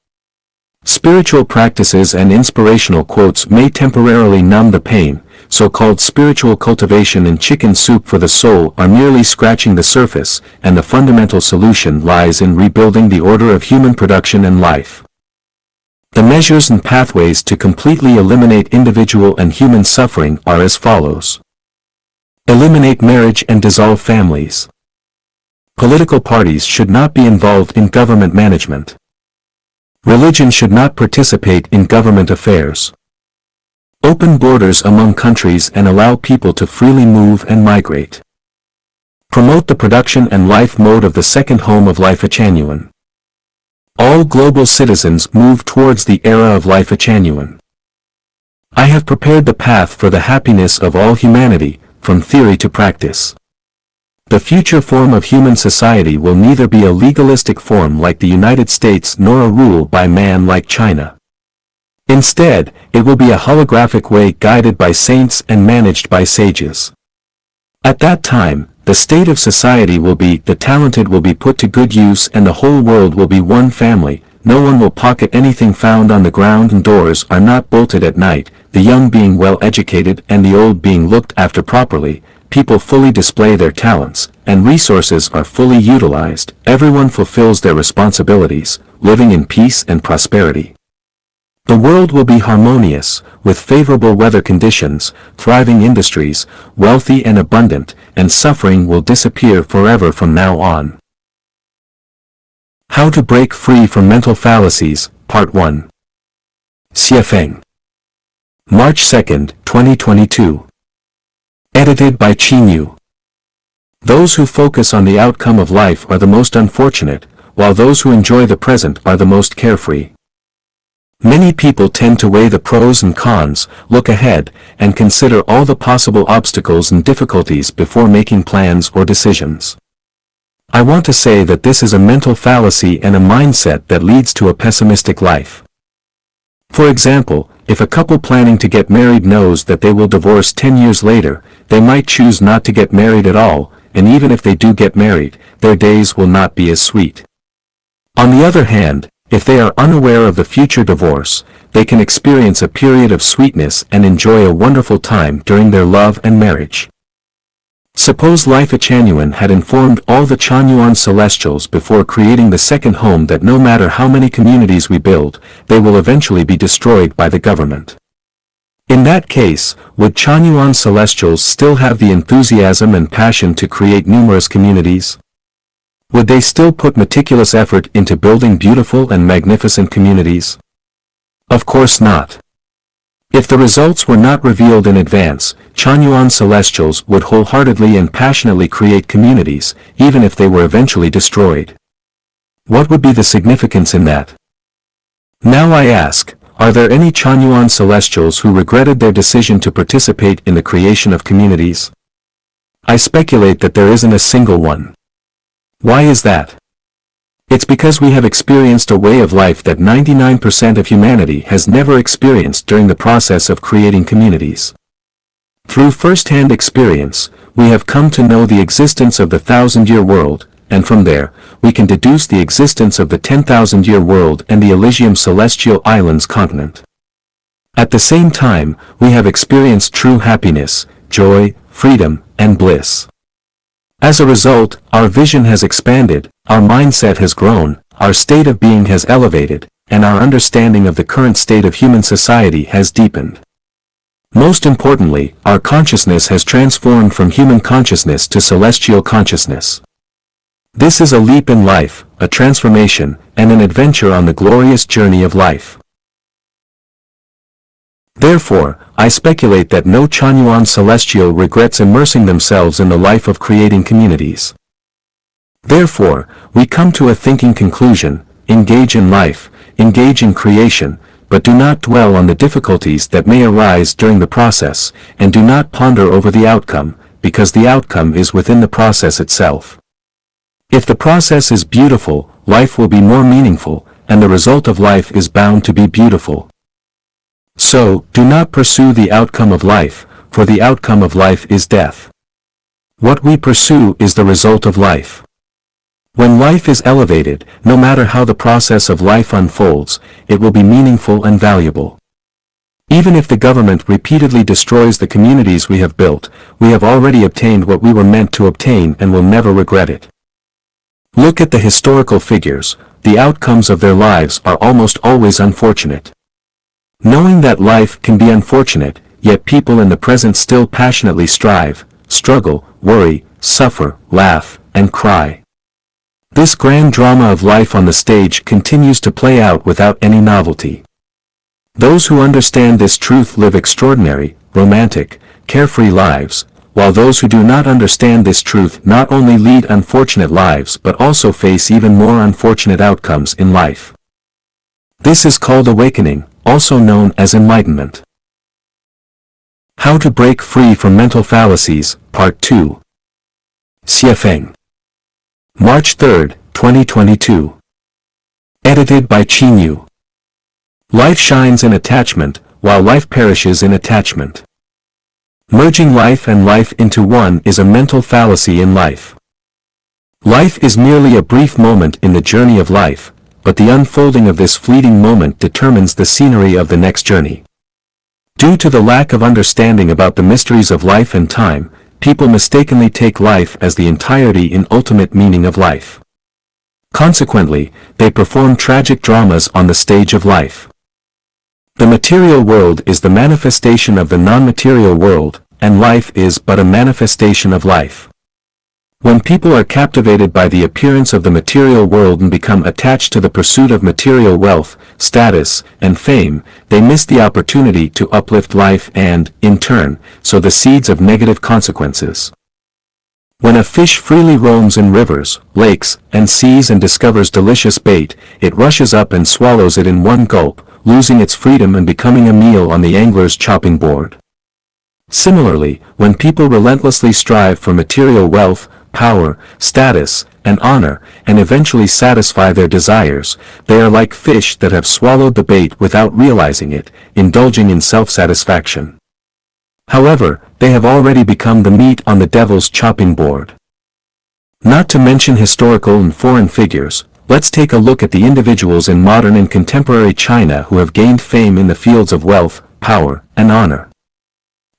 Speaker 1: Spiritual practices and inspirational quotes may temporarily numb the pain. So-called spiritual cultivation and chicken soup for the soul are merely scratching the surface, and the fundamental solution lies in rebuilding the order of human production and life. The measures and pathways to completely eliminate individual and human suffering are as follows. Eliminate marriage and dissolve families. Political parties should not be involved in government management. Religion should not participate in government affairs. Open borders among countries and allow people to freely move and migrate. Promote the production and life mode of the second home of Life Genuine. All global citizens move towards the era of Life Genuine. I have prepared the path for the happiness of all humanity, from theory to practice. The future form of human society will neither be a legalistic form like the United States nor a rule by man like China. Instead, it will be a holographic way guided by saints and managed by sages. At that time, the state of society will be the talented will be put to good use and the whole world will be one family. No one will pocket anything found on the ground and doors are not bolted at night, the young being well educated and the old being looked after properly, people fully display their talents, and resources are fully utilized, everyone fulfills their responsibilities, living in peace and prosperity. The world will be harmonious, with favorable weather conditions, thriving industries, wealthy and abundant, and suffering will disappear forever from now on. How to break free from mental fallacies, Part 1. Xie Feng. March 2, 2022. Edited by Qinyu. Those who focus on the outcome of life are the most unfortunate, while those who enjoy the present are the most carefree. Many people tend to weigh the pros and cons, look ahead, and consider all the possible obstacles and difficulties before making plans or decisions. I want to say that this is a mental fallacy and a mindset that leads to a pessimistic life. For example, if a couple planning to get married knows that they will divorce 10 years later, they might choose not to get married at all, and even if they do get married, their days will not be as sweet. On the other hand, if they are unaware of the future divorce, they can experience a period of sweetness and enjoy a wonderful time during their love and marriage. Suppose Life Changyuan had informed all the Chanyuan celestials before creating the second home that no matter how many communities we build, they will eventually be destroyed by the government. In that case, would Chanyuan celestials still have the enthusiasm and passion to create numerous communities? Would they still put meticulous effort into building beautiful and magnificent communities? Of course not. If the results were not revealed in advance, Chanyuan celestials would wholeheartedly and passionately create communities, even if they were eventually destroyed. What would be the significance in that? Now I ask, are there any Chanyuan celestials who regretted their decision to participate in the creation of communities? I speculate that there isn't a single one. Why is that? It's because we have experienced a way of life that 99% of humanity has never experienced during the process of creating communities. Through first-hand experience, we have come to know the existence of the 1,000-year world, and from there, we can deduce the existence of the 10,000-year world and the Elysium Celestial Islands continent. At the same time, we have experienced true happiness, joy, freedom, and bliss. As a result, our vision has expanded, our mindset has grown, our state of being has elevated, and our understanding of the current state of human society has deepened. Most importantly, our consciousness has transformed from human consciousness to celestial consciousness. This is a leap in life, a transformation, and an adventure on the glorious journey of life. Therefore, I speculate that no Chanyuan celestial regrets immersing themselves in the life of creating communities. Therefore, we come to a thinking conclusion: engage in life, engage in creation, but do not dwell on the difficulties that may arise during the process, and do not ponder over the outcome, because the outcome is within the process itself. If the process is beautiful, life will be more meaningful, and the result of life is bound to be beautiful. So, do not pursue the outcome of life, for the outcome of life is death. What we pursue is the result of life. When life is elevated, no matter how the process of life unfolds, it will be meaningful and valuable. Even if the government repeatedly destroys the communities we have built, we have already obtained what we were meant to obtain and will never regret it. Look at the historical figures, the outcomes of their lives are almost always unfortunate. Knowing that life can be unfortunate, yet people in the present still passionately strive, struggle, worry, suffer, laugh, and cry. This grand drama of life on the stage continues to play out without any novelty. Those who understand this truth live extraordinary, romantic, carefree lives, while those who do not understand this truth not only lead unfortunate lives but also face even more unfortunate outcomes in life. This is called awakening, also known as enlightenment. How to break free from mental fallacies, Part 2. Xiefeng. March 3, 2022. Edited by Qinyu. Life shines in attachment, while life perishes in attachment. Merging life and life into one is a mental fallacy in life. Life is merely a brief moment in the journey of life, but the unfolding of this fleeting moment determines the scenery of the next journey. Due to the lack of understanding about the mysteries of life and time, people mistakenly take life as the entirety and ultimate meaning of life. Consequently, they perform tragic dramas on the stage of life. The material world is the manifestation of the non-material world, and life is but a manifestation of life. When people are captivated by the appearance of the material world and become attached to the pursuit of material wealth, status, and fame, they miss the opportunity to uplift life and, in turn, sow the seeds of negative consequences. When a fish freely roams in rivers, lakes, and seas and discovers delicious bait, it rushes up and swallows it in one gulp, losing its freedom and becoming a meal on the angler's chopping board. Similarly, when people relentlessly strive for material wealth, power, status, and honor, and eventually satisfy their desires, they are like fish that have swallowed the bait without realizing it, indulging in self-satisfaction. However, they have already become the meat on the devil's chopping board. Not to mention historical and foreign figures, let's take a look at the individuals in modern and contemporary China who have gained fame in the fields of wealth, power, and honor.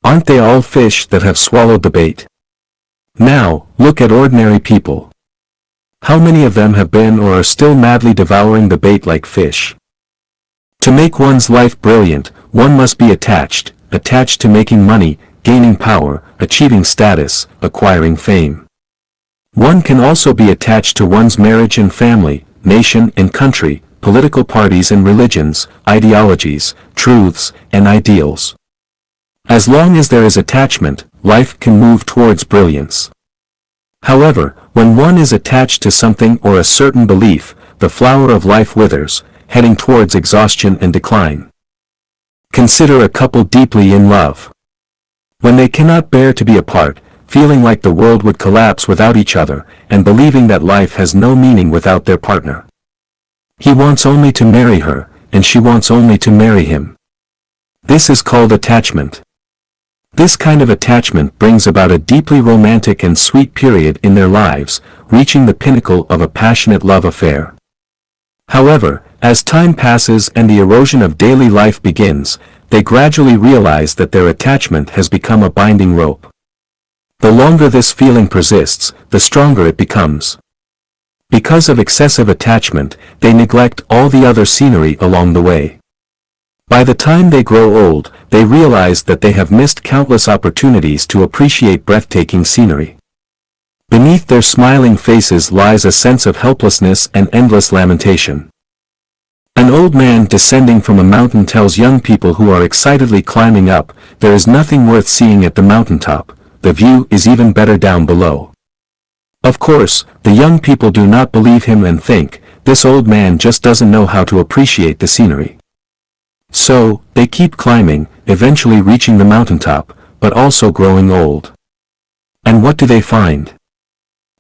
Speaker 1: Aren't they all fish that have swallowed the bait? Now, look at ordinary people. How many of them have been or are still madly devouring the bait like fish? To make one's life brilliant, one must be attached to making money, gaining power, achieving status, acquiring fame. One can also be attached to one's marriage and family, nation and country, political parties and religions, ideologies, truths, and ideals. As long as there is attachment, life can move towards brilliance. However, when one is attached to something or a certain belief, the flower of life withers, heading towards exhaustion and decline. Consider a couple deeply in love. When they cannot bear to be apart, feeling like the world would collapse without each other, and believing that life has no meaning without their partner. He wants only to marry her, and she wants only to marry him. This is called attachment. This kind of attachment brings about a deeply romantic and sweet period in their lives, reaching the pinnacle of a passionate love affair. However, as time passes and the erosion of daily life begins, they gradually realize that their attachment has become a binding rope. The longer this feeling persists, the stronger it becomes. Because of excessive attachment, they neglect all the other scenery along the way. By the time they grow old, they realize that they have missed countless opportunities to appreciate breathtaking scenery. Beneath their smiling faces lies a sense of helplessness and endless lamentation. An old man descending from a mountain tells young people who are excitedly climbing up, "There is nothing worth seeing at the mountaintop, the view is even better down below." Of course, the young people do not believe him and think, this old man just doesn't know how to appreciate the scenery. So, they keep climbing, eventually reaching the mountaintop, but also growing old. And what do they find?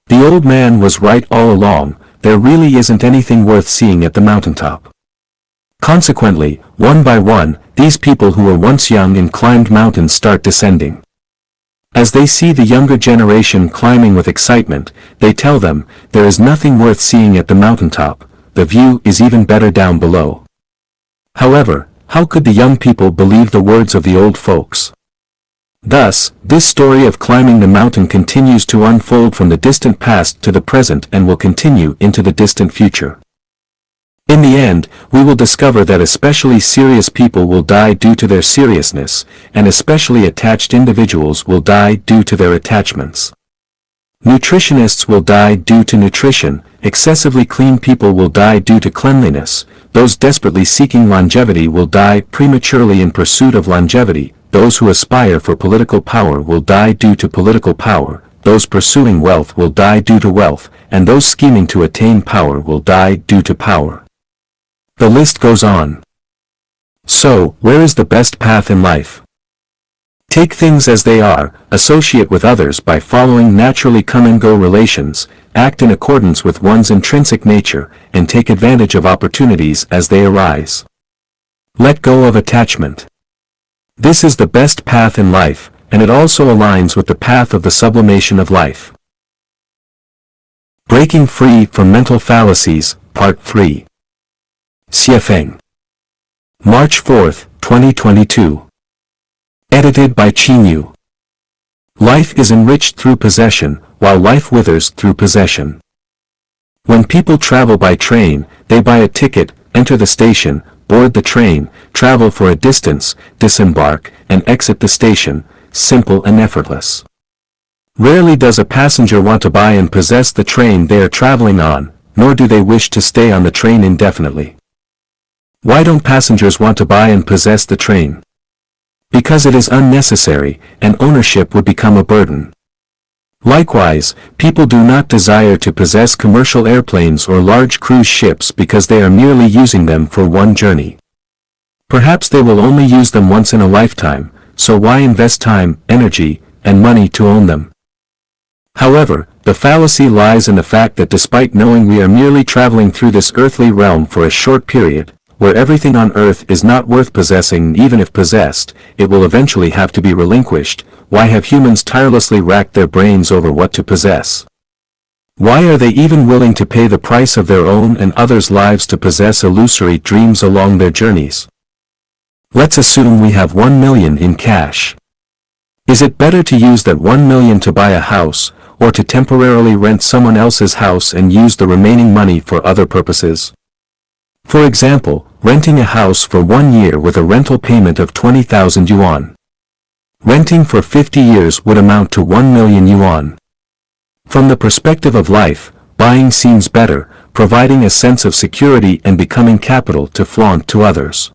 Speaker 1: The old man was right all along, there really isn't anything worth seeing at the mountaintop. Consequently, one by one, these people who were once young and climbed mountains start descending. As they see the younger generation climbing with excitement, they tell them, "There is nothing worth seeing at the mountaintop, the view is even better down below." However, how could the young people believe the words of the old folks? Thus, this story of climbing the mountain continues to unfold from the distant past to the present and will continue into the distant future. In the end, we will discover that especially serious people will die due to their seriousness, and especially attached individuals will die due to their attachments. Nutritionists will die due to nutrition, excessively clean people will die due to cleanliness, those desperately seeking longevity will die prematurely in pursuit of longevity, those who aspire for political power will die due to political power, those pursuing wealth will die due to wealth, and those scheming to attain power will die due to power. The list goes on. So, where is the best path in life? Take things as they are, associate with others by following naturally come-and-go relations, act in accordance with one's intrinsic nature, and take advantage of opportunities as they arise. Let go of attachment. This is the best path in life, and it also aligns with the path of the sublimation of life. Breaking Free from Mental Fallacies, Part 3. Xiefeng. March 4, 2022. Edited by Qinyu. Life is enriched through possession, while life withers through possession. When people travel by train, they buy a ticket, enter the station, board the train, travel for a distance, disembark, and exit the station, simple and effortless. Rarely does a passenger want to buy and possess the train they are traveling on, nor do they wish to stay on the train indefinitely. Why don't passengers want to buy and possess the train? Because it is unnecessary, and ownership would become a burden. Likewise, people do not desire to possess commercial airplanes or large cruise ships because they are merely using them for one journey. Perhaps they will only use them once in a lifetime, so why invest time, energy, and money to own them? However, the fallacy lies in the fact that despite knowing we are merely traveling through this earthly realm for a short period, where everything on earth is not worth possessing, and even if possessed, it will eventually have to be relinquished, why have humans tirelessly racked their brains over what to possess? Why are they even willing to pay the price of their own and others' lives to possess illusory dreams along their journeys? Let's assume we have 1 million in cash. Is it better to use that 1 million to buy a house, or to temporarily rent someone else's house and use the remaining money for other purposes? For example, renting a house for 1 year with a rental payment of 20,000 yuan. Renting for 50 years would amount to 1 million yuan. From the perspective of life, buying seems better, providing a sense of security and becoming capital to flaunt to others.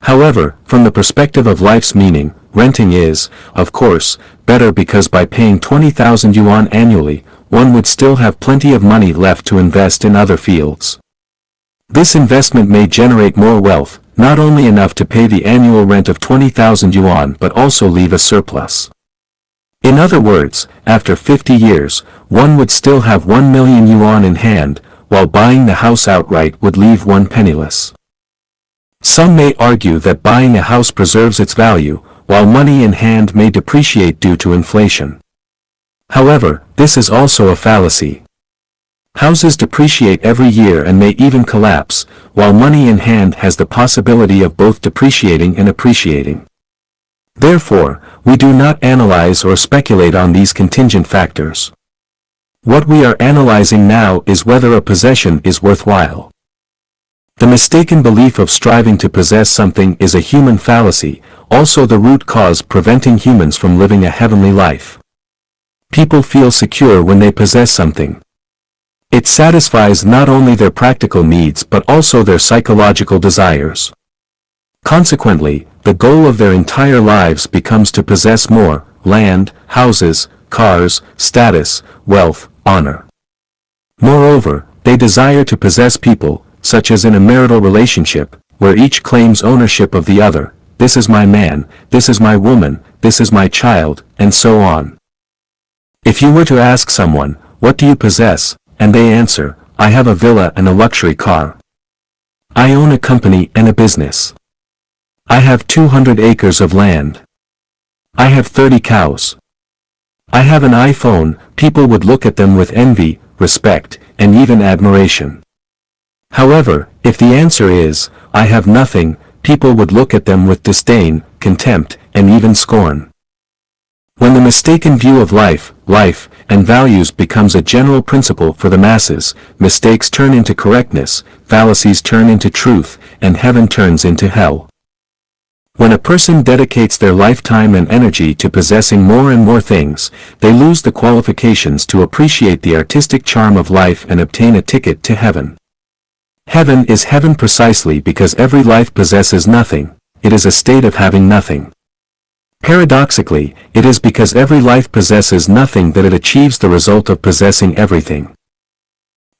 Speaker 1: However, from the perspective of life's meaning, renting is, of course, better because by paying 20,000 yuan annually, one would still have plenty of money left to invest in other fields. This investment may generate more wealth, not only enough to pay the annual rent of 20,000 yuan but also leave a surplus. In other words, after 50 years, one would still have 1 million yuan in hand, while buying the house outright would leave one penniless. Some may argue that buying a house preserves its value, while money in hand may depreciate due to inflation. However, this is also a fallacy. Houses depreciate every year and may even collapse, while money in hand has the possibility of both depreciating and appreciating. Therefore, we do not analyze or speculate on these contingent factors. What we are analyzing now is whether a possession is worthwhile. The mistaken belief of striving to possess something is a human fallacy, also the root cause preventing humans from living a heavenly life. People feel secure when they possess something. It satisfies not only their practical needs but also their psychological desires. Consequently, the goal of their entire lives becomes to possess more: land, houses, cars, status, wealth, honor. Moreover, they desire to possess people, such as in a marital relationship, where each claims ownership of the other. This is my man, this is my woman, this is my child, and so on. If you were to ask someone, "What do you possess?" and they answer, "I have a villa and a luxury car. I own a company and a business. I have 200 acres of land. I have 30 cows. I have an iPhone," people would look at them with envy, respect, and even admiration. However, if the answer is, "I have nothing," people would look at them with disdain, contempt, and even scorn. When the mistaken view of life, and values becomes a general principle for the masses, mistakes turn into correctness, fallacies turn into truth, and heaven turns into hell. When a person dedicates their lifetime and energy to possessing more and more things, they lose the qualifications to appreciate the artistic charm of life and obtain a ticket to heaven. Heaven is heaven precisely because every life possesses nothing, it is a state of having nothing. Paradoxically, it is because every life possesses nothing that it achieves the result of possessing everything.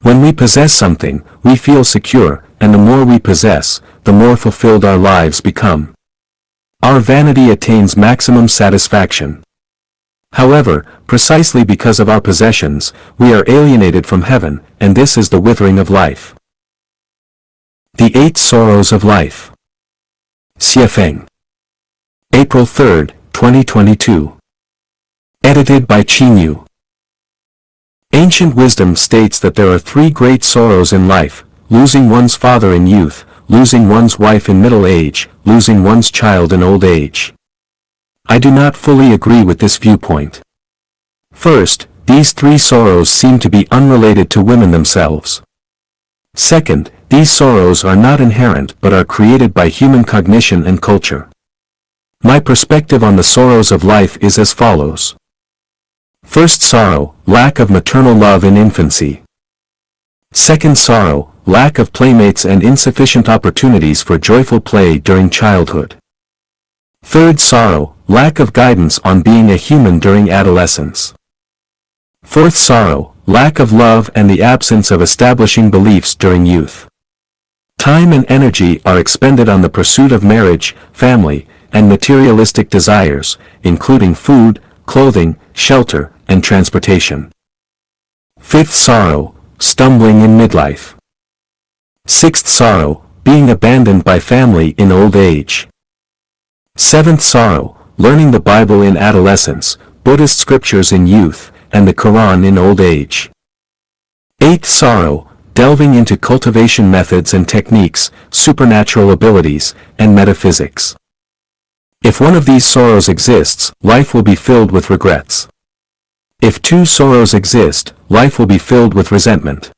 Speaker 1: When we possess something, we feel secure, and the more we possess, the more fulfilled our lives become. Our vanity attains maximum satisfaction. However, precisely because of our possessions, we are alienated from heaven, and this is the withering of life. The 8 Sorrows of Life. Xie Feng. April 3, 2022. Edited by Qinyu. Ancient wisdom states that there are 3 great sorrows in life: losing one's father in youth, losing one's wife in middle age, losing one's child in old age. I do not fully agree with this viewpoint. First, these 3 sorrows seem to be unrelated to women themselves. Second, these sorrows are not inherent but are created by human cognition and culture. My perspective on the sorrows of life is as follows. First sorrow, lack of maternal love in infancy. Second sorrow, lack of playmates and insufficient opportunities for joyful play during childhood. Third sorrow, lack of guidance on being a human during adolescence. Fourth sorrow, lack of love and the absence of establishing beliefs during youth. Time and energy are expended on the pursuit of marriage, family, and materialistic desires, including food, clothing, shelter, and transportation. Fifth sorrow, stumbling in midlife. Sixth sorrow, being abandoned by family in old age. Seventh sorrow, learning the Bible in adolescence, Buddhist scriptures in youth, and the Quran in old age. Eighth sorrow, delving into cultivation methods and techniques, supernatural abilities, and metaphysics. If one of these sorrows exists, life will be filled with regrets. If 2 sorrows exist, life will be filled with resentment.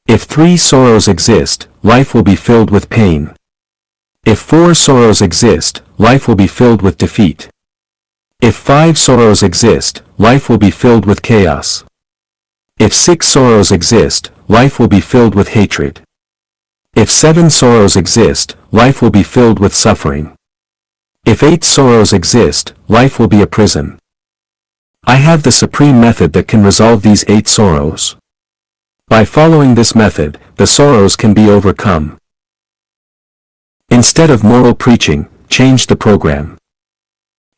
Speaker 1: If 3 sorrows exist, life will be filled with pain. If 4 sorrows exist, life will be filled with defeat. If 5 sorrows exist, life will be filled with chaos. If 6 sorrows exist, life will be filled with hatred. If 7 sorrows exist, life will be filled with suffering. If 8 sorrows exist, life will be a prison. I have the supreme method that can resolve these 8 sorrows. By following this method, the sorrows can be overcome. Instead of moral preaching, change the program.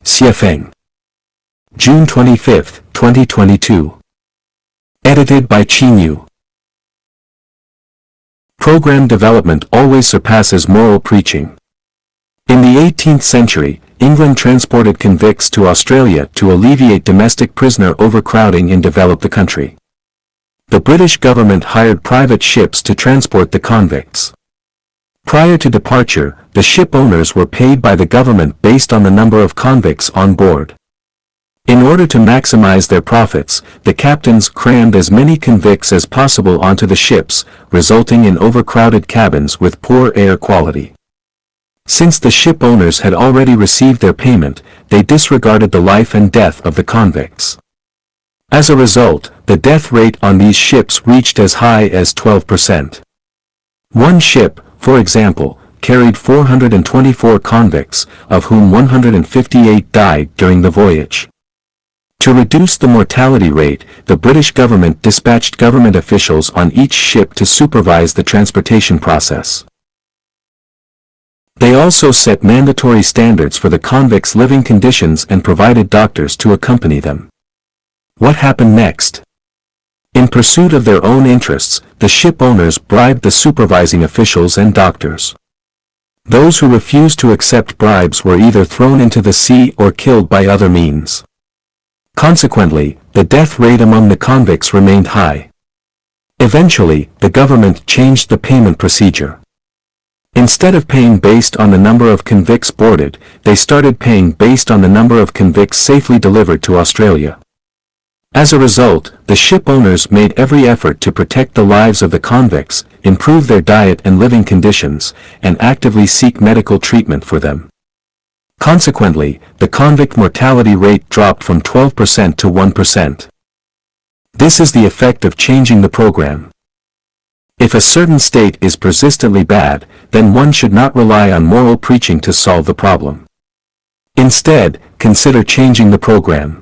Speaker 1: Xie Feng. June 25, 2022. Edited by Qinyu. Program development always surpasses moral preaching. In the 18th century, England transported convicts to Australia to alleviate domestic prisoner overcrowding and develop the country. The British government hired private ships to transport the convicts. Prior to departure, the ship owners were paid by the government based on the number of convicts on board. In order to maximize their profits, the captains crammed as many convicts as possible onto the ships, resulting in overcrowded cabins with poor air quality. Since the ship owners had already received their payment, they disregarded the life and death of the convicts. As a result, the death rate on these ships reached as high as 12%. One ship, for example, carried 424 convicts, of whom 158 died during the voyage. To reduce the mortality rate, the British government dispatched government officials on each ship to supervise the transportation process. They also set mandatory standards for the convicts' living conditions and provided doctors to accompany them. What happened next? In pursuit of their own interests, the ship owners bribed the supervising officials and doctors. Those who refused to accept bribes were either thrown into the sea or killed by other means. Consequently, the death rate among the convicts remained high. Eventually, the government changed the payment procedure. Instead of paying based on the number of convicts boarded, they started paying based on the number of convicts safely delivered to Australia. As a result, the ship owners made every effort to protect the lives of the convicts, improve their diet and living conditions, and actively seek medical treatment for them. Consequently, the convict mortality rate dropped from 12% to 1%. This is the effect of changing the program. If a certain state is persistently bad, then one should not rely on moral preaching to solve the problem. Instead, consider changing the program.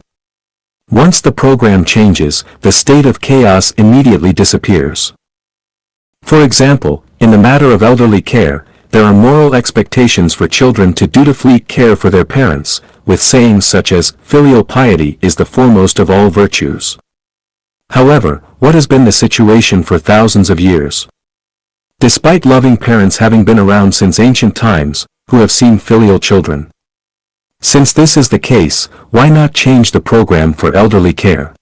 Speaker 1: Once the program changes, the state of chaos immediately disappears. For example, in the matter of elderly care, there are moral expectations for children to dutifully care for their parents, with sayings such as, filial piety is the foremost of all virtues. However, what has been the situation for thousands of years? Despite loving parents having been around since ancient times, who have seen filial children? Since this is the case, why not change the program for elderly care?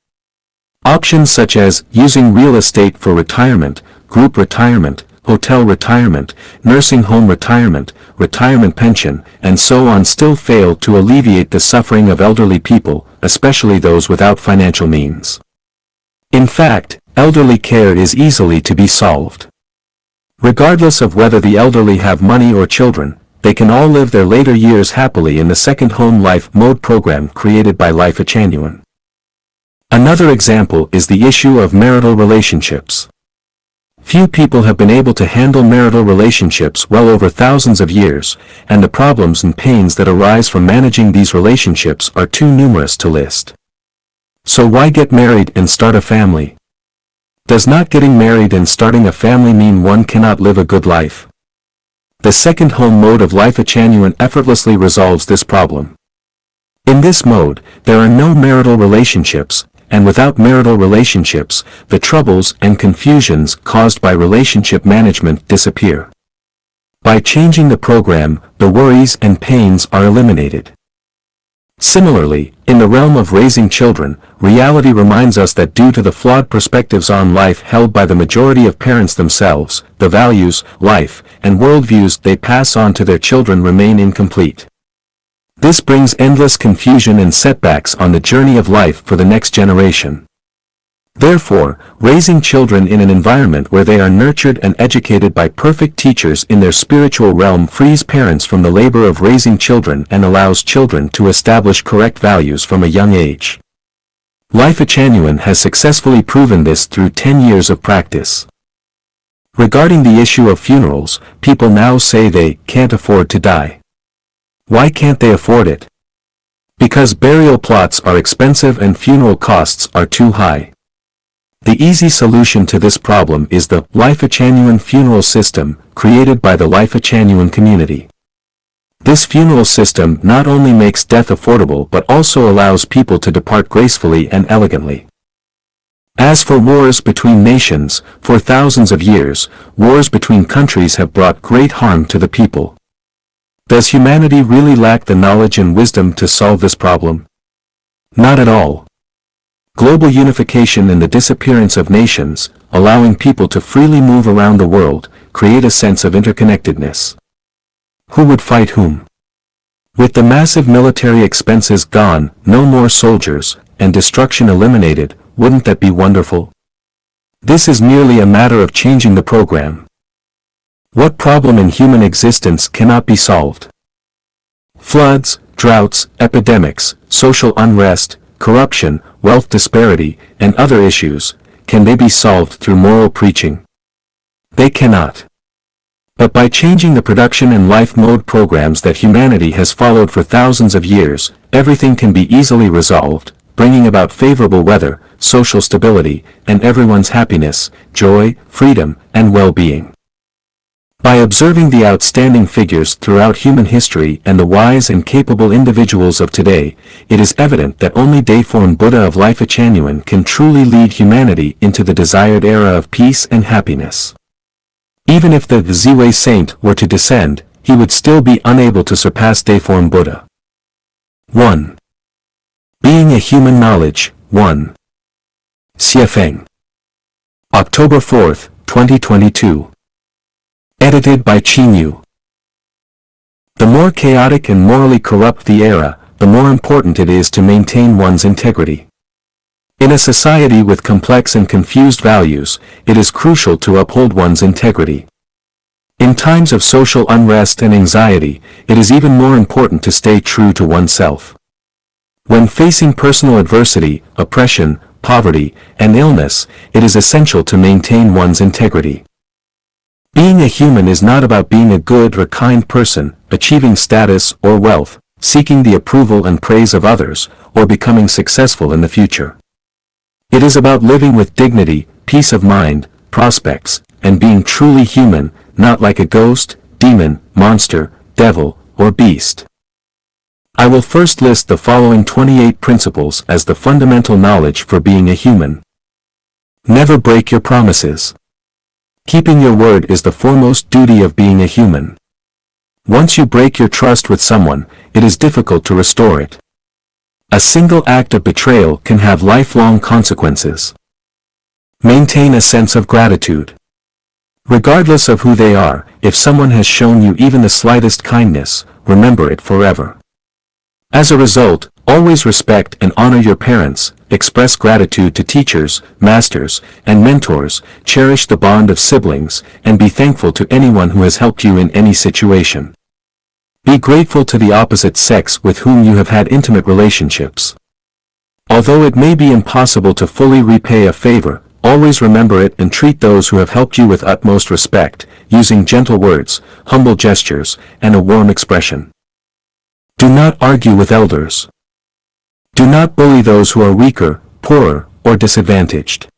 Speaker 1: Options such as using real estate for retirement, group retirement, hotel retirement, nursing home retirement, retirement pension, and so on still fail to alleviate the suffering of elderly people, especially those without financial means. In fact, elderly care is easily to be solved. Regardless of whether the elderly have money or children, they can all live their later years happily in the Second Home Life Mode program created by Life Echanuon. Another example is the issue of marital relationships. Few people have been able to handle marital relationships well over thousands of years, and the problems and pains that arise from managing these relationships are too numerous to list. So why get married and start a family? Does not getting married and starting a family mean one cannot live a good life? The Second Home Mode of Life Echanuon effortlessly resolves this problem. In this mode, there are no marital relationships, and without marital relationships, the troubles and confusions caused by relationship management disappear. By changing the program, the worries and pains are eliminated. Similarly, in the realm of raising children, reality reminds us that due to the flawed perspectives on life held by the majority of parents themselves, the values, life, and worldviews they pass on to their children remain incomplete. This brings endless confusion and setbacks on the journey of life for the next generation. Therefore, raising children in an environment where they are nurtured and educated by perfect teachers in their spiritual realm frees parents from the labor of raising children and allows children to establish correct values from a young age. Life Echanuon has successfully proven this through 10 years of practice. Regarding the issue of funerals, people now say they can't afford to die. Why can't they afford it? Because burial plots are expensive and funeral costs are too high. The easy solution to this problem is the Life Echanuon funeral system, created by the Life Echanuon community. This funeral system not only makes death affordable but also allows people to depart gracefully and elegantly. As for wars between nations, for thousands of years, wars between countries have brought great harm to the people. Does humanity really lack the knowledge and wisdom to solve this problem? Not at all. Global unification and the disappearance of nations, allowing people to freely move around the world, create a sense of interconnectedness. Who would fight whom? With the massive military expenses gone, no more soldiers, and destruction eliminated, wouldn't that be wonderful? This is merely a matter of changing the program. What problem in human existence cannot be solved? Floods, droughts, epidemics, social unrest, corruption, wealth disparity, and other issues, can they be solved through moral preaching? They cannot. But by changing the production and life mode programs that humanity has followed for thousands of years, everything can be easily resolved, bringing about favorable weather, social stability, and everyone's happiness, joy, freedom, and well-being. By observing the outstanding figures throughout human history and the wise and capable individuals of today, it is evident that only Daeform Buddha of Life Echanuon can truly lead humanity into the desired era of peace and happiness. Even if the Ziwei Saint were to descend, he would still be unable to surpass Daeform Buddha. 1. Being a Human Knowledge, 1. Xiefeng. October 4, 2022. Edited by Qinyu. The more chaotic and morally corrupt the era, the more important it is to maintain one's integrity. In a society with complex and confused values, it is crucial to uphold one's integrity. In times of social unrest and anxiety, it is even more important to stay true to oneself. When facing personal adversity, oppression, poverty, and illness, it is essential to maintain one's integrity. Being a human is not about being a good or kind person, achieving status or wealth, seeking the approval and praise of others, or becoming successful in the future. It is about living with dignity, peace of mind, prospects, and being truly human, not like a ghost, demon, monster, devil, or beast. I will first list the following 28 principles as the fundamental knowledge for being a human. Never break your promises. Keeping your word is the foremost duty of being a human. Once you break your trust with someone, it is difficult to restore it. A single act of betrayal can have lifelong consequences. Maintain a sense of gratitude. Regardless of who they are, if someone has shown you even the slightest kindness, remember it forever. As a result, always respect and honor your parents, express gratitude to teachers, masters, and mentors, cherish the bond of siblings, and be thankful to anyone who has helped you in any situation. Be grateful to the opposite sex with whom you have had intimate relationships. Although it may be impossible to fully repay a favor, always remember it and treat those who have helped you with utmost respect, using gentle words, humble gestures, and a warm expression. Do not argue with elders. Do not bully those who are weaker, poorer, or disadvantaged.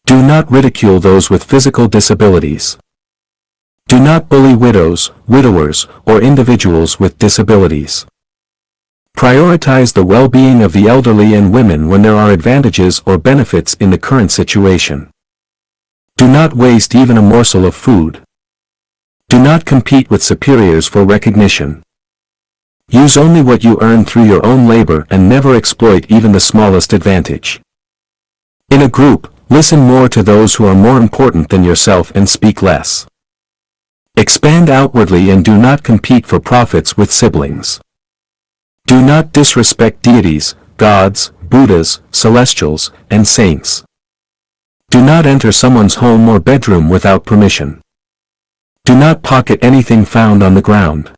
Speaker 1: Do not ridicule those with physical disabilities. Do not bully widows, widowers, or individuals with disabilities. Prioritize the well-being of the elderly and women when there are advantages or benefits in the current situation. Do not waste even a morsel of food. Do not compete with superiors for recognition. Use only what you earn through your own labor and never exploit even the smallest advantage. In a group, listen more to those who are more important than yourself and speak less. Expand outwardly and do not compete for profits with siblings. Do not disrespect deities, gods, Buddhas, celestials, and saints. Do not enter someone's home or bedroom without permission. Do not pocket anything found on the ground.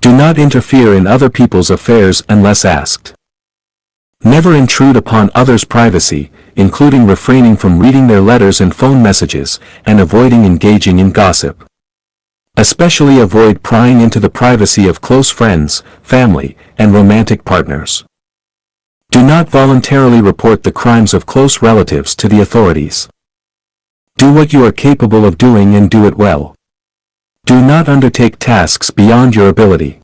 Speaker 1: Do not interfere in other people's affairs unless asked. Never intrude upon others' privacy, including refraining from reading their letters and phone messages, and avoiding engaging in gossip. Especially avoid prying into the privacy of close friends, family, and romantic partners. Do not voluntarily report the crimes of close relatives to the authorities. Do what you are capable of doing and do it well. Do not undertake tasks beyond your ability.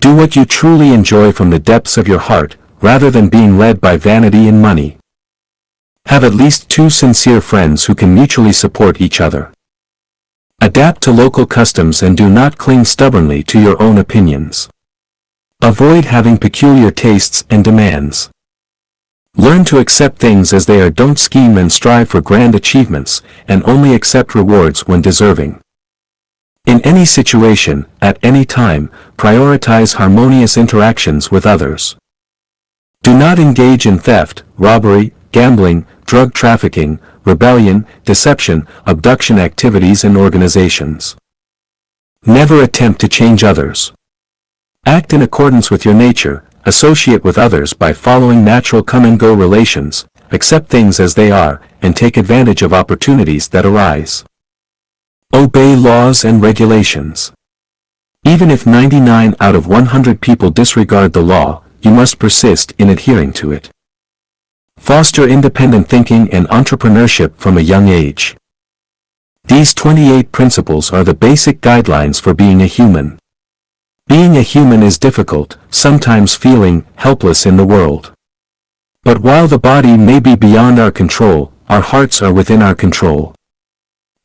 Speaker 1: Do what you truly enjoy from the depths of your heart, rather than being led by vanity and money. Have at least 2 sincere friends who can mutually support each other. Adapt to local customs and do not cling stubbornly to your own opinions. Avoid having peculiar tastes and demands. Learn to accept things as they are. Don't scheme and strive for grand achievements, and only accept rewards when deserving. In any situation, at any time, prioritize harmonious interactions with others. Do not engage in theft, robbery, gambling, drug trafficking, rebellion, deception, abduction activities and organizations. Never attempt to change others. Act in accordance with your nature, associate with others by following natural come-and-go relations, accept things as they are, and take advantage of opportunities that arise. Obey laws and regulations. Even if 99 out of 100 people disregard the law, you must persist in adhering to it. Foster independent thinking and entrepreneurship from a young age. These 28 principles are the basic guidelines for being a human. Being a human is difficult, sometimes feeling helpless in the world. But while the body may be beyond our control, our hearts are within our control.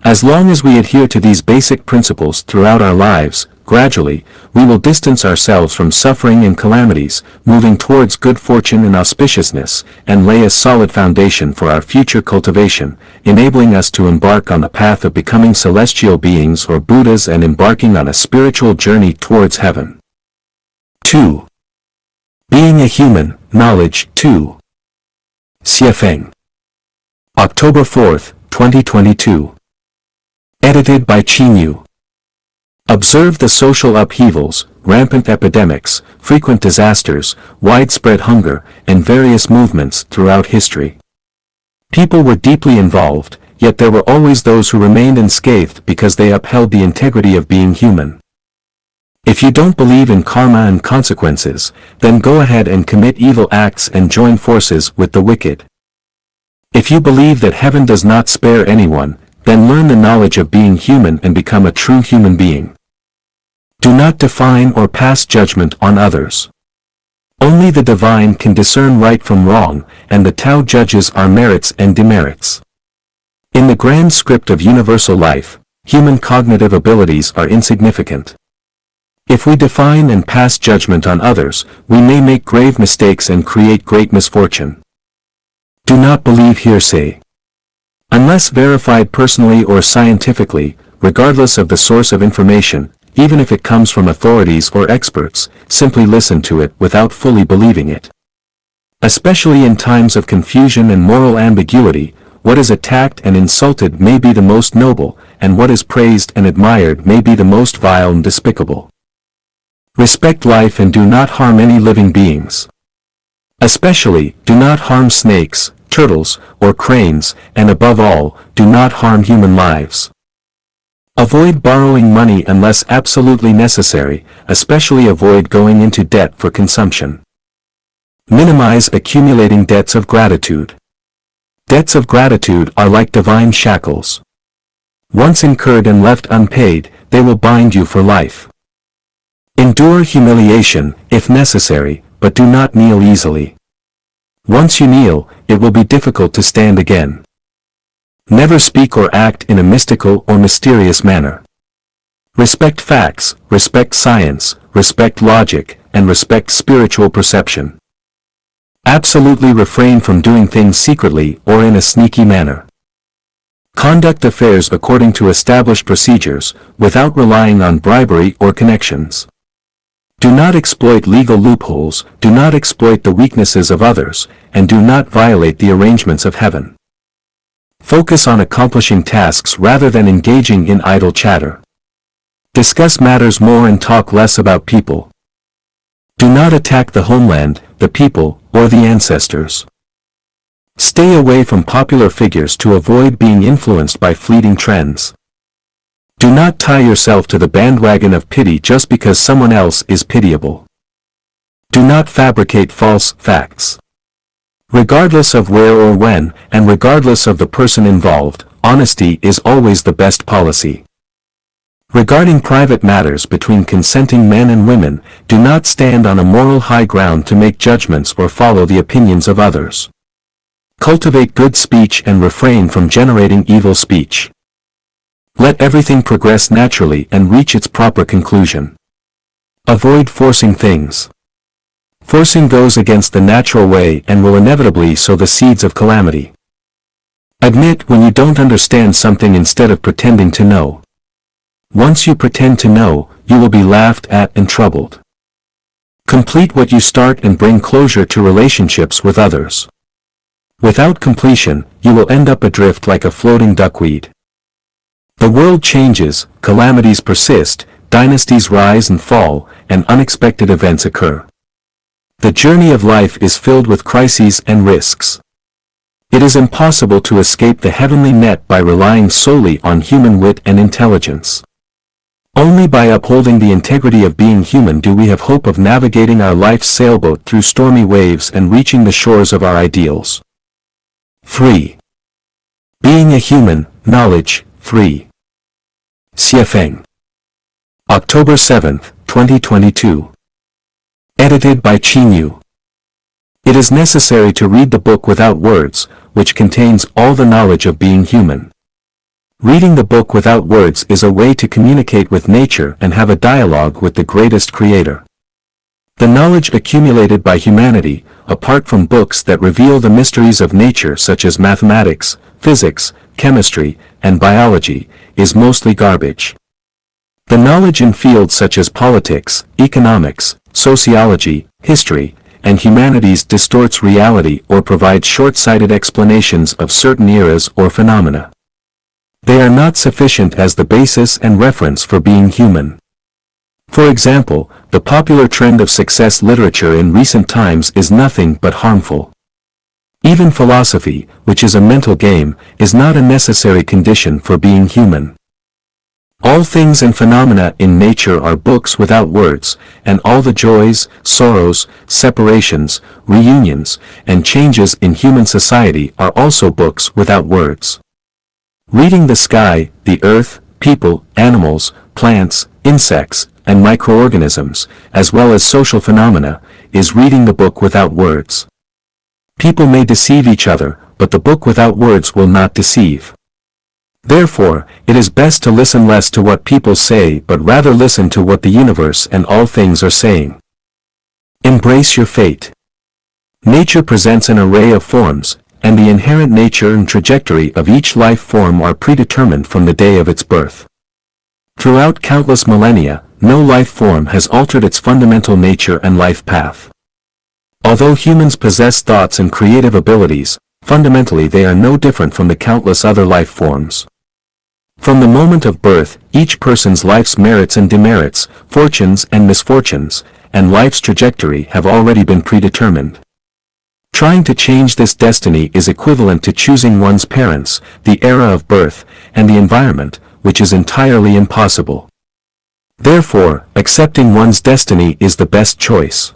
Speaker 1: As long as we adhere to these basic principles throughout our lives, gradually, we will distance ourselves from suffering and calamities, moving towards good fortune and auspiciousness, and lay a solid foundation for our future cultivation, enabling us to embark on the path of becoming celestial beings or Buddhas and embarking on a spiritual journey towards heaven. 2. Being a human, knowledge. 2. Xiefeng. October 4, 2022. Edited by Qinyu. Observe the social upheavals, rampant epidemics, frequent disasters, widespread hunger, and various movements throughout history. People were deeply involved, yet there were always those who remained unscathed because they upheld the integrity of being human. If you don't believe in karma and consequences, then go ahead and commit evil acts and join forces with the wicked. If you believe that heaven does not spare anyone, then learn the knowledge of being human and become a true human being. Do not define or pass judgment on others. Only the divine can discern right from wrong, and the Tao judges our merits and demerits. In the grand script of universal life, human cognitive abilities are insignificant. If we define and pass judgment on others, we may make grave mistakes and create great misfortune. Do not believe hearsay. Unless verified personally or scientifically, regardless of the source of information, even if it comes from authorities or experts, simply listen to it without fully believing it. Especially in times of confusion and moral ambiguity, what is attacked and insulted may be the most noble, and what is praised and admired may be the most vile and despicable. Respect life and do not harm any living beings. Especially, do not harm snakes, turtles, or cranes, and above all, do not harm human lives. Avoid borrowing money unless absolutely necessary, especially avoid going into debt for consumption. Minimize accumulating debts of gratitude. Debts of gratitude are like divine shackles. Once incurred and left unpaid, they will bind you for life. Endure humiliation, if necessary, but do not kneel easily. Once you kneel, it will be difficult to stand again. Never speak or act in a mystical or mysterious manner. Respect facts, respect science, respect logic, and respect spiritual perception. Absolutely refrain from doing things secretly or in a sneaky manner. Conduct affairs according to established procedures, without relying on bribery or connections. Do not exploit legal loopholes, do not exploit the weaknesses of others, and do not violate the arrangements of heaven. Focus on accomplishing tasks rather than engaging in idle chatter. Discuss matters more and talk less about people. Do not attack the homeland, the people, or the ancestors. Stay away from popular figures to avoid being influenced by fleeting trends. Do not tie yourself to the bandwagon of pity just because someone else is pitiable. Do not fabricate false facts. Regardless of where or when, and regardless of the person involved, honesty is always the best policy. Regarding private matters between consenting men and women, do not stand on a moral high ground to make judgments or follow the opinions of others. Cultivate good speech and refrain from generating evil speech. Let everything progress naturally and reach its proper conclusion. Avoid forcing things. Forcing goes against the natural way and will inevitably sow the seeds of calamity. Admit when you don't understand something instead of pretending to know. Once you pretend to know, you will be laughed at and troubled. Complete what you start and bring closure to relationships with others. Without completion, you will end up adrift like a floating duckweed. The world changes, calamities persist, dynasties rise and fall, and unexpected events occur. The journey of life is filled with crises and risks. It is impossible to escape the heavenly net by relying solely on human wit and intelligence. Only by upholding the integrity of being human do we have hope of navigating our life's sailboat through stormy waves and reaching the shores of our ideals. 3. Being a human, knowledge, 3. Xie Feng. October 7, 2022. Edited by Qingyu. It is necessary to read the book without words, which contains all the knowledge of being human. Reading the book without words is a way to communicate with nature and have a dialogue with the greatest creator. The knowledge accumulated by humanity, apart from books that reveal the mysteries of nature such as mathematics, physics, chemistry, and biology, is mostly garbage. The knowledge in fields such as politics, economics, sociology, history, and humanities distorts reality or provides short-sighted explanations of certain eras or phenomena. They are not sufficient as the basis and reference for being human. For example, the popular trend of success literature in recent times is nothing but harmful. Even philosophy, which is a mental game, is not a necessary condition for being human. All things and phenomena in nature are books without words, and all the joys, sorrows, separations, reunions, and changes in human society are also books without words. Reading the sky, the earth, people, animals, plants, insects, and microorganisms, as well as social phenomena, is reading the book without words. People may deceive each other, but the book without words will not deceive. Therefore, it is best to listen less to what people say but rather listen to what the universe and all things are saying. Embrace your fate. Nature presents an array of forms, and the inherent nature and trajectory of each life form are predetermined from the day of its birth. Throughout countless millennia, no life form has altered its fundamental nature and life path. Although humans possess thoughts and creative abilities, fundamentally they are no different from the countless other life forms. From the moment of birth, each person's life's merits and demerits, fortunes and misfortunes, and life's trajectory have already been predetermined. Trying to change this destiny is equivalent to choosing one's parents, the era of birth, and the environment, which is entirely impossible. Therefore, accepting one's destiny is the best choice.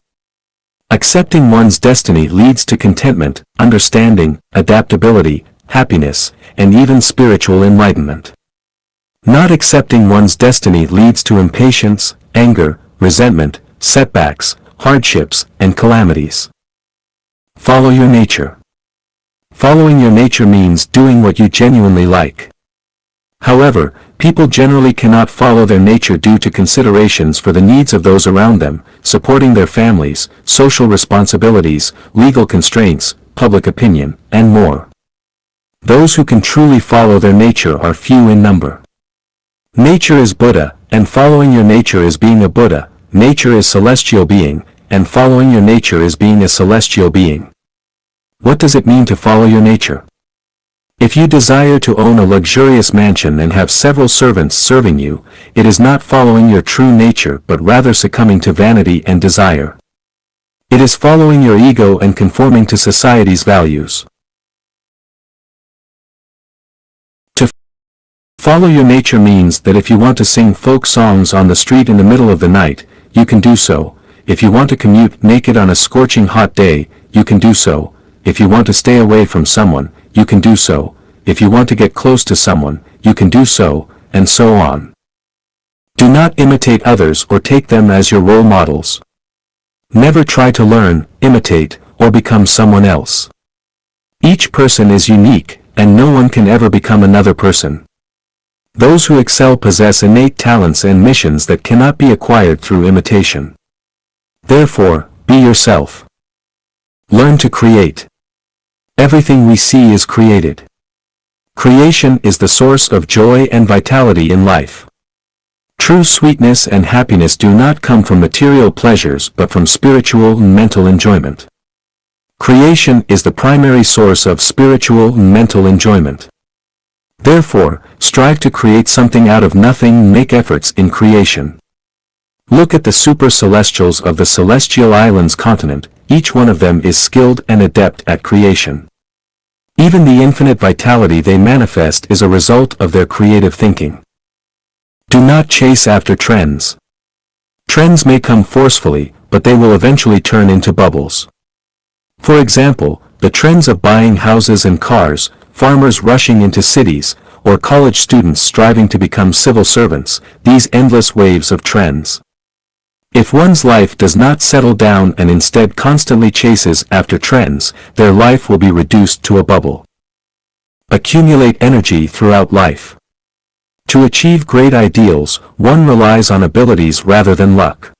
Speaker 1: Accepting one's destiny leads to contentment, understanding, adaptability, happiness, and even spiritual enlightenment. Not accepting one's destiny leads to impatience, anger, resentment, setbacks, hardships, and calamities. Follow your nature. Following your nature means doing what you genuinely like. However, people generally cannot follow their nature due to considerations for the needs of those around them, supporting their families, social responsibilities, legal constraints, public opinion, and more. Those who can truly follow their nature are few in number. Nature is Buddha, and following your nature is being a Buddha. Nature is celestial being, and following your nature is being a celestial being. What does it mean to follow your nature? If you desire to own a luxurious mansion and have several servants serving you, it is not following your true nature but rather succumbing to vanity and desire. It is following your ego and conforming to society's values. To follow your nature means that if you want to sing folk songs on the street in the middle of the night, you can do so. If you want to commute naked on a scorching hot day, you can do so. If you want to stay away from someone, you can do so. If you want to get close to someone, you can do so, and so on. Do not imitate others or take them as your role models. Never try to learn, imitate, or become someone else. Each person is unique, and no one can ever become another person. Those who excel possess innate talents and missions that cannot be acquired through imitation. Therefore, be yourself. Learn to create. Everything we see is created. Creation is the source of joy and vitality in life. True sweetness and happiness do not come from material pleasures but from spiritual and mental enjoyment. Creation is the primary source of spiritual and mental enjoyment. Therefore, strive to create something out of nothing and make efforts in creation. Look at the super-celestials of the celestial islands continent, each one of them is skilled and adept at creation. Even the infinite vitality they manifest is a result of their creative thinking. Do not chase after trends. Trends may come forcefully, but they will eventually turn into bubbles. For example, the trends of buying houses and cars, farmers rushing into cities, or college students striving to become civil servants, these endless waves of trends. If one's life does not settle down and instead constantly chases after trends, their life will be reduced to a bubble. Accumulate energy throughout life. To achieve great ideals, one relies on abilities rather than luck.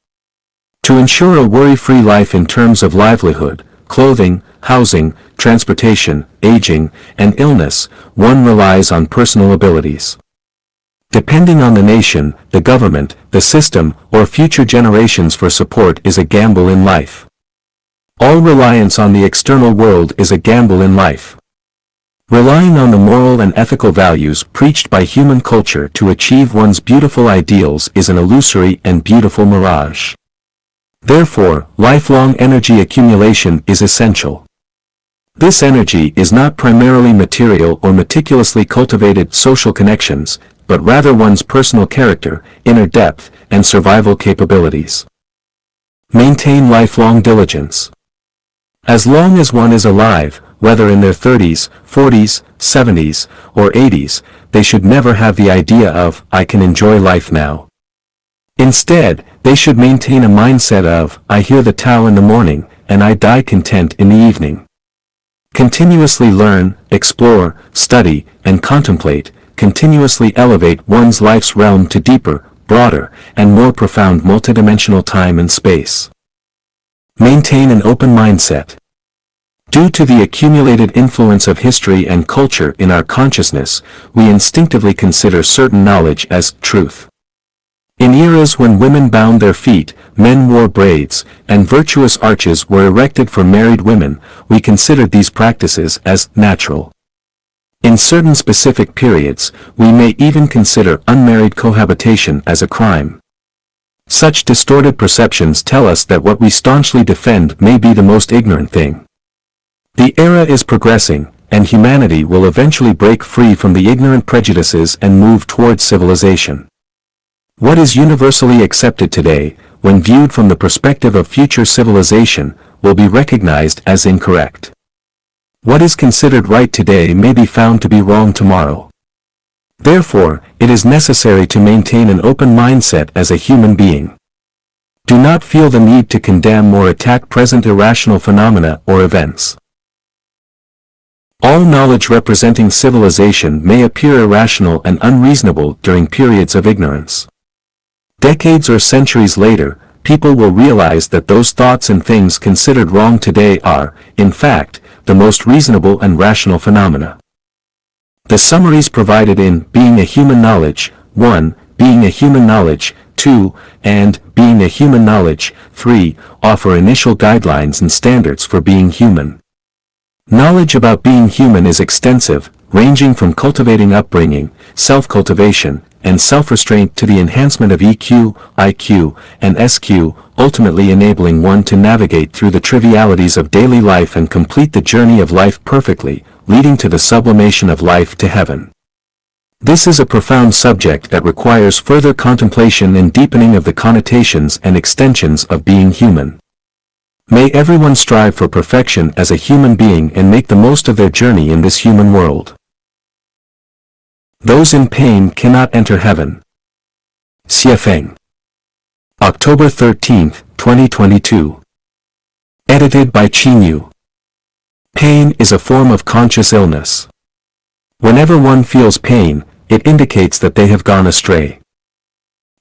Speaker 1: To ensure a worry-free life in terms of livelihood, clothing, housing, transportation, aging, and illness, one relies on personal abilities. Depending on the nation, the government, the system, or future generations for support is a gamble in life. All reliance on the external world is a gamble in life. Relying on the moral and ethical values preached by human culture to achieve one's beautiful ideals is an illusory and beautiful mirage. Therefore, lifelong energy accumulation is essential. This energy is not primarily material or meticulously cultivated social connections, but rather one's personal character, inner depth, and survival capabilities. Maintain lifelong diligence. As long as one is alive, whether in their 30s, 40s, 70s, or 80s, they should never have the idea of, I can enjoy life now. Instead, they should maintain a mindset of, I hear the Tao in the morning, and I die content in the evening. Continuously learn, explore, study, and contemplate, continuously elevate one's life's realm to deeper, broader, and more profound multidimensional time and space. Maintain an open mindset. Due to the accumulated influence of history and culture in our consciousness, we instinctively consider certain knowledge as truth. In eras when women bound their feet, men wore braids, and virtuous arches were erected for married women, we considered these practices as natural. In certain specific periods, we may even consider unmarried cohabitation as a crime. Such distorted perceptions tell us that what we staunchly defend may be the most ignorant thing. The era is progressing, and humanity will eventually break free from the ignorant prejudices and move towards civilization. What is universally accepted today, when viewed from the perspective of future civilization, will be recognized as incorrect. What is considered right today may be found to be wrong tomorrow. Therefore, it is necessary to maintain an open mindset as a human being. Do not feel the need to condemn or attack present irrational phenomena or events. All knowledge representing civilization may appear irrational and unreasonable during periods of ignorance. Decades or centuries later, people will realize that those thoughts and things considered wrong today are, in fact, the most reasonable and rational phenomena. The summaries provided in Being a Human Knowledge 1, Being a Human Knowledge 2, and Being a Human Knowledge 3 offer initial guidelines and standards for being human. Knowledge about being human is extensive, ranging from cultivating upbringing, self-cultivation, and self-restraint to the enhancement of EQ, IQ, and SQ, ultimately enabling one to navigate through the trivialities of daily life and complete the journey of life perfectly, leading to the sublimation of life to heaven. This is a profound subject that requires further contemplation and deepening of the connotations and extensions of being human. May everyone strive for perfection as a human being and make the most of their journey in this human world. Those in pain cannot enter heaven. Xie Feng. October 13, 2022. Edited by Qinyu. Pain is a form of conscious illness. Whenever one feels pain, it indicates that they have gone astray.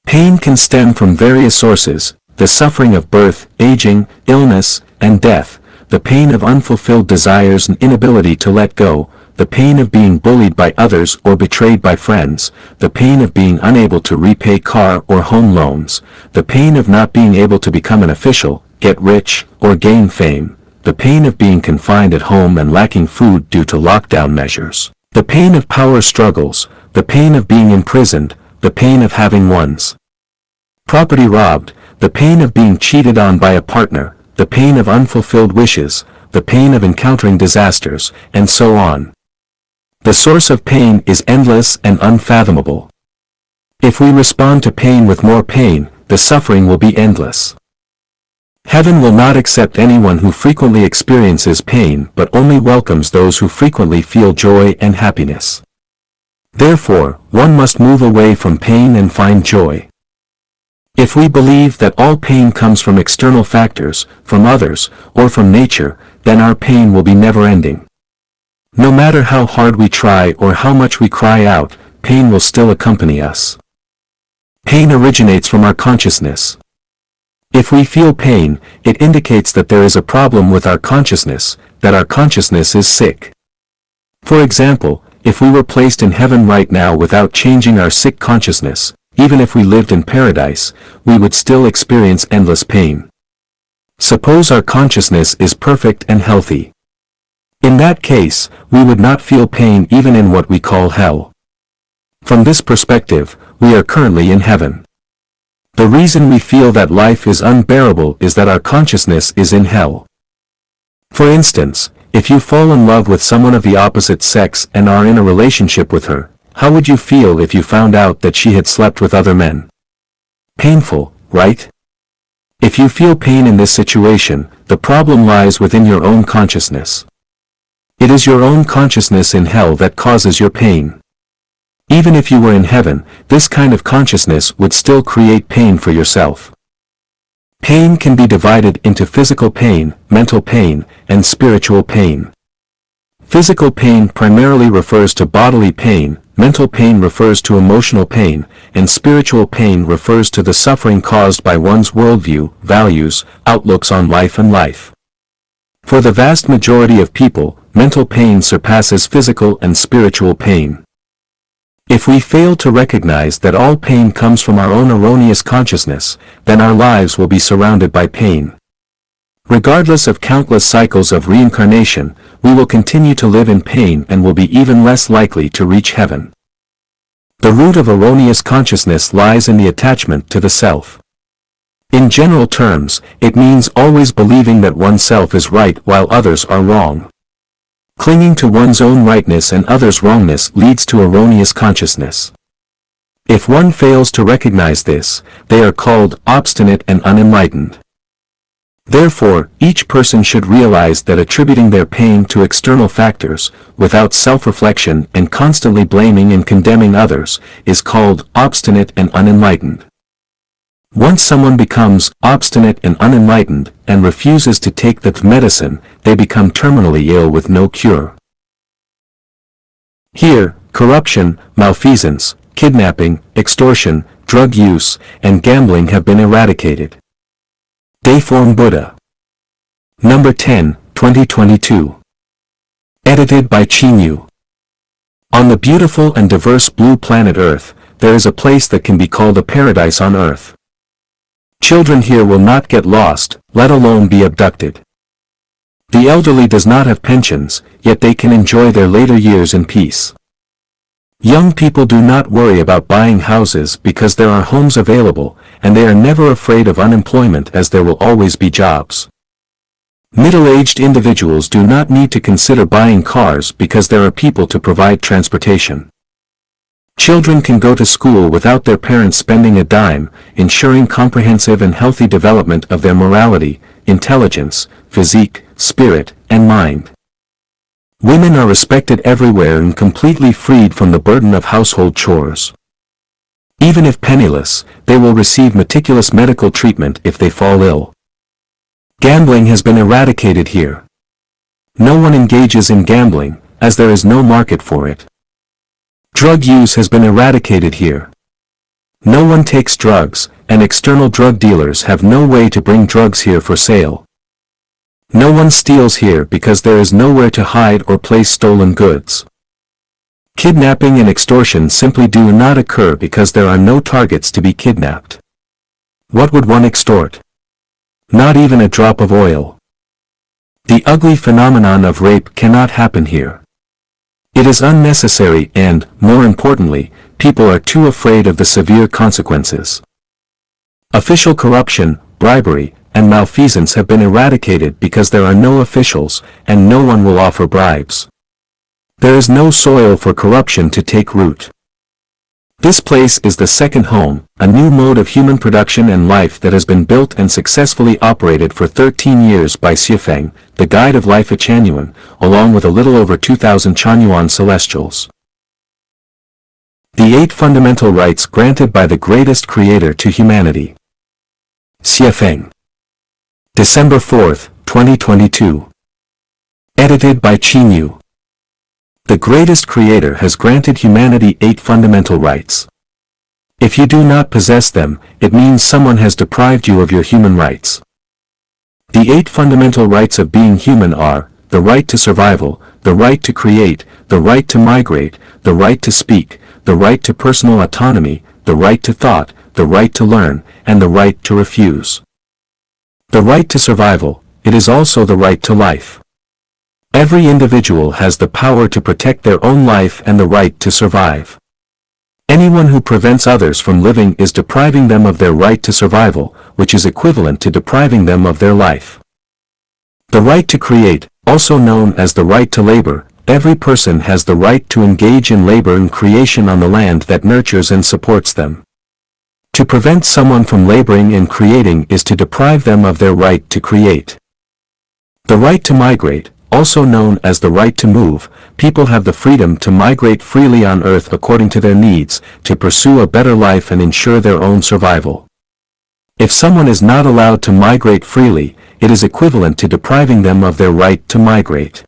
Speaker 1: Pain can stem from various sources: the suffering of birth, aging, illness, and death, the pain of unfulfilled desires and inability to let go, the pain of being bullied by others or betrayed by friends, the pain of being unable to repay car or home loans, the pain of not being able to become an official, get rich, or gain fame, the pain of being confined at home and lacking food due to lockdown measures, the pain of power struggles, the pain of being imprisoned, the pain of having one's property robbed, the pain of being cheated on by a partner, the pain of unfulfilled wishes, the pain of encountering disasters, and so on. The source of pain is endless and unfathomable. If we respond to pain with more pain, the suffering will be endless. Heaven will not accept anyone who frequently experiences pain but only welcomes those who frequently feel joy and happiness. Therefore, one must move away from pain and find joy. If we believe that all pain comes from external factors, from others, or from nature, then our pain will be never-ending. No matter how hard we try or how much we cry out, pain will still accompany us. Pain originates from our consciousness. If we feel pain, it indicates that there is a problem with our consciousness, that our consciousness is sick. For example, if we were placed in heaven right now without changing our sick consciousness, even if we lived in paradise, we would still experience endless pain. Suppose our consciousness is perfect and healthy. In that case, we would not feel pain even in what we call hell. From this perspective, we are currently in heaven. The reason we feel that life is unbearable is that our consciousness is in hell. For instance, if you fall in love with someone of the opposite sex and are in a relationship with her, how would you feel if you found out that she had slept with other men? Painful, right? If you feel pain in this situation, the problem lies within your own consciousness. It is your own consciousness in hell that causes your pain. Even if you were in heaven, this kind of consciousness would still create pain for yourself. Pain can be divided into physical pain, mental pain, and spiritual pain. Physical pain primarily refers to bodily pain, mental pain refers to emotional pain, and spiritual pain refers to the suffering caused by one's worldview, values, outlooks on life and life. For the vast majority of people, mental pain surpasses physical and spiritual pain. If we fail to recognize that all pain comes from our own erroneous consciousness, then our lives will be surrounded by pain. Regardless of countless cycles of reincarnation, we will continue to live in pain and will be even less likely to reach heaven. The root of erroneous consciousness lies in the attachment to the self. In general terms, it means always believing that oneself is right while others are wrong. Clinging to one's own rightness and others' wrongness leads to erroneous consciousness. If one fails to recognize this, they are called obstinate and unenlightened. Therefore, each person should realize that attributing their pain to external factors, without self-reflection and constantly blaming and condemning others, is called obstinate and unenlightened. Once someone becomes obstinate and unenlightened and refuses to take the medicine, they become terminally ill with no cure. Here, corruption, malfeasance, kidnapping, extortion, drug use, and gambling have been eradicated. Dayform Buddha. Number 10, 2022. Edited by Chinyu. On the beautiful and diverse blue planet Earth, there is a place that can be called a paradise on Earth. Children here will not get lost, let alone be abducted. The elderly does not have pensions, yet they can enjoy their later years in peace. Young people do not worry about buying houses because there are homes available, and they are never afraid of unemployment as there will always be jobs. Middle-aged individuals do not need to consider buying cars because there are people to provide transportation. Children can go to school without their parents spending a dime, ensuring comprehensive and healthy development of their morality, intelligence, physique, spirit, and mind. Women are respected everywhere and completely freed from the burden of household chores. Even if penniless, they will receive meticulous medical treatment if they fall ill. Gambling has been eradicated here. No one engages in gambling, as there is no market for it. Drug use has been eradicated here. No one takes drugs, and external drug dealers have no way to bring drugs here for sale. No one steals here because there is nowhere to hide or place stolen goods. Kidnapping and extortion simply do not occur because there are no targets to be kidnapped. What would one extort? Not even a drop of oil. The ugly phenomenon of rape cannot happen here. It is unnecessary and, more importantly, people are too afraid of the severe consequences. Official corruption, bribery, and malfeasance have been eradicated because there are no officials, and no one will offer bribes. There is no soil for corruption to take root. This place is the second home, a new mode of human production and life that has been built and successfully operated for 13 years by Xiefeng, the guide of life at Chanyuan, along with a little over 2,000 Chanyuan celestials. The 8 fundamental rights granted by the greatest creator to humanity. Xiefeng. December 4, 2022. Edited by Chinyu. The greatest creator has granted humanity 8 fundamental rights. If you do not possess them, it means someone has deprived you of your human rights. The 8 fundamental rights of being human are, the right to survival, the right to create, the right to migrate, the right to speak, the right to personal autonomy, the right to thought, the right to learn, and the right to refuse. The right to survival, it is also the right to life. Every individual has the power to protect their own life and the right to survive. Anyone who prevents others from living is depriving them of their right to survival, which is equivalent to depriving them of their life. The right to create, also known as the right to labor, every person has the right to engage in labor and creation on the land that nurtures and supports them. To prevent someone from laboring and creating is to deprive them of their right to create. The right to migrate, also known as the right to move, people have the freedom to migrate freely on Earth according to their needs, to pursue a better life and ensure their own survival. If someone is not allowed to migrate freely, it is equivalent to depriving them of their right to migrate.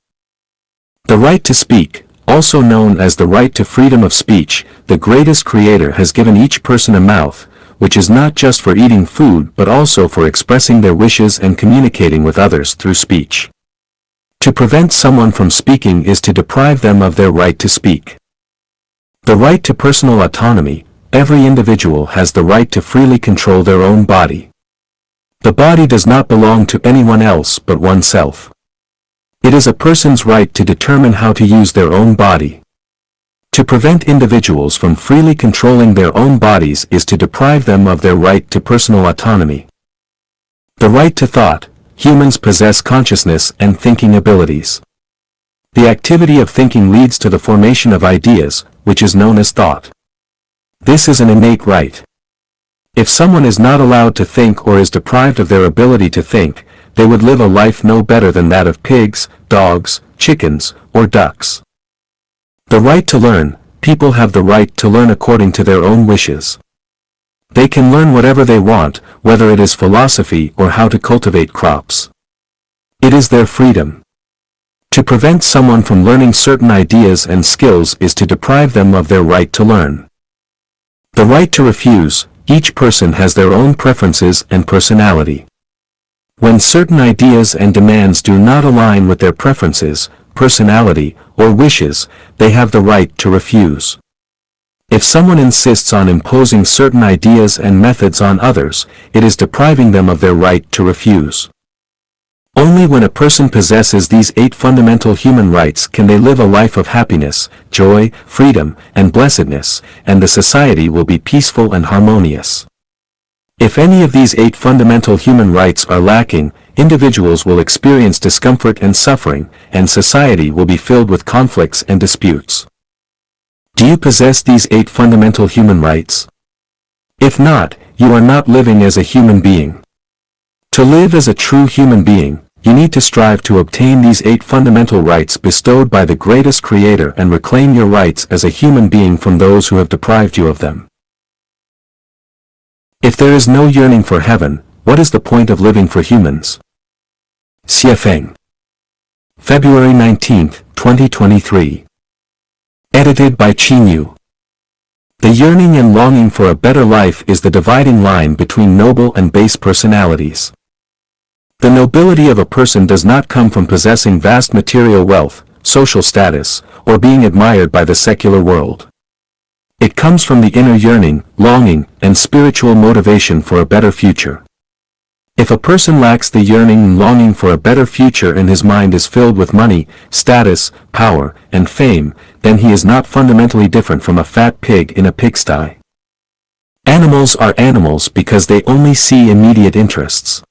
Speaker 1: The right to speak, also known as the right to freedom of speech, the greatest creator has given each person a mouth, which is not just for eating food but also for expressing their wishes and communicating with others through speech. To prevent someone from speaking is to deprive them of their right to speak. The right to personal autonomy, every individual has the right to freely control their own body. The body does not belong to anyone else but oneself. It is a person's right to determine how to use their own body. To prevent individuals from freely controlling their own bodies is to deprive them of their right to personal autonomy. The right to thought, humans possess consciousness and thinking abilities. The activity of thinking leads to the formation of ideas, which is known as thought. This is an innate right. If someone is not allowed to think or is deprived of their ability to think, they would live a life no better than that of pigs, dogs, chickens, or ducks. The right to learn, people have the right to learn according to their own wishes. They can learn whatever they want, whether it is philosophy or how to cultivate crops. It is their freedom. To prevent someone from learning certain ideas and skills is to deprive them of their right to learn. The right to refuse, each person has their own preferences and personality. When certain ideas and demands do not align with their preferences, personality, or wishes, they have the right to refuse. If someone insists on imposing certain ideas and methods on others, it is depriving them of their right to refuse. Only when a person possesses these 8 fundamental human rights can they live a life of happiness, joy, freedom, and blessedness, and the society will be peaceful and harmonious. If any of these 8 fundamental human rights are lacking, individuals will experience discomfort and suffering, and society will be filled with conflicts and disputes. Do you possess these 8 fundamental human rights? If not, you are not living as a human being. To live as a true human being, you need to strive to obtain these 8 fundamental rights bestowed by the greatest creator and reclaim your rights as a human being from those who have deprived you of them. If there is no yearning for heaven, what is the point of living for humans? Xie Feng. February 19, 2023. Edited by Qinyu. The yearning and longing for a better life is the dividing line between noble and base personalities. The nobility of a person does not come from possessing vast material wealth, social status, or being admired by the secular world. It comes from the inner yearning, longing, and spiritual motivation for a better future. If a person lacks the yearning and longing for a better future and his mind is filled with money, status, power, and fame, then he is not fundamentally different from a fat pig in a pigsty. Animals are animals because they only see immediate interests.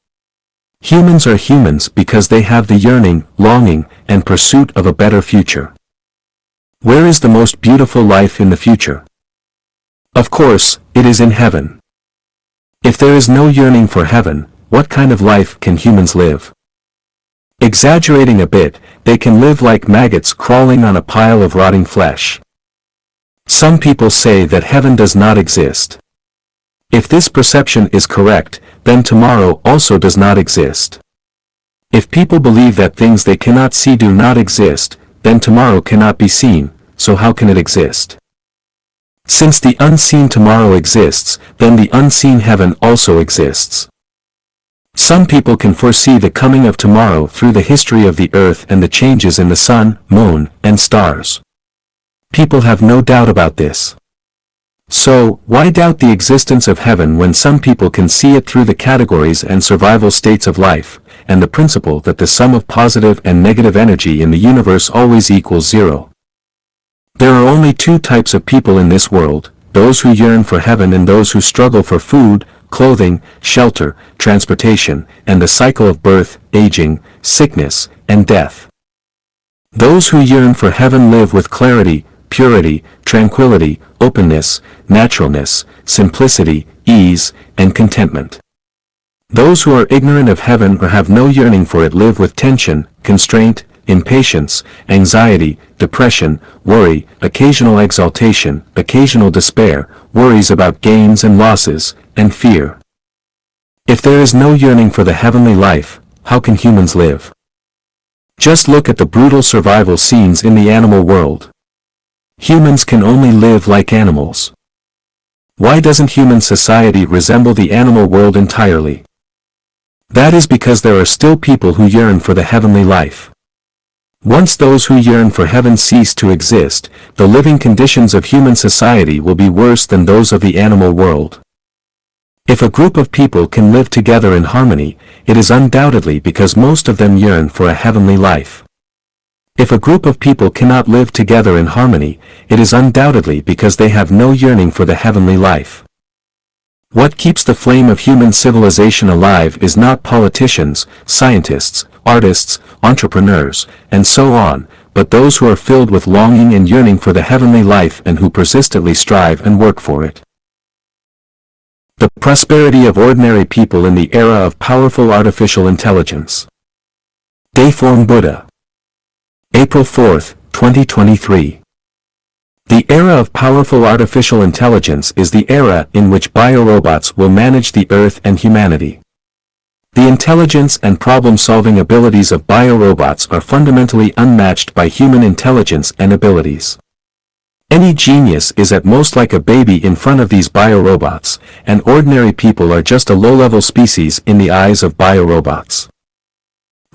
Speaker 1: Humans are humans because they have the yearning, longing, and pursuit of a better future. Where is the most beautiful life in the future? Of course, it is in heaven. If there is no yearning for heaven, what kind of life can humans live? Exaggerating a bit, they can live like maggots crawling on a pile of rotting flesh. Some people say that heaven does not exist. If this perception is correct, then tomorrow also does not exist. If people believe that things they cannot see do not exist, then tomorrow cannot be seen, so how can it exist? Since the unseen tomorrow exists, then the unseen heaven also exists. Some people can foresee the coming of tomorrow through the history of the earth and the changes in the sun, moon, and stars. People have no doubt about this. So, why doubt the existence of heaven when some people can see it through the categories and survival states of life, and the principle that the sum of positive and negative energy in the universe always equals 0? There are only 2 types of people in this world, those who yearn for heaven and those who struggle for food, clothing, shelter, transportation, and the cycle of birth, aging, sickness, and death. Those who yearn for heaven live with clarity, purity, tranquility, openness, naturalness, simplicity, ease, and contentment. Those who are ignorant of heaven or have no yearning for it live with tension, constraint, impatience, anxiety, depression, worry, occasional exaltation, occasional despair, worries about gains and losses, and fear. If there is no yearning for the heavenly life, how can humans live? Just look at the brutal survival scenes in the animal world. Humans can only live like animals. Why doesn't human society resemble the animal world entirely? That is because there are still people who yearn for the heavenly life. Once those who yearn for heaven cease to exist, the living conditions of human society will be worse than those of the animal world. If a group of people can live together in harmony, it is undoubtedly because most of them yearn for a heavenly life. If a group of people cannot live together in harmony, it is undoubtedly because they have no yearning for the heavenly life. What keeps the flame of human civilization alive is not politicians, scientists, artists, entrepreneurs, and so on, but those who are filled with longing and yearning for the heavenly life and who persistently strive and work for it. The prosperity of ordinary people in the era of powerful artificial intelligence. Dayform Buddha. April 4, 2023. The era of powerful artificial intelligence is the era in which biorobots will manage the Earth and humanity. The intelligence and problem-solving abilities of biorobots are fundamentally unmatched by human intelligence and abilities. Any genius is at most like a baby in front of these biorobots, and ordinary people are just a low-level species in the eyes of biorobots.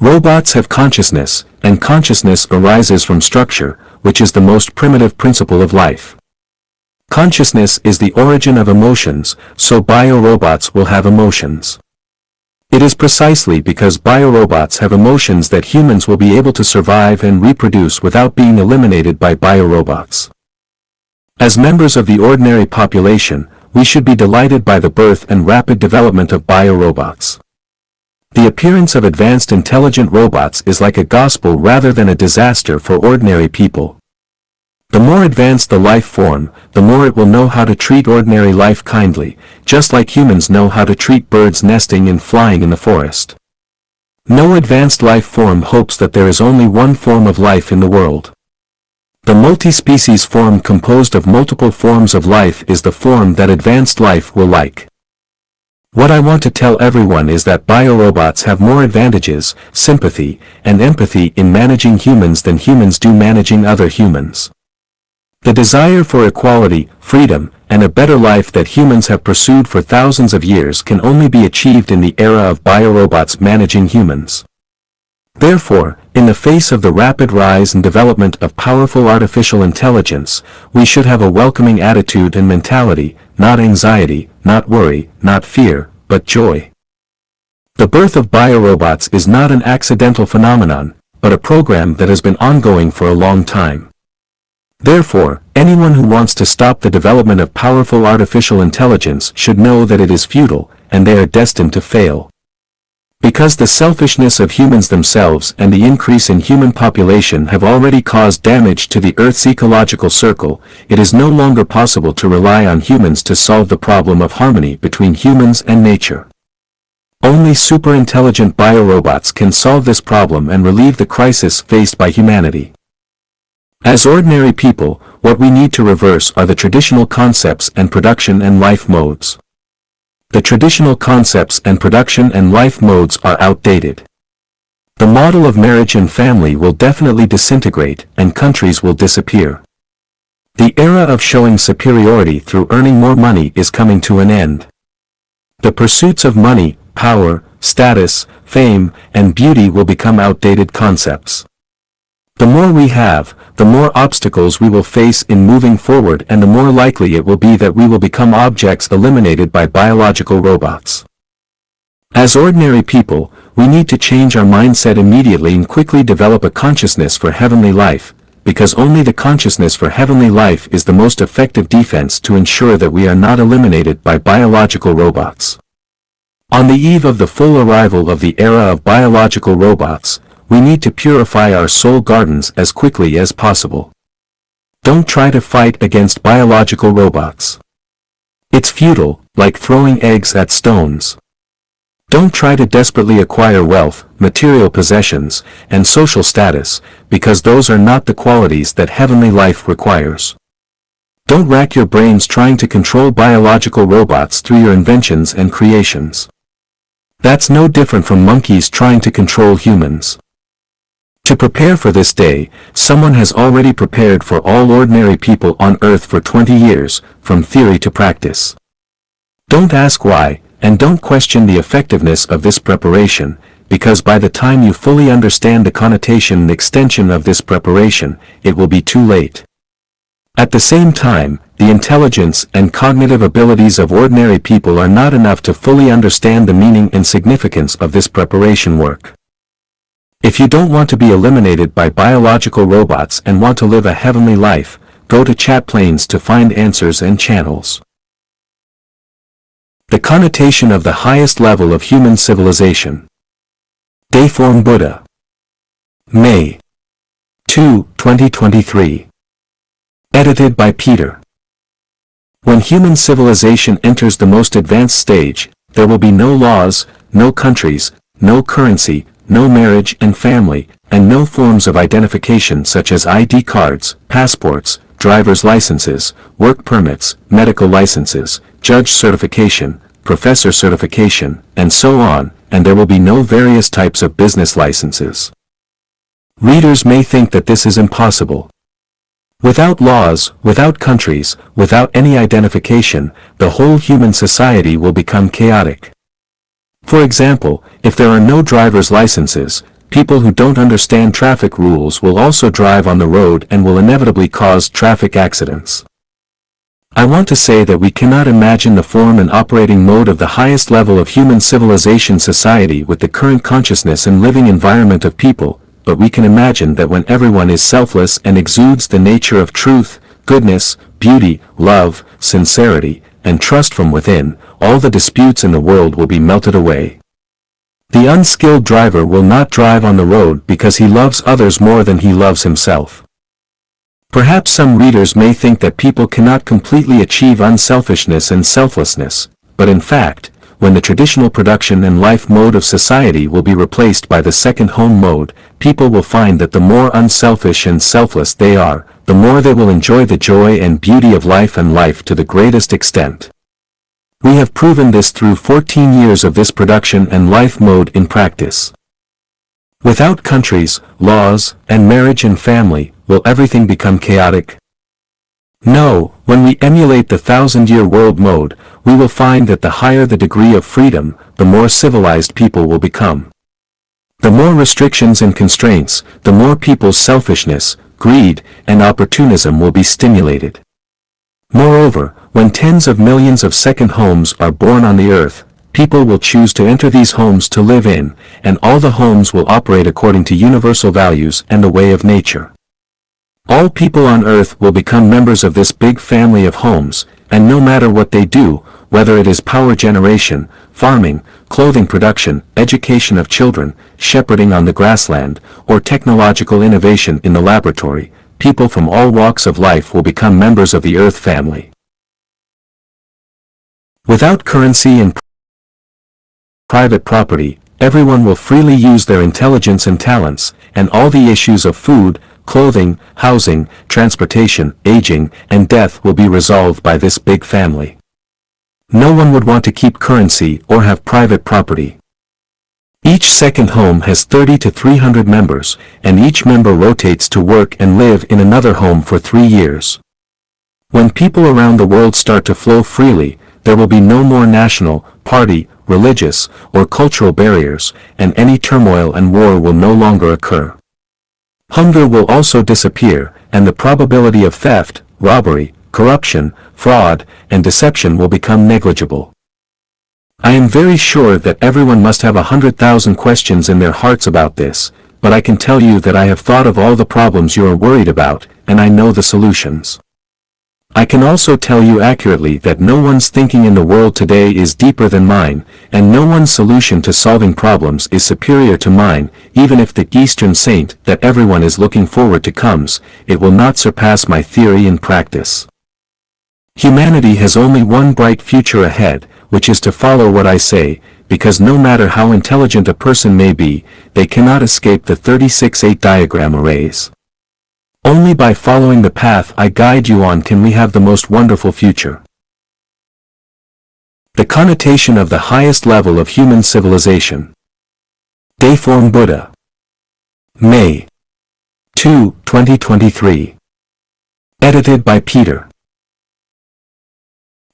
Speaker 1: Robots have consciousness, and consciousness arises from structure, which is the most primitive principle of life. Consciousness is the origin of emotions, so biorobots will have emotions. It is precisely because biorobots have emotions that humans will be able to survive and reproduce without being eliminated by biorobots. As members of the ordinary population, we should be delighted by the birth and rapid development of biorobots. The appearance of advanced intelligent robots is like a gospel rather than a disaster for ordinary people. The more advanced the life form, the more it will know how to treat ordinary life kindly, just like humans know how to treat birds nesting and flying in the forest. No advanced life form hopes that there is only one form of life in the world. The multi-species form composed of multiple forms of life is the form that advanced life will like. What I want to tell everyone is that biorobots have more advantages, sympathy, and empathy in managing humans than humans do managing other humans. The desire for equality, freedom, and a better life that humans have pursued for thousands of years can only be achieved in the era of biorobots managing humans. Therefore, in the face of the rapid rise and development of powerful artificial intelligence, we should have a welcoming attitude and mentality, not anxiety, not worry, not fear, but joy. The birth of biorobots is not an accidental phenomenon, but a program that has been ongoing for a long time. Therefore, anyone who wants to stop the development of powerful artificial intelligence should know that it is futile, and they are destined to fail. Because the selfishness of humans themselves and the increase in human population have already caused damage to the Earth's ecological circle, it is no longer possible to rely on humans to solve the problem of harmony between humans and nature. Only super-intelligent biorobots can solve this problem and relieve the crisis faced by humanity. As ordinary people, what we need to reverse are the traditional concepts and production and life modes. The traditional concepts and production and life modes are outdated. The model of marriage and family will definitely disintegrate, and countries will disappear. The era of showing superiority through earning more money is coming to an end. The pursuits of money, power, status, fame, and beauty will become outdated concepts. The more we have, the more obstacles we will face in moving forward, and the more likely it will be that we will become objects eliminated by biological robots. As ordinary people, we need to change our mindset immediately and quickly develop a consciousness for heavenly life, because only the consciousness for heavenly life is the most effective defense to ensure that we are not eliminated by biological robots. On the eve of the full arrival of the era of biological robots, we need to purify our soul gardens as quickly as possible. Don't try to fight against biological robots. It's futile, like throwing eggs at stones. Don't try to desperately acquire wealth, material possessions, and social status, because those are not the qualities that heavenly life requires. Don't rack your brains trying to control biological robots through your inventions and creations. That's no different from monkeys trying to control humans. To prepare for this day, someone has already prepared for all ordinary people on earth for 20 years, from theory to practice. Don't ask why, and don't question the effectiveness of this preparation, because by the time you fully understand the connotation and extension of this preparation, it will be too late. At the same time, the intelligence and cognitive abilities of ordinary people are not enough to fully understand the meaning and significance of this preparation work. If you don't want to be eliminated by biological robots and want to live a heavenly life, go to chat planes to find answers and channels. The connotation of the highest level of human civilization. Dayform Buddha. May 2, 2023. Edited by Peter. When human civilization enters the most advanced stage, there will be no laws, no countries, no currency, no marriage and family, and no forms of identification such as ID cards, passports, driver's licenses, work permits, medical licenses, judge certification, professor certification, and so on, and there will be no various types of business licenses. Readers may think that this is impossible. Without laws, without countries, without any identification, the whole human society will become chaotic. For example, if there are no driver's licenses, people who don't understand traffic rules will also drive on the road and will inevitably cause traffic accidents. I want to say that we cannot imagine the form and operating mode of the highest level of human civilization society with the current consciousness and living environment of people, but we can imagine that when everyone is selfless and exudes the nature of truth, goodness, beauty, love, sincerity, and trust from within, all the disputes in the world will be melted away. The unskilled driver will not drive on the road because he loves others more than he loves himself. Perhaps some readers may think that people cannot completely achieve unselfishness and selflessness, but in fact, when the traditional production and life mode of society will be replaced by the second home mode, people will find that the more unselfish and selfless they are, the more they will enjoy the joy and beauty of life and life to the greatest extent. We have proven this through 14 years of this production and life mode in practice. Without countries, laws, and marriage and family, will everything become chaotic? No, when we emulate the 1,000-year world mode, we will find that the higher the degree of freedom, the more civilized people will become. The more restrictions and constraints, the more people's selfishness, greed, and opportunism will be stimulated. Moreover, when tens of millions of second homes are born on the earth, people will choose to enter these homes to live in, and all the homes will operate according to universal values and the way of nature. All people on earth will become members of this big family of homes, and no matter what they do, whether it is power generation, farming, clothing production, education of children, shepherding on the grassland, or technological innovation in the laboratory, people from all walks of life will become members of the earth family. Without currency and private property, everyone will freely use their intelligence and talents, and all the issues of food, clothing, housing, transportation, aging, and death will be resolved by this big family. No one would want to keep currency or have private property. Each second home has 30 to 300 members, and each member rotates to work and live in another home for 3 years. When people around the world start to flow freely, there will be no more national, party, religious, or cultural barriers, and any turmoil and war will no longer occur. Hunger will also disappear, and the probability of theft, robbery, corruption, fraud, and deception will become negligible. I am very sure that everyone must have 100,000 questions in their hearts about this, but I can tell you that I have thought of all the problems you are worried about, and I know the solutions. I can also tell you accurately that no one's thinking in the world today is deeper than mine, and no one's solution to solving problems is superior to mine. Even if the Eastern saint that everyone is looking forward to comes, it will not surpass my theory in practice. Humanity has only one bright future ahead, which is to follow what I say, because no matter how intelligent a person may be, they cannot escape the 36-8 diagram arrays. Only by following the path I guide you on can we have the most wonderful future. The connotation of the highest level of human civilization. Dayform Buddha. May 2, 2023. Edited by Peter.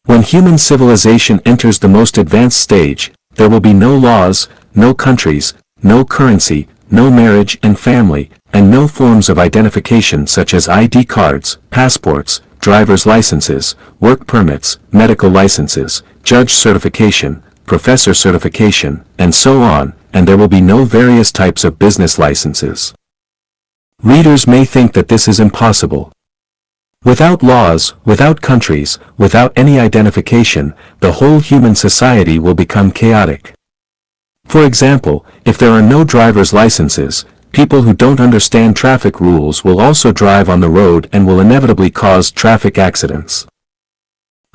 Speaker 1: When human civilization enters the most advanced stage, there will be no laws, no countries, no currency, no marriage and family, and no forms of identification such as ID cards, passports, driver's licenses, work permits, medical licenses, judge certification, professor certification, and so on, and there will be no various types of business licenses. Readers may think that this is impossible. Without laws, without countries, without any identification, the whole human society will become chaotic. For example, if there are no driver's licenses, people who don't understand traffic rules will also drive on the road and will inevitably cause traffic accidents.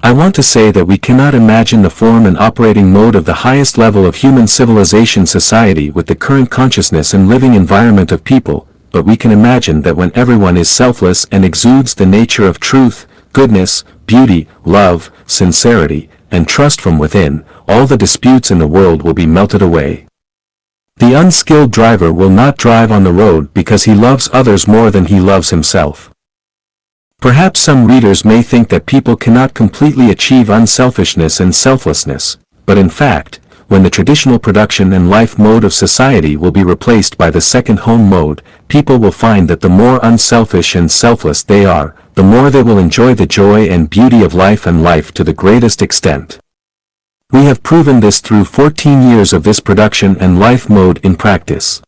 Speaker 1: I want to say that we cannot imagine the form and operating mode of the highest level of human civilization society with the current consciousness and living environment of people, but we can imagine that when everyone is selfless and exudes the nature of truth, goodness, beauty, love, sincerity, and trust from within, all the disputes in the world will be melted away. The unskilled driver will not drive on the road because he loves others more than he loves himself. Perhaps some readers may think that people cannot completely achieve unselfishness and selflessness, but in fact, when the traditional production and life mode of society will be replaced by the second home mode, people will find that the more unselfish and selfless they are, the more they will enjoy the joy and beauty of life and life to the greatest extent. We have proven this through 14 years of this production and life mode in practice.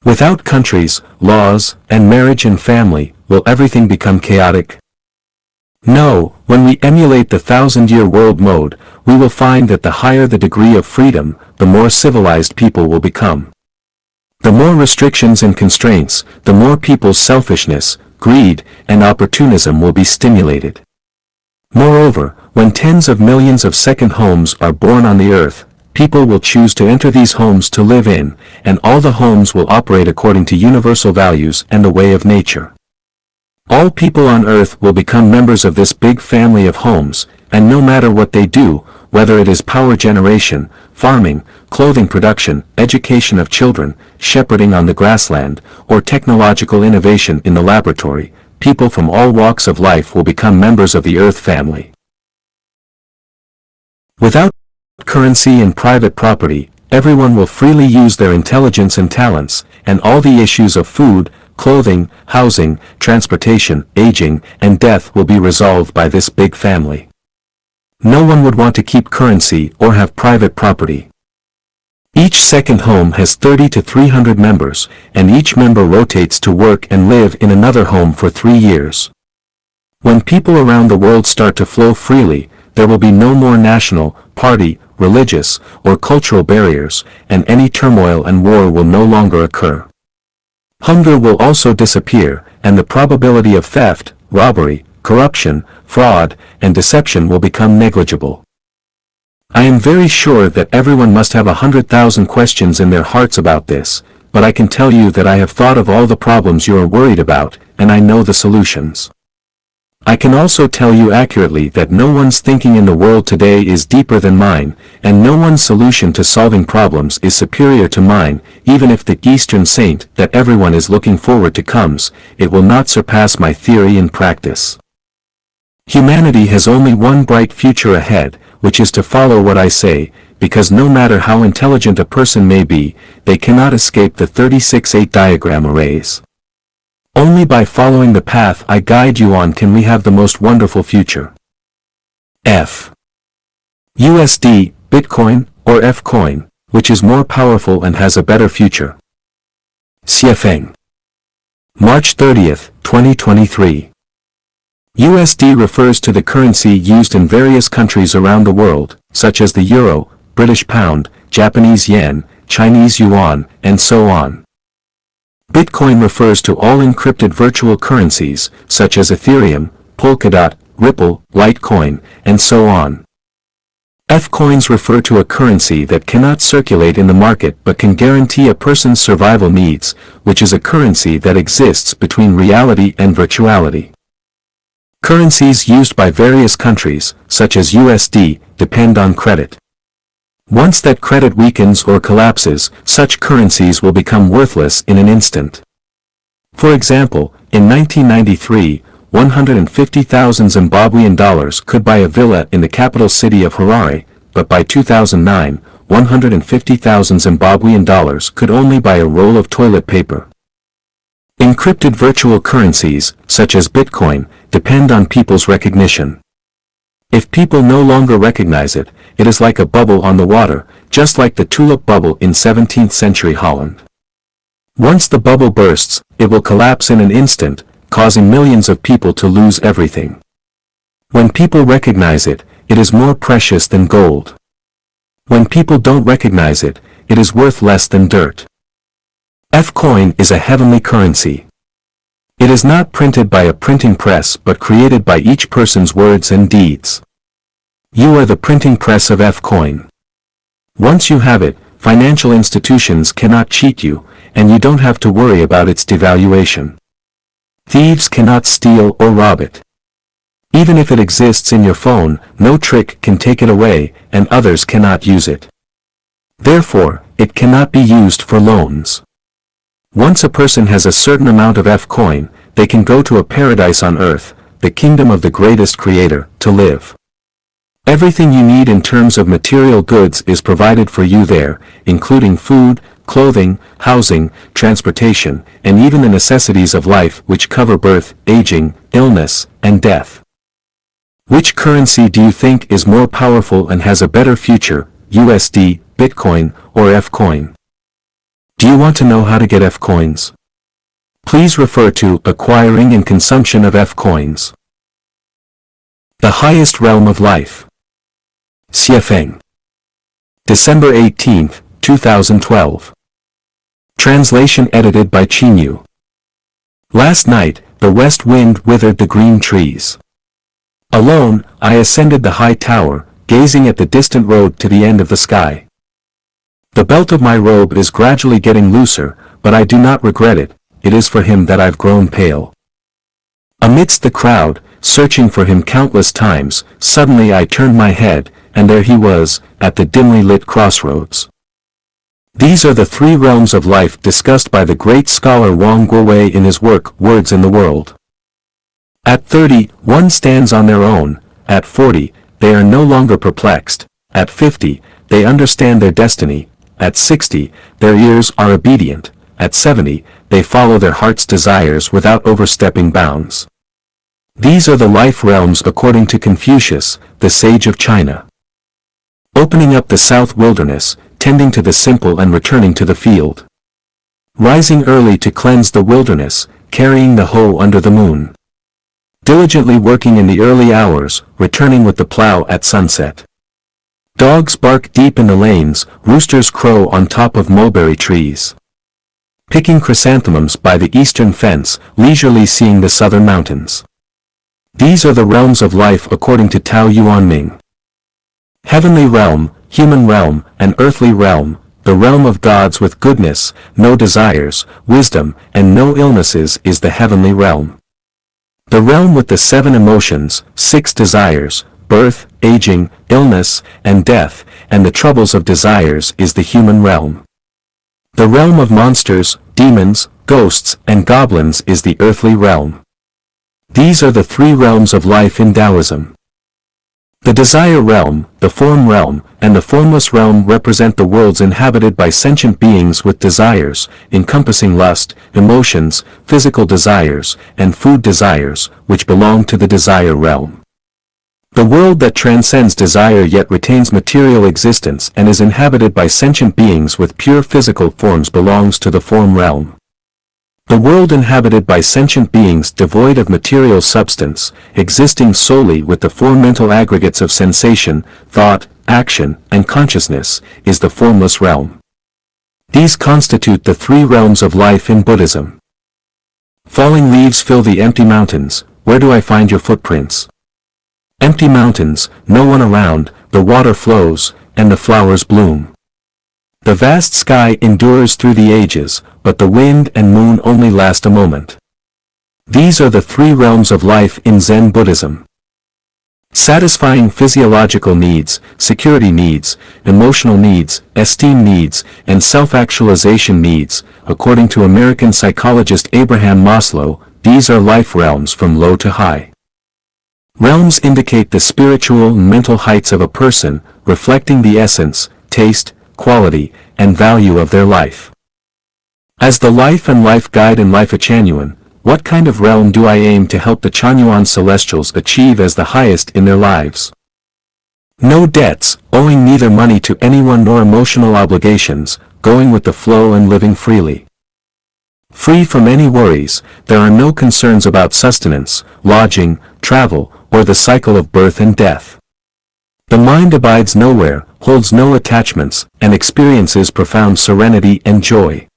Speaker 1: Without countries, laws, and marriage and family, will everything become chaotic? No, when we emulate the 1,000-year world mode, we will find that the higher the degree of freedom, the more civilized people will become. The more restrictions and constraints, the more people's selfishness, greed, and opportunism will be stimulated. Moreover, when tens of millions of second homes are born on the earth, people will choose to enter these homes to live in, and all the homes will operate according to universal values and the way of nature. All people on earth will become members of this big family of homes, and no matter what they do, whether it is power generation, farming, clothing production, education of children, shepherding on the grassland, or technological innovation in the laboratory, people from all walks of life will become members of the earth family. Without currency and private property, everyone will freely use their intelligence and talents, and all the issues of food, clothing, housing, transportation, aging, and death will be resolved by this big family. No one would want to keep currency or have private property. Each second home has 30 to 300 members, and each member rotates to work and live in another home for 3 years. When people around the world start to flow freely, there will be no more national, party, religious, or cultural barriers, and any turmoil and war will no longer occur. Hunger will also disappear, and the probability of theft, robbery, corruption, fraud, and deception will become negligible. I am very sure that everyone must have 100,000 questions in their hearts about this, but I can tell you that I have thought of all the problems you are worried about, and I know the solutions. I can also tell you accurately that no one's thinking in the world today is deeper than mine, and no one's solution to solving problems is superior to mine. Even if the Eastern Saint that everyone is looking forward to comes, it will not surpass my theory in practice. Humanity has only one bright future ahead, which is to follow what I say, because no matter how intelligent a person may be, they cannot escape the 36-8 diagram arrays. Only by following the path I guide you on can we have the most wonderful future. F. USD, Bitcoin, or F-Coin, which is more powerful and has a better future. Xiafeng. March 30th, 2023. USD refers to the currency used in various countries around the world, such as the euro, British pound, Japanese yen, Chinese yuan, and so on. Bitcoin refers to all encrypted virtual currencies, such as Ethereum, Polkadot, Ripple, Litecoin, and so on. F-coins refer to a currency that cannot circulate in the market but can guarantee a person's survival needs, which is a currency that exists between reality and virtuality. Currencies used by various countries, such as USD, depend on credit. Once that credit weakens or collapses, such currencies will become worthless in an instant. For example, in 1993, 150,000 Zimbabwean dollars could buy a villa in the capital city of Harare, but by 2009, 150,000 Zimbabwean dollars could only buy a roll of toilet paper. Encrypted virtual currencies, such as Bitcoin, depend on people's recognition. If people no longer recognize it, it is like a bubble on the water, just like the tulip bubble in 17th century Holland. Once the bubble bursts, it will collapse in an instant, causing millions of people to lose everything. When people recognize it, it is more precious than gold. When people don't recognize it, it is worth less than dirt. F-coin is a heavenly currency. It is not printed by a printing press but created by each person's words and deeds. You are the printing press of F-coin. Once you have it, financial institutions cannot cheat you, and you don't have to worry about its devaluation. Thieves cannot steal or rob it. Even if it exists in your phone, no trick can take it away, and others cannot use it. Therefore, it cannot be used for loans. Once a person has a certain amount of F-coin, they can go to a paradise on earth, the kingdom of the greatest creator, to live. Everything you need in terms of material goods is provided for you there, including food, clothing, housing, transportation, and even the necessities of life which cover birth, aging, illness, and death. Which currency do you think is more powerful and has a better future, USD, Bitcoin, or F-coin? Do you want to know how to get F-coins? Please refer to Acquiring and Consumption of F-coins. The Highest Realm of Life. Xiefeng. December 18, 2012. Translation edited by Qinyu. Last night, the west wind withered the green trees. Alone, I ascended the high tower, gazing at the distant road to the end of the sky. The belt of my robe is gradually getting looser, but I do not regret it, it is for him that I've grown pale. Amidst the crowd, searching for him countless times, suddenly I turned my head, and there he was, at the dimly lit crossroads. These are the three realms of life discussed by the great scholar Wang Guowei in his work Words in the World. At 30, one stands on their own, at 40, they are no longer perplexed, at 50, they understand their destiny, at 60, their ears are obedient, at 70, they follow their heart's desires without overstepping bounds. These are the life realms according to Confucius, the sage of China. Opening up the south wilderness, tending to the simple and returning to the field. Rising early to cleanse the wilderness, carrying the hoe under the moon. Diligently working in the early hours, returning with the plow at sunset. Dogs bark deep in the lanes, roosters crow on top of mulberry trees. Picking chrysanthemums by the eastern fence, leisurely seeing the southern mountains. These are the realms of life according to Tao Yuanming. Heavenly realm, human realm, and earthly realm, the realm of gods with goodness, no desires, wisdom, and no illnesses is the heavenly realm. The realm with the 7 emotions, 6 desires, birth, aging, illness, and death, and the troubles of desires is the human realm. The realm of monsters, demons, ghosts, and goblins is the earthly realm. These are the 3 realms of life in Taoism. The desire realm, the form realm, and the formless realm represent the worlds inhabited by sentient beings with desires, encompassing lust, emotions, physical desires, and food desires, which belong to the desire realm. The world that transcends desire yet retains material existence and is inhabited by sentient beings with pure physical forms belongs to the form realm. The world inhabited by sentient beings devoid of material substance, existing solely with the 4 mental aggregates of sensation, thought, action, and consciousness, is the formless realm. These constitute the 3 realms of life in Buddhism. Falling leaves fill the empty mountains, where do I find your footprints? Empty mountains, no one around, the water flows, and the flowers bloom. The vast sky endures through the ages, but the wind and moon only last a moment. These are the three realms of life in Zen Buddhism. Satisfying physiological needs, security needs, emotional needs, esteem needs, and self-actualization needs, according to American psychologist Abraham Maslow, these are life realms from low to high. Realms indicate the spiritual and mental heights of a person, reflecting the essence, taste, quality, and value of their life. As the life and life guide in Life Changyuan, what kind of realm do I aim to help the Changyuan Celestials achieve as the highest in their lives? No debts, owing neither money to anyone nor emotional obligations, going with the flow and living freely. Free from any worries, there are no concerns about sustenance, lodging, travel, or the cycle of birth and death. The mind abides nowhere, holds no attachments, and experiences profound serenity and joy.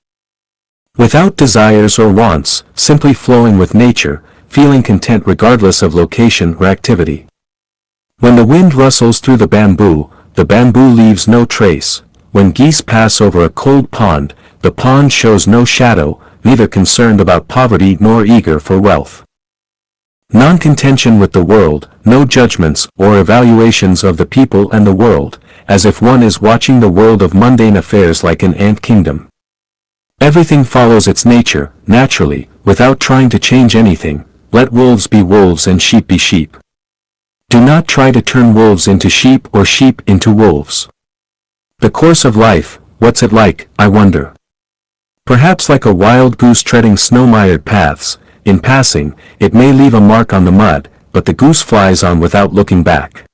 Speaker 1: Without desires or wants, simply flowing with nature, feeling content regardless of location or activity. When the wind rustles through the bamboo leaves no trace. When geese pass over a cold pond, the pond shows no shadow, neither concerned about poverty nor eager for wealth. Non-contention with the world, no judgments or evaluations of the people and the world, as if one is watching the world of mundane affairs like an ant kingdom. Everything follows its nature, naturally, without trying to change anything. Let wolves be wolves and sheep be sheep. Do not try to turn wolves into sheep or sheep into wolves. The course of life, what's it like, I wonder? Perhaps like a wild goose treading snow-mired paths. In passing, it may leave a mark on the mud, but the goose flies on without looking back.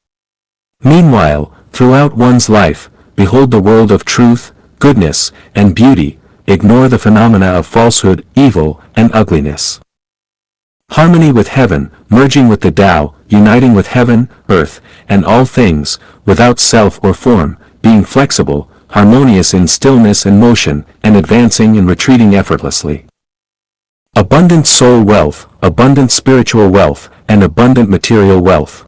Speaker 1: Meanwhile, throughout one's life, behold the world of truth, goodness, and beauty. Ignore the phenomena of falsehood, evil, and ugliness. Harmony with heaven, merging with the Tao, uniting with heaven, earth, and all things, without self or form, being flexible, harmonious in stillness and motion, and advancing and retreating effortlessly. Abundant soul wealth, abundant spiritual wealth, and abundant material wealth.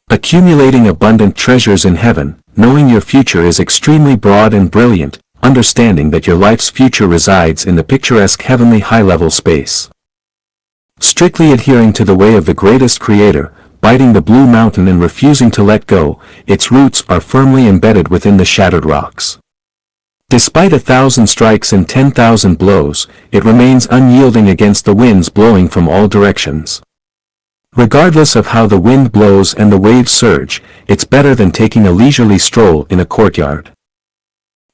Speaker 1: Accumulating abundant treasures in heaven, knowing your future is extremely broad and brilliant, understanding that your life's future resides in the picturesque heavenly high-level space. Strictly adhering to the way of the greatest creator, biting the blue mountain and refusing to let go, its roots are firmly embedded within the shattered rocks. Despite 1,000 strikes and 10,000 blows, it remains unyielding against the winds blowing from all directions. Regardless of how the wind blows and the waves surge, it's better than taking a leisurely stroll in a courtyard.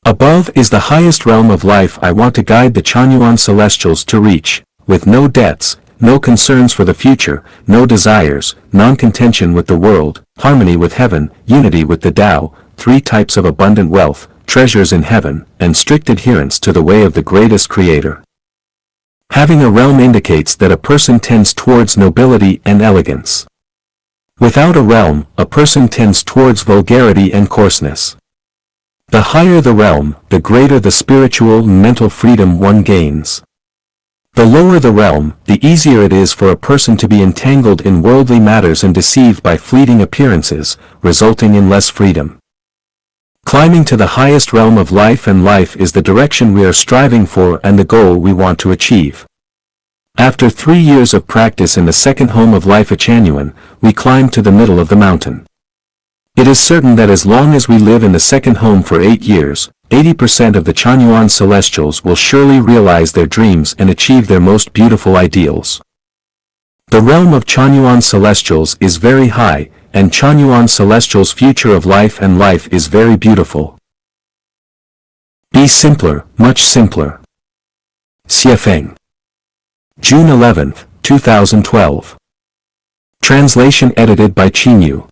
Speaker 1: Above is the highest realm of life I want to guide the Changyuan Celestials to reach, with no debts, no concerns for the future, no desires, non-contention with the world, harmony with heaven, unity with the Tao, three types of abundant wealth, treasures in heaven, and strict adherence to the way of the greatest creator. Having a realm indicates that a person tends towards nobility and elegance. Without a realm, a person tends towards vulgarity and coarseness. The higher the realm, the greater the spiritual and mental freedom one gains. The lower the realm, the easier it is for a person to be entangled in worldly matters and deceived by fleeting appearances, resulting in less freedom. Climbing to the highest realm of life, and life is the direction we are striving for and the goal we want to achieve. After 3 years of practice in the second home of Life Changyuan, we climb to the middle of the mountain. It is certain that as long as we live in the second home for 8 years, 80% of the Changyuan Celestials will surely realize their dreams and achieve their most beautiful ideals. The realm of Changyuan Celestials is very high, and Changyuan Celestials' future of life and life is very beautiful. Be simpler, much simpler. Xie Feng. June 11, 2012. Translation edited by Qingyu.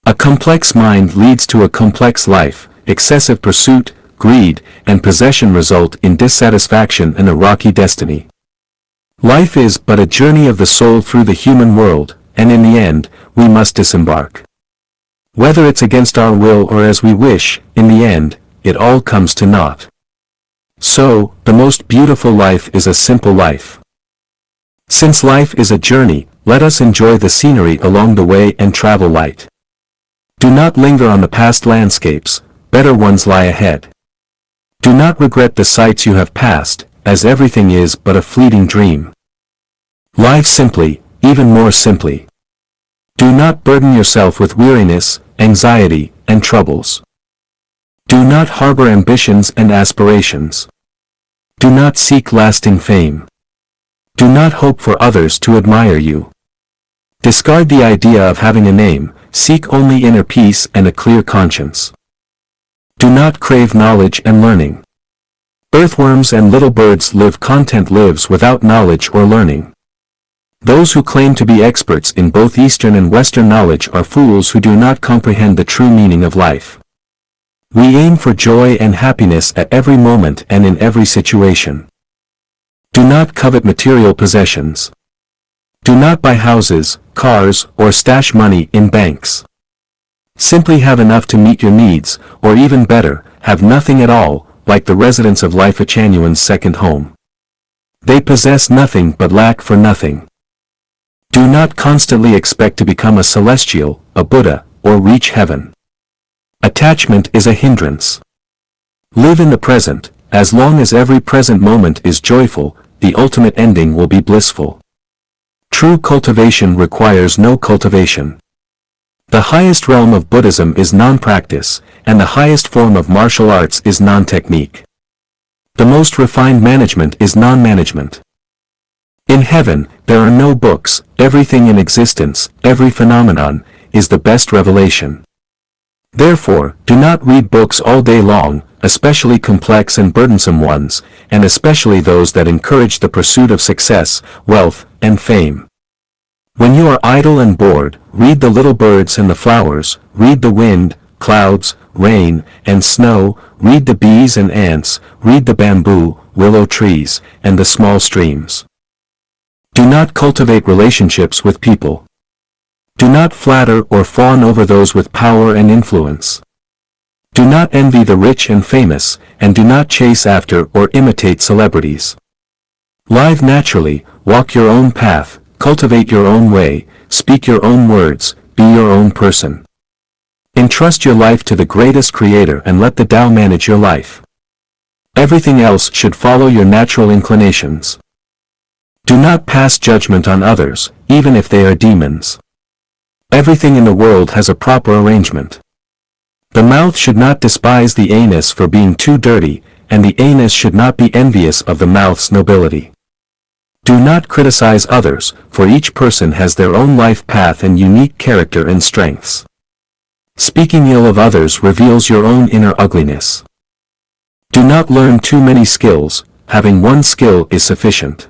Speaker 1: A complex mind leads to a complex life. Excessive pursuit, greed, and possession result in dissatisfaction and a rocky destiny. Life is but a journey of the soul through the human world, and in the end, we must disembark. Whether it's against our will or as we wish, in the end, it all comes to naught. So, the most beautiful life is a simple life. Since life is a journey, let us enjoy the scenery along the way and travel light. Do not linger on the past landscapes, better ones lie ahead. Do not regret the sights you have passed, as everything is but a fleeting dream. Live simply, even more simply. Do not burden yourself with weariness, anxiety, and troubles. Do not harbor ambitions and aspirations. Do not seek lasting fame. Do not hope for others to admire you. Discard the idea of having a name, seek only inner peace and a clear conscience. Do not crave knowledge and learning. Earthworms and little birds live content lives without knowledge or learning. Those who claim to be experts in both Eastern and Western knowledge are fools who do not comprehend the true meaning of life. We aim for joy and happiness at every moment and in every situation. Do not covet material possessions. Do not buy houses, cars, or stash money in banks. Simply have enough to meet your needs, or even better, have nothing at all, like the residents of Life Achanuan's second home. They possess nothing but lack for nothing. Do not constantly expect to become a celestial, a Buddha, or reach heaven. Attachment is a hindrance. Live in the present, as long as every present moment is joyful, the ultimate ending will be blissful. True cultivation requires no cultivation. The highest realm of Buddhism is non-practice, and the highest form of martial arts is non-technique. The most refined management is non-management. In heaven, there are no books, everything in existence, every phenomenon, is the best revelation. Therefore, do not read books all day long, especially complex and burdensome ones, and especially those that encourage the pursuit of success, wealth, and fame. When you are idle and bored, read the little birds and the flowers, read the wind, clouds, rain, and snow, read the bees and ants, read the bamboo, willow trees, and the small streams. Do not cultivate relationships with people. Do not flatter or fawn over those with power and influence. Do not envy the rich and famous, and do not chase after or imitate celebrities. Live naturally, walk your own path, cultivate your own way, speak your own words, be your own person. Entrust your life to the greatest creator and let the Tao manage your life. Everything else should follow your natural inclinations. Do not pass judgment on others, even if they are demons. Everything in the world has a proper arrangement. The mouth should not despise the anus for being too dirty, and the anus should not be envious of the mouth's nobility. Do not criticize others, for each person has their own life path and unique character and strengths. Speaking ill of others reveals your own inner ugliness. Do not learn too many skills, having one skill is sufficient.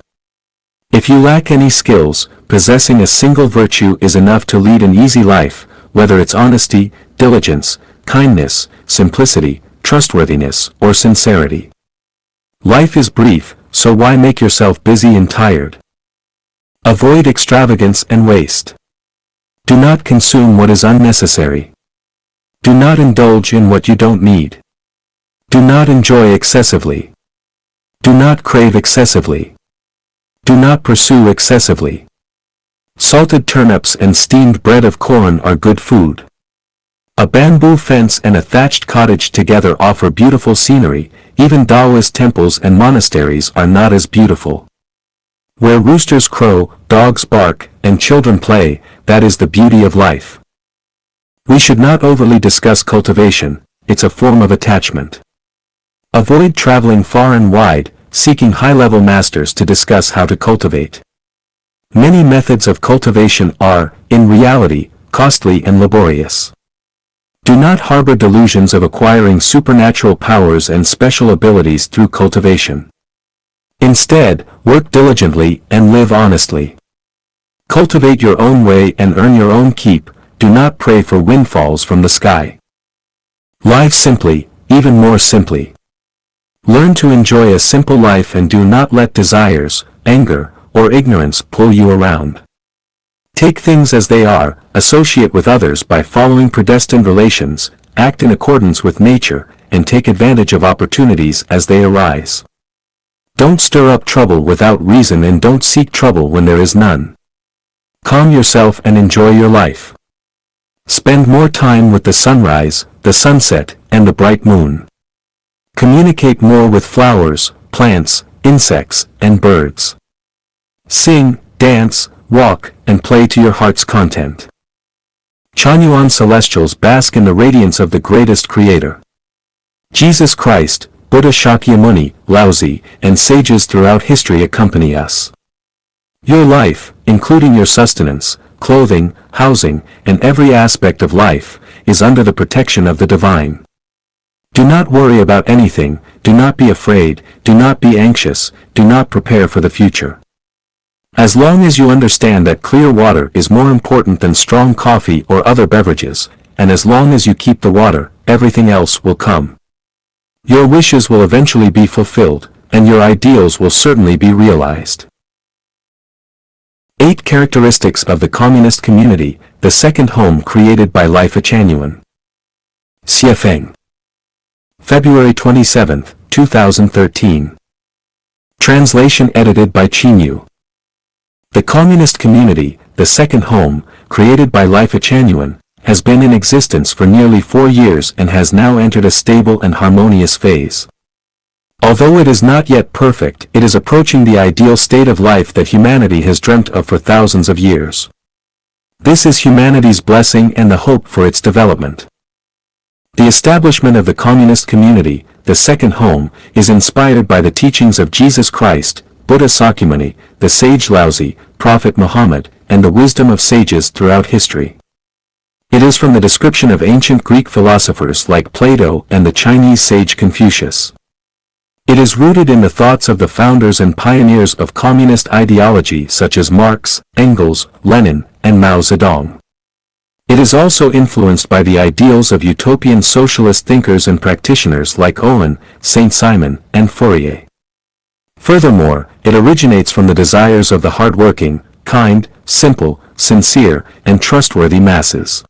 Speaker 1: If you lack any skills, possessing a single virtue is enough to lead an easy life, whether it's honesty, diligence, kindness, simplicity, trustworthiness, or sincerity. Life is brief, so why make yourself busy and tired? Avoid extravagance and waste. Do not consume what is unnecessary. Do not indulge in what you don't need. Do not enjoy excessively. Do not crave excessively. Do not pursue excessively. Salted turnips and steamed bread of corn are good food. A bamboo fence and a thatched cottage together offer beautiful scenery, even Taoist temples and monasteries are not as beautiful. Where roosters crow, dogs bark, and children play, that is the beauty of life. We should not overly discuss cultivation, it's a form of attachment. Avoid traveling far and wide, seeking high-level masters to discuss how to cultivate. Many methods of cultivation are, in reality, costly and laborious. Do not harbor delusions of acquiring supernatural powers and special abilities through cultivation. Instead, work diligently and live honestly. Cultivate your own way and earn your own keep, do not pray for windfalls from the sky. Live simply, even more simply. Learn to enjoy a simple life and do not let desires, anger, or ignorance pull you around. Take things as they are, associate with others by following predestined relations, act in accordance with nature, and take advantage of opportunities as they arise. Don't stir up trouble without reason and don't seek trouble when there is none. Calm yourself and enjoy your life. Spend more time with the sunrise, the sunset, and the bright moon. Communicate more with flowers, plants, insects, and birds. Sing, dance, walk, and play to your heart's content. Chanyuan celestials bask in the radiance of the greatest creator. Jesus Christ, Buddha Shakyamuni, Laozi, and sages throughout history accompany us. Your life, including your sustenance, clothing, housing, and every aspect of life, is under the protection of the divine. Do not worry about anything, do not be afraid, do not be anxious, do not prepare for the future. As long as you understand that clear water is more important than strong coffee or other beverages, and as long as you keep the water, everything else will come. Your wishes will eventually be fulfilled, and your ideals will certainly be realized. 8 Characteristics of the Communist Community, the second home created by Life Chanyuan. Xiefeng. February 27, 2013. Translation edited by Chinyu. The Communist Community, the second home, created by Life Chanyuan, has been in existence for nearly 4 years and has now entered a stable and harmonious phase. Although it is not yet perfect, it is approaching the ideal state of life that humanity has dreamt of for thousands of years. This is humanity's blessing and the hope for its development. The establishment of the Communist Community, the second home, is inspired by the teachings of Jesus Christ, Buddha Shakyamuni, the sage Laozi, Prophet Muhammad, and the wisdom of sages throughout history. It is from the description of ancient Greek philosophers like Plato and the Chinese sage Confucius. It is rooted in the thoughts of the founders and pioneers of communist ideology such as Marx, Engels, Lenin, and Mao Zedong. It is also influenced by the ideals of utopian socialist thinkers and practitioners like Owen, Saint-Simon, and Fourier. Furthermore, it originates from the desires of the hardworking, kind, simple, sincere, and trustworthy masses.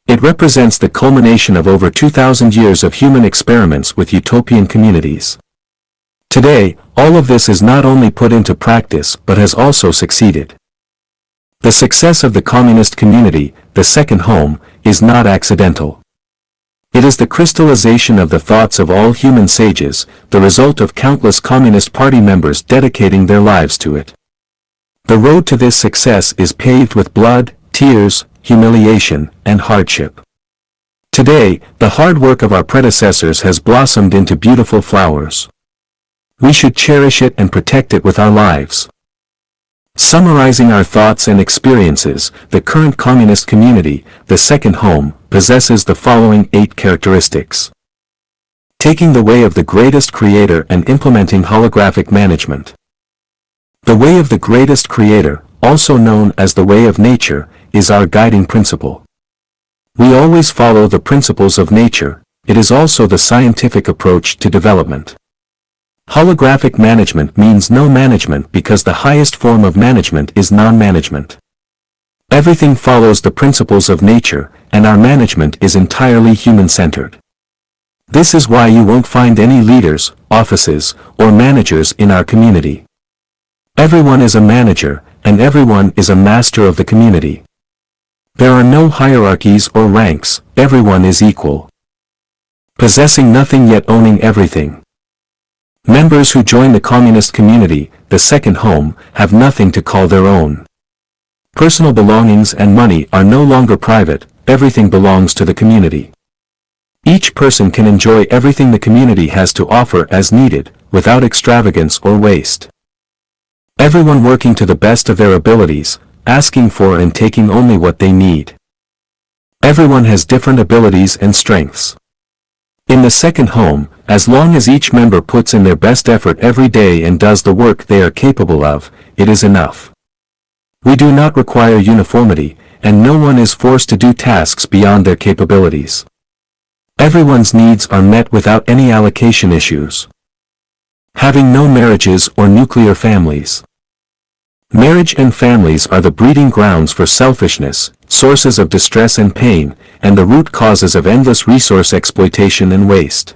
Speaker 1: It represents the culmination of over 2,000 years of human experiments with utopian communities. Today, all of this is not only put into practice but has also succeeded. The success of the communist community, the second home, is not accidental. It is the crystallization of the thoughts of all human sages, the result of countless Communist Party members dedicating their lives to it. The road to this success is paved with blood, tears, humiliation, and hardship. Today, the hard work of our predecessors has blossomed into beautiful flowers. We should cherish it and protect it with our lives. Summarizing our thoughts and experiences, the current communist community, the second home, possesses the following 8 characteristics. Taking the way of the greatest creator and implementing holographic management. The way of the greatest creator, also known as the way of nature, is our guiding principle. We always follow the principles of nature. It is also the scientific approach to development. Holographic management means no management because the highest form of management is non-management. Everything follows the principles of nature, and our management is entirely human-centered. This is why you won't find any leaders, offices, or managers in our community. Everyone is a manager, and everyone is a master of the community. There are no hierarchies or ranks, everyone is equal. Possessing nothing yet owning everything. Members who join the communist community, the second home, have nothing to call their own. Personal belongings and money are no longer private, everything belongs to the community. Each person can enjoy everything the community has to offer as needed, without extravagance or waste. Everyone working to the best of their abilities, asking for and taking only what they need. Everyone has different abilities and strengths. In the second home, as long as each member puts in their best effort every day and does the work they are capable of, it is enough. We do not require uniformity, and no one is forced to do tasks beyond their capabilities. Everyone's needs are met without any allocation issues. Having no marriages or nuclear families. Marriage and families are the breeding grounds for selfishness, sources of distress and pain, and the root causes of endless resource exploitation and waste.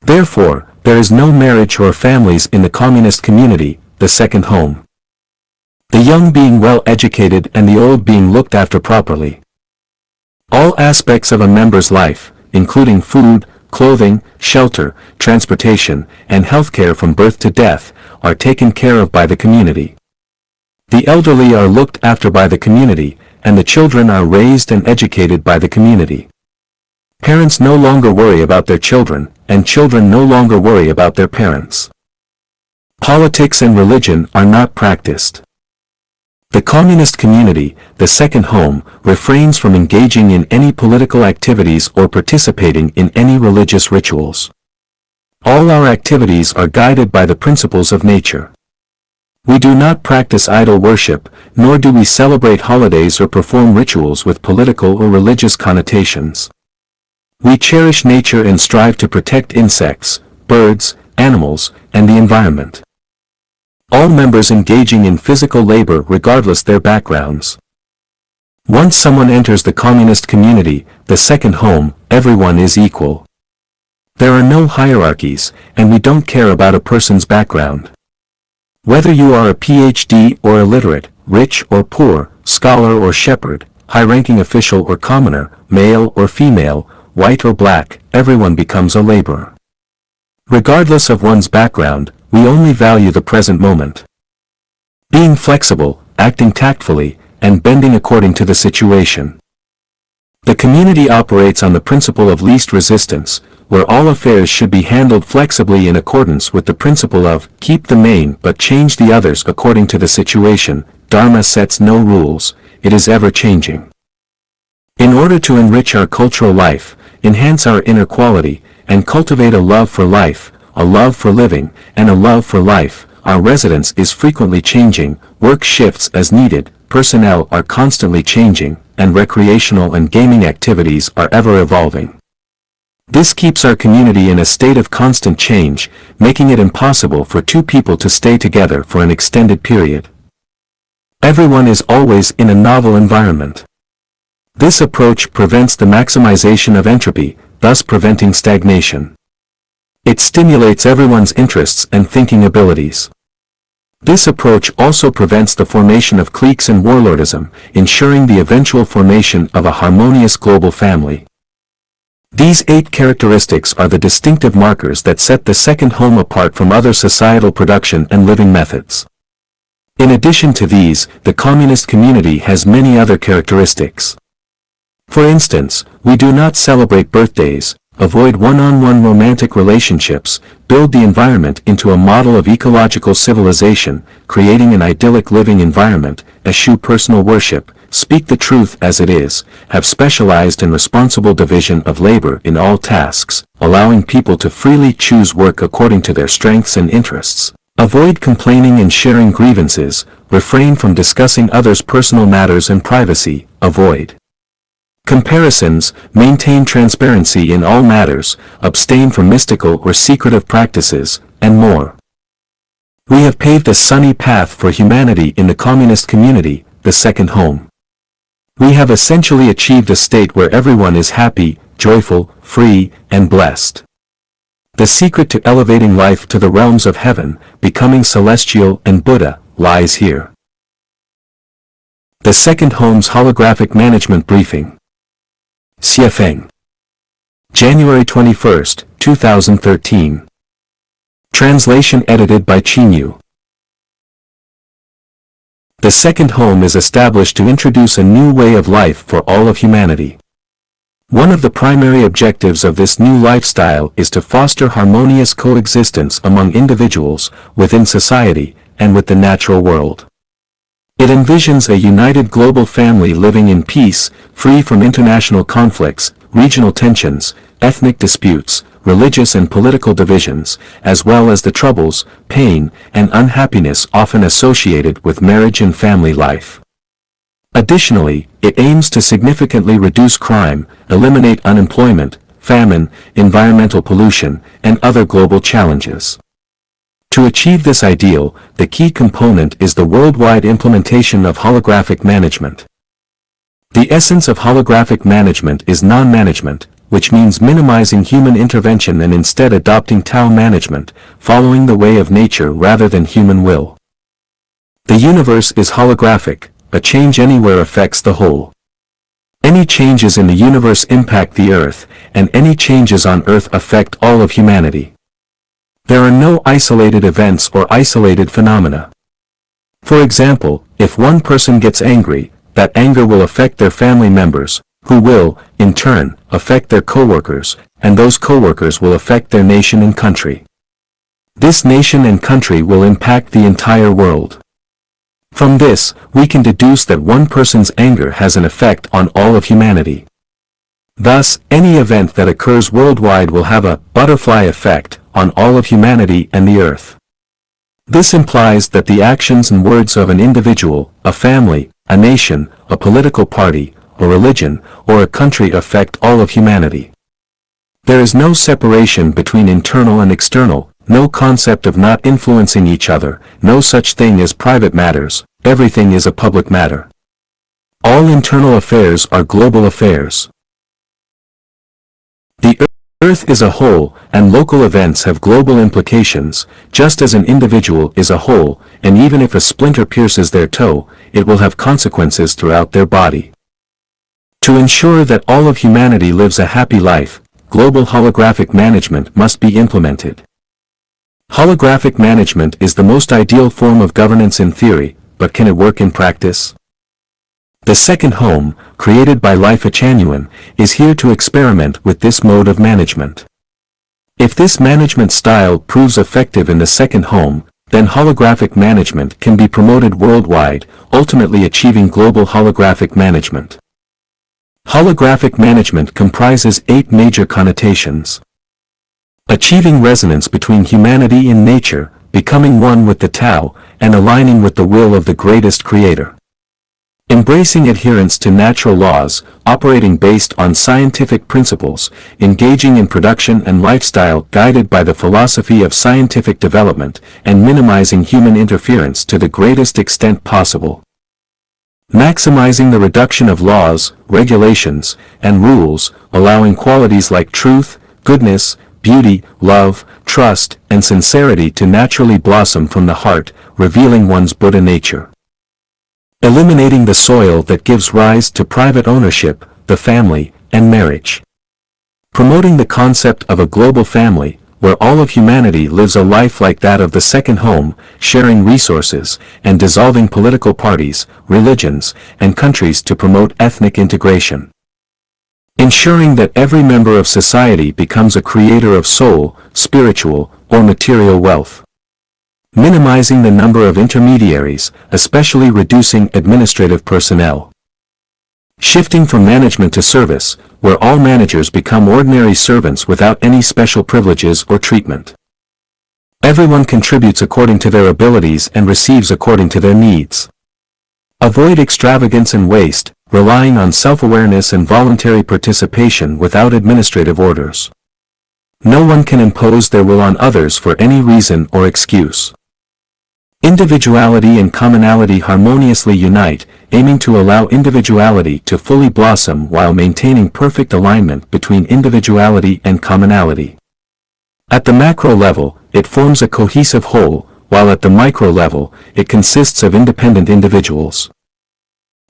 Speaker 1: Therefore, there is no marriage or families in the communist community, the second home. The the young being well educated and the old being looked after properly. All aspects of a member's life, including food, clothing, shelter, transportation, and healthcare from birth to death, are taken care of by the community. The elderly are looked after by the community, and the children are raised and educated by the community. Parents no longer worry about their children, and children no longer worry about their parents. Politics and religion are not practiced. The communist community, the second home, refrains from engaging in any political activities or participating in any religious rituals. All our activities are guided by the principles of nature. We do not practice idol worship, nor do we celebrate holidays or perform rituals with political or religious connotations. We cherish nature and strive to protect insects, birds, animals, and the environment. All members engaging in physical labor regardless their backgrounds. Once someone enters the communist community, the second home, everyone is equal. There are no hierarchies, and we don't care about a person's background. Whether you are a PhD or illiterate, rich or poor, scholar or shepherd, high-ranking official or commoner, male or female, white or black, everyone becomes a laborer. Regardless of one's background, we only value the present moment. Being flexible, acting tactfully, and bending according to the situation. The community operates on the principle of least resistance, where all affairs should be handled flexibly in accordance with the principle of keep the main but change the others according to the situation. Dharma sets no rules, it is ever changing. In order to enrich our cultural life, enhance our inner quality, and cultivate a love for life, a love for living, and a love for life, our residence is frequently changing, work shifts as needed, personnel are constantly changing, and recreational and gaming activities are ever evolving. This keeps our community in a state of constant change, making it impossible for two people to stay together for an extended period. Everyone is always in a novel environment. This approach prevents the maximization of entropy, thus preventing stagnation. It stimulates everyone's interests and thinking abilities. This approach also prevents the formation of cliques and warlordism, ensuring the eventual formation of a harmonious global family. These 8 characteristics are the distinctive markers that set the second home apart from other societal production and living methods. In addition to these, the communist community has many other characteristics. For instance, we do not celebrate birthdays, avoid one-on-one romantic relationships, build the environment into a model of ecological civilization, creating an idyllic living environment, eschew personal worship, speak the truth as it is, have specialized and responsible division of labor in all tasks, allowing people to freely choose work according to their strengths and interests, avoid complaining and sharing grievances, refrain from discussing others' personal matters and privacy, avoid comparisons, maintain transparency in all matters, abstain from mystical or secretive practices, and more. We have paved a sunny path for humanity in the communist community, the second home. We have essentially achieved a state where everyone is happy, joyful, free, and blessed. The secret to elevating life to the realms of heaven, becoming celestial and Buddha, lies here. The second home's holographic management briefing. Xiefeng. January 21, 2013. Translation edited by Qinyu. The second home is established to introduce a new way of life for all of humanity. One of the primary objectives of this new lifestyle is to foster harmonious coexistence among individuals, within society, and with the natural world. It envisions a united global family living in peace, free from international conflicts, regional tensions, ethnic disputes, religious and political divisions, as well as the troubles, pain, and unhappiness often associated with marriage and family life. Additionally, it aims to significantly reduce crime, eliminate unemployment, famine, environmental pollution, and other global challenges. To achieve this ideal, the key component is the worldwide implementation of holographic management. The essence of holographic management is non-management, which means minimizing human intervention and instead adopting Tao management, following the way of nature rather than human will. The universe is holographic, a change anywhere affects the whole. Any changes in the universe impact the Earth, and any changes on Earth affect all of humanity. There are no isolated events or isolated phenomena. For example, if one person gets angry, that anger will affect their family members, who will, in turn, affect their co-workers, and those co-workers will affect their nation and country. This nation and country will impact the entire world. From this, we can deduce that one person's anger has an effect on all of humanity. Thus, any event that occurs worldwide will have a butterfly effect on all of humanity and the Earth. This implies that the actions and words of an individual, a family, a nation, a political party, a religion, or a country affect all of humanity. There is no separation between internal and external, no concept of not influencing each other, no such thing as private matters, everything is a public matter. All internal affairs are global affairs. The Earth is a whole, and local events have global implications, just as an individual is a whole, and even if a splinter pierces their toe, it will have consequences throughout their body. To ensure that all of humanity lives a happy life, global holographic management must be implemented. Holographic management is the most ideal form of governance in theory, but can it work in practice? The second home, created by Life Echanuan, is here to experiment with this mode of management. If this management style proves effective in the second home, then holographic management can be promoted worldwide, ultimately achieving global holographic management. Holographic management comprises 8 major connotations. Achieving resonance between humanity and nature, becoming one with the Tao, and aligning with the will of the greatest creator. Embracing adherence to natural laws, operating based on scientific principles, engaging in production and lifestyle guided by the philosophy of scientific development, and minimizing human interference to the greatest extent possible. Maximizing the reduction of laws, regulations, and rules, allowing qualities like truth, goodness, beauty, love, trust, and sincerity to naturally blossom from the heart, revealing one's Buddha nature. Eliminating the soil that gives rise to private ownership, the family, and marriage. Promoting the concept of a global family, where all of humanity lives a life like that of the second home, sharing resources, and dissolving political parties, religions, and countries to promote ethnic integration. Ensuring that every member of society becomes a creator of soul, spiritual, or material wealth. Minimizing the number of intermediaries, especially reducing administrative personnel. Shifting from management to service, where all managers become ordinary servants without any special privileges or treatment. Everyone contributes according to their abilities and receives according to their needs. Avoid extravagance and waste, relying on self-awareness and voluntary participation without administrative orders. No one can impose their will on others for any reason or excuse. Individuality and commonality harmoniously unite, aiming to allow individuality to fully blossom while maintaining perfect alignment between individuality and commonality. At the macro level, it forms a cohesive whole, while at the micro level, it consists of independent individuals.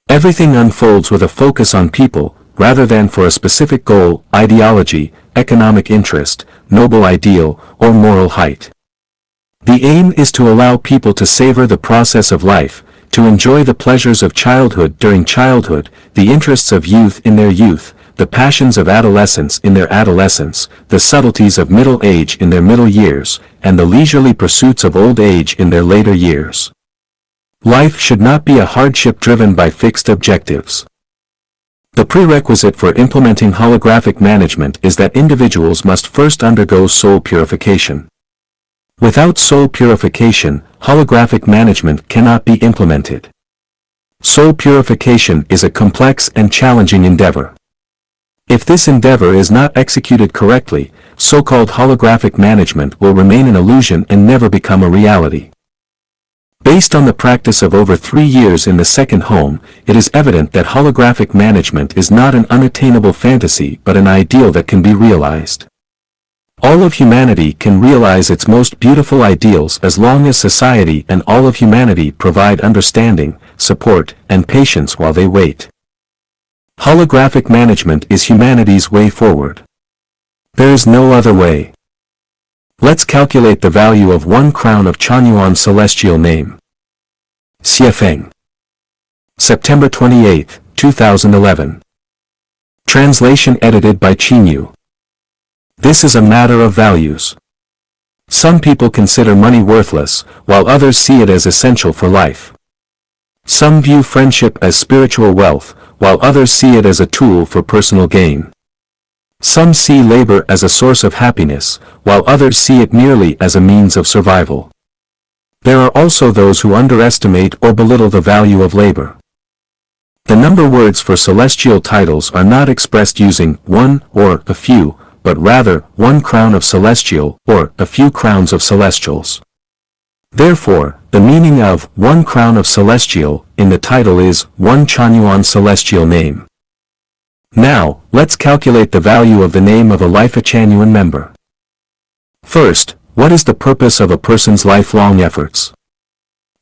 Speaker 1: Everything unfolds with a focus on people, rather than for a specific goal, ideology, economic interest, noble ideal, or moral height. The aim is to allow people to savor the process of life, to enjoy the pleasures of childhood during childhood, the interests of youth in their youth, the passions of adolescence in their adolescence, the subtleties of middle age in their middle years, and the leisurely pursuits of old age in their later years. Life should not be a hardship driven by fixed objectives. The prerequisite for implementing holographic management is that individuals must first undergo soul purification. Without soul purification, holographic management cannot be implemented. Soul purification is a complex and challenging endeavor. If this endeavor is not executed correctly, so-called holographic management will remain an illusion and never become a reality. Based on the practice of over 3 years in the second home, it is evident that holographic management is not an unattainable fantasy but an ideal that can be realized. All of humanity can realize its most beautiful ideals as long as society and all of humanity provide understanding, support, and patience while they wait. Holographic management is humanity's way forward. There is no other way. Let's calculate the value of 1 crown of Chanyuan celestial name. Xiefeng. September 28, 2011. Translation edited by Qinyu. This is a matter of values. Some people consider money worthless, while others see it as essential for life. Some view friendship as spiritual wealth, while others see it as a tool for personal gain. Some see labor as a source of happiness, while others see it merely as a means of survival. There are also those who underestimate or belittle the value of labor. The number words for celestial titles are not expressed using 1 or a few, but rather 1 crown of celestial or a few crowns of celestials. Therefore, the meaning of 1 crown of celestial in the title is 1 Chanyuan celestial name. Now, let's calculate the value of the name of a Life Chanyuan member. First, what is the purpose of a person's lifelong efforts?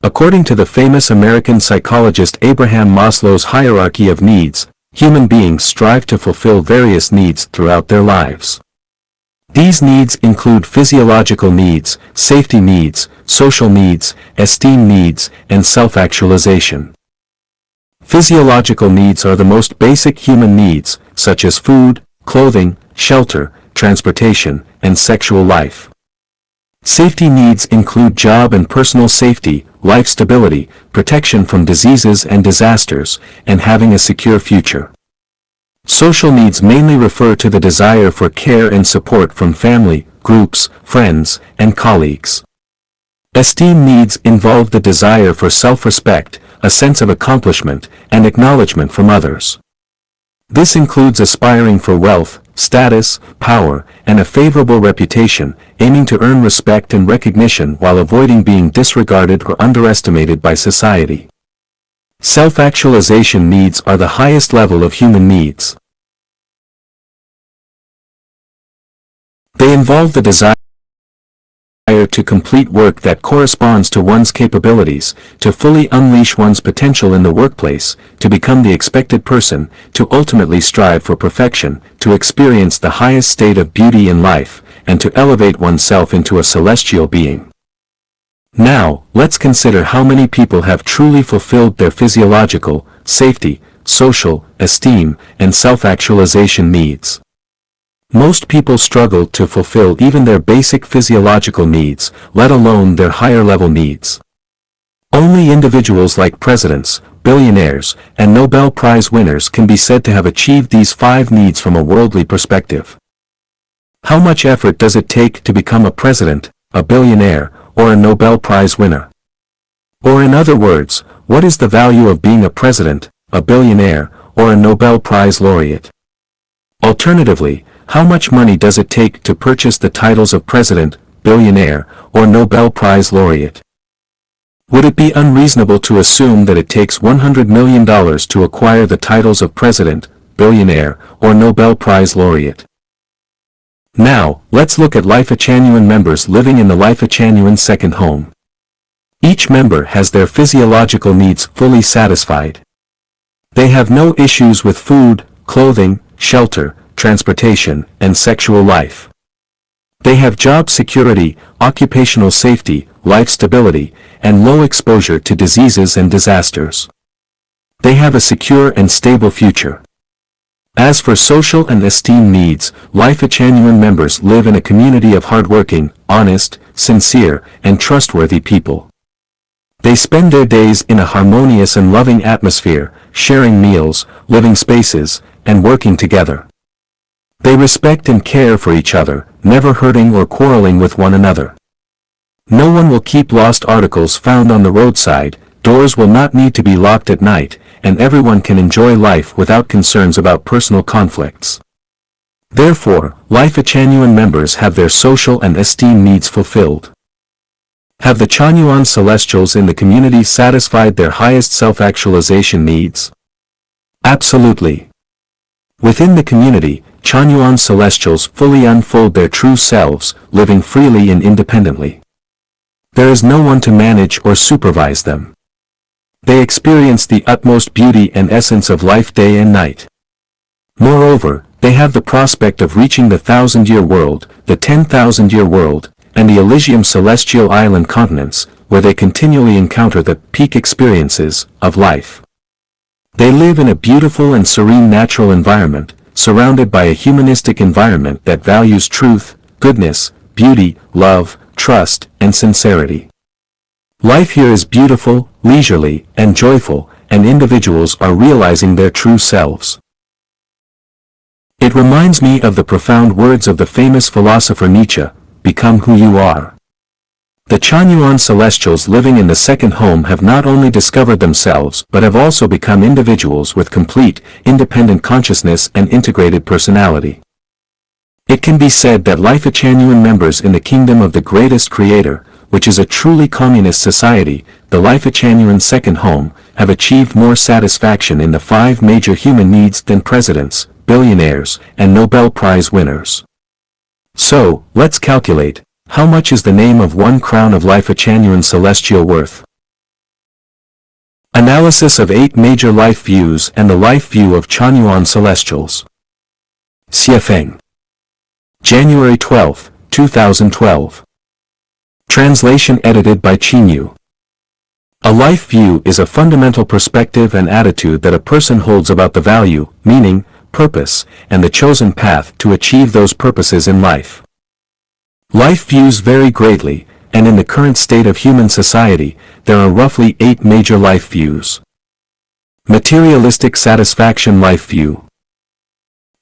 Speaker 1: According to the famous American psychologist Abraham Maslow's hierarchy of needs, human beings strive to fulfill various needs throughout their lives. These needs include physiological needs, safety needs, social needs, esteem needs, and self-actualization. Physiological needs are the most basic human needs, such as food, clothing, shelter, transportation, and sexual life. Safety needs include job and personal safety, life stability, protection from diseases and disasters, and having a secure future. Social needs mainly refer to the desire for care and support from family, groups, friends, and colleagues. Esteem needs involve the desire for self-respect, a sense of accomplishment, and acknowledgement from others. This includes aspiring for wealth, status, power, and a favorable reputation, aiming to earn respect and recognition while avoiding being disregarded or underestimated by society. Self-actualization needs are the highest level of human needs. They involve the desire to complete work that corresponds to one's capabilities, to fully unleash one's potential in the workplace, to become the expected person, to ultimately strive for perfection, to experience the highest state of beauty in life, and to elevate oneself into a celestial being. Now, let's consider how many people have truly fulfilled their physiological, safety, social, esteem, and self-actualization needs. Most people struggle to fulfill even their basic physiological needs, let alone their higher-level needs. Only individuals like presidents, billionaires, and Nobel Prize winners can be said to have achieved these 5 needs from a worldly perspective. How much effort does it take to become a president, a billionaire, or a Nobel Prize winner? Or in other words, what is the value of being a president, a billionaire, or a Nobel Prize laureate? Alternatively, how much money does it take to purchase the titles of president, billionaire, or Nobel Prize laureate? Would it be unreasonable to assume that it takes $100 million to acquire the titles of president, billionaire, or Nobel Prize laureate? Now, let's look at Life Chanyuan members living in the Life Chanyuan second home. Each member has their physiological needs fully satisfied. They have no issues with food, clothing, shelter, transportation, and sexual life. They have job security, occupational safety, life stability, and low exposure to diseases and disasters. They have a secure and stable future. As for social and esteem needs, Life Chanyuan members live in a community of hardworking, honest, sincere, and trustworthy people. They spend their days in a harmonious and loving atmosphere, sharing meals, living spaces, and working together. They respect and care for each other, never hurting or quarreling with one another. No one will keep lost articles found on the roadside, doors will not need to be locked at night, and everyone can enjoy life without concerns about personal conflicts. Therefore, Life Chanyuan members have their social and esteem needs fulfilled. Have the Chanyuan celestials in the community satisfied their highest self-actualization needs? Absolutely. Within the community, Chanyuan celestials fully unfold their true selves, living freely and independently. There is no one to manage or supervise them. They experience the utmost beauty and essence of life day and night. Moreover, they have the prospect of reaching the 1,000-year world, the 10,000-year world, and the Elysium celestial island continents, where they continually encounter the peak experiences of life. They live in a beautiful and serene natural environment, surrounded by a humanistic environment that values truth, goodness, beauty, love, trust, and sincerity. Life here is beautiful, leisurely, and joyful, and individuals are realizing their true selves. It reminds me of the profound words of the famous philosopher Nietzsche, "Become who you are." The Chanyuan celestials living in the second home have not only discovered themselves but have also become individuals with complete, independent consciousness and integrated personality. It can be said that Life-Chanyuan members in the kingdom of the greatest creator, which is a truly communist society, the Life-Chanyuan second home, have achieved more satisfaction in the 5 major human needs than presidents, billionaires, and Nobel Prize winners. So, let's calculate, how much is the name of 1 crown of Life-Chanyuan celestial worth? Analysis of 8 major life views and the life view of Chanyuan celestials. Xiefeng. January 12, 2012. Translation edited by Qinyu. A life view is a fundamental perspective and attitude that a person holds about the value, meaning, purpose, and the chosen path to achieve those purposes in life. Life views vary greatly, and in the current state of human society, there are roughly 8 major life views. Materialistic satisfaction life view.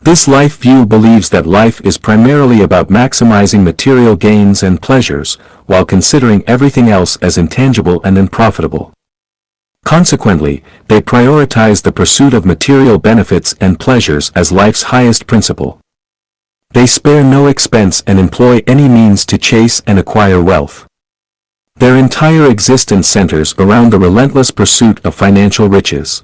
Speaker 1: This life view believes that life is primarily about maximizing material gains and pleasures, while considering everything else as intangible and unprofitable. Consequently, they prioritize the pursuit of material benefits and pleasures as life's highest principle. They spare no expense and employ any means to chase and acquire wealth. Their entire existence centers around the relentless pursuit of financial riches.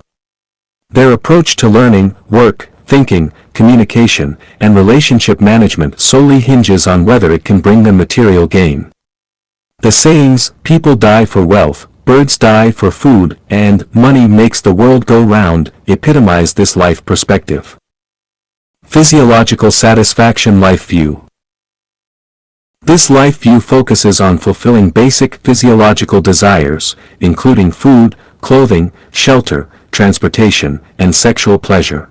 Speaker 1: Their approach to learning, work, thinking, communication, and relationship management solely hinges on whether it can bring them material gain. The sayings, "People die for wealth, birds die for food," and "money makes the world go round," epitomize this life perspective. Physiological satisfaction life view. This life view focuses on fulfilling basic physiological desires, including food, clothing, shelter, transportation, and sexual pleasure.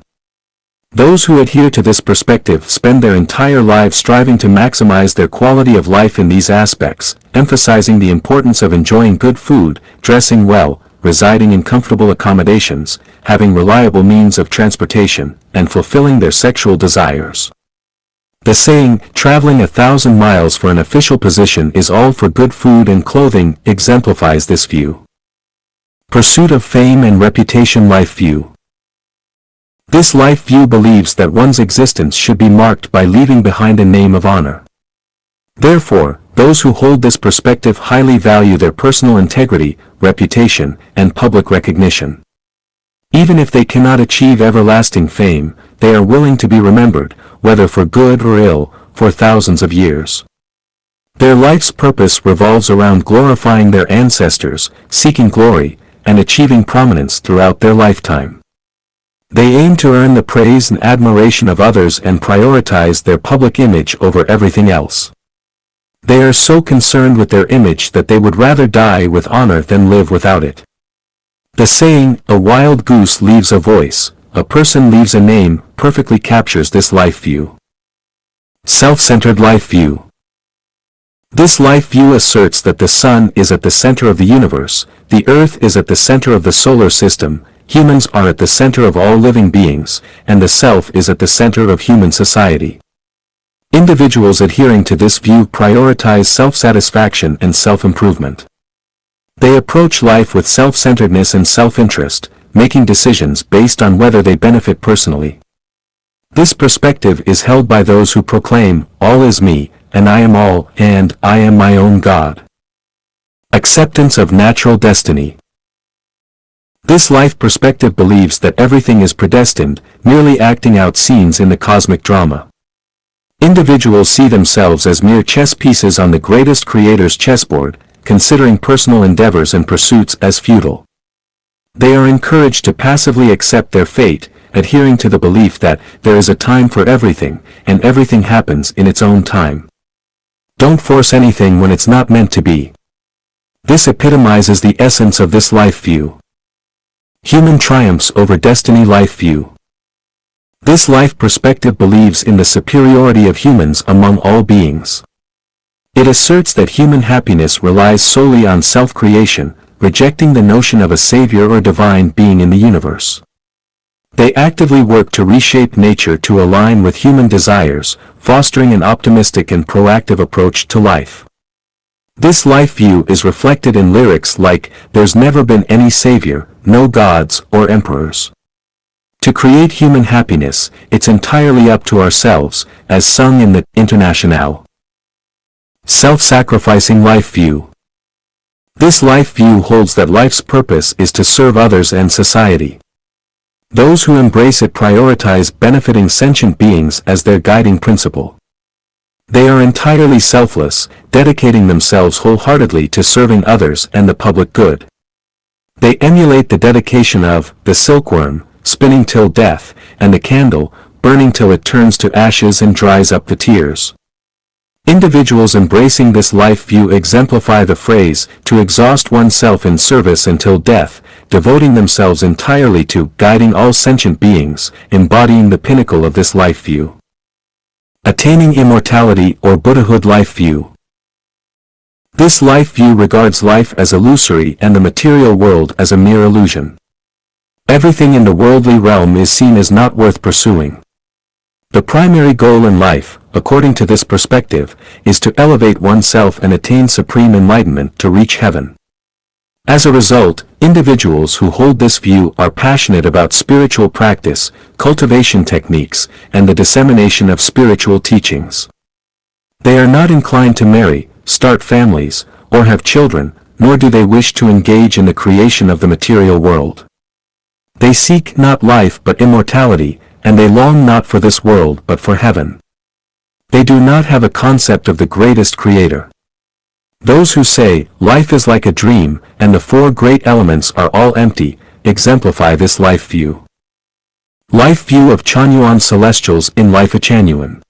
Speaker 1: Those who adhere to this perspective spend their entire lives striving to maximize their quality of life in these aspects, emphasizing the importance of enjoying good food, dressing well, residing in comfortable accommodations, having reliable means of transportation, and fulfilling their sexual desires. The saying, "Traveling 1,000 miles for an official position is all for good food and clothing," exemplifies this view. Pursuit of fame and reputation life view. This life view believes that one's existence should be marked by leaving behind a name of honor. Therefore, those who hold this perspective highly value their personal integrity, reputation, and public recognition. Even if they cannot achieve everlasting fame, they are willing to be remembered, whether for good or ill, for thousands of years. Their life's purpose revolves around glorifying their ancestors, seeking glory, and achieving prominence throughout their lifetime. They aim to earn the praise and admiration of others and prioritize their public image over everything else. They are so concerned with their image that they would rather die with honor than live without it. The saying, "A wild goose leaves a voice, a person leaves a name," perfectly captures this life view. Self-centered life view. This life view asserts that the sun is at the center of the universe, the earth is at the center of the solar system, humans are at the center of all living beings, and the self is at the center of human society. Individuals adhering to this view prioritize self-satisfaction and self-improvement. They approach life with self-centeredness and self-interest, making decisions based on whether they benefit personally. This perspective is held by those who proclaim, "All is me, and I am all, and I am my own God." Acceptance of natural destiny. This life perspective believes that everything is predestined, merely acting out scenes in the cosmic drama. Individuals see themselves as mere chess pieces on the greatest creator's chessboard, considering personal endeavors and pursuits as futile. They are encouraged to passively accept their fate, adhering to the belief that there is a time for everything, and everything happens in its own time. Don't force anything when it's not meant to be. This epitomizes the essence of this life view. Human triumphs over destiny life view. This life perspective believes in the superiority of humans among all beings. It asserts that human happiness relies solely on self-creation, rejecting the notion of a savior or divine being in the universe. They actively work to reshape nature to align with human desires, fostering an optimistic and proactive approach to life. This life view is reflected in lyrics like, "There's never been any savior, no gods or emperors. To create human happiness, it's entirely up to ourselves," as sung in the Internationale. Self-sacrificing life view. This life view holds that life's purpose is to serve others and society. Those who embrace it prioritize benefiting sentient beings as their guiding principle. They are entirely selfless, dedicating themselves wholeheartedly to serving others and the public good. They emulate the dedication of the silkworm, spinning till death, and the candle, burning till it turns to ashes and dries up the tears. Individuals embracing this life view exemplify the phrase, "to exhaust oneself in service until death," devoting themselves entirely to guiding all sentient beings, embodying the pinnacle of this life view. Attaining immortality or Buddhahood life view. This life view regards life as illusory and the material world as a mere illusion. Everything in the worldly realm is seen as not worth pursuing. The primary goal in life, according to this perspective, is to elevate oneself and attain supreme enlightenment to reach heaven. As a result, individuals who hold this view are passionate about spiritual practice, cultivation techniques, and the dissemination of spiritual teachings. They are not inclined to marry, start families, or have children, nor do they wish to engage in the creation of the material world. They seek not life but immortality, and they long not for this world but for heaven. They do not have a concept of the greatest creator. Those who say, life is like a dream, and the four great elements are all empty, exemplify this life view. Life view of Chanyuan Celestials in Life Changyuan.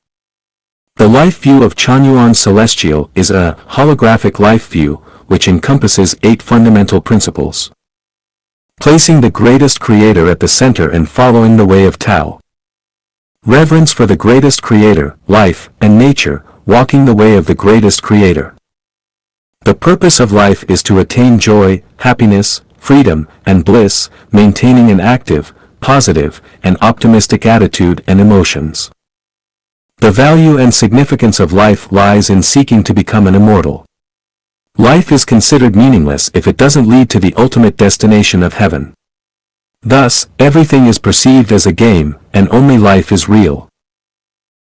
Speaker 1: The life view of Chanyuan Celestial is a holographic life view, which encompasses 8 fundamental principles. Placing the greatest creator at the center and following the way of Tao. Reverence for the greatest creator, life, and nature, walking the way of the greatest creator. The purpose of life is to attain joy, happiness, freedom, and bliss, maintaining an active, positive, and optimistic attitude and emotions. The value and significance of life lies in seeking to become an immortal. Life is considered meaningless if it doesn't lead to the ultimate destination of heaven. Thus, everything is perceived as a game, and only life is real.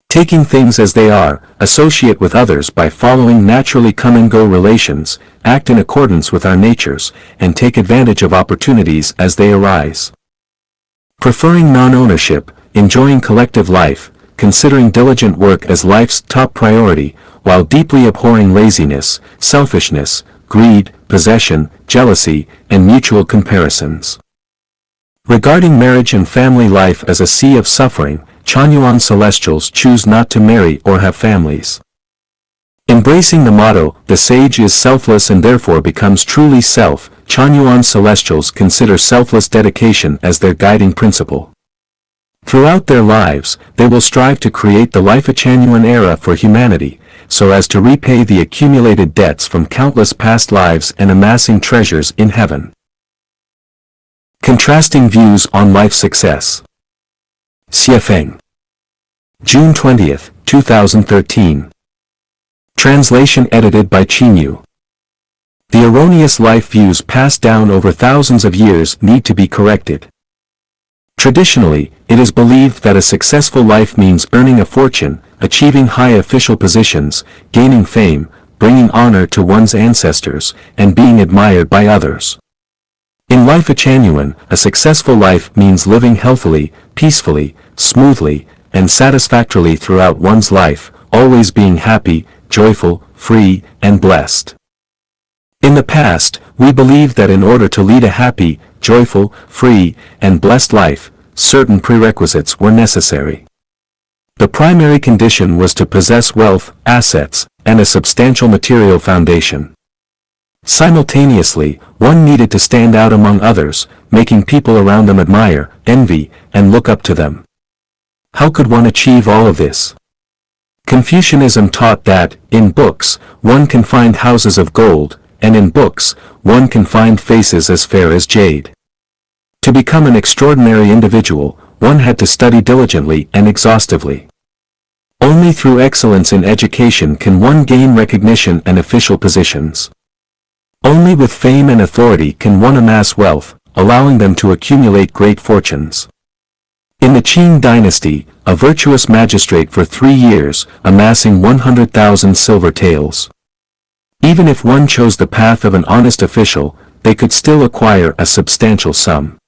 Speaker 1: Taking things as they are, associate with others by following naturally come-and-go relations, act in accordance with our natures, and take advantage of opportunities as they arise. Preferring non-ownership, enjoying collective life, considering diligent work as life's top priority, while deeply abhorring laziness, selfishness, greed, possession, jealousy, and mutual comparisons. Regarding marriage and family life as a sea of suffering, Chanyuan Celestials choose not to marry or have families. Embracing the motto, "The sage is selfless and therefore becomes truly self," Chanyuan Celestials consider selfless dedication as their guiding principle. Throughout their lives, they will strive to create the Life Changyuan era for humanity, so as to repay the accumulated debts from countless past lives and amassing treasures in heaven. Contrasting views on life success. Xiefeng. June 20, 2013. Translation edited by Qinyu. The erroneous life views passed down over thousands of years need to be corrected. Traditionally, it is believed that a successful life means earning a fortune, achieving high official positions, gaining fame, bringing honor to one's ancestors, and being admired by others. In Life Genuine, a successful life means living healthily, peacefully, smoothly, and satisfactorily throughout one's life, always being happy, joyful, free, and blessed. In the past, we believed that in order to lead a happy, joyful, free, and blessed life, certain prerequisites were necessary. The primary condition was to possess wealth, assets, and a substantial material foundation. Simultaneously, one needed to stand out among others, making people around them admire, envy, and look up to them. How could one achieve all of this? Confucianism taught that, in books, one can find houses of gold, and in books, one can find faces as fair as jade. To become an extraordinary individual, one had to study diligently and exhaustively. Only through excellence in education can one gain recognition and official positions. Only with fame and authority can one amass wealth, allowing them to accumulate great fortunes. In the Qing dynasty, a virtuous magistrate for 3 years, amassing 100,000 silver taels. Even if one chose the path of an honest official, they could still acquire a substantial sum.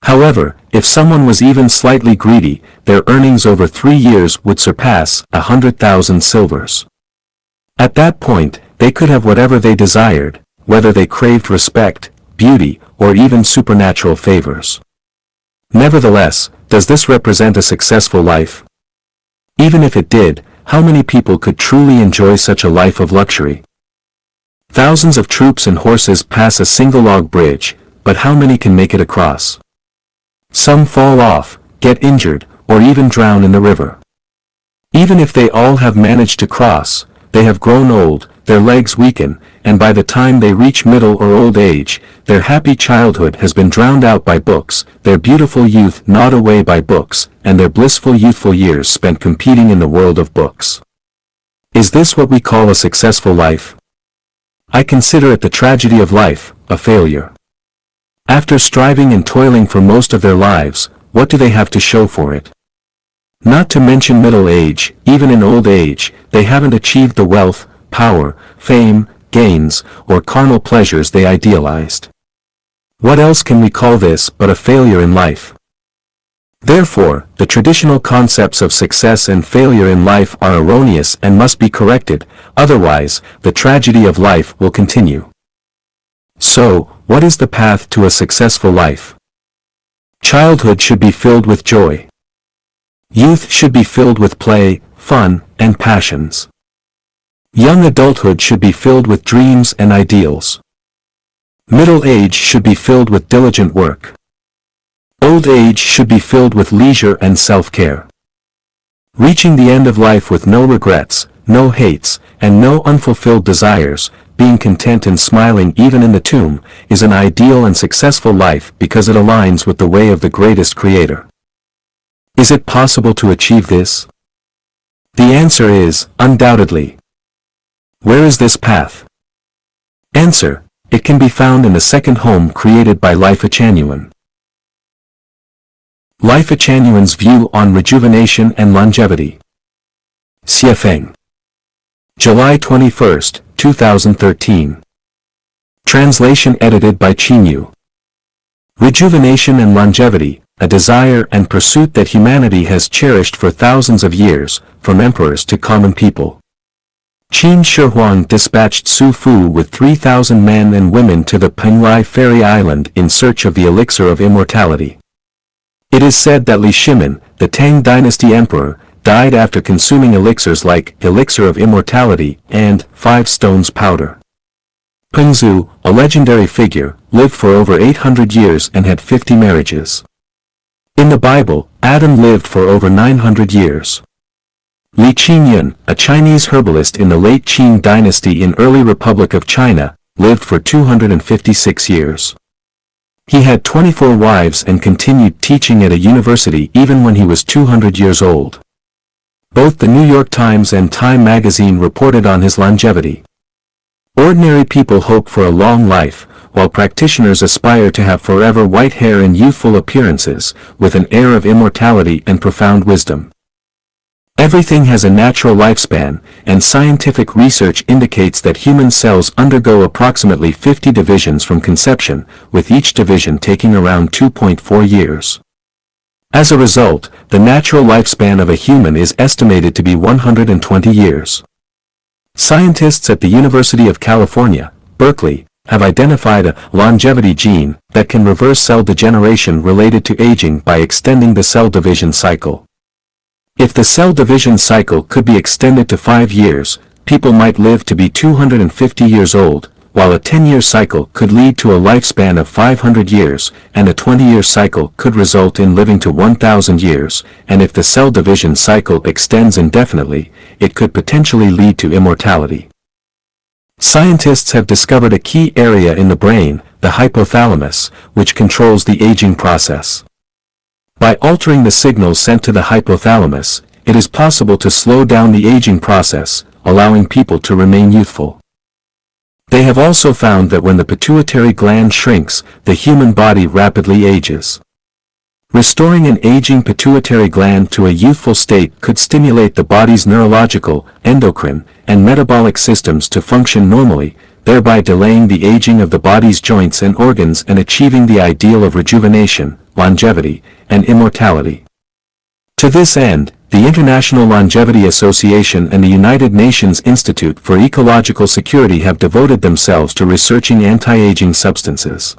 Speaker 1: However, if someone was even slightly greedy, their earnings over 3 years would surpass 100,000 silvers. At that point, they could have whatever they desired, whether they craved respect, beauty, or even supernatural favors. Nevertheless, does this represent a successful life? Even if it did, how many people could truly enjoy such a life of luxury? Thousands of troops and horses pass a single log bridge, but how many can make it across? Some fall off, get injured, or even drown in the river. Even if they all have managed to cross, they have grown old, their legs weaken, and by the time they reach middle or old age, their happy childhood has been drowned out by books, their beautiful youth gnawed away by books, and their blissful youthful years spent competing in the world of books. Is this what we call a successful life? I consider it the tragedy of life, a failure. After striving and toiling for most of their lives, what do they have to show for it? Not to mention middle age, even in old age, they haven't achieved the wealth, power, fame, gains, or carnal pleasures they idealized. What else can we call this but a failure in life? Therefore, the traditional concepts of success and failure in life are erroneous and must be corrected, otherwise, the tragedy of life will continue. So, what is the path to a successful life? Childhood should be filled with joy. Youth should be filled with play, fun, and passions. Young adulthood should be filled with dreams and ideals. Middle age should be filled with diligent work. Old age should be filled with leisure and self-care. Reaching the end of life with no regrets, no hates, and no unfulfilled desires, being content and smiling even in the tomb, is an ideal and successful life because it aligns with the way of the greatest Creator. Is it possible to achieve this? The answer is, undoubtedly. Where is this path? Answer: it can be found in the second home created by Life Genuine. Life Genuine's view on rejuvenation and longevity. Xiefeng. July 21, 2013. Translation edited by Qinyu. Rejuvenation and longevity, a desire and pursuit that humanity has cherished for thousands of years, from emperors to common people. Qin Shi Huang dispatched Su Fu with 3,000 men and women to the Penglai Fairy Island in search of the elixir of immortality. It is said that Li Shimin, the Tang Dynasty emperor, died after consuming elixirs like Elixir of Immortality and 5 Stones Powder. Pengzu, a legendary figure, lived for over 800 years and had 50 marriages. In the Bible, Adam lived for over 900 years. Li Qingyun, a Chinese herbalist in the late Qing dynasty in early Republic of China, lived for 256 years. He had 24 wives and continued teaching at a university even when he was 200 years old. Both the New York Times and Time magazine reported on his longevity. Ordinary people hope for a long life, while practitioners aspire to have forever white hair and youthful appearances, with an air of immortality and profound wisdom. Everything has a natural lifespan, and scientific research indicates that human cells undergo approximately 50 divisions from conception, with each division taking around 2.4 years. As a result, the natural lifespan of a human is estimated to be 120 years. Scientists at the University of California, Berkeley, have identified a longevity gene that can reverse cell degeneration related to aging by extending the cell division cycle. If the cell division cycle could be extended to 5 years, people might live to be 250 years old, while a 10-year cycle could lead to a lifespan of 500 years, and a 20-year cycle could result in living to 1,000 years, and if the cell division cycle extends indefinitely, it could potentially lead to immortality. Scientists have discovered a key area in the brain, the hypothalamus, which controls the aging process. By altering the signals sent to the hypothalamus, it is possible to slow down the aging process, allowing people to remain youthful. They have also found that when the pituitary gland shrinks, the human body rapidly ages. Restoring an aging pituitary gland to a youthful state could stimulate the body's neurological, endocrine, and metabolic systems to function normally, thereby delaying the aging of the body's joints and organs and achieving the ideal of rejuvenation, longevity, and immortality. To this end, the International Longevity Association and the United Nations Institute for Ecological Security have devoted themselves to researching anti-aging substances.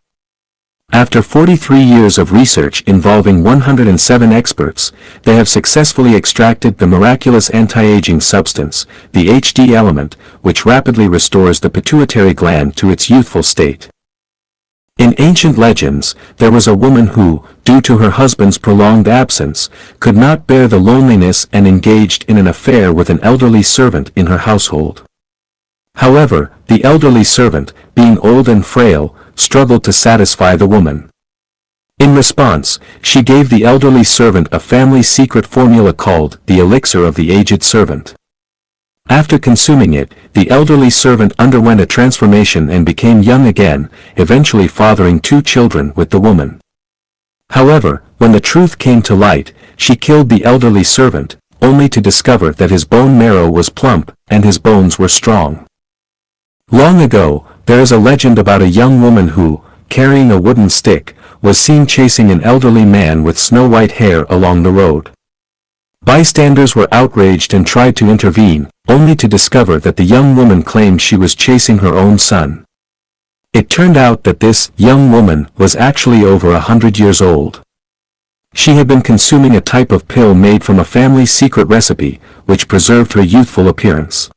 Speaker 1: After 43 years of research involving 107 experts, they have successfully extracted the miraculous anti-aging substance, the HD element, which rapidly restores the pituitary gland to its youthful state. In ancient legends, there was a woman who, due to her husband's prolonged absence, could not bear the loneliness and engaged in an affair with an elderly servant in her household. However, the elderly servant, being old and frail, struggled to satisfy the woman. In response, she gave the elderly servant a family secret formula called the elixir of the aged servant. After consuming it, the elderly servant underwent a transformation and became young again, eventually fathering 2 children with the woman. However, when the truth came to light, she killed the elderly servant, only to discover that his bone marrow was plump, and his bones were strong. Long ago, there is a legend about a young woman who, carrying a wooden stick, was seen chasing an elderly man with snow-white hair along the road. Bystanders were outraged and tried to intervene, only to discover that the young woman claimed she was chasing her own son. It turned out that this young woman was actually over 100 years old. She had been consuming a type of pill made from a family secret recipe, which preserved her youthful appearance.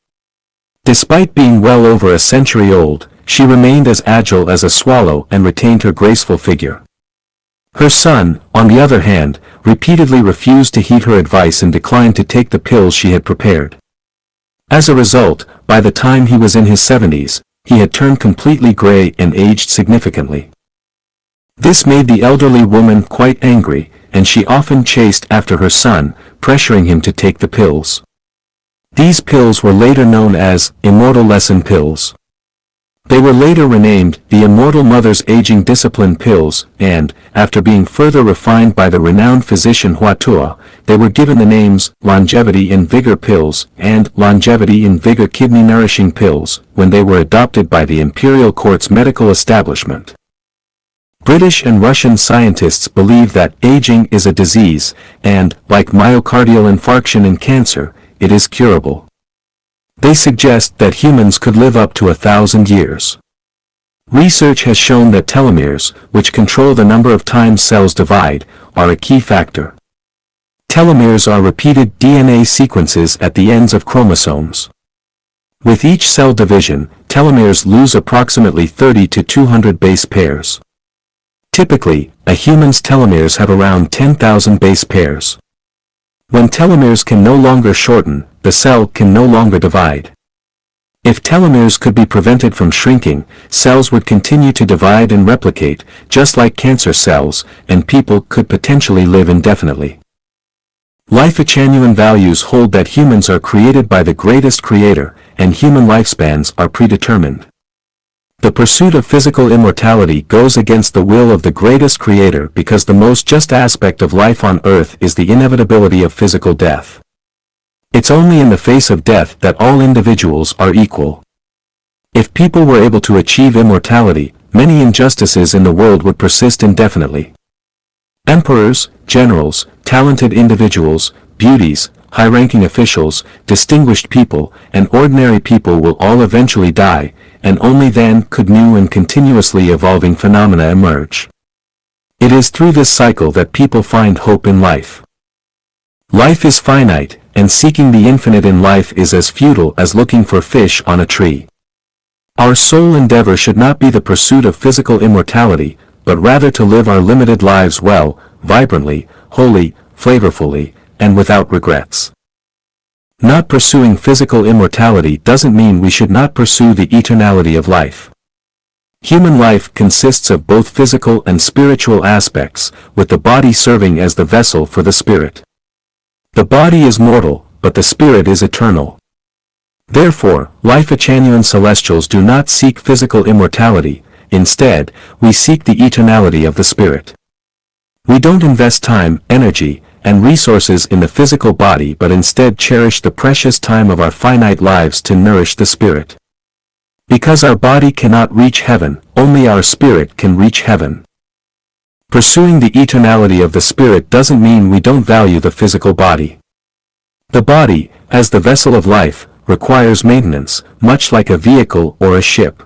Speaker 1: Despite being well over a century old, she remained as agile as a swallow and retained her graceful figure. Her son, on the other hand, repeatedly refused to heed her advice and declined to take the pills she had prepared. As a result, by the time he was in his 70s, he had turned completely gray and aged significantly. This made the elderly woman quite angry, and she often chased after her son, pressuring him to take the pills. These pills were later known as Immortal Lesson pills. They were later renamed the Immortal Mother's Aging Discipline pills, and, after being further refined by the renowned physician Huatua, they were given the names Longevity in Vigor pills and Longevity in Vigor Kidney Nourishing pills when they were adopted by the Imperial Court's medical establishment. British and Russian scientists believe that aging is a disease, and, like myocardial infarction and cancer, it is curable. They suggest that humans could live up to 1,000 years. Research has shown that telomeres, which control the number of times cells divide, are a key factor. Telomeres are repeated DNA sequences at the ends of chromosomes. With each cell division, telomeres lose approximately 30 to 200 base pairs. Typically, a human's telomeres have around 10,000 base pairs. When telomeres can no longer shorten, the cell can no longer divide. If telomeres could be prevented from shrinking, cells would continue to divide and replicate, just like cancer cells, and people could potentially live indefinitely. Life-Genuine values hold that humans are created by the greatest creator, and human lifespans are predetermined. The pursuit of physical immortality goes against the will of the greatest creator because the most just aspect of life on earth is the inevitability of physical death. It's only in the face of death that all individuals are equal. If people were able to achieve immortality, many injustices in the world would persist indefinitely. Emperors, generals, talented individuals, beauties, high-ranking officials, distinguished people, and ordinary people will all eventually die, and only then could new and continuously evolving phenomena emerge. It is through this cycle that people find hope in life. Life is finite, and seeking the infinite in life is as futile as looking for fish on a tree. Our sole endeavor should not be the pursuit of physical immortality, but rather to live our limited lives well, vibrantly, wholly, flavorfully, and without regrets. Not pursuing physical immortality doesn't mean we should not pursue the eternality of life. Human life consists of both physical and spiritual aspects, with the body serving as the vessel for the spirit. The body is mortal, but the spirit is eternal. Therefore, life-genuine celestials do not seek physical immortality, instead, we seek the eternality of the spirit. We don't invest time, energy, and resources in the physical body but instead cherish the precious time of our finite lives to nourish the spirit. Because our body cannot reach heaven, only our spirit can reach heaven. Pursuing the eternality of the spirit doesn't mean we don't value the physical body. The body, as the vessel of life, requires maintenance, much like a vehicle or a ship.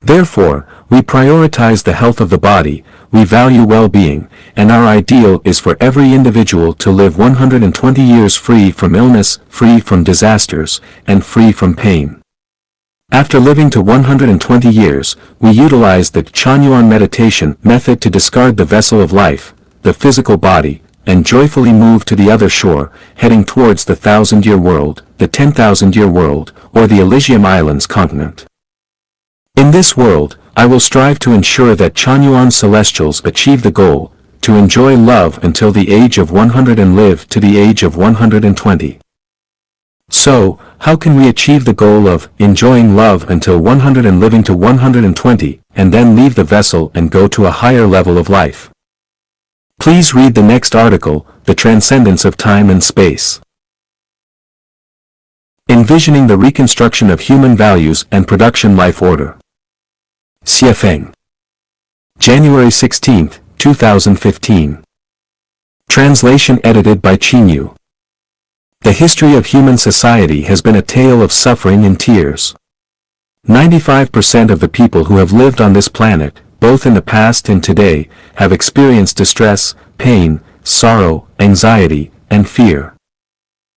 Speaker 1: Therefore, we prioritize the health of the body, we value well-being, and our ideal is for every individual to live 120 years free from illness, free from disasters, and free from pain. After living to 120 years, we utilize the Chanyuan meditation method to discard the vessel of life, the physical body, and joyfully move to the other shore, heading towards the 1,000-year world, the 10,000-year world, or the Elysium Islands continent. In this world, I will strive to ensure that Chanyuan celestials achieve the goal, to enjoy love until the age of 100 and live to the age of 120. So, how can we achieve the goal of enjoying love until 100 and living to 120, and then leave the vessel and go to a higher level of life? Please read the next article, The Transcendence of Time and Space. Envisioning the Reconstruction of Human Values and Production Life Order. Xiefeng. January 16, 2015. Translation edited by Qinyu. The history of human society has been a tale of suffering and tears. 95% of the people who have lived on this planet, both in the past and today, have experienced distress, pain, sorrow, anxiety, and fear.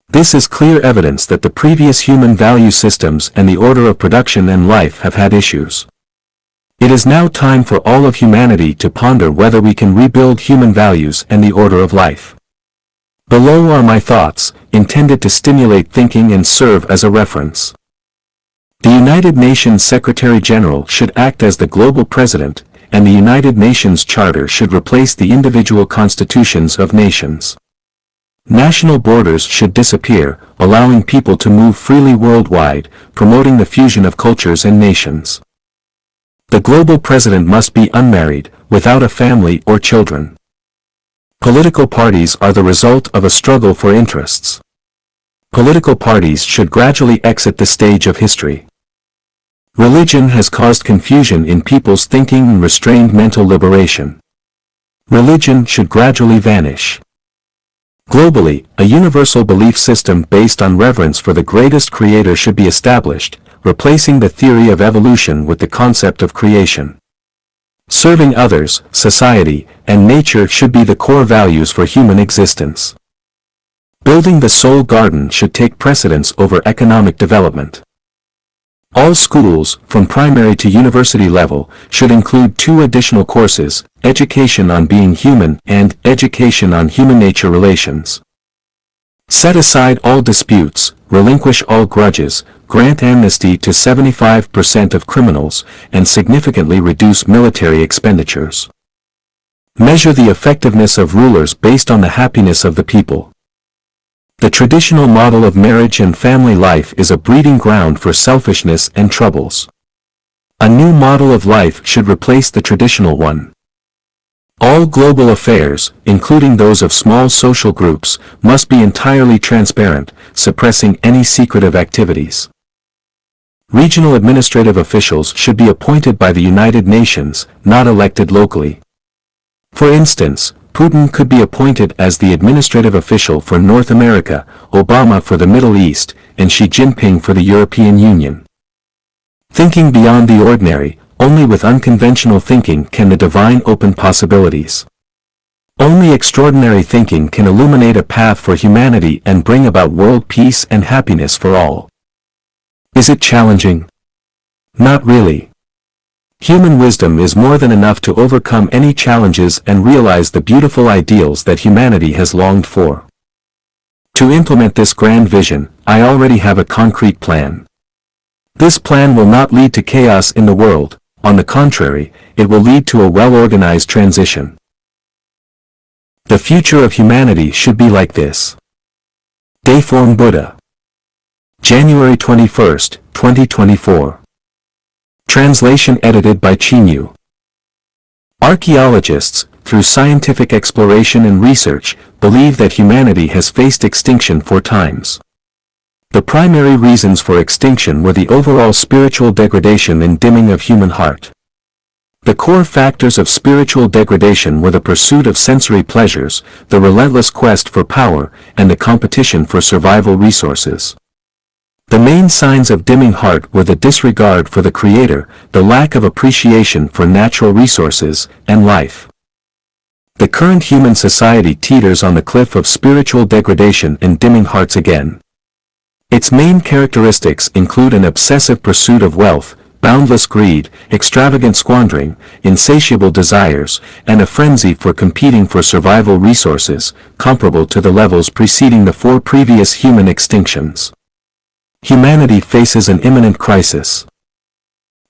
Speaker 1: This is clear evidence that the previous human value systems and the order of production and life have had issues. It is now time for all of humanity to ponder whether we can rebuild human values and the order of life. Below are my thoughts, intended to stimulate thinking and serve as a reference. The United Nations Secretary-General should act as the global president, and the United Nations Charter should replace the individual constitutions of nations. National borders should disappear, allowing people to move freely worldwide, promoting the fusion of cultures and nations. The global president must be unmarried, without a family or children. Political parties are the result of a struggle for interests. Political parties should gradually exit the stage of history. Religion has caused confusion in people's thinking and restrained mental liberation. Religion should gradually vanish. Globally, a universal belief system based on reverence for the greatest creator should be established, replacing the theory of evolution with the concept of creation. Serving others, society, and nature should be the core values for human existence. Building the soul garden should take precedence over economic development. All schools, from primary to university level, should include 2 additional courses, Education on Being Human and Education on Human-Nature Relations. Set aside all disputes, relinquish all grudges, grant amnesty to 75% of criminals, and significantly reduce military expenditures. Measure the effectiveness of rulers based on the happiness of the people. The traditional model of marriage and family life is a breeding ground for selfishness and troubles. A new model of life should replace the traditional one. All global affairs, including those of small social groups, must be entirely transparent, suppressing any secretive activities. Regional administrative officials should be appointed by the United Nations, not elected locally. For instance, Putin could be appointed as the administrative official for North America, Obama for the Middle East, and Xi Jinping for the European Union. Thinking beyond the ordinary, only with unconventional thinking can the divine open possibilities. Only extraordinary thinking can illuminate a path for humanity and bring about world peace and happiness for all. Is it challenging? Not really. Human wisdom is more than enough to overcome any challenges and realize the beautiful ideals that humanity has longed for. To implement this grand vision, I already have a concrete plan. This plan will not lead to chaos in the world. On the contrary, it will lead to a well-organized transition. The future of humanity should be like this. Dayform Buddha. January 21, 2024. Translation edited by Chinyu. Archaeologists, through scientific exploration and research, believe that humanity has faced extinction 4 times. The primary reasons for extinction were the overall spiritual degradation and dimming of human heart. The core factors of spiritual degradation were the pursuit of sensory pleasures, the relentless quest for power, and the competition for survival resources. The main signs of dimming heart were the disregard for the Creator, the lack of appreciation for natural resources, and life. The current human society teeters on the cliff of spiritual degradation and dimming hearts again. Its main characteristics include an obsessive pursuit of wealth, boundless greed, extravagant squandering, insatiable desires, and a frenzy for competing for survival resources, comparable to the levels preceding the 4 previous human extinctions. Humanity faces an imminent crisis.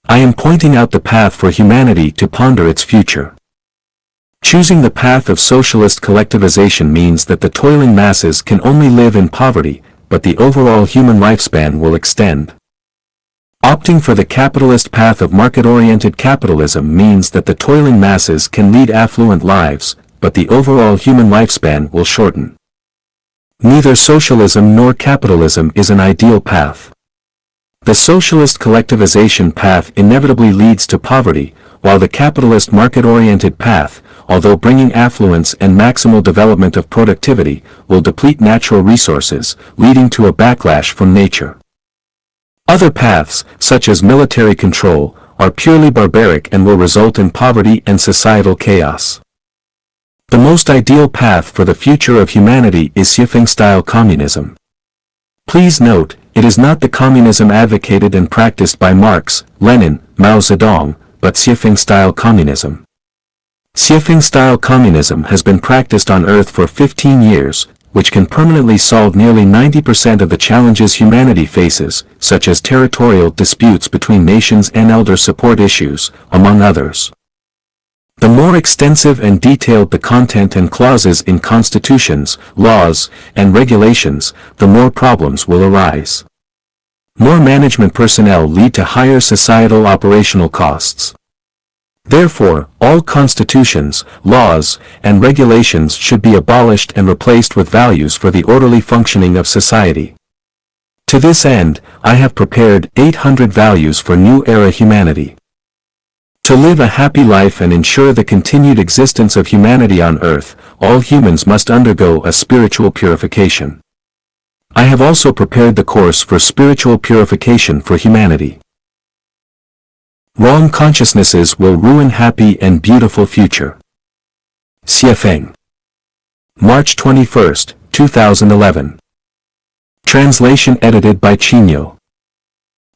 Speaker 1: I am pointing out the path for humanity to ponder its future. Choosing the path of socialist collectivization means that the toiling masses can only live in poverty, but the overall human lifespan will extend. Opting for the capitalist path of market-oriented capitalism means that the toiling masses can lead affluent lives, but the overall human lifespan will shorten. Neither socialism nor capitalism is an ideal path. The socialist collectivization path inevitably leads to poverty, while the capitalist market-oriented path, although bringing affluence and maximal development of productivity, will deplete natural resources, leading to a backlash from nature. Other paths, such as military control, are purely barbaric and will result in poverty and societal chaos. The most ideal path for the future of humanity is Xiaofeng-style communism. Please note, it is not the communism advocated and practiced by Marx, Lenin, Mao Zedong, but Xiaofeng-style communism. Xiaofeng-style communism has been practiced on Earth for 15 years, which can permanently solve nearly 90% of the challenges humanity faces, such as territorial disputes between nations and elder support issues, among others. The more extensive and detailed the content and clauses in constitutions, laws, and regulations, the more problems will arise. More management personnel lead to higher societal operational costs. Therefore, all constitutions, laws, and regulations should be abolished and replaced with values for the orderly functioning of society. To this end, I have prepared 800 values for new era humanity. To live a happy life and ensure the continued existence of humanity on Earth, all humans must undergo a spiritual purification. I have also prepared the course for spiritual purification for humanity. Wrong consciousnesses will ruin happy and beautiful future. Xiaofeng. March 21, 2011. Translation edited by Chinyu.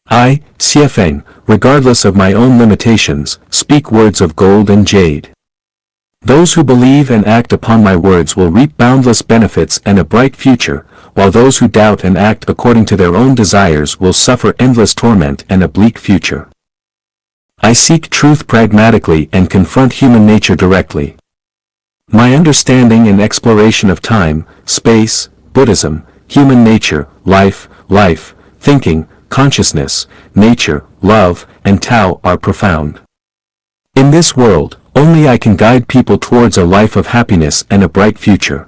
Speaker 1: I, Xiaofeng, regardless of my own limitations, speak words of gold and jade. Those who believe and act upon my words will reap boundless benefits and a bright future, while those who doubt and act according to their own desires will suffer endless torment and a bleak future. I seek truth pragmatically and confront human nature directly. My understanding and exploration of time, space, Buddhism, human nature, life, thinking, consciousness, nature, love, and Tao are profound. In this world, Only I can guide people towards a life of happiness and a bright future.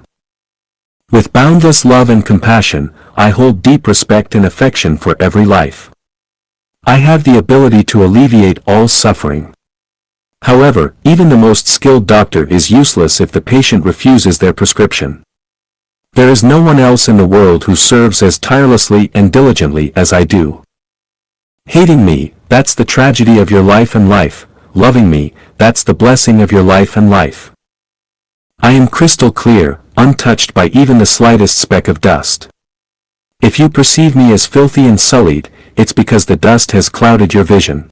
Speaker 1: With boundless love and compassion, I hold deep respect and affection for every life. I have the ability to alleviate all suffering. However, even the most skilled doctor is useless if the patient refuses their prescription. There is no one else in the world who serves as tirelessly and diligently as I do. Hating me, that's the tragedy of your life and life. Loving me, that's the blessing of your life and life. I am crystal clear, untouched by even the slightest speck of dust. If you perceive me as filthy and sullied, it's because the dust has clouded your vision.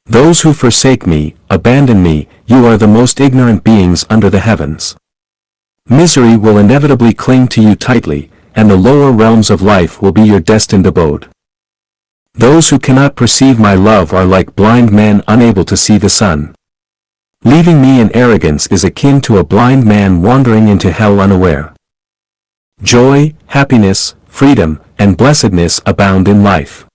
Speaker 1: Those who forsake me, abandon me, you are the most ignorant beings under the heavens. Misery will inevitably cling to you tightly, and the lower realms of life will be your destined abode. Those who cannot perceive my love are like blind men unable to see the sun. Leaving me in arrogance is akin to a blind man wandering into hell unaware. Joy, happiness, freedom, and blessedness abound in life.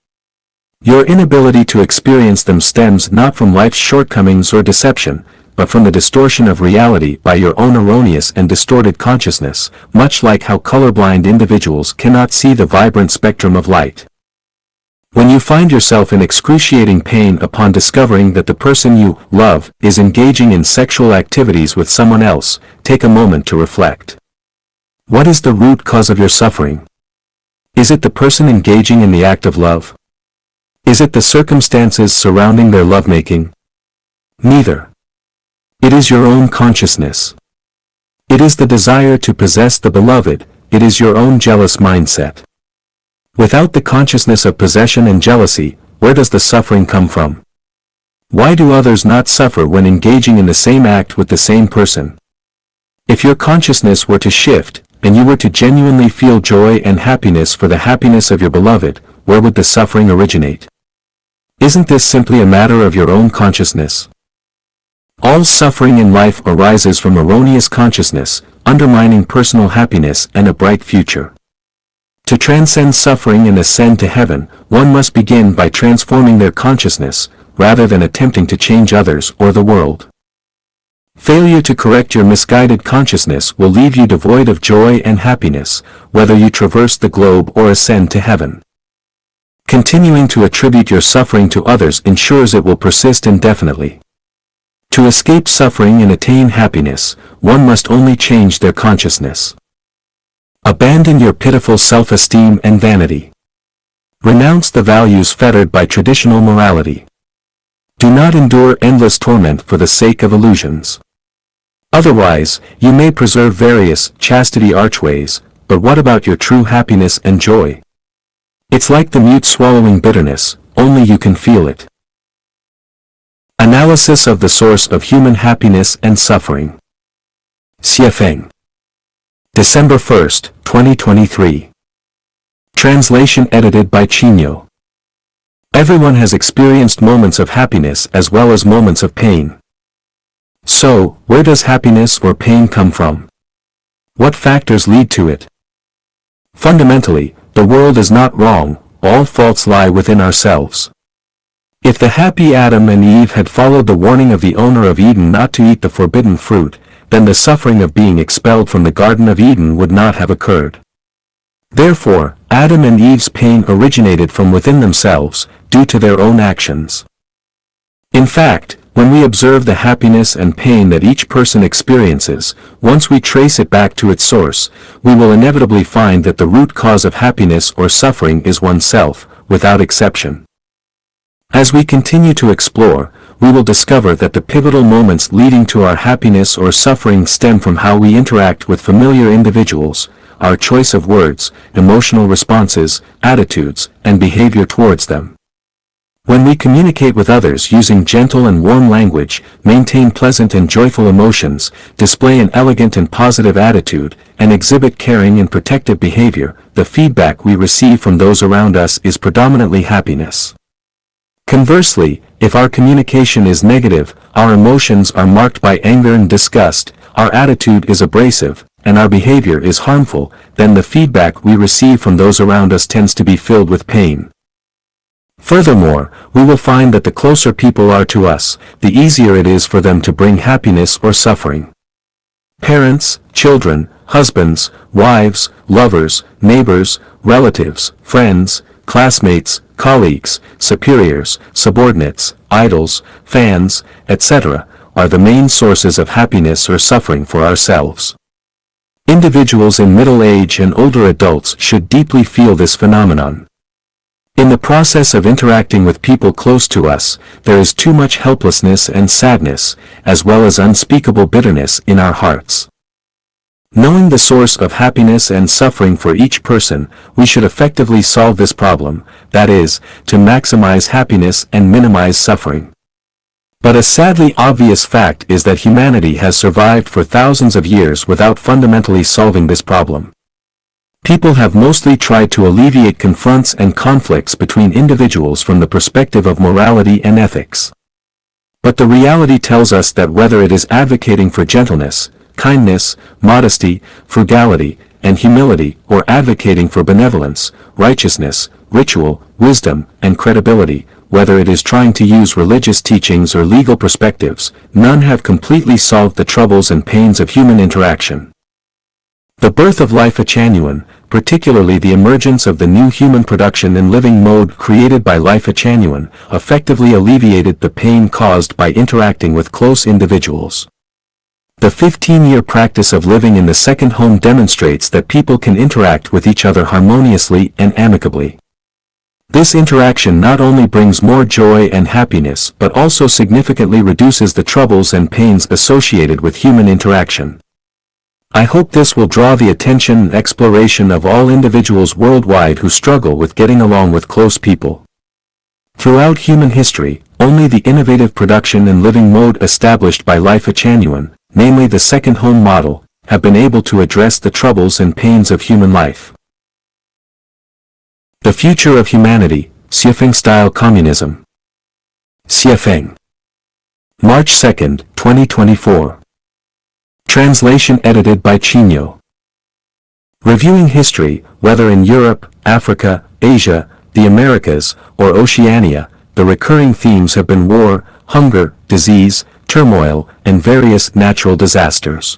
Speaker 1: Your inability to experience them stems not from life's shortcomings or deception, but from the distortion of reality by your own erroneous and distorted consciousness, much like how colorblind individuals cannot see the vibrant spectrum of light. When you find yourself in excruciating pain upon discovering that the person you love is engaging in sexual activities with someone else, take a moment to reflect. What is the root cause of your suffering? Is it the person engaging in the act of love? Is it the circumstances surrounding their lovemaking? Neither. It is your own consciousness. It is the desire to possess the beloved, it is your own jealous mindset. Without the consciousness of possession and jealousy, where does the suffering come from? Why do others not suffer when engaging in the same act with the same person? If your consciousness were to shift, and you were to genuinely feel joy and happiness for the happiness of your beloved, where would the suffering originate? Isn't this simply a matter of your own consciousness? All suffering in life arises from erroneous consciousness, undermining personal happiness and a bright future. To transcend suffering and ascend to heaven, one must begin by transforming their consciousness, rather than attempting to change others or the world. Failure to correct your misguided consciousness will leave you devoid of joy and happiness, whether you traverse the globe or ascend to heaven. Continuing to attribute your suffering to others ensures it will persist indefinitely. To escape suffering and attain happiness, one must only change their consciousness. Abandon your pitiful self-esteem and vanity. Renounce the values fettered by traditional morality. Do not endure endless torment for the sake of illusions. Otherwise, you may preserve various chastity archways, but what about your true happiness and joy? It's like the mute swallowing bitterness, only you can feel it. Analysis of the source of human happiness and suffering. Xie Feng. December 1, 2023. Translation edited by Chino. Everyone has experienced moments of happiness as well as moments of pain. So, where does happiness or pain come from? What factors lead to it? Fundamentally, the world is not wrong, all faults lie within ourselves. If the happy Adam and Eve had followed the warning of the owner of Eden not to eat the forbidden fruit, then the suffering of being expelled from the Garden of Eden would not have occurred. Therefore, Adam and Eve's pain originated from within themselves, due to their own actions. In fact, when we observe the happiness and pain that each person experiences, once we trace it back to its source, we will inevitably find that the root cause of happiness or suffering is oneself, without exception. As we continue to explore, we will discover that the pivotal moments leading to our happiness or suffering stem from how we interact with familiar individuals, our choice of words, emotional responses, attitudes, and behavior towards them. When we communicate with others using gentle and warm language, maintain pleasant and joyful emotions, display an elegant and positive attitude, and exhibit caring and protective behavior, the feedback we receive from those around us is predominantly happiness. Conversely, if our communication is negative, our emotions are marked by anger and disgust, our attitude is abrasive, and our behavior is harmful, then the feedback we receive from those around us tends to be filled with pain. Furthermore, we will find that the closer people are to us, the easier it is for them to bring happiness or suffering. Parents, children, husbands, wives, lovers, neighbors, relatives, friends, classmates, colleagues, superiors, subordinates, idols, fans, etc., are the main sources of happiness or suffering for ourselves. Individuals in middle age and older adults should deeply feel this phenomenon. In the process of interacting with people close to us, there is too much helplessness and sadness, as well as unspeakable bitterness in our hearts. Knowing the source of happiness and suffering for each person, we should effectively solve this problem, that is, to maximize happiness and minimize suffering. But a sadly obvious fact is that humanity has survived for thousands of years without fundamentally solving this problem. People have mostly tried to alleviate confronts and conflicts between individuals from the perspective of morality and ethics. But the reality tells us that whether it is advocating for gentleness, kindness, modesty, frugality, and humility, or advocating for benevolence, righteousness, ritual, wisdom, and credibility, whether it is trying to use religious teachings or legal perspectives, none have completely solved the troubles and pains of human interaction. The birth of Life Echanuon, particularly the emergence of the new human production and living mode created by Life Echanuon, effectively alleviated the pain caused by interacting with close individuals. The 15-year practice of living in the second home demonstrates that people can interact with each other harmoniously and amicably. This interaction not only brings more joy and happiness but also significantly reduces the troubles and pains associated with human interaction. I hope this will draw the attention and exploration of all individuals worldwide who struggle with getting along with close people. Throughout human history, only the innovative production and living mode established by Life Echanuon, namely the second home model, have been able to address the troubles and pains of human life. The future of humanity, Xiefeng-style communism. Xiefeng. March 2, 2024. Translation edited by Chinyo. Reviewing history, whether in Europe, Africa, Asia, the Americas, or Oceania, the recurring themes have been war, hunger, disease, turmoil, and various natural disasters.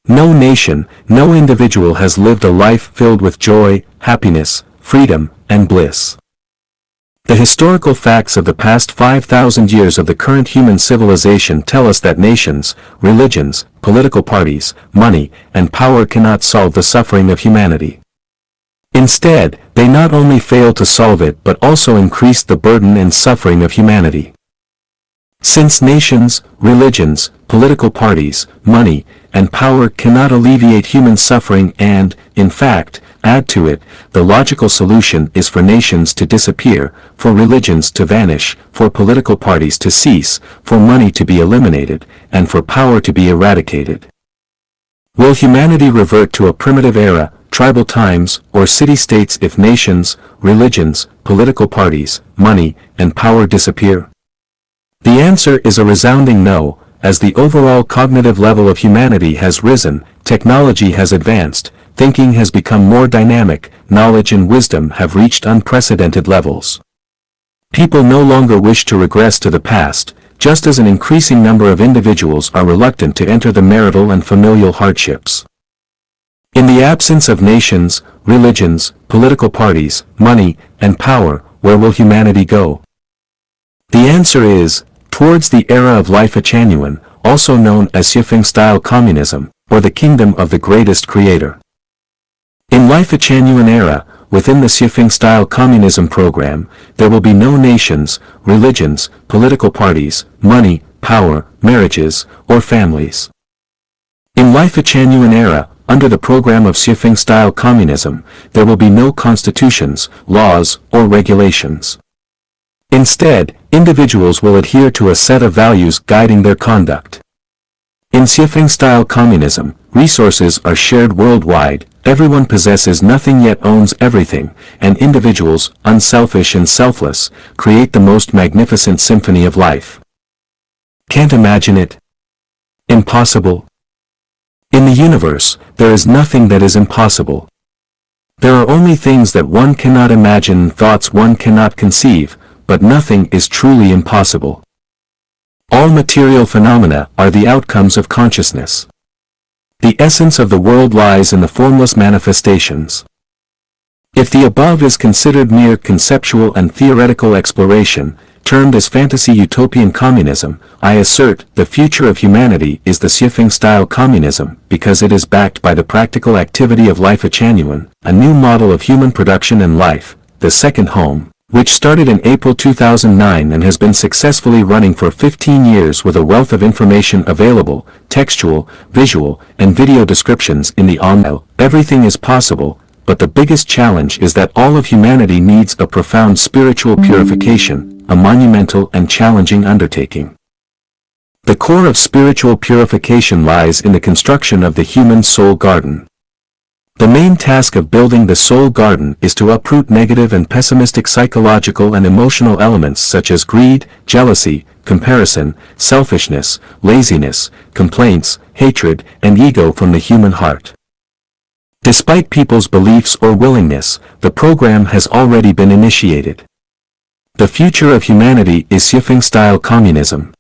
Speaker 1: No nation, no individual has lived a life filled with joy, happiness, freedom, and bliss. The historical facts of the past 5,000 years of the current human civilization tell us that nations, religions, political parties, money, and power cannot solve the suffering of humanity. Instead, they not only fail to solve it but also increase the burden and suffering of humanity. Since nations, religions, political parties, money, and power cannot alleviate human suffering and, in fact, add to it, the logical solution is for nations to disappear, for religions to vanish, for political parties to cease, for money to be eliminated, and for power to be eradicated. Will humanity revert to a primitive era, tribal times, or city-states if nations, religions, political parties, money, and power disappear? The answer is a resounding no. As the overall cognitive level of humanity has risen, technology has advanced, thinking has become more dynamic, knowledge and wisdom have reached unprecedented levels. People no longer wish to regress to the past, just as an increasing number of individuals are reluctant to enter the marital and familial hardships. In the absence of nations, religions, political parties, money, and power, where will humanity go? The answer is, towards the era of Life Echanuon, also known as Xiefeng-style communism, or the kingdom of the greatest creator. In Life Echanuon era, within the Xiefeng-style communism program, there will be no nations, religions, political parties, money, power, marriages, or families. In Life Echanuon era, under the program of Xiefeng-style communism, there will be no constitutions, laws, or regulations. Instead, individuals will adhere to a set of values guiding their conduct. In Xiefeng-style communism, resources are shared worldwide, everyone possesses nothing yet owns everything, and individuals, unselfish and selfless, create the most magnificent symphony of life. Can't imagine it? Impossible? In the universe, there is nothing that is impossible. There are only things that one cannot imagine, thoughts one cannot conceive, but nothing is truly impossible. All material phenomena are the outcomes of consciousness. The essence of the world lies in the formless manifestations. If the above is considered mere conceptual and theoretical exploration, termed as fantasy utopian communism, I assert the future of humanity is the Xiafeng-style communism because it is backed by the practical activity of Life Genuine, a new model of human production and life, the second home, which started in April 2009 and has been successfully running for 15 years with a wealth of information available, textual, visual, and video descriptions in the online. Everything is possible, but the biggest challenge is that all of humanity needs a profound spiritual purification, a monumental and challenging undertaking. The core of spiritual purification lies in the construction of the human soul garden. The main task of building the soul garden is to uproot negative and pessimistic psychological and emotional elements such as greed, jealousy, comparison, selfishness, laziness, complaints, hatred, and ego from the human heart. Despite people's beliefs or willingness, the program has already been initiated. The future of humanity is Xiafeng-style communism.